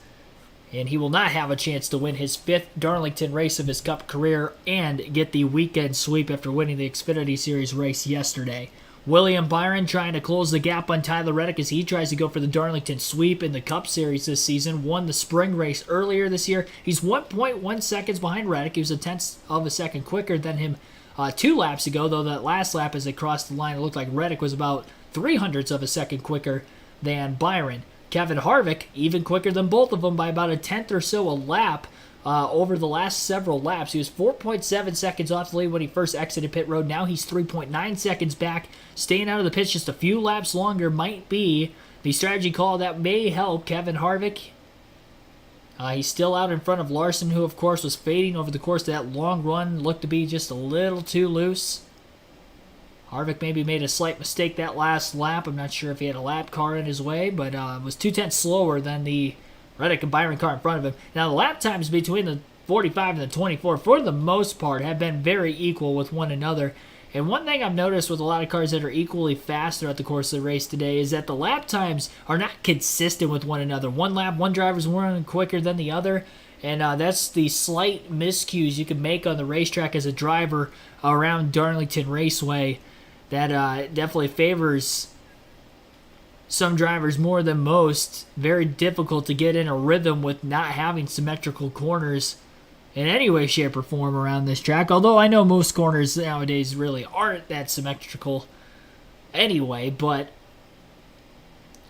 And he will not have a chance to win his 5th Darlington race of his Cup career and get the weekend sweep after winning the Xfinity Series race yesterday. William Byron trying to close the gap on Tyler Reddick as he tries to go for the Darlington sweep in the Cup Series this season. Won the spring race earlier this year. He's 1.1 seconds behind Reddick. He was a tenth of a second quicker than him 2 laps ago, though that last lap as they crossed the line, it looked like Reddick was about 0.03 of a second quicker than Byron. Kevin Harvick, even quicker than both of them by about a tenth or so a lap over the last several laps. He was 4.7 seconds off the lead when he first exited pit road. Now he's 3.9 seconds back. Staying out of the pits just a few laps longer might be the strategy call that may help Kevin Harvick. He's still out in front of Larson, who of course was fading over the course of that long run. Looked to be just a little too loose. Harvick maybe made a slight mistake that last lap. I'm not sure if he had a lap car in his way, but was 2/10 slower than the Reddick and Byron car in front of him. Now, the lap times between the 45 and the 24, for the most part, have been very equal with one another. And one thing I've noticed with a lot of cars that are equally fast throughout the course of the race today is that the lap times are not consistent with one another. One lap, one driver's running quicker than the other. And that's the slight miscues you can make on the racetrack as a driver around Darlington Raceway. That definitely favors some drivers more than most. Very difficult to get in a rhythm with not having symmetrical corners in any way, shape, or form around this track. Although I know most corners nowadays really aren't that symmetrical anyway, but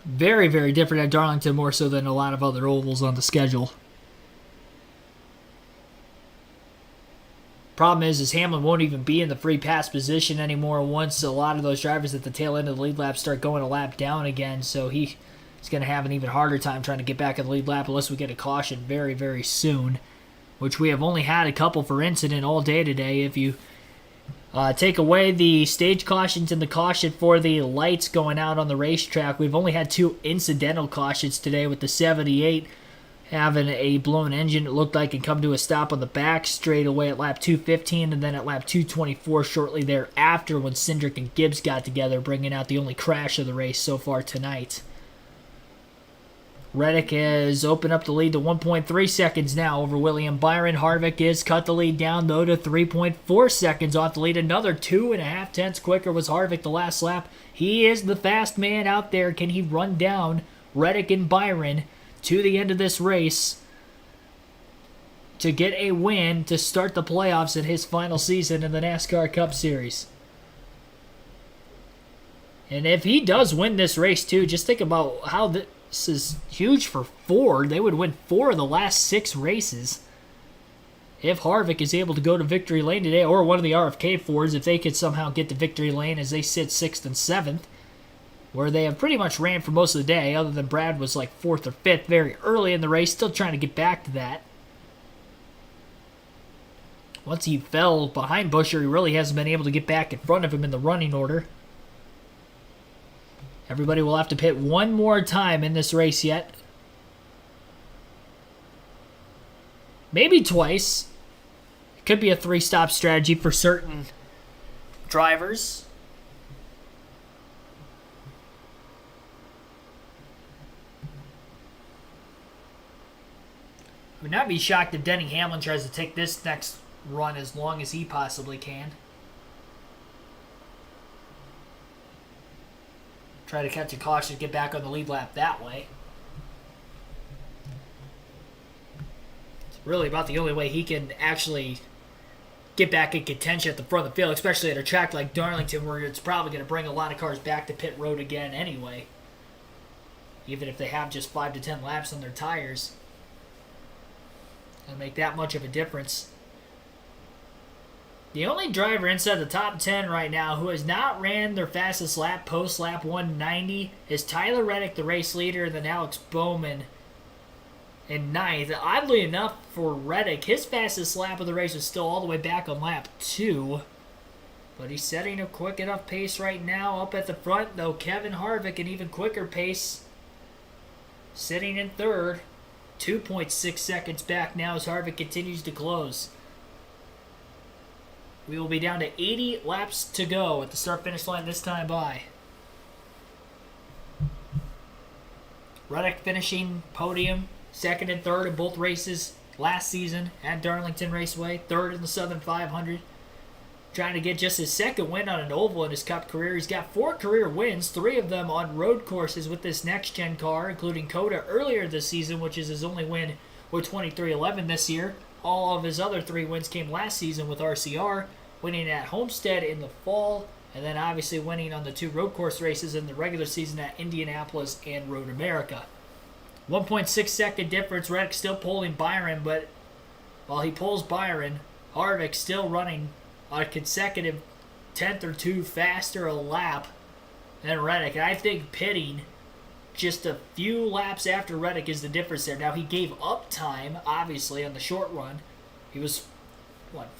very, very different at Darlington, more so than a lot of other ovals on the schedule. Problem is Hamlin won't even be in the free pass position anymore once a lot of those drivers at the tail end of the lead lap start going a lap down again. So he's going to have an even harder time trying to get back in the lead lap unless we get a caution very, very soon, which we have only had a couple for incident all day today. If you take away the stage cautions and the caution for the lights going out on the racetrack, we've only had 2 incidental cautions today, with the 78 having a blown engine, it looked like, and come to a stop on the back straight away at lap 215, and then at lap 224 shortly thereafter when Cindric and Gibbs got together, bringing out the only crash of the race so far tonight. Reddick has opened up the lead to 1.3 seconds now over William Byron. Harvick has cut the lead down, though, to 3.4 seconds off the lead. Another 2.5 tenths quicker was Harvick the last lap. He is the fast man out there. Can he run down Reddick and Byron to the end of this race to get a win to start the playoffs in his final season in the NASCAR Cup Series? And if he does win this race, too, just think about how this is huge for Ford. They would win 4 of the last 6 races if Harvick is able to go to victory lane today, or one of the RFK Fords if they could somehow get to victory lane as they sit 6th and 7th, where they have pretty much ran for most of the day, other than Brad was like 4th or 5th very early in the race, still trying to get back to that. Once he fell behind Buescher, he really hasn't been able to get back in front of him in the running order. Everybody will have to pit one more time in this race yet. Maybe twice. It could be a 3-stop strategy for certain drivers. I would not be shocked if Denny Hamlin tries to take this next run as long as he possibly can. Try to catch a caution, get back on the lead lap that way. It's really about the only way he can actually get back in contention at the front of the field, especially at a track like Darlington, where it's probably going to bring a lot of cars back to pit road again anyway. Even if they have just 5 to 10 laps on their tires. It'll make that much of a difference. The only driver inside the top 10 right now who has not ran their fastest lap post-lap 190 is Tyler Reddick, the race leader, and then Alex Bowman in 9th. Oddly enough for Reddick, his fastest lap of the race is still all the way back on lap 2. But he's setting a quick enough pace right now up at the front, though Kevin Harvick an even quicker pace, sitting in 3rd. 2.6 seconds back now as Harvick continues to close. We will be down to 80 laps to go at the start-finish line this time by. Reddick finishing podium, 2nd and 3rd in both races last season at Darlington Raceway, 3rd in the Southern 500. Trying to get just his 2nd win on an oval in his Cup career. He's got 4 career wins, 3 of them on road courses with this next-gen car, including Coda earlier this season, which is his only win with 2311 this year. All of his other 3 wins came last season with RCR, winning at Homestead in the fall, and then obviously winning on the 2 road course races in the regular season at Indianapolis and Road America. 1.6 second difference. Reddick still pulling Byron, but while he pulls Byron, Harvick still running on a consecutive 10th or 2 faster a lap than Reddick. And I think pitting just a few laps after Reddick is the difference there. Now, he gave up time, obviously, on the short run. He was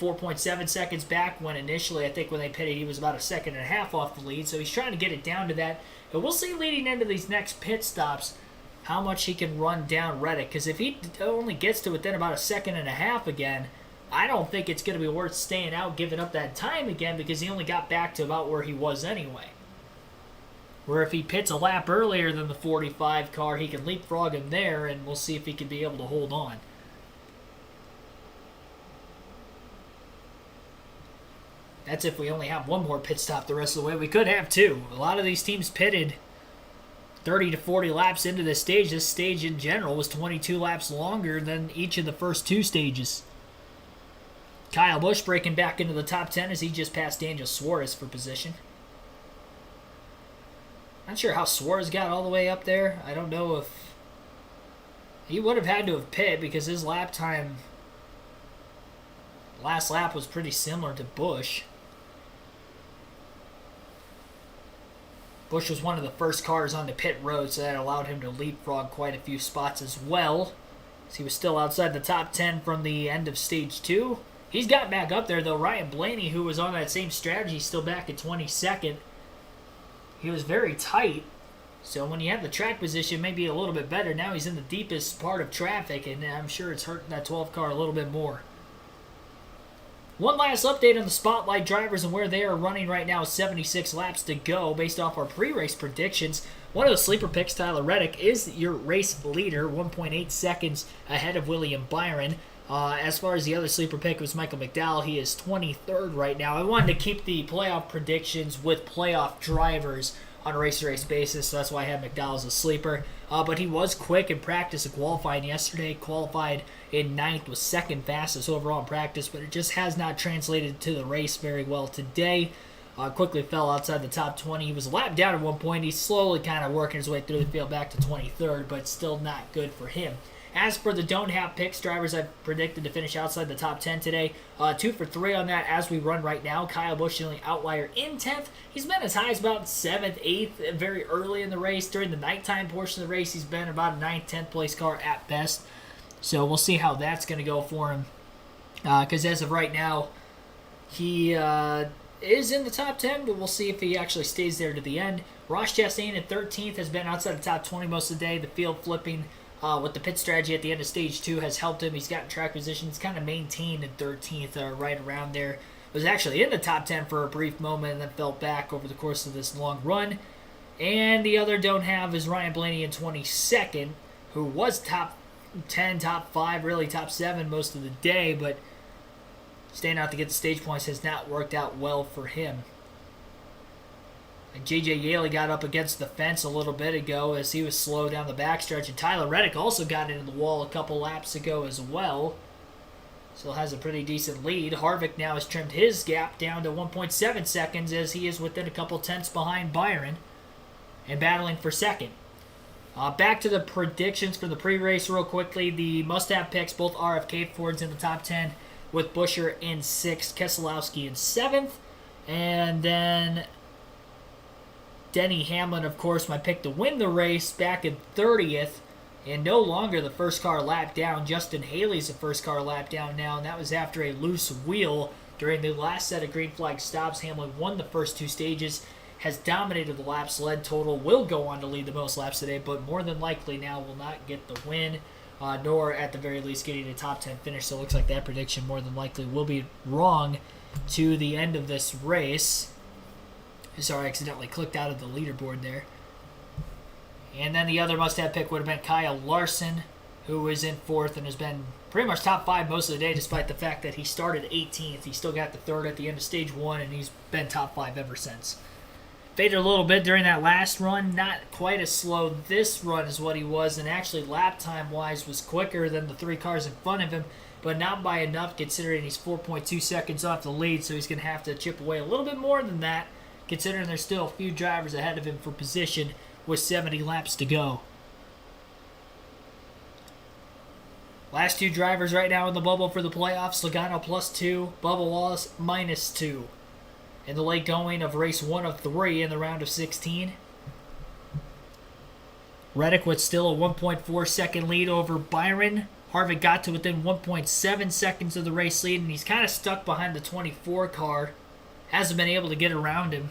4.7 seconds back when initially, I think when they pitted, he was about 1.5 seconds off the lead. So he's trying to get it down to that. And we'll see leading into these next pit stops how much he can run down Reddick. Because if he only gets to within about 1.5 seconds again, I don't think it's going to be worth staying out, giving up that time again, because he only got back to about where he was anyway. Where if he pits a lap earlier than the 45 car, he can leapfrog him there, and we'll see if he can be able to hold on. That's if we only have one more pit stop the rest of the way. We could have 2. A lot of these teams pitted 30 to 40 laps into this stage. This stage in general was 22 laps longer than each of the first 2 stages. Kyle Busch breaking back into the top 10 as he just passed Daniel Suarez for position. Not sure how Suarez got all the way up there. I don't know if he would have had to have pit because his lap time last lap was pretty similar to Busch. Busch was one of the first cars on the pit road, so that allowed him to leapfrog quite a few spots as well. So he was still outside the top 10 from the end of stage 2. He's got back up there, though. Ryan Blaney, who was on that same strategy, still back at 22nd. He was very tight, so when you have the track position, maybe a little bit better. Now he's in the deepest part of traffic, and I'm sure it's hurting that 12 car a little bit more. One last update on the Spotlight drivers and where they are running right now. 76 laps to go based off our pre-race predictions. One of the sleeper picks, Tyler Reddick, is your race leader, 1.8 seconds ahead of William Byron. As far as the other sleeper pick was Michael McDowell. He is 23rd right now. I wanted to keep the playoff predictions with playoff drivers on a race-to-race basis, so that's why I had McDowell as a sleeper. But he was quick in practice and qualifying yesterday. Qualified in 9th, was second fastest overall in practice, but it just has not translated to the race very well today. Quickly fell outside the top 20. He was a lap down at one point. He's slowly kind of working his way through the field back to 23rd, but still not good for him. As for the don't have picks drivers, I've predicted to finish outside the top 10 today. 2 for 3 on that as we run right now. Kyle Busch, the only outlier in 10th. He's been as high as about 7th, 8th, very early in the race. During the nighttime portion of the race, he's been about a 9th, 10th place car at best. So we'll see how that's going to go for him. Because as of right now, he is in the top 10, but we'll see if he actually stays there to the end. Ross Chastain at 13th has been outside the top 20 most of the day. The field flipping with the pit strategy at the end of stage 2 has helped him. He's gotten track position. He's kind of maintained in 13th, right around there. Was actually in the top 10 for a brief moment and then fell back over the course of this long run. And the other don't have is Ryan Blaney in 22nd, who was top 10, top 5, really top 7 most of the day, but staying out to get the stage points has not worked out well for him. And J.J. Yaley got up against the fence a little bit ago as he was slow down the backstretch. And Tyler Reddick also got into the wall a couple laps ago as well. Still has a pretty decent lead. Harvick now has trimmed his gap down to 1.7 seconds as he is within a couple tenths behind Byron and battling for second. Back to the predictions for the pre-race real quickly. The must-have picks, both RFK Fords in the top 10 with Buescher in 6th, Keselowski in 7th, and then Denny Hamlin, of course, my pick to win the race, back in 30th, and no longer the first car lap down. Justin Haley's the first car lap down now, and that was after a loose wheel during the last set of green flag stops. Hamlin won the first 2 stages, has dominated the laps led total, will go on to lead the most laps today, but more than likely now will not get the win, nor at the very least getting a top 10 finish. So it looks like that prediction more than likely will be wrong to the end of this race. Sorry, I accidentally clicked out of the leaderboard there. And then the other must-have pick would have been Kyle Larson, who is in 4th and has been pretty much top 5 most of the day, despite the fact that he started 18th. He still got the 3rd at the end of stage 1, and he's been top 5 ever since. Faded a little bit during that last run, not quite as slow this run as what he was, and actually lap time-wise was quicker than the 3 cars in front of him, but not by enough considering he's 4.2 seconds off the lead, so he's going to have to chip away a little bit more than that, considering there's still a few drivers ahead of him for position with 70 laps to go. Last 2 drivers right now in the bubble for the playoffs, Logano +2, Bubba Wallace -2. In the late going of race 1 of 3 in the round of 16. Reddick with still a 1.4 second lead over Byron. Harvick got to within 1.7 seconds of the race lead, and he's kind of stuck behind the 24 car. Hasn't been able to get around him.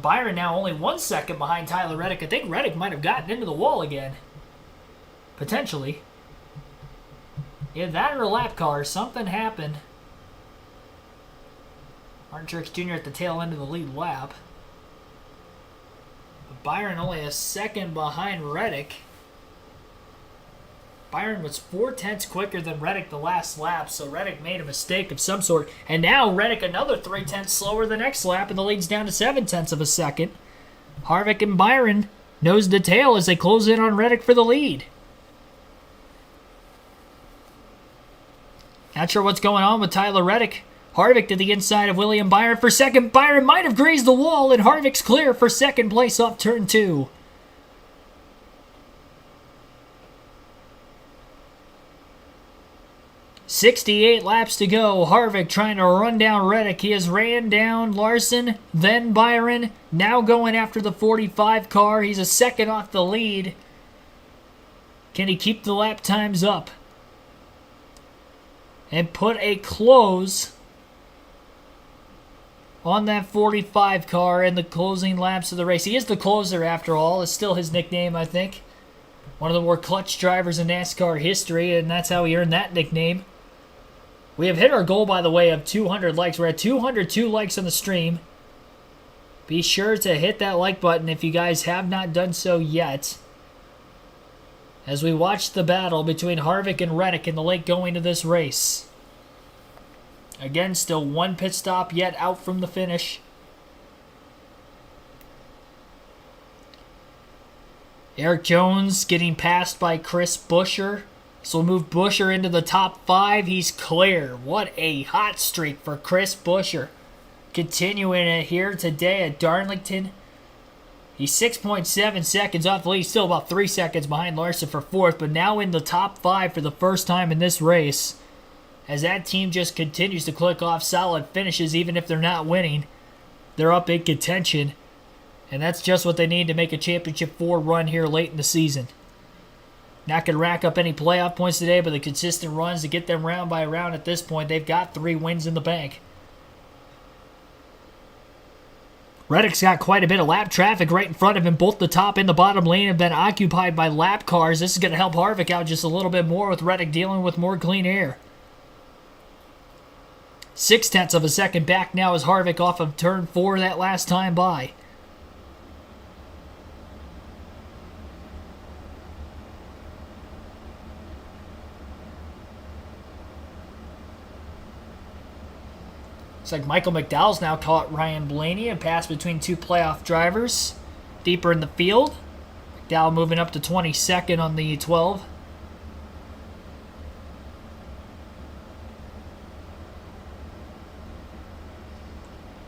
Byron now only 1 second behind Tyler Reddick. I think Reddick might have gotten into the wall again. Potentially. Yeah, that or a lap car. Something happened. Martin Truex Jr. at the tail end of the lead lap. But Byron only a second behind Reddick. Byron was 4/10 quicker than Reddick the last lap, so Reddick made a mistake of some sort. And now Reddick another 3/10 slower the next lap, and the lead's down to 7/10 of a second. Harvick and Byron nose to tail as they close in on Reddick for the lead. Not sure what's going on with Tyler Reddick. Harvick to the inside of William Byron for second. Byron might have grazed the wall, and Harvick's clear for second place off turn 2. .68 laps to go. Harvick trying to run down Reddick. He has ran down Larson, then Byron. Now going after the 45 car. He's a second off the lead. Can he keep the lap times up and put a close on that 45 car in the closing laps of the race? He is the closer after all. It's still his nickname, I think. One of the more clutch drivers in NASCAR history, and that's how he earned that nickname. We have hit our goal, by the way, of 200 likes. We're at 202 likes on the stream. Be sure to hit that like button if you guys have not done so yet. As we watch the battle between Harvick and Reddick in the late going to this race. Again, still one pit stop yet out from the finish. Eric Jones getting passed by Chris Buescher. So we'll move Buescher into the top 5. He's clear. What a hot streak for Chris Buescher. Continuing it here today at Darlington. He's 6.7 seconds off the lead. Still about 3 seconds behind Larson for 4th. But now in the top 5 for the first time in this race. As that team just continues to click off solid finishes even if they're not winning. They're up in contention. And that's just what they need to make a Championship 4 run here late in the season. Not going to rack up any playoff points today, but the consistent runs to get them round by round at this point, they've got 3 wins in the bank. Reddick's got quite a bit of lap traffic right in front of him. Both the top and the bottom lane have been occupied by lap cars. This is going to help Harvick out just a little bit more with Reddick dealing with more clean air. 0.6 of a second back now as Harvick off of turn 4 that last time by. Looks like Michael McDowell's now caught Ryan Blaney and passed between 2 playoff drivers deeper in the field. McDowell moving up to 22nd on the 12.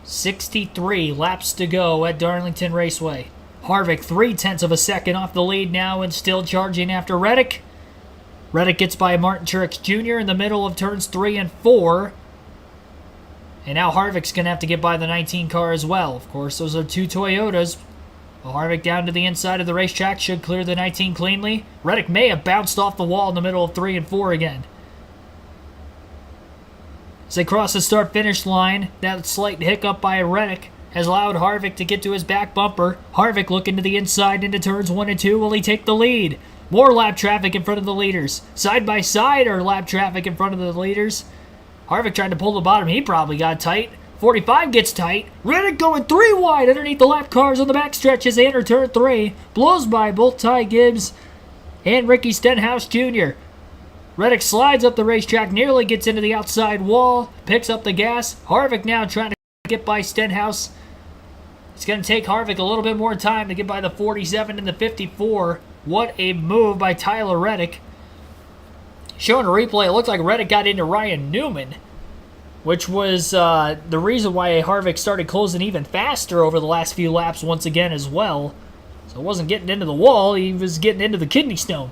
.63 laps to go at Darlington Raceway. Harvick 0.3 of a second off the lead now and still charging after Reddick. Reddick gets by Martin Truex Jr. in the middle of turns 3 and 4. And now Harvick's going to have to get by the 19 car as well. Of course, those are 2 Toyotas. Well, Harvick down to the inside of the racetrack should clear the 19 cleanly. Reddick may have bounced off the wall in the middle of 3 and 4 again. As they cross the start-finish line, that slight hiccup by Reddick has allowed Harvick to get to his back bumper. Harvick looking to the inside into turns 1 and 2. Will he take the lead? More lap traffic in front of the leaders. Side by side are lap traffic in front of the leaders. Harvick trying to pull the bottom. He probably got tight. 45 gets tight. Reddick going 3 wide underneath the lap cars on the backstretch as they enter turn 3. Blows by both Ty Gibbs and Ricky Stenhouse Jr. Reddick slides up the racetrack, nearly gets into the outside wall, picks up the gas. Harvick now trying to get by Stenhouse. It's going to take Harvick a little bit more time to get by the 47 and the 54. What a move by Tyler Reddick. Showing a replay, it looked like Reddick got into Ryan Newman, which was the reason why Harvick started closing even faster over the last few laps once again as well. So it wasn't getting into the wall, he was getting into the kidney stone.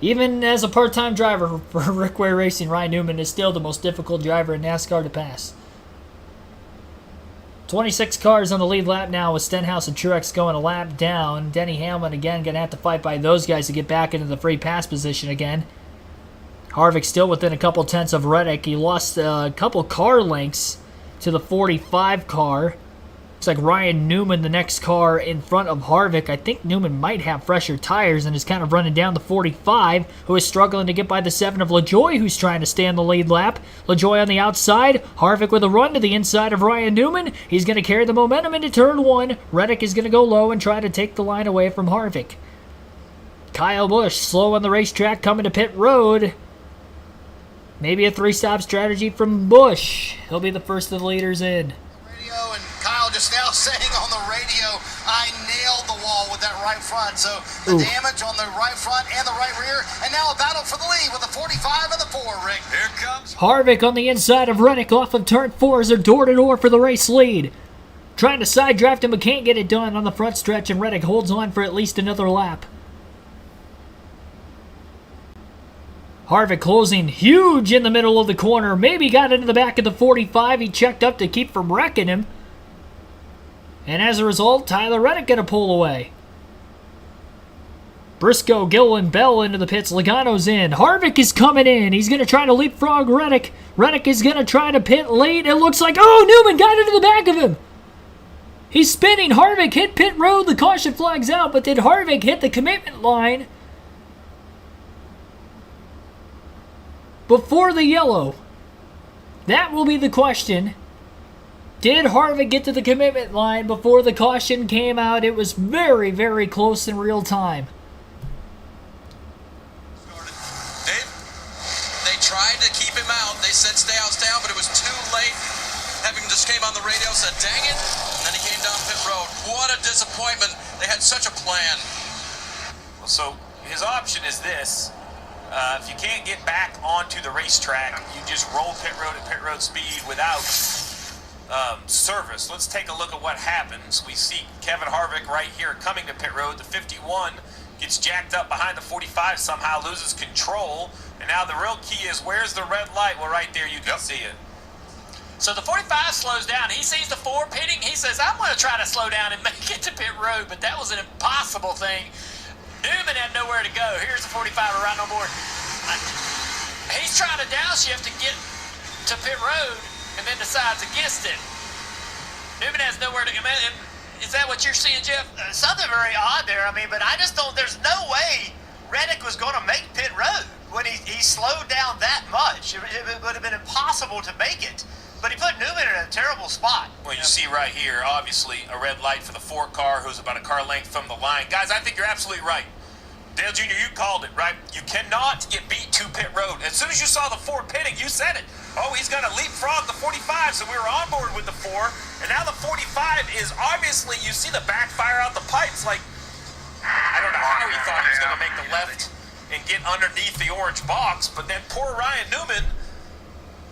Even as a part-time driver for Rickway Racing, Ryan Newman is still the most difficult driver in NASCAR to pass. 26 cars on the lead lap now with Stenhouse and Truex going a lap down. Denny Hamlin again going to have to fight by those guys to get back into the free pass position again. Harvick still within a couple tenths of Reddick. He lost a couple car lengths to the 45 car. Looks like Ryan Newman, the next car in front of Harvick. I think Newman might have fresher tires and is kind of running down the 45, who is struggling to get by the 7 of LaJoie, who's trying to stay on the lead lap. LaJoie on the outside. Harvick with a run to the inside of Ryan Newman. He's going to carry the momentum into turn 1. Reddick is going to go low and try to take the line away from Harvick. Kyle Busch slow on the racetrack coming to pit road. Maybe a 3-stop strategy from Busch. He'll be the first of the leaders in. And Kyle just now saying on the radio, I nailed the wall with that right front. So the damage on the right front and the right rear. And now a battle for the lead with the 45 and the 4, Rick. Here comes Harvick on the inside of Reddick off of turn 4 as they're door-to-door for the race lead. Trying to side draft him but can't get it done on the front stretch, and Reddick holds on for at least another lap. Harvick closing huge in the middle of the corner. Maybe got into the back of the 45. He checked up to keep from wrecking him. And as a result, Tyler Reddick going to pull away. Briscoe, Gillen, Bell into the pits. Logano's in. Harvick is coming in. He's going to try to leapfrog Reddick. Reddick is going to try to pit late. It looks like, oh, Newman got into the back of him. He's spinning. Harvick hit pit road. The caution flag's out, but did Harvick hit the commitment line before the yellow? That will be the question. Did Harvick get to the commitment line before the caution came out? It was very, very close in real time. Dave, they tried to keep him out. They said stay out, but it was too late. Having just came on the radio, said dang it, and then he came down pit road. What a disappointment. They had such a plan. Well, so his option is this. If you can't get back onto the racetrack, you just roll pit road at pit road speed without service. Let's take a look at what happens. We see Kevin Harvick right here coming to pit road. The 51 gets jacked up behind the 45, somehow loses control. And now the real key is, where's the red light? Well, right there you can see it. So the 45 slows down. He sees the 4 pitting. He says, I'm going to try to slow down and make it to pit road, but that was an impossible thing. Newman had nowhere to go. Here's the 45 right on board. He's trying to downshift to get to pit road and then decides against it. Newman has nowhere to go. Is that what you're seeing, Jeff? Something very odd there. I mean, but I just don't, there's no way Reddick was going to make pit road when he slowed down that much. It would have been impossible to make it. But he put Newman in a terrible spot. Well, you see right here, obviously, a red light for the 4 car, who's about a car length from the line. Guys, I think you're absolutely right. Dale Jr., you called it, right? You cannot get beat to pit road. As soon as you saw the 4 pitting, you said it. Oh, he's going to leapfrog the 45, so we were on board with the 4. And now the 45 is obviously, you see the backfire out the pipes. Like, I don't know how he thought he was going to make the left and get underneath the orange box, but then poor Ryan Newman,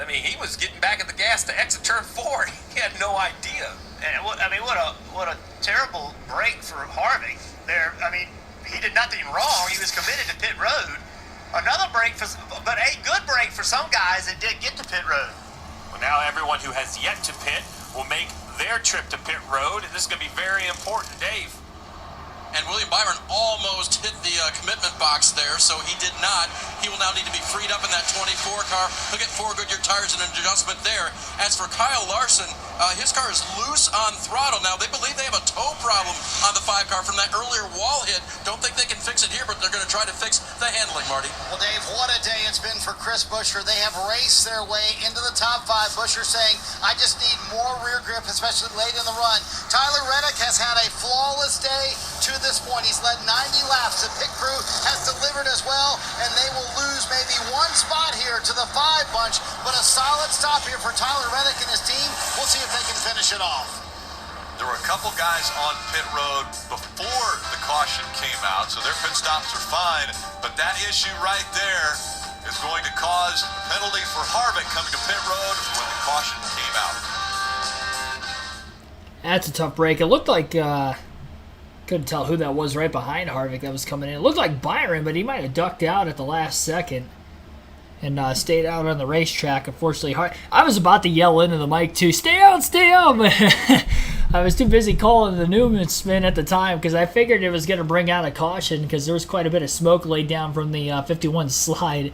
I mean, he was getting back at the gas to exit turn 4. He had no idea. And I mean, what a terrible break for Harvick there. I mean, he did nothing wrong. He was committed to pit road. Another break, but a good break for some guys that did get to pit road. Well, now everyone who has yet to pit will make their trip to pit road, and this is going to be very important. Dave. And William Byron almost hit the commitment box there, so he did not. He will now need to be freed up in that 24 car. He'll get 4 Goodyear tires and an adjustment there. As for Kyle Larson, his car is loose on throttle. Now, they believe they have a toe problem on the 5 car from that earlier wall hit. Don't think they can fix it here, but they're going to try to fix the handling, Marty. Well, Dave, what a day it's been for Chris Buescher. They have raced their way into the top 5. Buescher saying, I just need more rear grip, especially late in the run. Tyler Reddick has had a flawless day to this point. He's led 90 laps. The pit crew has delivered as well, and they will lose maybe 1 spot here to the 5 bunch, but a solid stop here for Tyler Reddick and his team. We'll see if they can finish it off. There were a couple guys on pit road before the caution came out, so their pit stops are fine, but that issue right there is going to cause a penalty for Harvick coming to pit road when the caution came out. That's a tough break. It looked like couldn't tell who that was right behind Harvick that was coming in. It looked like Byron, but he might have ducked out at the last second and stayed out on the racetrack. Unfortunately, I was about to yell into the mic too, stay out, but I was too busy calling the Newman spin at the time because I figured it was going to bring out a caution because there was quite a bit of smoke laid down from the 51 slide.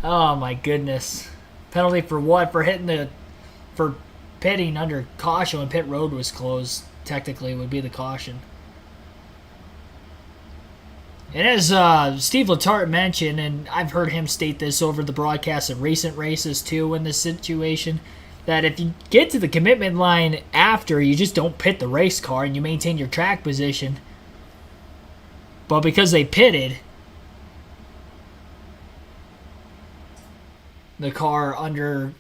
Oh my goodness. Penalty for what? For pitting under caution when pit road was closed, technically would be the caution. And as Steve Letarte mentioned, and I've heard him state this over the broadcast of recent races too in this situation, that if you get to the commitment line after, you just don't pit the race car and you maintain your track position. But because they pitted the car under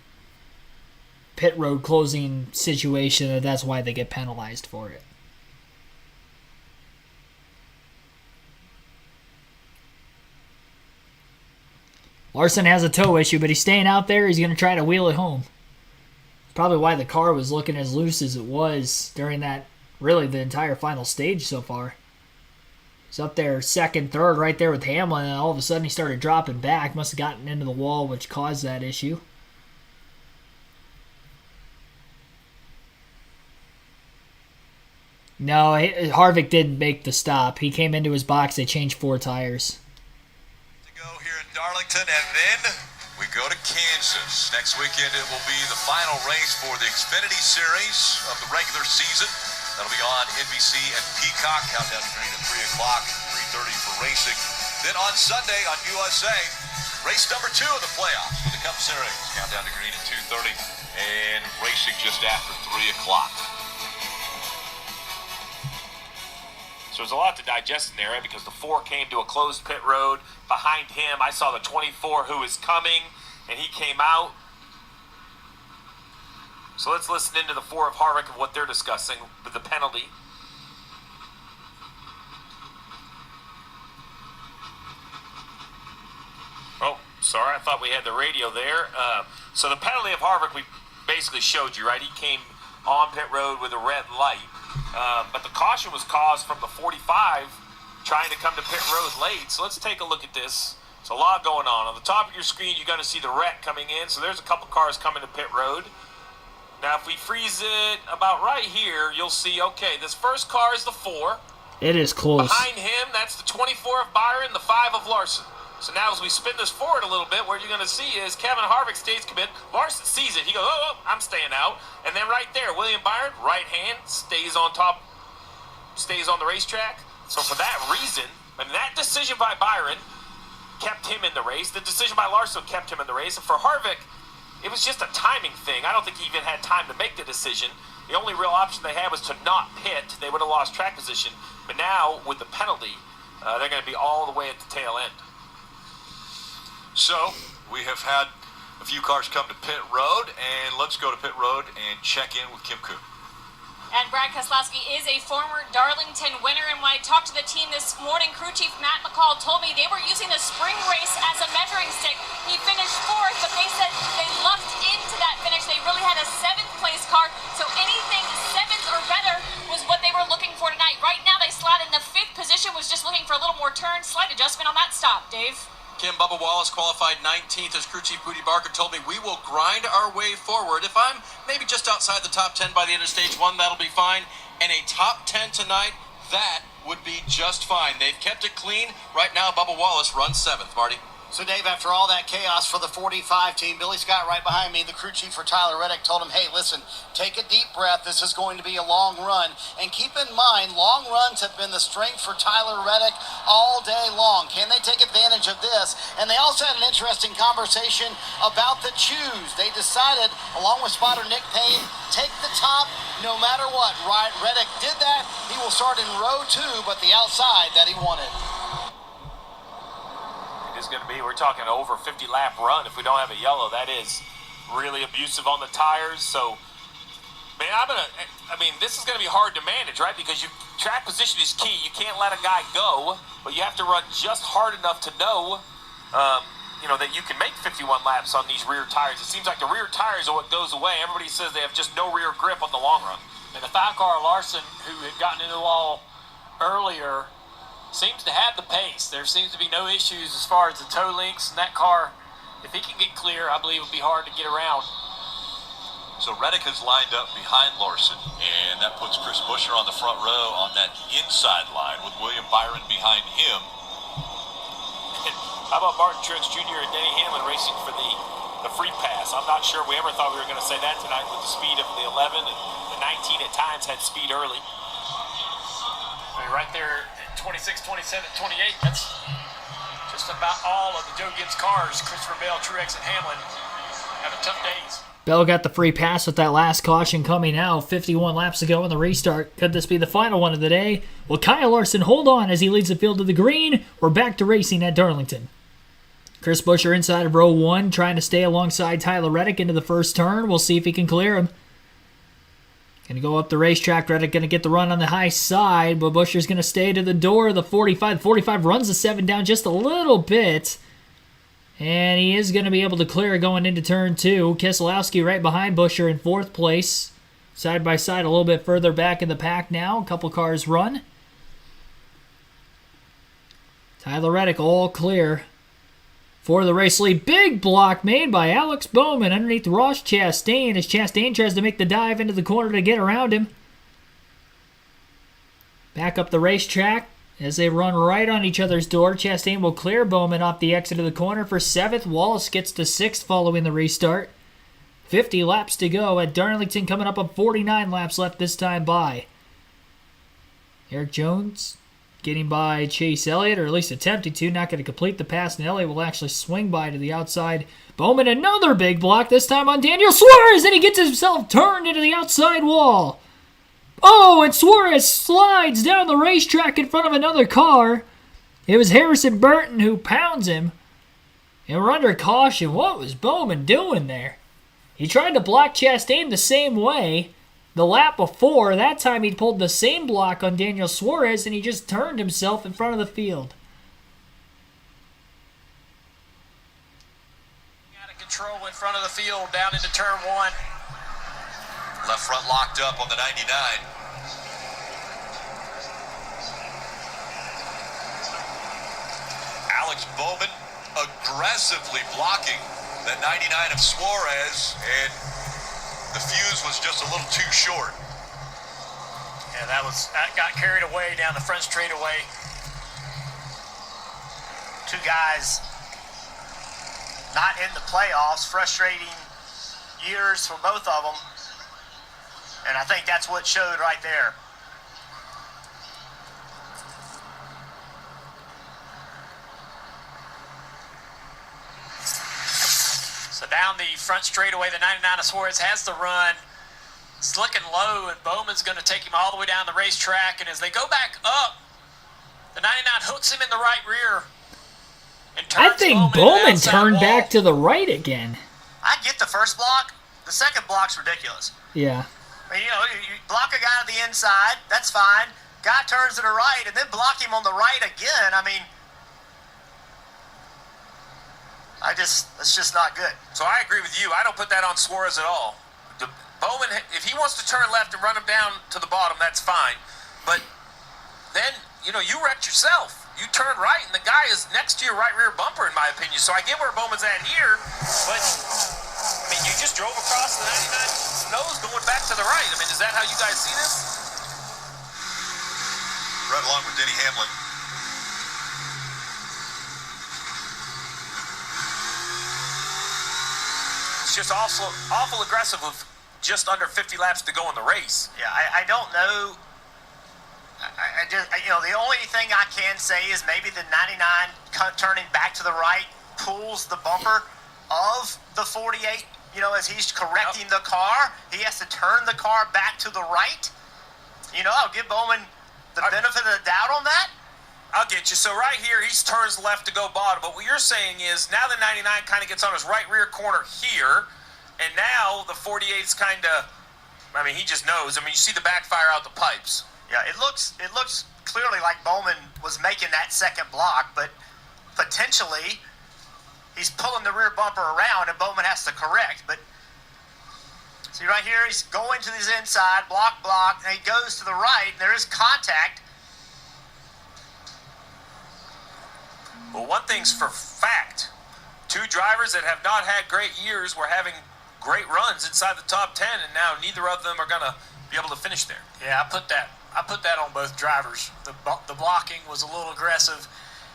pit road closing situation, that's why they get penalized for it. Larson has a toe issue, but he's staying out there. He's going to try to wheel it home. Probably why the car was looking as loose as it was during that, really the entire final stage so far. He's up there second, third, right there with Hamlin, and all of a sudden he started dropping back. Must have gotten into the wall, which caused that issue. No, Harvick didn't make the stop. He came into his box. They changed 4 tires. To go here in Darlington, and then we go to Kansas. Next weekend it will be the final race for the Xfinity Series of the regular season. That'll be on NBC and Peacock. Countdown to green at 3 o'clock, 3:30 for racing. Then on Sunday on USA, race number 2 of the playoffs for the Cup Series. Countdown to green at 2:30 and racing just after 3 o'clock. So there's a lot to digest in there, right? Because the 4 came to a closed pit road. Behind him, I saw the 24 who was coming, and he came out. So let's listen into the 4 of Harvick and what they're discussing with the penalty. Oh, sorry, I thought we had the radio there. So the penalty of Harvick, we basically showed you, right? He came on pit road with a red light. But the caution was caused from the 45 trying to come to pit road late. So let's take a look at this. There's a lot going on. On the top of your screen, you're going to see the wreck coming in. So there's a couple cars coming to pit road. Now, if we freeze it about right here, you'll see, okay, this first car is the 4. It is close. Behind him, that's the 24 of Byron, the 5 of Larson. So now as we spin this forward a little bit, what you're going to see is Kevin Harvick stays committed. Larson sees it. He goes, oh, I'm staying out. And then right there, William Byron, right hand, stays on top, stays on the racetrack. So for that reason, and that decision by Byron kept him in the race. The decision by Larson kept him in the race. And for Harvick, it was just a timing thing. I don't think he even had time to make the decision. The only real option they had was to not pit. They would have lost track position. But now, with the penalty, they're going to be all the way at the tail end. So, we have had a few cars come to pit road, and let's go to pit road and check in with Kim Koo. And Brad Keselowski is a former Darlington winner, and when I talked to the team this morning, crew chief Matt McCall told me they were using the spring race as a measuring stick. He finished 4th, but they said they lucked into that finish. They really had a 7th place car, so anything 7th or better was what they were looking for tonight. Right now they slot in the 5th position, was just looking for a little more turn, slight adjustment on that stop, Dave. Kim, Bubba Wallace qualified 19th. As crew chief Booty Barker told me, we will grind our way forward. If I'm maybe just outside the top 10 by the end of stage 1, that'll be fine. And a top 10 tonight, that would be just fine. They've kept it clean. Right now, Bubba Wallace runs 7th, Marty. So, Dave, after all that chaos for the 45 team, Billy Scott right behind me, the crew chief for Tyler Reddick, told him, hey, listen, take a deep breath. This is going to be a long run. And keep in mind, long runs have been the strength for Tyler Reddick all day long. Can they take advantage of this? And they also had an interesting conversation about the choose. They decided, along with spotter Nick Payne, take the top no matter what. Right, Reddick did that. He will start in row 2, but the outside that he wanted. Is going to be, we're talking over 50 lap run. If we don't have a yellow, that is really abusive on the tires. So, man, this is going to be hard to manage, right? Because track position is key. You can't let a guy go, but you have to run just hard enough to know, that you can make 51 laps on these rear tires. It seems like the rear tires are what goes away. Everybody says they have just no rear grip on the long run. And the 5-car Larson, who had gotten into the wall earlier, seems to have the pace. There seems to be no issues as far as the toe links. And that car, if he can get clear, I believe it will be hard to get around. So Reddick has lined up behind Larson, and that puts Chris Buescher on the front row on that inside line with William Byron behind him. How about Martin Truex Jr. and Denny Hamlin racing for the free pass? I'm not sure we ever thought we were going to say that tonight with the speed of the 11 and the 19 at times had speed early. I mean, right there, 26, 27, 28, that's just about all of the Joe Gibbs cars. Christopher Bell, Truex, and Hamlin having tough days. Bell got the free pass with that last caution coming out 51 laps ago in the restart. Could this be the final one of the day? Will Kyle Larson hold on as he leads the field to the green? We're back to racing at Darlington. Chris Buescher inside of row 1, trying to stay alongside Tyler Reddick into the first turn. We'll see if he can clear him. Going to go up the racetrack. Reddick going to get the run on the high side, but Buescher's going to stay to the door of the 45. The 45 runs the 7 down just a little bit, and he is going to be able to clear going into turn 2. Keselowski right behind Buescher in 4th place. Side by side a little bit further back in the pack now. A couple cars run. Tyler Reddick all clear for the race lead. Big block made by Alex Bowman underneath Ross Chastain as Chastain tries to make the dive into the corner to get around him. Back up the racetrack as they run right on each other's door. Chastain will clear Bowman off the exit of the corner for 7th. Wallace gets to 6th following the restart. 50 laps to go at Darlington, coming up on 49 laps left this time by. Eric Jones getting by Chase Elliott, or at least attempting to. Not going to complete the pass, and Elliott will actually swing by to the outside. Bowman, another big block, this time on Daniel Suarez, and he gets himself turned into the outside wall. Oh, and Suarez slides down the racetrack in front of another car. It was Harrison Burton who pounds him. And we're under caution. What was Bowman doing there? He tried to block Chastain the same way the lap before. That time he pulled the same block on Daniel Suarez, and he just turned himself in front of the field. Out of control in front of the field down into turn 1. Left front locked up on the 99. Alex Bowman aggressively blocking that 99 of Suarez, and the fuse was just a little too short. Yeah, that got carried away down the front straightaway. Two guys not in the playoffs, frustrating years for both of them. And I think that's what showed right there. So down the front straightaway, the 99 of Suarez has the run. It's looking low, and Bowman's going to take him all the way down the racetrack. And as they go back up, the 99 hooks him in the right rear. And I think Bowman turned back to the right again. I get the first block. The second block's ridiculous. Yeah. I mean, you block a guy on the inside, that's fine. Guy turns to the right, and then block him on the right again. I mean, that's just not good. So I agree with you. I don't put that on Suarez at all. Bowman, if he wants to turn left and run him down to the bottom, that's fine. But then, you wrecked yourself. You turn right, and the guy is next to your right rear bumper, in my opinion. So I get where Bowman's at here, but, I mean, you just drove across the 99 nose going back to the right. I mean, is that how you guys see this? Right along with Denny Hamlin. It's just awful aggressive with just under 50 laps to go in the race. Yeah, I don't know. The only thing I can say is maybe the 99 turning back to the right pulls the bumper of the 48. As he's correcting the car, he has to turn the car back to the right. I'll give Bowman the benefit of the doubt on that. I'll get you. So right here, he turns left to go bottom. But what you're saying is now the 99 kind of gets on his right rear corner here, and now the 48's kind of, he just knows. You see the backfire out the pipes. Yeah, it looks clearly like Bowman was making that second block, but potentially he's pulling the rear bumper around, and Bowman has to correct. But see right here, he's going to his inside, block, and he goes to the right, and there is contact. Well, one thing's for fact. Two drivers that have not had great years were having great runs inside the top 10, and now neither of them are going to be able to finish there. Yeah, I put that on both drivers. The blocking was a little aggressive.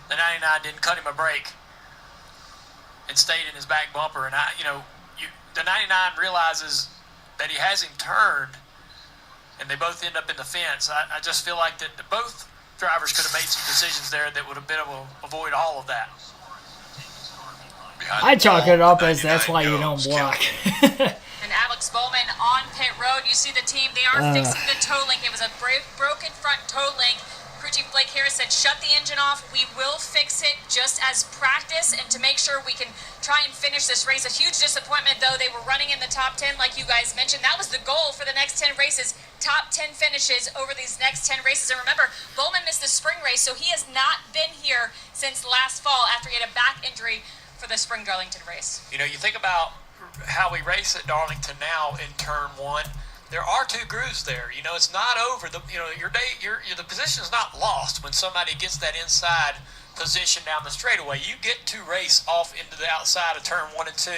The 99 didn't cut him a break and stayed in his back bumper. And the 99 realizes that he has him turned, and they both end up in the fence. I just feel like that both drivers could have made some decisions there that would have been able to avoid all of that. I chalk it up as that's why you don't block. And Alex Bowman on pit road. You see the team, they are fixing the toe link. It was a broken front toe link. Crew Chief Blake Harris said, shut the engine off. We will fix it just as practice and to make sure we can try and finish this race. A huge disappointment, though. They were running in the top 10, like you guys mentioned. That was the goal for the next 10 races. Top 10 finishes over these next 10 races. And remember, Bowman missed the spring race, so he has not been here since last fall after he had a back injury for the spring Darlington race. You think about how we race at Darlington now in turn 1. There are two grooves there. It's not over. The position's not lost when somebody gets that inside position down the straightaway. You get to race off into the outside of turn 1 and 2.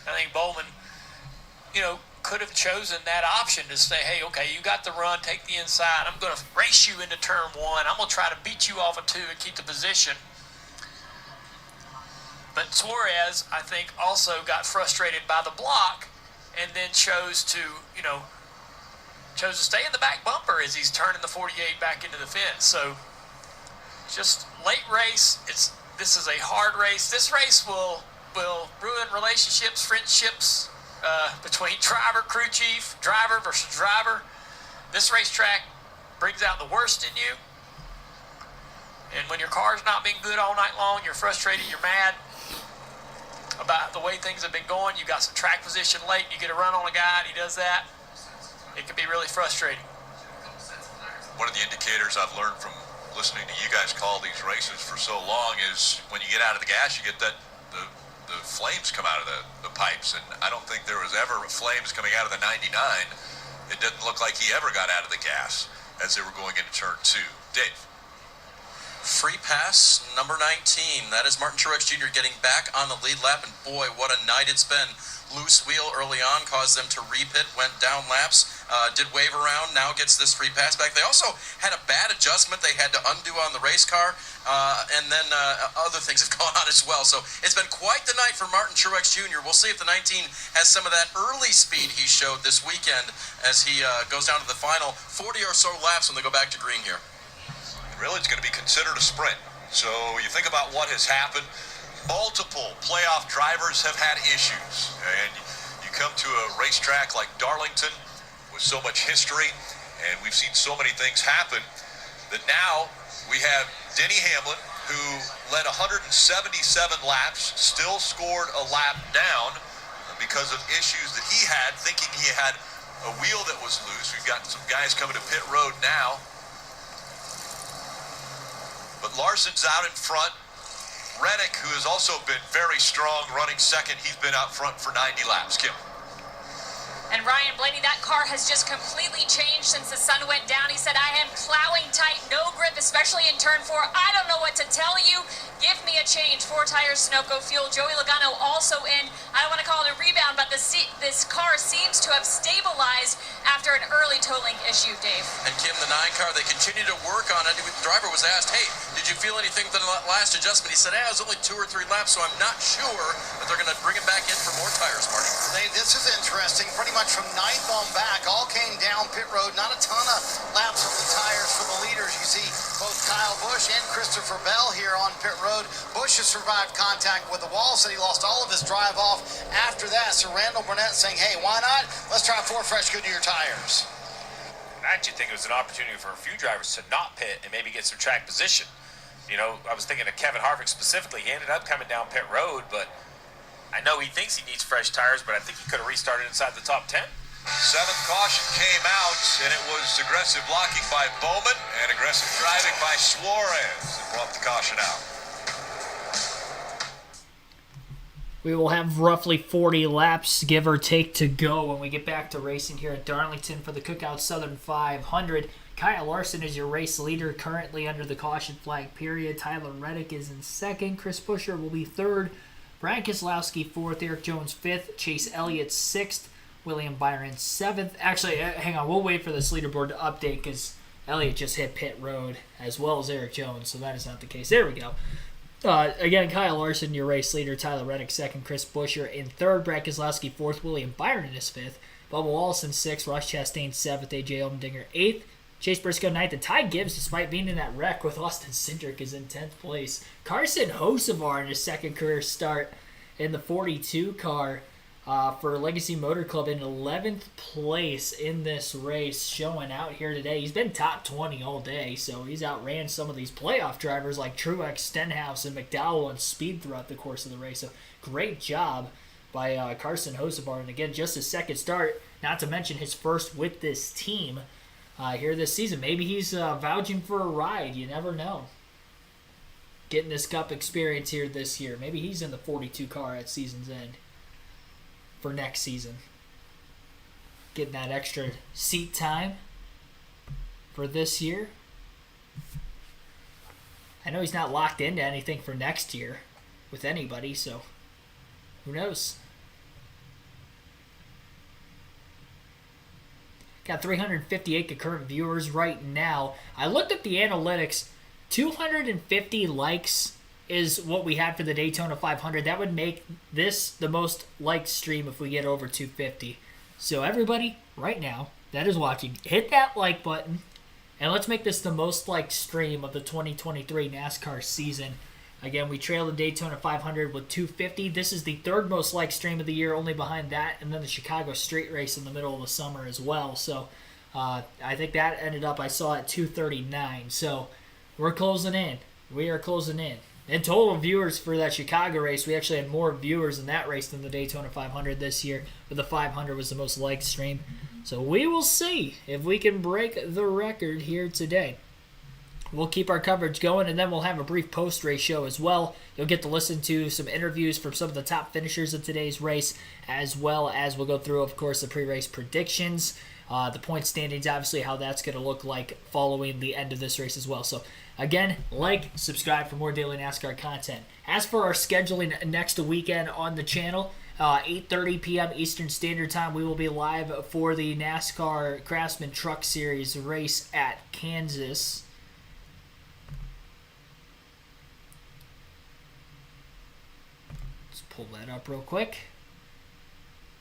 I think Bowman, could have chosen that option to say, hey, okay, you got the run, take the inside. I'm going to race you into turn one. I'm going to try to beat you off of two and keep the position. But Suarez, I think, also got frustrated by the block and then chose to stay in the back bumper as he's turning the 48 back into the fence. So just late race. This is a hard race. This race will ruin relationships, friendships between crew chief, driver versus driver. This racetrack brings out the worst in you. And when your car's not being good all night long, you're frustrated, you're mad about the way things have been going. You got some track position late, you get a run on a guy and he does that. It can be really frustrating. One of the indicators I've learned from listening to you guys call these races for so long is when you get out of the gas, you get the flames come out of the pipes, and I don't think there was ever flames coming out of the 99. It didn't look like he ever got out of the gas as they were going into turn two. Dave. Free pass, number 19. That is Martin Truex Jr. getting back on the lead lap, and boy, what a night it's been. Loose wheel early on caused them to repit, went down laps, did wave around, now gets this free pass back. They also had a bad adjustment they had to undo on the race car, and then other things have gone on as well. So it's been quite the night for Martin Truex Jr. We'll see if the 19 has some of that early speed he showed this weekend as he goes down to the final 40 or so laps when they go back to green here. Really, it's going to be considered a sprint. So you think about what has happened. Multiple playoff drivers have had issues. And you come to a racetrack like Darlington with so much history, and we've seen so many things happen, that now we have Denny Hamlin, who led 177 laps, still scored a lap down because of issues that he had, thinking he had a wheel that was loose. We've got some guys coming to pit road now. But Larson's out in front. Reddick, who has also been very strong running second, he's been out front for 90 laps. Kim. And Ryan Blaney, that car has just completely changed since the sun went down. He said, I am plowing tight, no grip, especially in turn 4. I don't know what to tell you. Give me a change. 4 tires, Sunoco fuel. Joey Logano also in. I don't want to call it a rebound, but this car seems to have stabilized after an early tolling issue, Dave. And Kim, the 9 car, they continue to work on it. The driver was asked, hey, did you feel anything with the last adjustment? He said, it was only 2 or 3 laps, so I'm not sure that they're going to bring him back in for more tires, Marty. This is interesting. Pretty much from 9th on back, all came down pit road. Not a ton of laps of the tires for the leaders. You see both Kyle Busch and Christopher Bell here on pit road. Busch has survived contact with the wall, said he lost all of his drive off after that. So Randall Burnett saying, hey, why not? Let's try 4 fresh Goodyear tires. I actually think it was an opportunity for a few drivers to not pit and maybe get some track position. You know, I was thinking of Kevin Harvick specifically. He ended up coming down pit road, but I know he thinks he needs fresh tires, but I think he could have restarted inside the top 10. 7th caution came out, and it was aggressive blocking by Bowman and aggressive driving by Suarez that brought the caution out. We will have roughly 40 laps, give or take, to go when we get back to racing here at Darlington for the Cookout Southern 500. Kyle Larson is your race leader, currently under the caution flag period. Tyler Reddick is in second. Chris Buescher will be third. Brian Keselowski fourth. Eric Jones fifth. Chase Elliott sixth. William Byron 7th. Actually, hang on. We'll wait for this leaderboard to update because Elliott just hit pit road as well as Eric Jones, so that is not the case. There we go. Again, Kyle Larson, your race leader. Tyler Reddick 2nd. Chris Buescher in 3rd. Brad Keselowski 4th. William Byron is 5th. Bubba Wallace 6th. Ross Chastain 7th. A.J. Allmendinger 8th. Chase Briscoe 9th. And Ty Gibbs, despite being in that wreck with Austin Cindric, is in 10th place. Carson Hocevar in his 2nd career start in the 42 car. For Legacy Motor Club in 11th place in this race, showing out here today. He's been top 20 all day, so he's outran some of these playoff drivers like Truex, Stenhouse, and McDowell on speed throughout the course of the race. So great job by Carson Hocevar. And again, just his 2nd start, not to mention his first with this team here this season. Maybe he's vouching for a ride. You never know. Getting this Cup experience here this year. Maybe he's in the 42 car at season's end for next season. Getting that extra seat time for this year. I know he's not locked into anything for next year with anybody, so who knows? Got 358 concurrent viewers right now. I looked at the analytics. 250 likes is what we had for the Daytona 500. That would make this the most liked stream if we get over 250. So everybody, right now, that is watching, hit that like button, and let's make this the most liked stream of the 2023 NASCAR season. Again, we trail the Daytona 500 with 250. This is the third most liked stream of the year, only behind that, and then the Chicago Street Race in the middle of the summer as well. So I think that ended up, I saw at 239. So we're closing in. We are closing in. In total viewers for that Chicago race, we actually had more viewers in that race than the Daytona 500 this year, but the 500 was the most liked stream. So we will see if we can break the record here today. We'll keep our coverage going, and then we'll have a brief post-race show as well. You'll get to listen to some interviews from some of the top finishers of today's race, as well as we'll go through, of course, the pre-race predictions, the point standings, obviously how that's going to look like following the end of this race as well. So again, like, subscribe for more daily NASCAR content. As for our scheduling next weekend on the channel, 8:30 p.m. Eastern Standard Time, we will be live for the NASCAR Craftsman Truck Series race at Kansas. Let's pull that up real quick.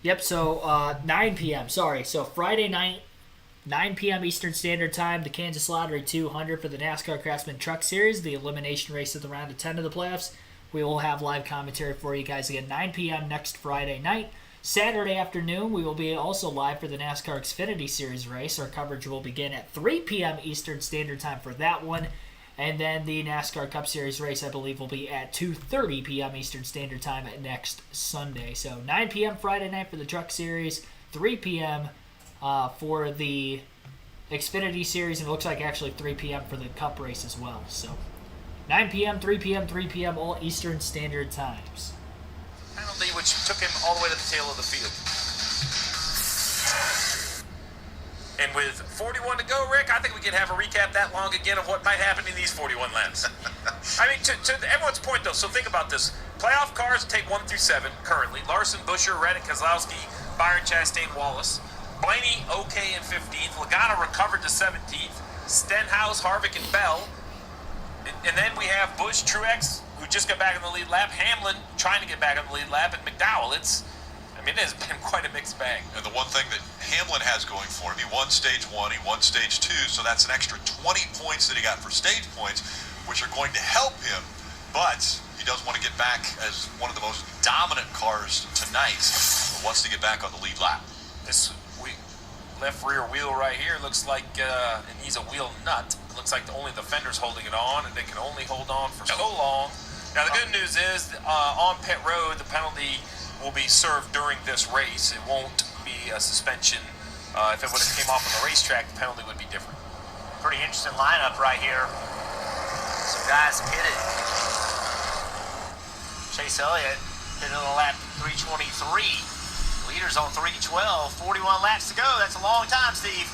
Yep, so 9 p.m. Sorry, so Friday night, 9 p.m. Eastern Standard Time, the Kansas Lottery 200 for the NASCAR Craftsman Truck Series, the elimination race at the round of 10 of the playoffs. We will have live commentary for you guys again, 9 p.m. next Friday night. Saturday afternoon, we will be also live for the NASCAR Xfinity Series race. Our coverage will begin at 3 p.m. Eastern Standard Time for that one. And then the NASCAR Cup Series race, I believe, will be at 2:30 p.m. Eastern Standard Time next Sunday. So 9 p.m. Friday night for the Truck Series, 3 p.m. For the Xfinity Series, and it looks like actually 3 p.m. for the Cup race as well. So 9 p.m., 3 p.m., 3 p.m., all Eastern Standard Times. Penalty, which took him all the way to the tail of the field. And with 41 to go, Rick, I think we can have a recap that long again of what might happen in these 41 laps. I mean, to everyone's point, though, so think about this. Playoff cars take 1 through 7 currently. Larson, Buescher, Reddick, Keselowski, Byron, Chastain, Wallace. Blaney, okay in 15th. Logano recovered to 17th. Stenhouse, Harvick, and Bell. And then we have Busch, Truex, who just got back on the lead lap. Hamlin trying to get back on the lead lap. And McDowell. It has been quite a mixed bag. And the one thing that Hamlin has going for him, he won stage 1, he won stage 2, so that's an extra 20 points that he got for stage points, which are going to help him. But he does want to get back as one of the most dominant cars tonight, but wants to get back on the lead lap. This left rear wheel right here looks like, and he's a wheel nut. It looks like only the fender's holding it on, and they can only hold on for so long. Now, the good news is, on pit road, the penalty will be served during this race. It won't be a suspension. If it would have came off on the racetrack, the penalty would be different. Pretty interesting lineup right here. Some guys pitted. Chase Elliott hitting on lap 323. Leaders on 312. 41 laps to go. That's a long time, Steve.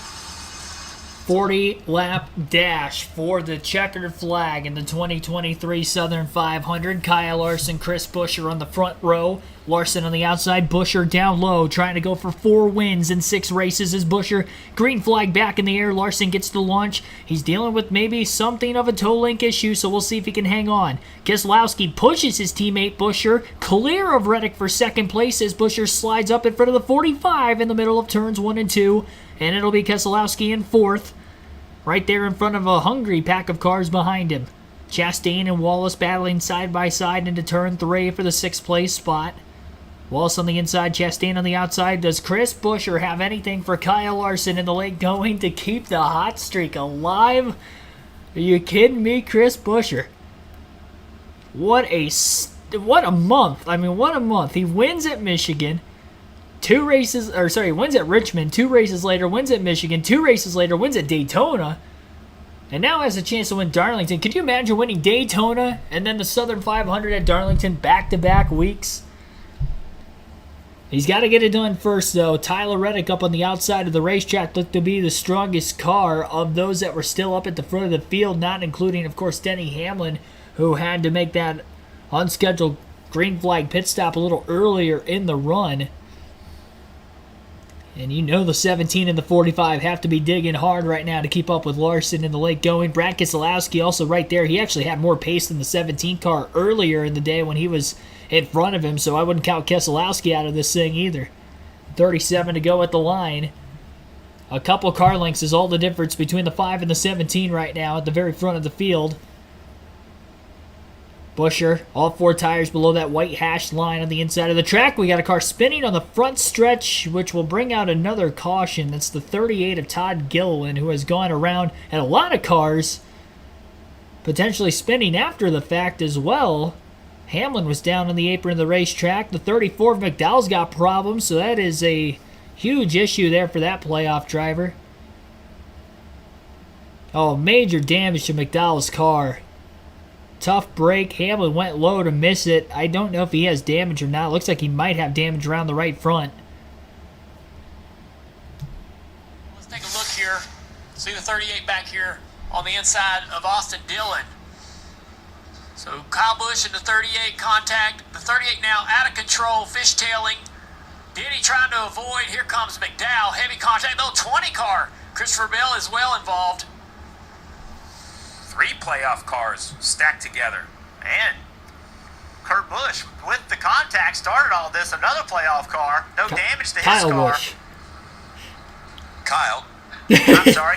40-lap dash for the checkered flag in the 2023 Southern 500. Kyle Larson, Chris Buescher on the front row. Larson on the outside, Buescher down low, trying to go for 4 wins in 6 races as Buescher. Green flag back in the air. Larson gets the launch. He's dealing with maybe something of a toe link issue, so we'll see if he can hang on. Keselowski pushes his teammate Buescher clear of Reddick for second place as Buescher slides up in front of the 45 in the middle of turns 1 and 2, and it'll be Keselowski in 4th. Right there in front of a hungry pack of cars behind him. Chastain and Wallace battling side by side into turn 3 for the 6th place spot. Wallace on the inside, Chastain on the outside. Does Chris Buescher have anything for Kyle Larson in the late going to keep the hot streak alive? Are you kidding me, Chris Buescher? What a month. I mean, what a month. He wins at Michigan. Wins at Richmond, 2 races later, wins at Michigan, 2 races later, wins at Daytona, and now has a chance to win Darlington. Could you imagine winning Daytona and then the Southern 500 at Darlington back-to-back weeks? He's got to get it done first, though. Tyler Reddick up on the outside of the racetrack looked to be the strongest car of those that were still up at the front of the field, not including, of course, Denny Hamlin, who had to make that unscheduled green flag pit stop a little earlier in the run. And you know the 17 and the 45 have to be digging hard right now to keep up with Larson in the late going. Brad Keselowski also right there. He actually had more pace than the 17 car earlier in the day when he was in front of him, so I wouldn't count Keselowski out of this thing either. 37 to go at the line. A couple car lengths is all the difference between the 5 and the 17 right now at the very front of the field. Buescher, all 4 tires below that white hashed line on the inside of the track. We got a car spinning on the front stretch, which will bring out another caution. That's the 38 of Todd Gilliland, who has gone around at a lot of cars, potentially spinning after the fact as well. Hamlin was down on the apron of the racetrack. The 34 of McDowell's got problems, so that is a huge issue there for that playoff driver. Oh, major damage to McDowell's car. Tough break. Hamlin went low to miss it. I don't know if he has damage or not. Looks like he might have damage around the right front. Let's take a look here. See the 38 back here on the inside of Austin Dillon. So Kyle Busch and the 38 contact. The 38 now out of control, fishtailing. Denny trying to avoid. Here comes McDowell. Heavy contact. No, 20 car. Christopher Bell is well involved. 3 playoff cars stacked together. And Kurt Busch, with the contact, started all this. Another playoff car. No damage to his Kyle car. Busch. Kyle, I'm sorry.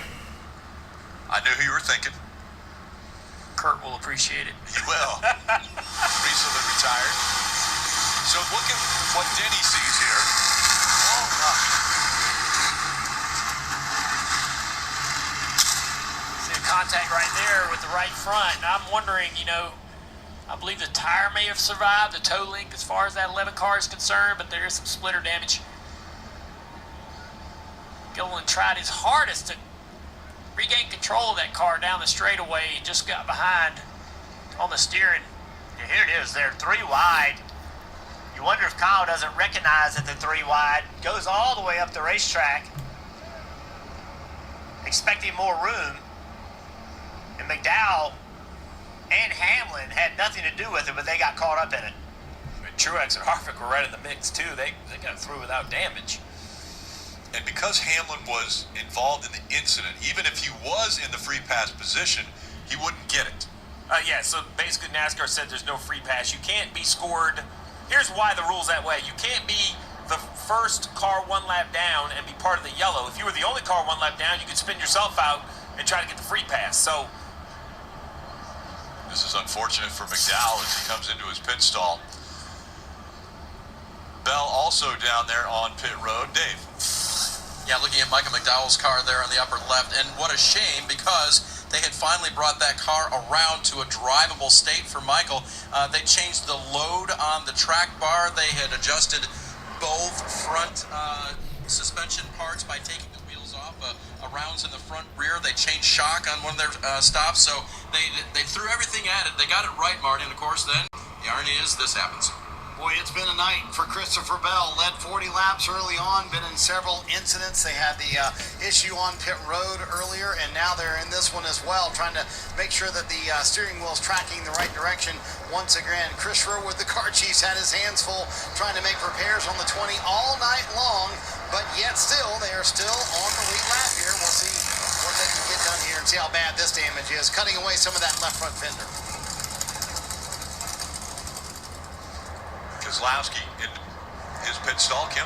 I knew who you were thinking. Kurt will appreciate it. He will. Recently retired. So look at what Denny sees here. See a contact right there with the right front. And I'm wondering, I believe the tire may have survived the toe link as far as that 11 car is concerned, but there is some splitter damage. Gilliland tried his hardest to regain control of that car down the straightaway. He just got behind on the steering. Yeah, here it is. They're 3 wide. You wonder if Kyle doesn't recognize that they're 3 wide. Goes all the way up the racetrack, expecting more room. And McDowell and Hamlin had nothing to do with it, but they got caught up in it. Truex and Harvick were right in the mix too. They got through without damage. And because Hamlin was involved in the incident, even if he was in the free pass position, he wouldn't get it. Yeah, so basically NASCAR said there's no free pass. You can't be scored. Here's why the rule's that way. You can't be the first car 1 lap down and be part of the yellow. If you were the only car 1 lap down, you could spin yourself out and try to get the free pass. So this is unfortunate for McDowell as he comes into his pit stall. Bell also down there on pit road. Dave. Yeah, looking at Michael McDowell's car there on the upper left, and what a shame because they had finally brought that car around to a drivable state for Michael. They changed the load on the track bar. They had adjusted both front suspension parts by taking the wheels off, rounds in the front rear. They changed shock on one of their stops, so they threw everything at it. They got it right, Marty, and of course then the irony is this happens. Boy, it's been a night for Christopher Bell. Led 40 laps early on, been in several incidents. They had the issue on pit road earlier, and now they're in this one as well, trying to make sure that the steering wheel's tracking the right direction. Once again, Chris Rowe with the car chiefs had his hands full trying to make repairs on the 20 all night long, but yet still, they are still on the lead lap here. We'll see what they can get done here and see how bad this damage is, cutting away some of that left front fender. Keselowski in his pit stall, Kim.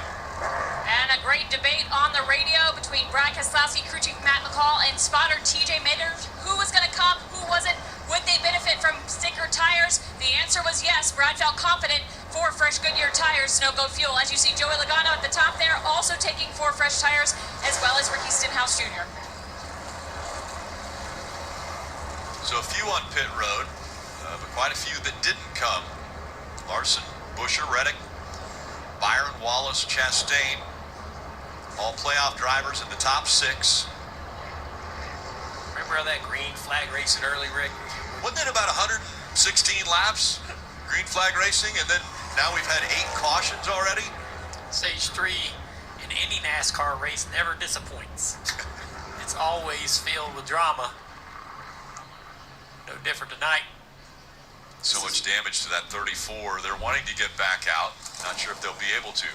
And a great debate on the radio between Brad Keselowski, crew chief Matt McCall, and spotter TJ Maynard. Who was going to come? Who wasn't? Would they benefit from sticker tires? The answer was yes. Brad felt confident for fresh Goodyear tires, Sunoco fuel. As you see, Joey Logano at the top there, also taking 4 fresh tires, as well as Ricky Stenhouse Jr. So a few on pit road, but quite a few that didn't come. Larson, Buescher, Reddick, Byron, Wallace, Chastain, all playoff drivers in the top 6. remember that green flag racing early, Rick? Wasn't it about 116 laps, green flag racing, and then now we've had 8 cautions already? Stage 3 in any NASCAR race never disappoints. It's always filled with drama. No different tonight. So much damage to that 34. They're wanting to get back out. Not sure if they'll be able to.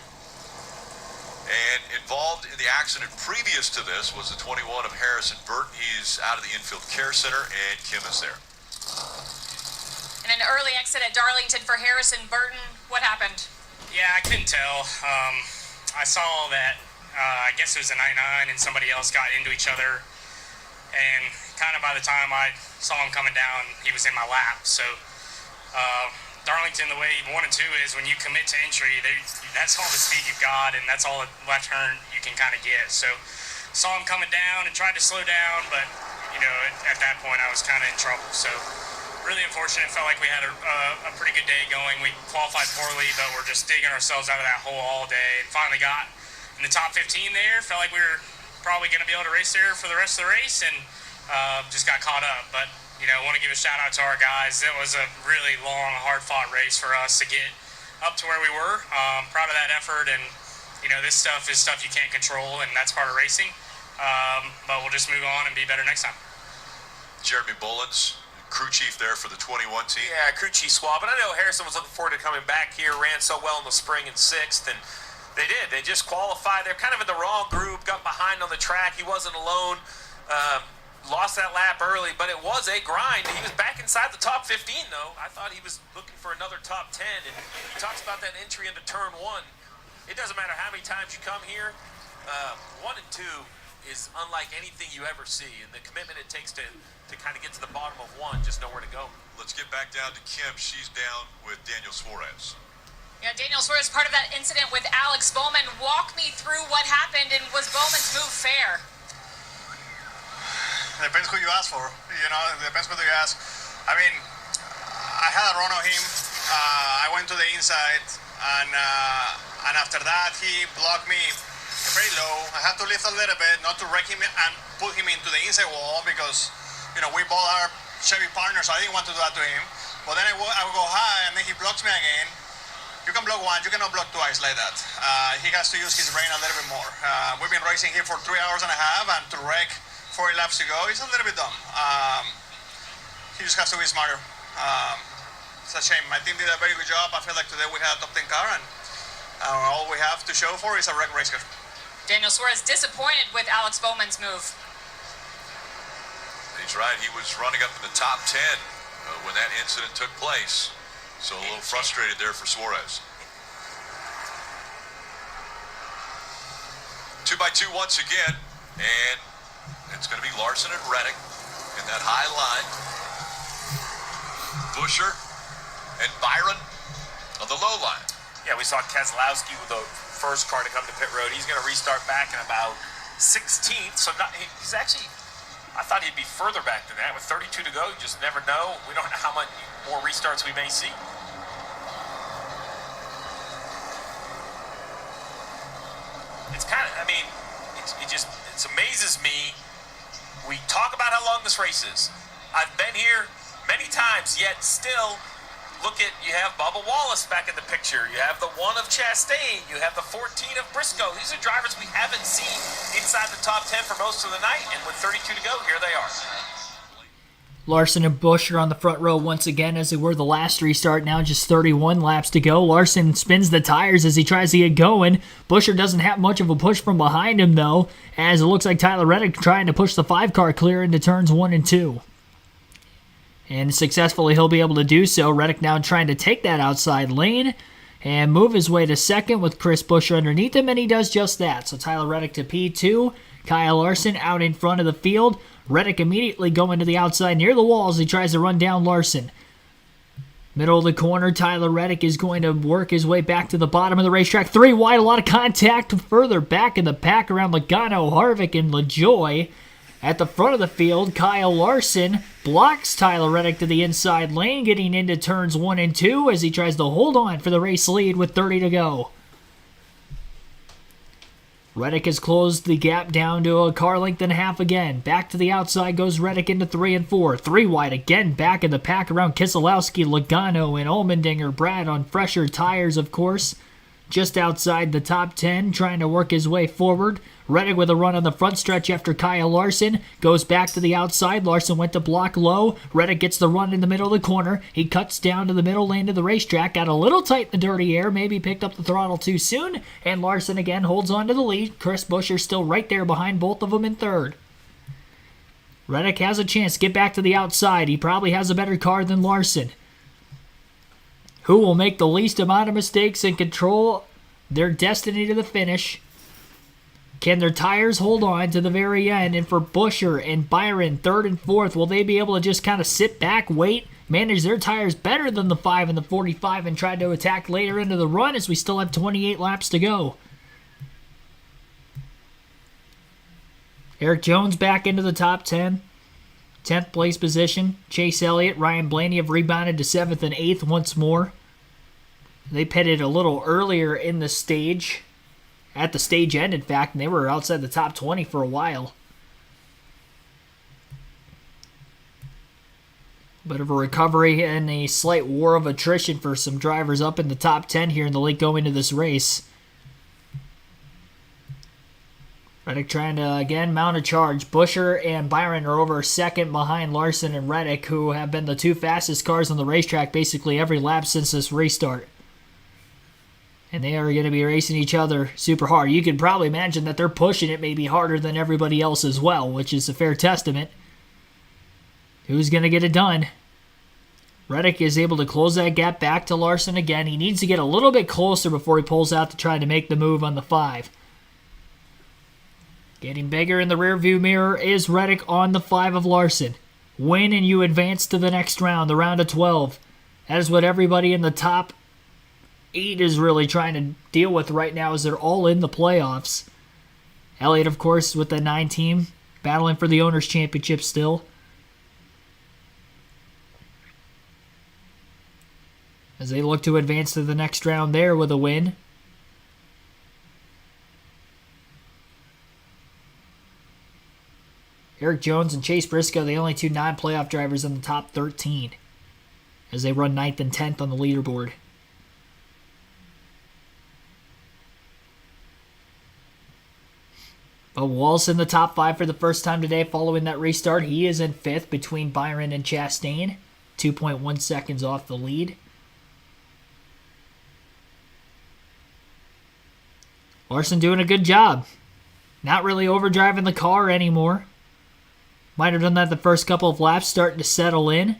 And involved in the accident previous to this was the 21 of Harrison Burton. He's out of the infield care center, and Kim is there. And an early exit at Darlington for Harrison Burton. What happened? Yeah, I couldn't tell. I saw that, I guess it was a 99 and somebody else got into each other. And kind of by the time I saw him coming down, he was in my lap. So Darlington, the way 1 and 2 is, when you commit to entry, that's all the speed you've got, and that's all the left turn you can kind of get. So saw him coming down and tried to slow down, but, at that point I was kind of in trouble. So really unfortunate. Felt like we had a pretty good day going. We qualified poorly, but we're just digging ourselves out of that hole all day. And finally got in the top 15 there. Felt like we were probably going to be able to race there for the rest of the race, and just got caught up. But, want to give a shout out to our guys. It was a really long, hard-fought race for us to get up to where we were. Proud of that effort, and, this stuff is stuff you can't control, and that's part of racing. But we'll just move on and be better next time. Jeremy Bullens, crew chief there for the 21 team. Yeah, crew chief swap. And I know Harrison was looking forward to coming back here, ran so well in the spring in 6th, and they did. They just qualified. They're kind of in the wrong group, got behind on the track. He wasn't alone. Lost that lap early, but it was a grind. He was back inside the top 15, though. I thought he was looking for another top 10, and he talks about that entry into turn 1. It doesn't matter how many times you come here. 1 and 2 is unlike anything you ever see, and the commitment it takes to kind of get to the bottom of 1, just know where to go. Let's get back down to Kim. She's down with Daniel Suarez. Yeah, Daniel Suarez, part of that incident with Alex Bowman. Walk me through what happened, and was Bowman's move fair? Depends who you ask for. Depends who you ask. I mean, I had a run on him. I went to the inside, and after that, he blocked me very low. I had to lift a little bit, not to wreck him and put him into the inside wall, because we both are Chevy partners, so I didn't want to do that to him. But then I would go high, and then he blocks me again. You can block once, you cannot block twice like that. He has to use his brain a little bit more. We've been racing here for 3 hours and a half, and to wreck 40 laps to go, it's a little bit dumb. He just has to be smarter. It's a shame. My team did a very good job. I feel like today we had a top 10 car, and all we have to show for is a wreck race car. Daniel Suarez disappointed with Alex Bowman's move. He's right. He was running up in the top 10 when that incident took place. So a little frustrated there for Suarez. 2x2 once again. And it's going to be Larson and Reddick in that high line. Buscher and Byron on the low line. Yeah, we saw Keselowski with the first car to come to pit road. He's going to restart back in about 16th. So he's actually... I thought he'd be further back than that. With 32 to go, you just never know. We don't know how much more restarts we may see. It's kind of, it amazes me. We talk about how long this race is. I've been here many times, yet still, look at, you have Bubba Wallace back in the picture. You have the 1 of Chastain. You have the 14 of Briscoe. These are drivers we haven't seen inside the top 10 for most of the night. And with 32 to go, here they are. Larson and Buscher on the front row once again as they were the last restart. Now just 31 laps to go. Larson spins the tires as he tries to get going. Buscher doesn't have much of a push from behind him, though, as it looks like Tyler Reddick trying to push the 5-car clear into turns 1 and 2. And successfully, he'll be able to do so. Reddick now trying to take that outside lane and move his way to second with Chris Buscher underneath him, and he does just that. So Tyler Reddick to P2. Kyle Larson out in front of the field. Reddick immediately going to the outside near the wall as he tries to run down Larson. Middle of the corner, Tyler Reddick is going to work his way back to the bottom of the racetrack. 3 wide, a lot of contact further back in the pack around Logano, Harvick, and LaJoie. At the front of the field, Kyle Larson blocks Tyler Reddick to the inside lane, getting into turns 1 and 2 as he tries to hold on for the race lead with 30 to go. Reddick has closed the gap down to a car length and a half again. Back to the outside goes Reddick into 3 and 4. 3 wide again back in the pack around Keselowski, Logano, and Allmendinger. Brad on fresher tires, of course. just outside the top 10, trying to work his way forward. Reddick with a run on the front stretch after Kyle Larson. Goes back to the outside. Larson went to block low. Reddick gets the run in the middle of the corner. He cuts down to the middle lane of the racetrack. Got a little tight in the dirty air. Maybe picked up the throttle too soon. And Larson again holds on to the lead. Chris Buescher still right there behind both of them in third. Reddick has a chance to get back to the outside. He probably has a better car than Larson. Who will make the least amount of mistakes and control their destiny to the finish? Can their tires hold on to the very end? And for Buescher and Byron, third and fourth, will they be able to just kind of sit back, wait, manage their tires better than the 5 and the 45 and try to attack later into the run as we still have 28 laps to go? Eric Jones back into the top 10. 10th place position. Chase Elliott, Ryan Blaney have rebounded to 7th and 8th once more. They pitted a little earlier in the stage. At the stage end, in fact, and they were outside the top 20 for a while. Bit of a recovery and a slight war of attrition for some drivers up in the top 10 here in the late going to this race. Reddick trying to, again, mount a charge. Buescher and Byron are over second behind Larson and Reddick, who have been the two fastest cars on the racetrack basically every lap since this restart. And they are going to be racing each other super hard. You can probably imagine that they're pushing it maybe harder than everybody else as well, which is a fair testament. Who's going to get it done? Reddick is able to close that gap back to Larson again. He needs to get a little bit closer before he pulls out to try to make the move on the 5. Getting bigger in the rearview mirror is Reddick on the 5 of Larson. Win and you advance to the next round, the round of 12. That is what everybody in the top 8 is really trying to deal with right now as they're all in the playoffs. Elliott, of course, with the 9 team, battling for the Owners' Championship still. As they look to advance to the next round there with a win. Eric Jones and Chase Briscoe, the only two non-playoff drivers in the top 13, as they run 9th and 10th on the leaderboard. But Wallace in the top 5 for the first time today following that restart. He is in 5th between Byron and Chastain, 2.1 seconds off the lead. Larson doing a good job. Not really overdriving the car anymore. Might have done that the first couple of laps, starting to settle in.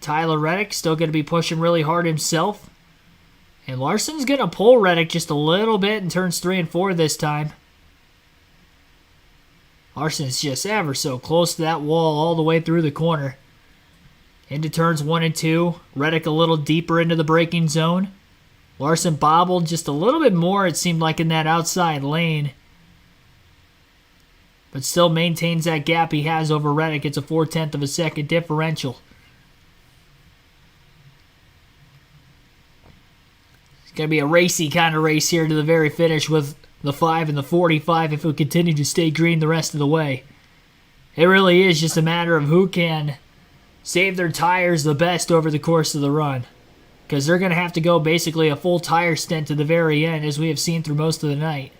Tyler Reddick still going to be pushing really hard himself. And Larson's going to pull Reddick just a little bit in turns 3 and 4 this time. Larson's just ever so close to that wall all the way through the corner. Into turns 1 and 2. Reddick a little deeper into the braking zone. Larson bobbled just a little bit more, it seemed like, in that outside lane. But still maintains that gap he has over Reddick. It's a 0.4 of a second differential. It's going to be a racy kind of race here to the very finish with the 5 and the 45 if we continue to stay green the rest of the way. It really is just a matter of who can save their tires the best over the course of the run. Because they're going to have to go basically a full tire stint to the very end, as we have seen through most of the night.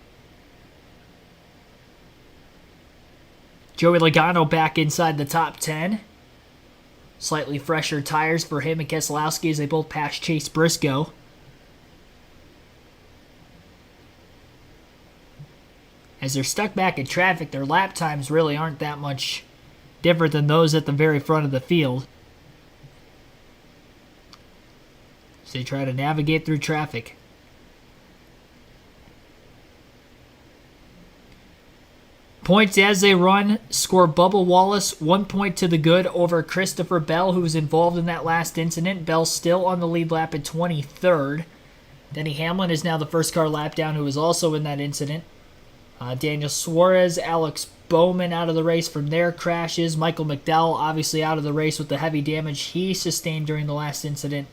Joey Logano back inside the top 10. Slightly fresher tires for him and Keselowski as they both pass Chase Briscoe. As they're stuck back in traffic, their lap times really aren't that much different than those at the very front of the field. As they try to navigate through traffic. Points as they run score Bubba Wallace 1 point to the good over Christopher Bell, who was involved in that last incident. Bell still on the lead lap at 23rd. Denny Hamlin is now the first car lap down, who was also in that incident. Daniel Suarez, Alex Bowman out of the race from their crashes. Michael McDowell obviously out of the race with the heavy damage he sustained during the last incident.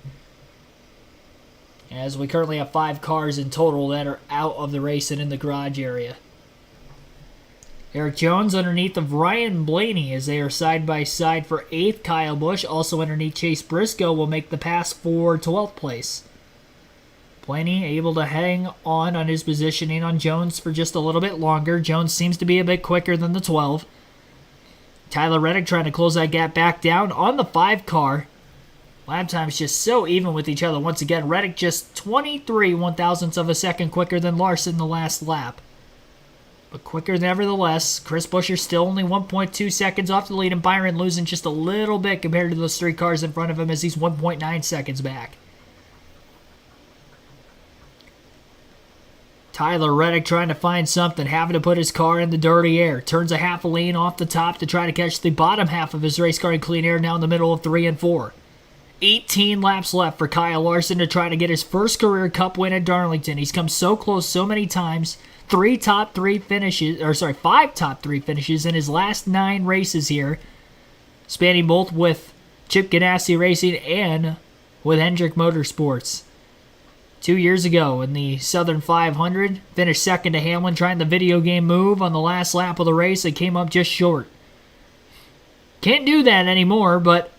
As we currently have 5 cars in total that are out of the race and in the garage area. Eric Jones underneath of Ryan Blaney as they are side by side for 8th. Kyle Busch also underneath Chase Briscoe will make the pass for 12th place. Blaney able to hang on his positioning on Jones for just a little bit longer. Jones seems to be a bit quicker than the 12. Tyler Reddick trying to close that gap back down on the 5 car. Lap times just so even with each other. Once again, Reddick just 23 one-thousandths of a second quicker than Larson the last lap. But quicker nevertheless. Chris Buescher still only 1.2 seconds off the lead, and Byron losing just a little bit compared to those 3 cars in front of him as he's 1.9 seconds back. Tyler Reddick trying to find something, having to put his car in the dirty air. Turns a half a lane off the top to try to catch the bottom half of his race car in clean air now in the middle of 3 and 4. 18 laps left for Kyle Larson to try to get his first career Cup win at Darlington. He's come so close so many times. 5 top 3 finishes in his last 9 races here, spanning both with Chip Ganassi Racing and with Hendrick Motorsports. 2 years ago in the Southern 500, finished second to Hamlin trying the video game move on the last lap of the race and came up just short. Can't do that anymore, but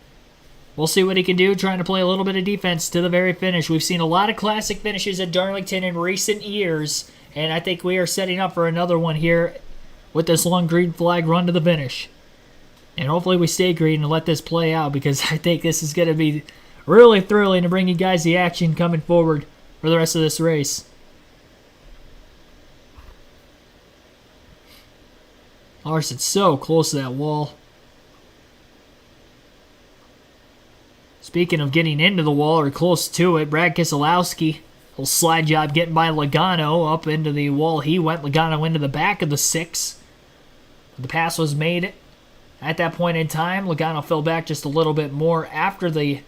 we'll see what he can do, trying to play a little bit of defense to the very finish. We've seen a lot of classic finishes at Darlington in recent years, and I think we are setting up for another one here with this long green flag run to the finish. And hopefully we stay green and let this play out, because I think this is going to be really thrilling to bring you guys the action coming forward for the rest of this race. Larson's so close to that wall. Speaking of getting into the wall or close to it, Brad Keselowski, little slide job getting by Logano up into the wall. He went, Logano into the back of the 6. The pass was made at that point in time. Logano fell back just a little bit more after the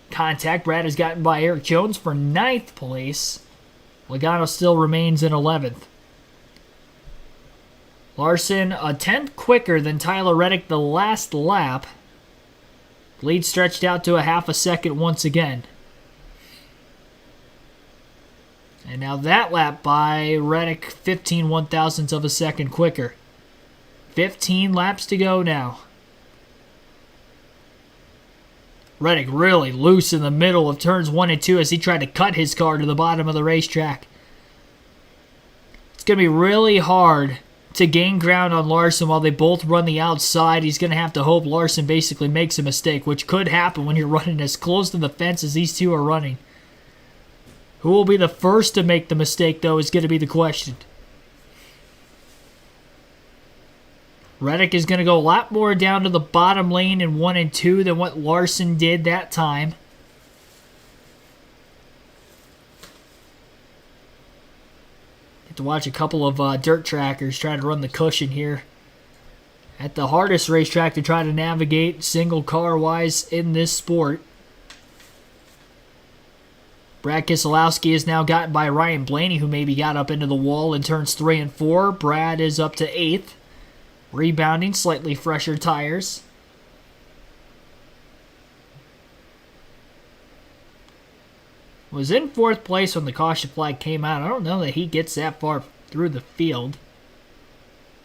contact. Brad has gotten by Eric Jones for 9th place. Logano still remains in 11th. Larson a 10th quicker than Tyler Reddick the last lap. Lead stretched out to a half a second once again. And now that lap by Reddick, 15 one-thousandths of a second quicker. 15 laps to go now. Reddick really loose in the middle of turns 1 and 2 as he tried to cut his car to the bottom of the racetrack. It's going to be really hard to gain ground on Larson while they both run the outside. He's going to have to hope Larson basically makes a mistake, which could happen when you're running as close to the fence as these two are running. Who will be the first to make the mistake, though, is going to be the question. Reddick is going to go a lot more down to the bottom lane in 1 and 2 than what Larson did that time. Get to watch a couple of dirt trackers try to run the cushion here at the hardest racetrack to try to navigate single car-wise in this sport. Brad Keselowski is now gotten by Ryan Blaney, who maybe got up into the wall in turns 3 and 4. Brad is up to 8th. Rebounding, slightly fresher tires. Was in 4th place when the caution flag came out. I don't know that he gets that far through the field.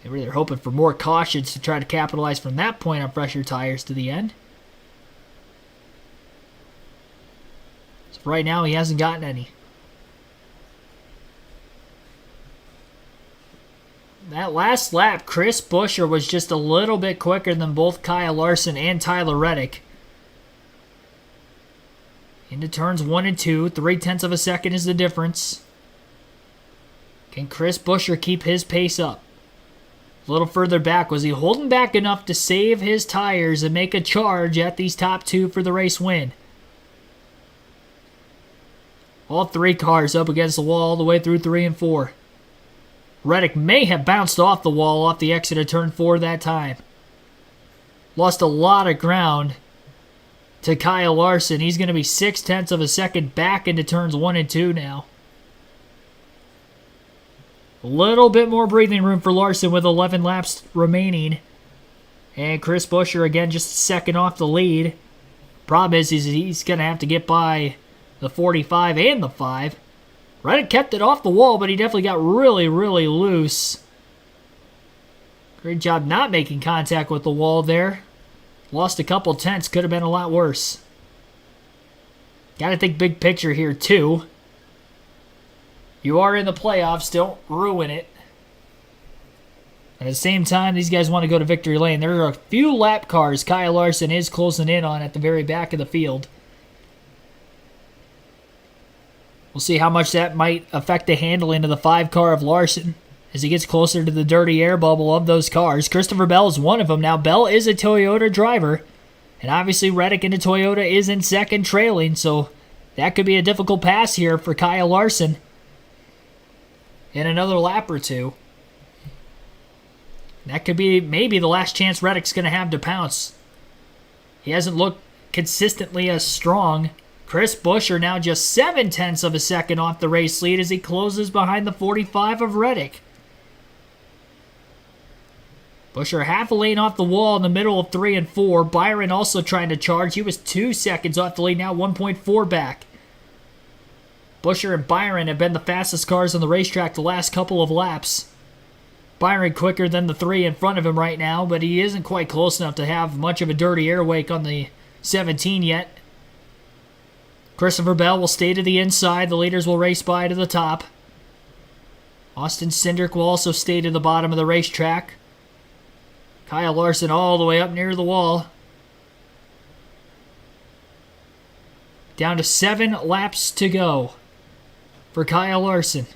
Maybe they're hoping for more cautions to try to capitalize from that point on fresher tires to the end. So right now he hasn't gotten any. That last lap, Chris Buescher was just a little bit quicker than both Kyle Larson and Tyler Reddick. Into turns 1 and 2, 0.3 of a second is the difference. Can Chris Buescher keep his pace up? A little further back, was he holding back enough to save his tires and make a charge at these top 2 for the race win? All 3 cars up against the wall all the way through 3 and 4. Reddick may have bounced off the wall off the exit of turn 4 that time. Lost a lot of ground to Kyle Larson. He's going to be 0.6 of a second back into turns 1 and 2 now. A little bit more breathing room for Larson with 11 laps remaining. And Chris Buescher again just a second off the lead. Problem is he's going to have to get by the 45 and the 5. Reddick kept it off the wall, but he definitely got really, really loose. Great job not making contact with the wall there. Lost a couple tenths. Could have been a lot worse. Got to think big picture here, too. You are in the playoffs. Don't ruin it. At the same time, these guys want to go to victory lane. There are a few lap cars Kyle Larson is closing in on at the very back of the field. We'll see how much that might affect the handling of the 5 car of Larson as he gets closer to the dirty air bubble of those cars. Christopher Bell is one of them. Now, Bell is a Toyota driver, and obviously Reddick in the Toyota is in second trailing, so that could be a difficult pass here for Kyle Larson in another lap or two. That could be maybe the last chance Reddick's going to have to pounce. He hasn't looked consistently as strong. Chris Buescher now just 0.7 of a second off the race lead as he closes behind the 45 of Reddick. Buescher half a lane off the wall in the middle of 3 and 4. Byron also trying to charge. He was 2 seconds off the lead, now 1.4 back. Buescher and Byron have been the fastest cars on the racetrack the last couple of laps. Byron quicker than the 3 in front of him right now, but he isn't quite close enough to have much of a dirty air wake on the 17 yet. Christopher Bell will stay to the inside. The leaders will race by to the top. Austin Cindric will also stay to the bottom of the racetrack. Kyle Larson all the way up near the wall. Down to 7 laps to go for Kyle Larson.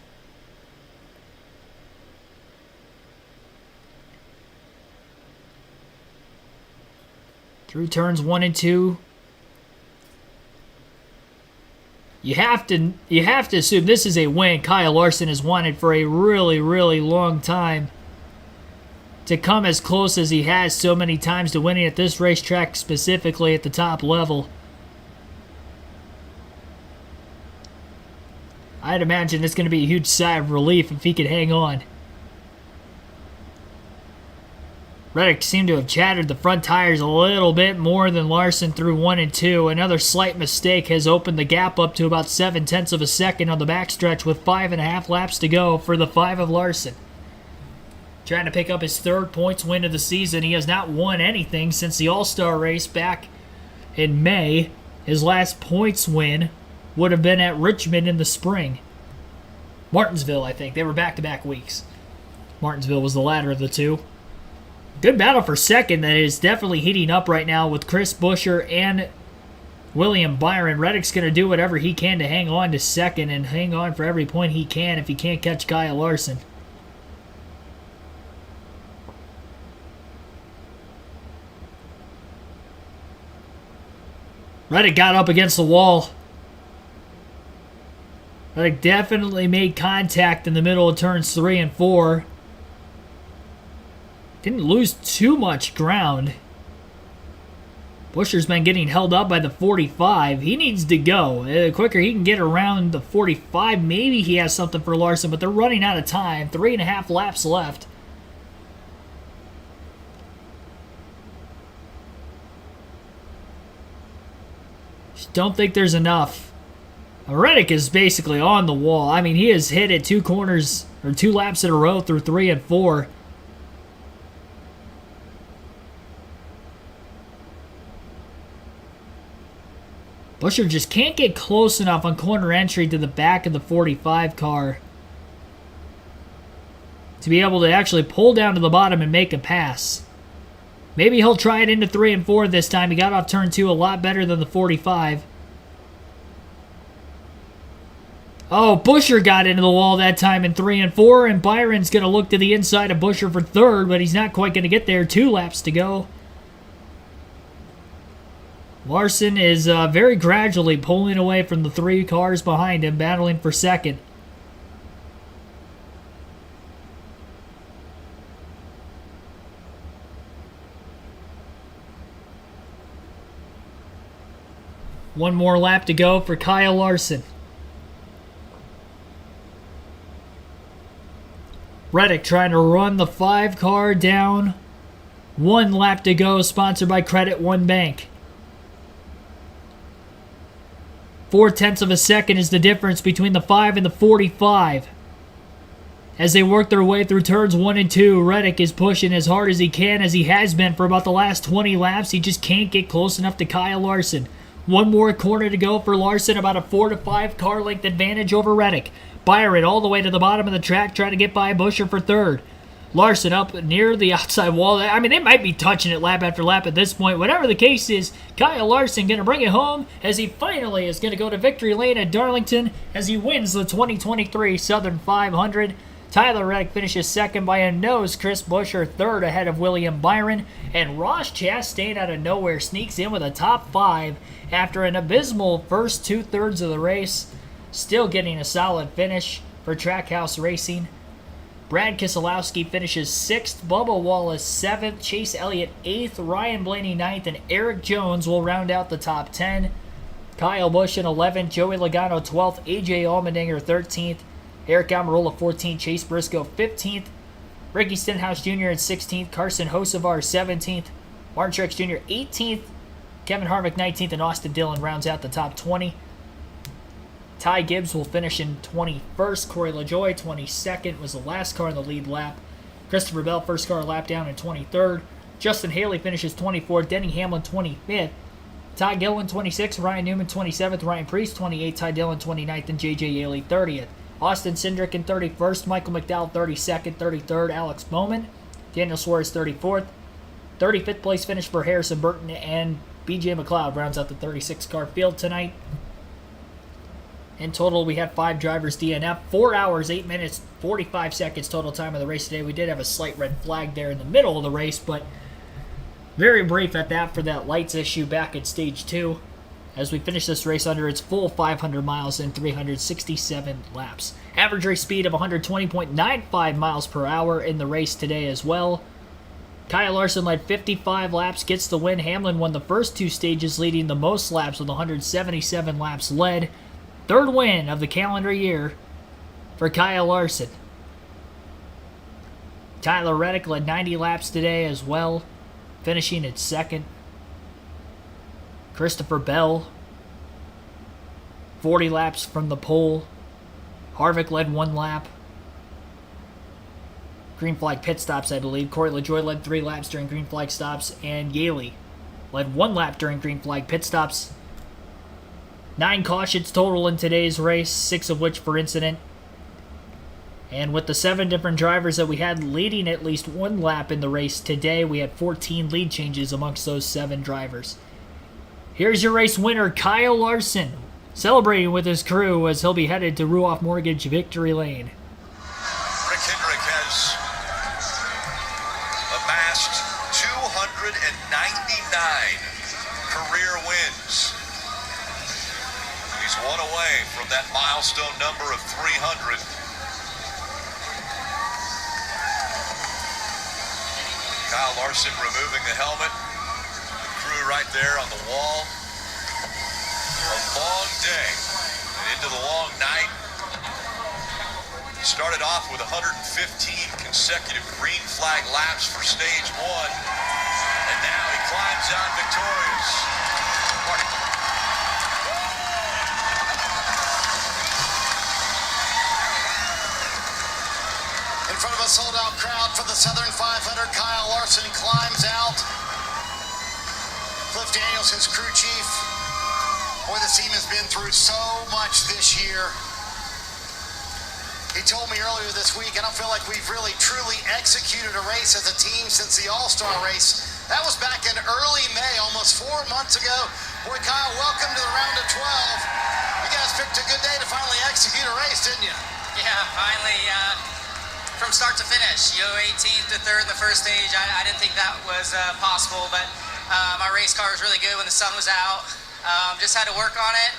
Through turns 1 and 2. You have to assume this is a win Kyle Larson has wanted for a really, really long time. To come as close as he has so many times to winning at this racetrack, specifically at the top level. I'd imagine it's going to be a huge sigh of relief if he could hang on. Reddick seemed to have chattered the front tires a little bit more than Larson through 1 and 2. Another slight mistake has opened the gap up to about 0.7 of a second on the backstretch with 5.5 laps to go for the 5 of Larson. Trying to pick up his 3rd points win of the season. He has not won anything since the All-Star race back in May. His last points win would have been at Richmond in the spring. Martinsville, I think. They were back-to-back weeks. Martinsville was the latter of the two. Good battle for second that is definitely heating up right now with Chris Buescher and William Byron. Reddick's going to do whatever he can to hang on to second and hang on for every point he can if he can't catch Kyle Larson. Reddick got up against the wall. Reddick definitely made contact in the middle of turns 3 and 4. Didn't lose too much ground. Buescher's been getting held up by the 45. He needs to go. The quicker he can get around the 45, maybe he has something for Larson, but they're running out of time. 3.5 laps left. Just don't think there's enough. Reddick is basically on the wall. I mean, he has hit it 2 corners, or 2 laps in a row through 3 and 4. Buescher just can't get close enough on corner entry to the back of the 45 car to be able to actually pull down to the bottom and make a pass. Maybe he'll try it into 3 and 4 this time. He got off turn 2 a lot better than the 45. Oh, Buescher got into the wall that time in 3 and 4, and Byron's going to look to the inside of Buescher for 3rd, but he's not quite going to get there. 2 laps to go. Larson is very gradually pulling away from the 3 cars behind him, battling for second. One more lap to go for Kyle Larson. Reddick trying to run the 5 car down. 1 lap to go, sponsored by Credit One Bank. 0.4 of a second is the difference between the 5 and the 45. As they work their way through turns 1 and 2, Reddick is pushing as hard as he can, as he has been for about the last 20 laps. He just can't get close enough to Kyle Larson. One more corner to go for Larson, about a 4 to 5 car length advantage over Reddick. Byron all the way to the bottom of the track, trying to get by Buscher for third. Larson up near the outside wall. I mean, they might be touching it lap after lap at this point. Whatever the case is, Kyle Larson going to bring it home as he finally is going to go to victory lane at Darlington as he wins the 2023 Southern 500. Tyler Reddick finishes second by a nose. Chris Buscher third ahead of William Byron. And Ross Chastain out of nowhere sneaks in with a top 5 after an abysmal first 2/3 of the race. Still getting a solid finish for Trackhouse Racing. Brad Keselowski finishes 6th, Bubba Wallace 7th, Chase Elliott 8th, Ryan Blaney 9th, and Eric Jones will round out the top 10. Kyle Busch in 11th, Joey Logano 12th, AJ Allmendinger 13th, Eric Almirola 14th, Chase Briscoe 15th, Ricky Stenhouse Jr. in 16th, Carson Hocevar 17th, Martin Truex Jr. 18th, Kevin Harvick 19th, and Austin Dillon rounds out the top 20. Ty Gibbs will finish in 21st. Corey LaJoie, 22nd, was the last car in the lead lap. Christopher Bell, first car lap down in 23rd. Justin Haley finishes 24th. Denny Hamlin, 25th. Ty Gilliland, 26th. Ryan Newman, 27th. Ryan Preece, 28th. Ty Dillon, 29th. And J.J. Yaley, 30th. Austin Cindric in 31st. Michael McDowell, 32nd. 33rd. Alex Bowman. Daniel Suarez, 34th. 35th place finish for Harrison Burton. And B.J. McLeod rounds out the 36-car field tonight. In total, we had 5 drivers DNF. 4 hours, 8 minutes, 45 seconds total time of the race today. We did have a slight red flag there in the middle of the race, but very brief at that for that lights issue back at stage 2 as we finish this race under its full 500 miles and 367 laps. Average race speed of 120.95 miles per hour in the race today as well. Kyle Larson led 55 laps, gets the win. Hamlin won the first 2 stages, leading the most laps with 177 laps led. Third win of the calendar year for Kyle Larson. Tyler Reddick led 90 laps today as well, finishing at second. Christopher Bell, 40 laps from the pole. Harvick led 1 lap. Green flag pit stops, I believe. Corey LaJoie led 3 laps during green flag stops, and Yaley led 1 lap during green flag pit stops. 9 cautions total in today's race, 6 of which for incident. And with the 7 different drivers that we had leading at least 1 lap in the race today, we had 14 lead changes amongst those 7 drivers. Here's your race winner, Kyle Larson, celebrating with his crew as he'll be headed to Ruoff Mortgage Victory Lane. Rick Hendrick has amassed 299 career wins. He's 1 away from that milestone number of 300. Kyle Larson removing the helmet. Crew right there on the wall. A long day and into the long night. Started off with 115 consecutive green flag laps for stage 1. And now he climbs on victorious. In front of a sold-out crowd for the Southern 500, Kyle Larson climbs out. Cliff Danielson's crew chief. Boy, this team has been through so much this year. He told me earlier this week, I don't feel like we've really truly executed a race as a team since the All-Star race. That was back in early May, almost 4 months ago. Boy, Kyle, welcome to the round of 12. You guys picked a good day to finally execute a race, didn't you? Yeah, finally. From start to finish, 18th to 3rd in the first stage. I didn't think that was possible, but my race car was really good when the sun was out. Just had to work on it.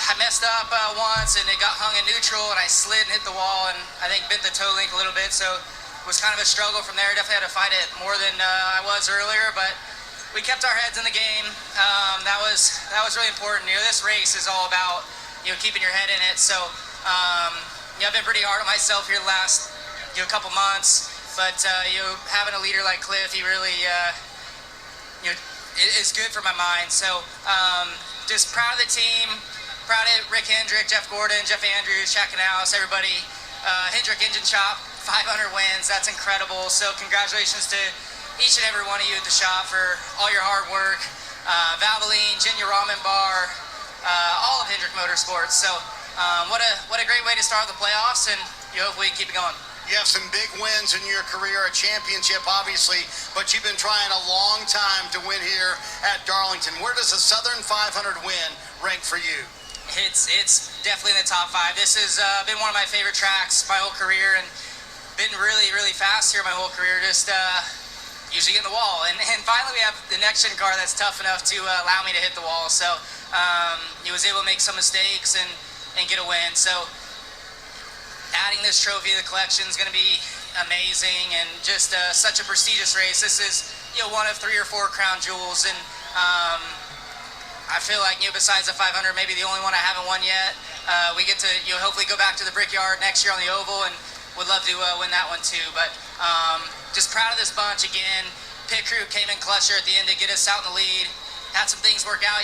I messed up once and it got hung in neutral and I slid and hit the wall and I think bent the toe link a little bit, so it was kind of a struggle from there. Definitely had to fight it more than I was earlier, but we kept our heads in the game. That was really important. This race is all about keeping your head in it. So I've been pretty hard on myself here the last couple months, but having a leader like Cliff, he really is good for my mind. So just proud of the team, proud of Rick Hendrick, Jeff Gordon, Jeff Andrews, Chad Canales, everybody. Hendrick Engine Shop, 500 wins, that's incredible. So congratulations to each and every one of you at the shop for all your hard work. Valvoline, Ginya Ramen Bar, all of Hendrick Motorsports. So what a great way to start the playoffs, and hopefully keep it going. You have some big wins in your career, a championship, obviously, but you've been trying a long time to win here at Darlington. Where does the Southern 500 win rank for you? It's definitely in the top 5. This has been one of my favorite tracks my whole career, and been really, really fast here my whole career. Just usually get in the wall, and finally we have the next gen car that's tough enough to allow me to hit the wall. So he was able to make some mistakes and get a win. So adding this trophy to the collection is going to be amazing, and just such a prestigious race. This is one of 3 or 4 crown jewels, and I feel like besides the 500, maybe the only one I haven't won yet. We get to hopefully go back to the Brickyard next year on the oval, and would love to win that one too. But just proud of this bunch again. Pit crew came in clutch here at the end to get us out in the lead. Had some things work out,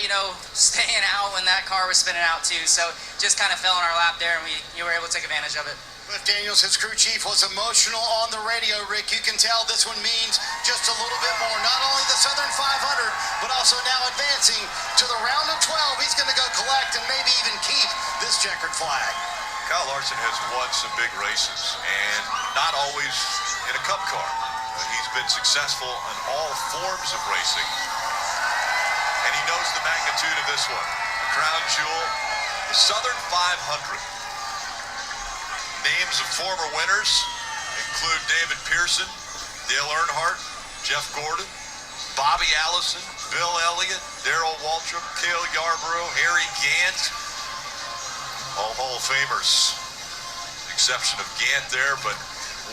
staying out when that car was spinning out too. So just kind of fell in our lap there, and we were able to take advantage of it. Cliff Daniels, his crew chief, was emotional on the radio, Rick. You can tell this one means just a little bit more. Not only the Southern 500, but also now advancing to the round of 12. He's going to go collect and maybe even keep this checkered flag. Kyle Larson has won some big races, and not always in a Cup car. He's been successful in all forms of racing, and he knows the magnitude of this one. A crown jewel, the Southern 500. Names of former winners include David Pearson, Dale Earnhardt, Jeff Gordon, Bobby Allison, Bill Elliott, Darrell Waltrip, Cale Yarborough, Harry Gant. All Hall of Famers, exception of Gant there, but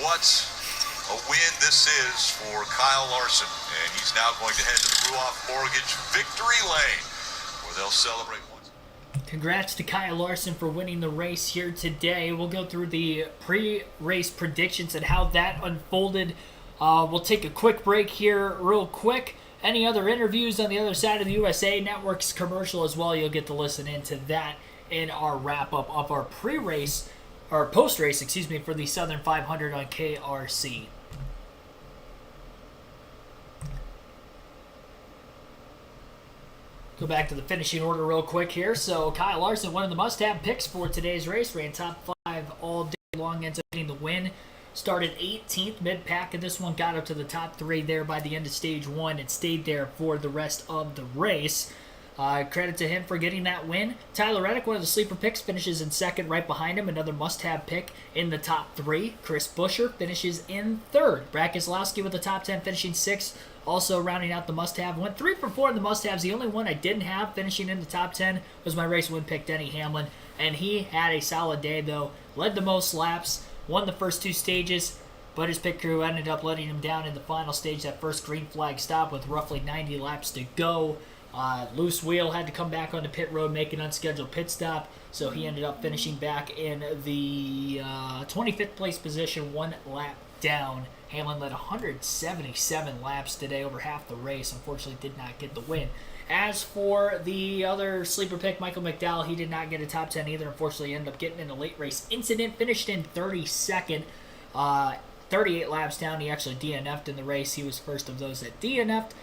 what a win this is for Kyle Larson. And he's now going to head to the Ruoff Mortgage Victory Lane, where they'll celebrate once. Congrats to Kyle Larson for winning the race here today. We'll go through the pre-race predictions and how that unfolded. We'll take a quick break here real quick. Any other interviews on the other side of the USA Network's commercial as well, you'll get to listen into that in our wrap-up of our pre-race, or post-race, for the Southern 500 on KRC. Go back to the finishing order real quick here. So Kyle Larson, one of the must-have picks for today's race, ran top 5 all day long, ends up getting the win. Started 18th mid-pack, and this one got up to the top 3 there by the end of stage 1 and stayed there for the rest of the race. Credit to him for getting that win. Tyler Reddick, one of the sleeper picks, finishes in second. Right behind him, another must-have pick in the top 3. Chris Buescher finishes in third. Brad Keselowski with the top 10, finishing 6th. Also rounding out the must-have. Went 3 for 4 in the must-haves. The only one I didn't have finishing in the top 10 was my race win pick, Denny Hamlin. And he had a solid day, though. Led the most laps. Won the first 2 stages. But his pit crew ended up letting him down in the final stage, that first green flag stop with roughly 90 laps to go. Loose wheel had to come back onto pit road, make an unscheduled pit stop, so he ended up finishing back in the 25th place position, 1 lap down. Hamlin led 177 laps today, over half the race. Unfortunately, did not get the win. As for the other sleeper pick, Michael McDowell, he did not get a top 10 either. Unfortunately, ended up getting in a late race incident, finished in 32nd. 38 laps down. He actually DNF'd in the race. He was first of those that DNF'd.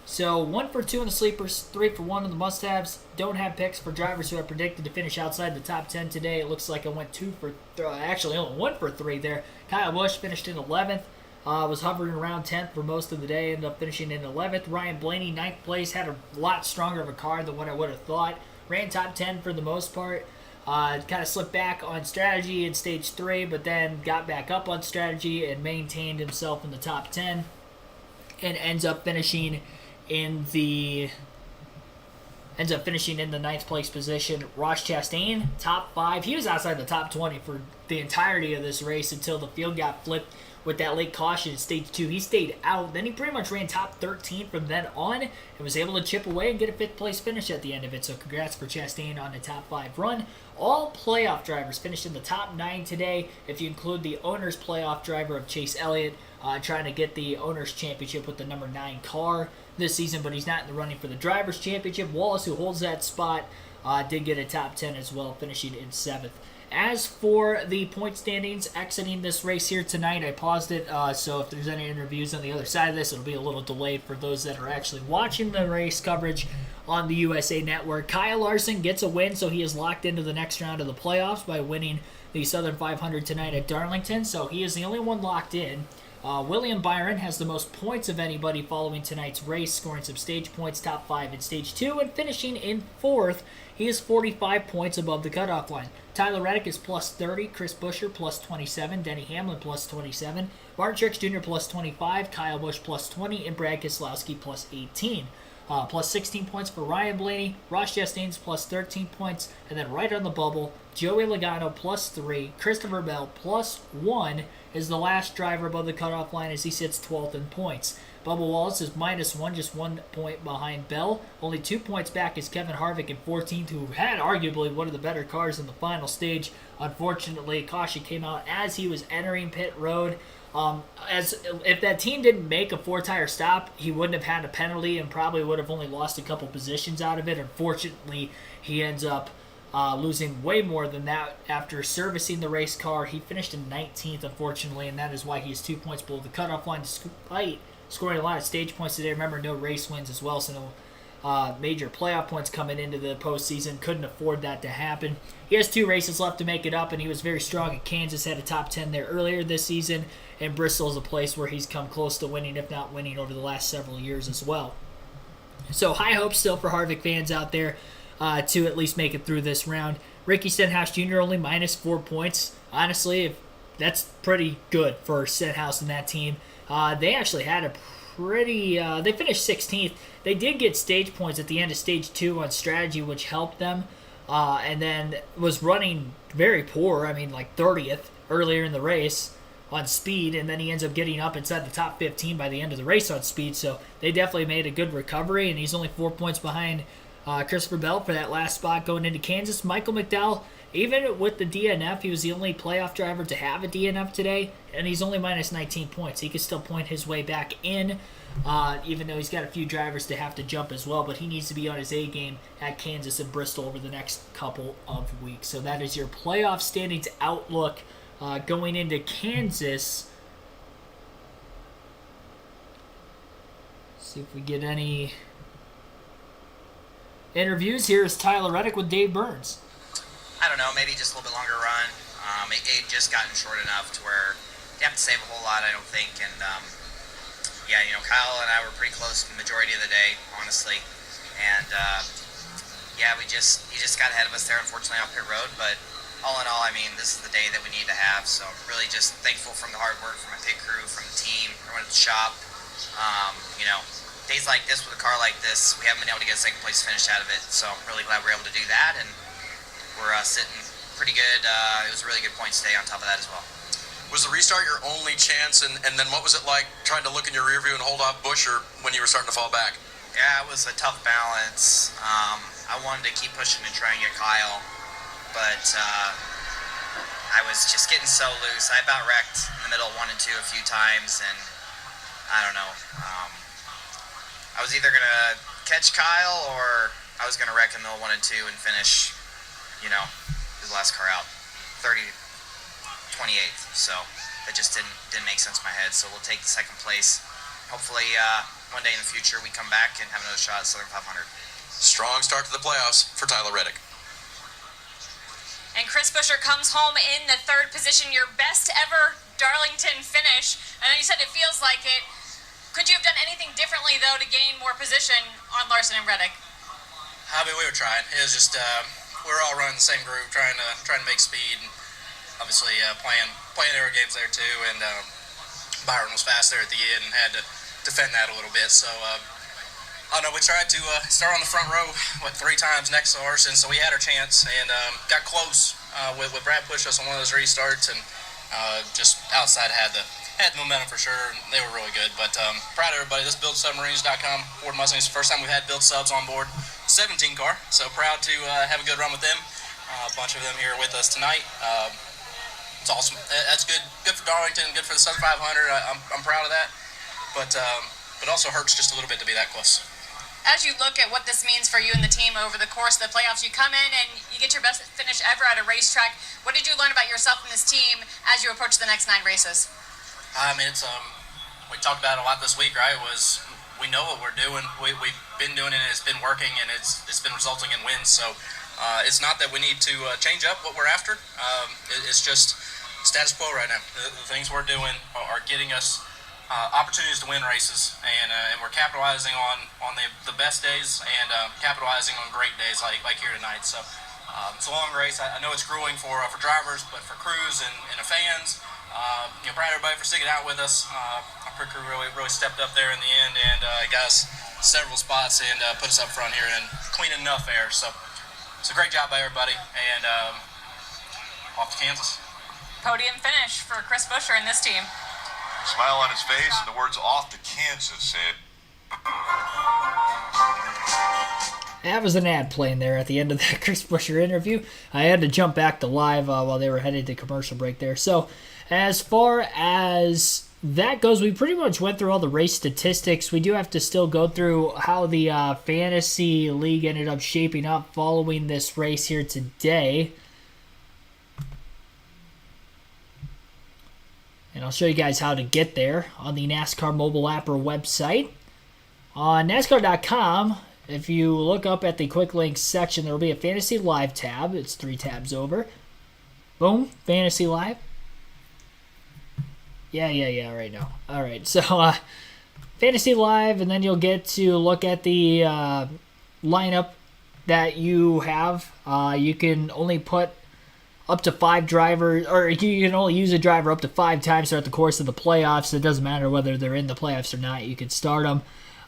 So 1 for 2 in the sleepers, 3 for 1 in the must-haves. Don't have picks for drivers who are predicted to finish outside the top 10 today. It looks like I went 2 for actually only 1 for 3 there. Kyle Busch finished in 11th. Was hovering around 10th for most of the day. Ended up finishing in 11th. Ryan Blaney, 9th place. Had a lot stronger of a car than what I would have thought. Ran top 10 for the most part. Kind of slipped back on strategy in stage 3, but then got back up on strategy and maintained himself in the top 10. And ends up finishing in the 9th place position. Ross Chastain, top 5. He was outside the top 20 for the entirety of this race until the field got flipped with that late caution in stage 2. He stayed out. Then he pretty much ran top 13 from then on and was able to chip away and get a 5th place finish at the end of it. So congrats for Chastain on the top 5 run. All playoff drivers finished in the top 9 today, if you include the owner's playoff driver of Chase Elliott, trying to get the owner's championship with the number 9 car this season, but he's not in the running for the driver's championship. Wallace, who holds that spot, did get a top 10 as well, finishing in 7th. As for the point standings exiting this race here tonight, I paused it, so if there's any interviews on the other side of this, it'll be a little delayed for those that are actually watching the race coverage on the USA Network. Kyle Larson gets a win, so he is locked into the next round of the playoffs by winning the Southern 500 tonight at Darlington, so he is the only one locked in. William Byron has the most points of anybody following tonight's race, scoring some stage points, top 5 in stage 2, and finishing in 4th. He is 45 points above the cutoff line. Tyler Reddick is plus 30, Chris Buescher plus 27, Denny Hamlin plus 27, Martin Truex Jr. plus 25, Kyle Busch plus 20, and Brad Keselowski plus 18. Plus 16 points for Ryan Blaney, Ross Chastain's plus 13 points, and then right on the bubble, Joey Logano plus 3, Christopher Bell plus 1 is the last driver above the cutoff line as he sits 12th in points. Bubba Wallace is minus 1, just 1 point behind Bell. Only 2 points back is Kevin Harvick in 14th, who had arguably one of the better cars in the final stage. Unfortunately, caution came out as he was entering pit road. As if that team didn't make a 4-tire stop, he wouldn't have had a penalty and probably would have only lost a couple positions out of it. Unfortunately, he ends up losing way more than that after servicing the race car. He finished in 19th, unfortunately, and that is why he is 2 points below the cutoff line, despite scoring a lot of stage points today. Remember, no race wins as well, so no major playoff points coming into the postseason. Couldn't afford that to happen. He has 2 races left to make it up, and he was very strong at Kansas, had a top 10 there earlier this season, and Bristol is a place where he's come close to winning, if not winning, over the last several years as well. So high hopes still for Harvick fans out there to at least make it through this round. Ricky Stenhouse Jr. only minus 4 points. Honestly, that's pretty good for Stenhouse and that team. They actually had a pretty... they finished 16th. They did get stage points at the end of stage 2 on strategy, which helped them. And then was running very poor. I mean, like 30th earlier in the race on speed, and then he ends up getting up inside the top 15 by the end of the race on speed. So they definitely made a good recovery, and he's only 4 points behind Christopher Bell for that last spot going into Kansas. Michael McDowell, even with the DNF, he was the only playoff driver to have a DNF today, and he's only minus 19 points. He could still point his way back in, even though he's got a few drivers to have to jump as well, but he needs to be on his A game at Kansas and Bristol over the next couple of weeks. So that is your playoff standings outlook going into Kansas. See if we get any interviews. Here is Tyler Reddick with Dave Burns. I don't know, maybe just a little bit longer run. It just gotten short enough to where you have to save a whole lot, I don't think. And yeah, you know, Kyle and I were pretty close the majority of the day, honestly. And yeah, he just got ahead of us there, unfortunately, on pit road. But all in all, I mean, this is the day that we need to have. So really just thankful from the hard work from my pit crew, from the team, everyone at the shop. You know, days like this with a car like this, we haven't been able to get a second place finish out of it. So I'm really glad we're able to do that. And we're sitting pretty good. It was a really good point today on top of that as well. Was the restart your only chance? And then what was it like trying to look in your rear view and hold off Buescher when you were starting to fall back? Yeah, it was a tough balance. I wanted to keep pushing and trying to get Kyle, but I was just getting so loose. I about wrecked in the middle of 1 and 2 a few times, and I don't know. I was either going to catch Kyle or I was going to wreck in the middle of 1 and 2 and finish, you know, the last car out 28th. So that just didn't make sense in my head. So we'll take the second place. Hopefully one day in the future we come back and have another shot at Southern 500. Strong start to the playoffs for Tyler Reddick. And Chris Buescher comes home in the 3rd position, your best ever Darlington finish. I know you said it feels like it. Could you have done anything differently, though, to gain more position on Larson and Reddick? I mean, we were trying. It was just we were all running the same group, trying to make speed. And obviously, playing air games there too. And Byron was fast there at the end and had to defend that a little bit. So I don't know. We tried to start on the front row 3 times next to ours, and so we had our chance and got close with Brad pushed us on one of those restarts, and just outside had the momentum for sure. They were really good, but proud of everybody. This is BuildSubmarines.com. Ford Mustangs, the first time we've had Build Subs on board. 17 car, so proud to have a good run with them. A bunch of them here with us tonight. It's awesome. That's good for Darlington, good for the Southern 500. I'm proud of that, but also hurts just a little bit to be that close. as you look at what this means for you and the team over the course of the playoffs, you come in and you get your best finish ever at a racetrack. What did you learn about yourself and this team as you approach the next 9 races? I mean, it's we talked about it a lot this week, right? We know what we're doing. We've been doing it, and it's been working, and it's been resulting in wins. So it's not that we need to change up what we're after. It's just status quo right now. The things we're doing are getting us opportunities to win races, and we're capitalizing on the best days and capitalizing on great days like here tonight. So it's a long race. I know it's grueling for drivers, but for crews and the fans, proud of everybody for sticking out with us. Our pit crew really stepped up there in the end and got us several spots and put us up front here and clean enough air. So it's a great job by everybody, and off to Kansas. Podium finish for Chris Buescher and this team. Smile on his face and the words "off to Kansas." That was an ad playing there at the end of the Chris Buescher interview. I had to jump back to live while they were headed to commercial break there. So as far as that goes, we pretty much went through all the race statistics. We do have to still go through how the fantasy league ended up shaping up following this race here today. And I'll show you guys how to get there on the NASCAR mobile app or website. On NASCAR.com, if you look up at the quick links section, there will be a Fantasy Live tab. It's 3 tabs over. Boom, Fantasy Live. Yeah, right now. All right, so Fantasy Live, and then you'll get to look at the lineup that you have. You can only put up to 5 drivers, or you can only use a driver up to 5 times throughout the course of the playoffs. It doesn't matter whether they're in the playoffs or not. You can start them.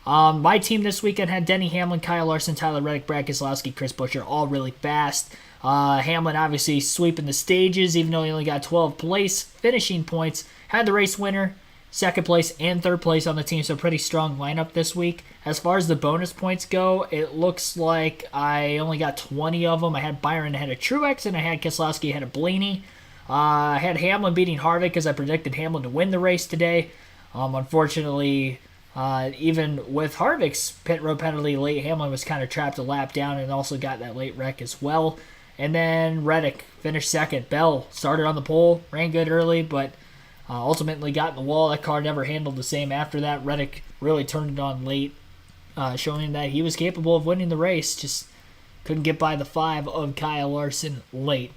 My team this weekend had Denny Hamlin, Kyle Larson, Tyler Reddick, Brad Keselowski, Chris Buescher, all really fast. Hamlin obviously sweeping the stages, even though he only got 12 place finishing points. Had the race winner, second place, and third place on the team, so pretty strong lineup this week. As far as the bonus points go, it looks like I only got 20 of them. I had Byron ahead of Truex, and I had Keselowski ahead of Blaney. I had Hamlin beating Harvick because I predicted Hamlin to win the race today. Unfortunately, even with Harvick's pit road penalty late, Hamlin was kind of trapped a lap down and also got that late wreck as well. And then Reddick finished second. Bell started on the pole, ran good early, but ultimately got in the wall. That car never handled the same after that. Reddick really turned it on late, showing that he was capable of winning the race. Just couldn't get by the 5 of Kyle Larson late.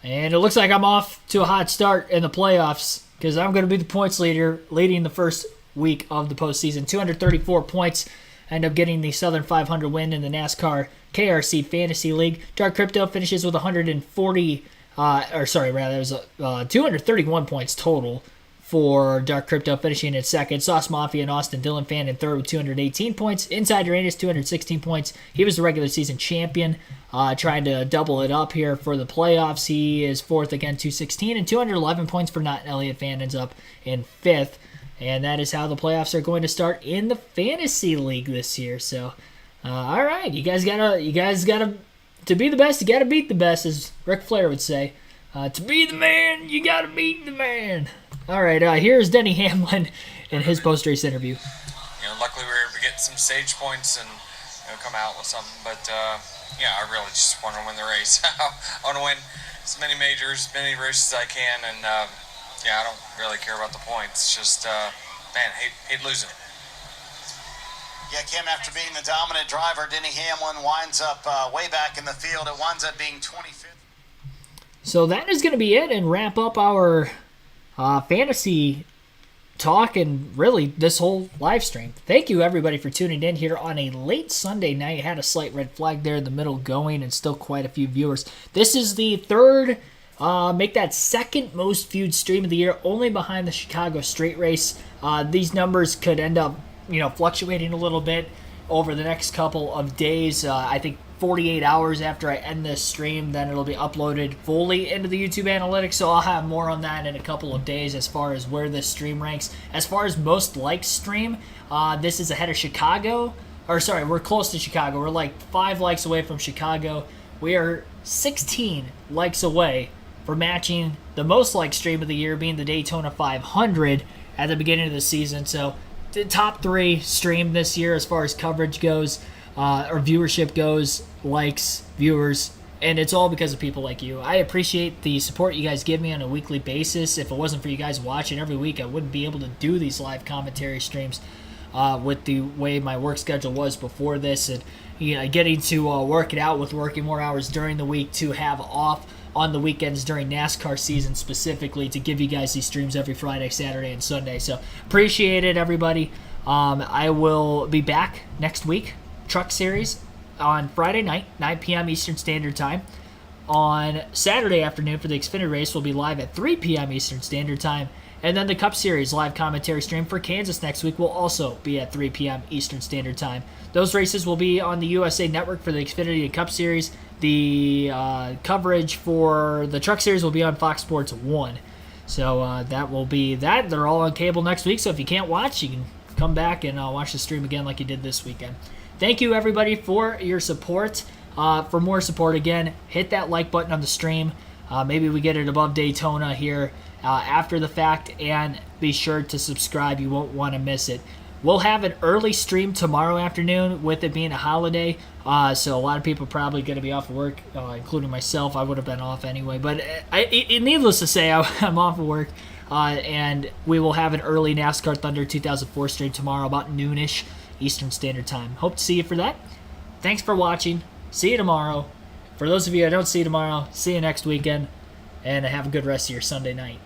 And it looks like I'm off to a hot start in the playoffs because I'm going to be the points leader leading the first week of the postseason. 234 points. End up getting the Southern 500 win in the NASCAR KRC Fantasy League. Dark Crypto finishes with 231 points total for Dark Crypto, finishing in second. Sauce Mafia and Austin Dillon Fan in third with 218 points. Inside Uranus, 216 points. He was the regular season champion, trying to double it up here for the playoffs. He is fourth again, 216, and 211 points for Not Elliott Fan ends up in fifth. And that is how the playoffs are going to start in the fantasy league this year. So, all right, you guys gotta to be the best, you gotta beat the best, as Ric Flair would say. To be the man, you gotta beat the man. All right, here's Denny Hamlin in his post-race interview. Luckily we were able to get some stage points and come out with something. But I really just want to win the race. I want to win as many majors, many races as I can, and I don't really care about the points. It's just hate losing. Yeah, Kim, after being the dominant driver, Denny Hamlin winds up way back in the field. It winds up being 25th. So that is going to be it and wrap up our fantasy talk and really this whole live stream. Thank you, everybody, for tuning in here on a late Sunday night. Had a slight red flag there in the middle going and still quite a few viewers. This is the third, make that second most viewed stream of the year, only behind the Chicago Straight Race. These numbers could end up fluctuating a little bit over the next couple of days. I think 48 hours after I end this stream, then it'll be uploaded fully into the YouTube analytics, so I'll have more on that in a couple of days as far as where this stream ranks. As far as most likes stream, this is ahead of Chicago. We're close to Chicago. We're like 5 likes away from Chicago. We are 16 likes away for matching the most liked stream of the year, being the Daytona 500 at the beginning of the season. So top 3 stream this year as far as coverage goes, or viewership goes, likes, viewers, and it's all because of people like you. I appreciate the support you guys give me on a weekly basis. If it wasn't for you guys watching every week, I wouldn't be able to do these live commentary streams with the way my work schedule was before this, and getting to work it out with working more hours during the week to have off on the weekends during NASCAR season specifically to give you guys these streams every Friday, Saturday, and Sunday. So appreciate it, everybody. I will be back next week, Truck Series, on Friday night, 9 p.m. Eastern Standard Time. On Saturday afternoon for the Xfinity race, we'll be live at 3 p.m. Eastern Standard Time. And then the Cup Series live commentary stream for Kansas next week will also be at 3 p.m. Eastern Standard Time. Those races will be on the USA Network for the Xfinity and Cup Series. The coverage for the Truck Series will be on Fox Sports 1. So that will be that. They're all on cable next week, so if you can't watch, you can come back and watch the stream again like you did this weekend. Thank you, everybody, for your support. For more support, again, hit that like button on the stream. Maybe we get it above Daytona here after the fact, and be sure to subscribe. You won't want to miss it. We'll have an early stream tomorrow afternoon with it being a holiday, so a lot of people are probably going to be off of work, including myself. I would have been off anyway, but needless to say, I'm off of work, and we will have an early NASCAR Thunder 2004 stream tomorrow about noonish Eastern Standard Time. Hope to see you for that. Thanks for watching. See you tomorrow. For those of you I don't see tomorrow, see you next weekend, and have a good rest of your Sunday night.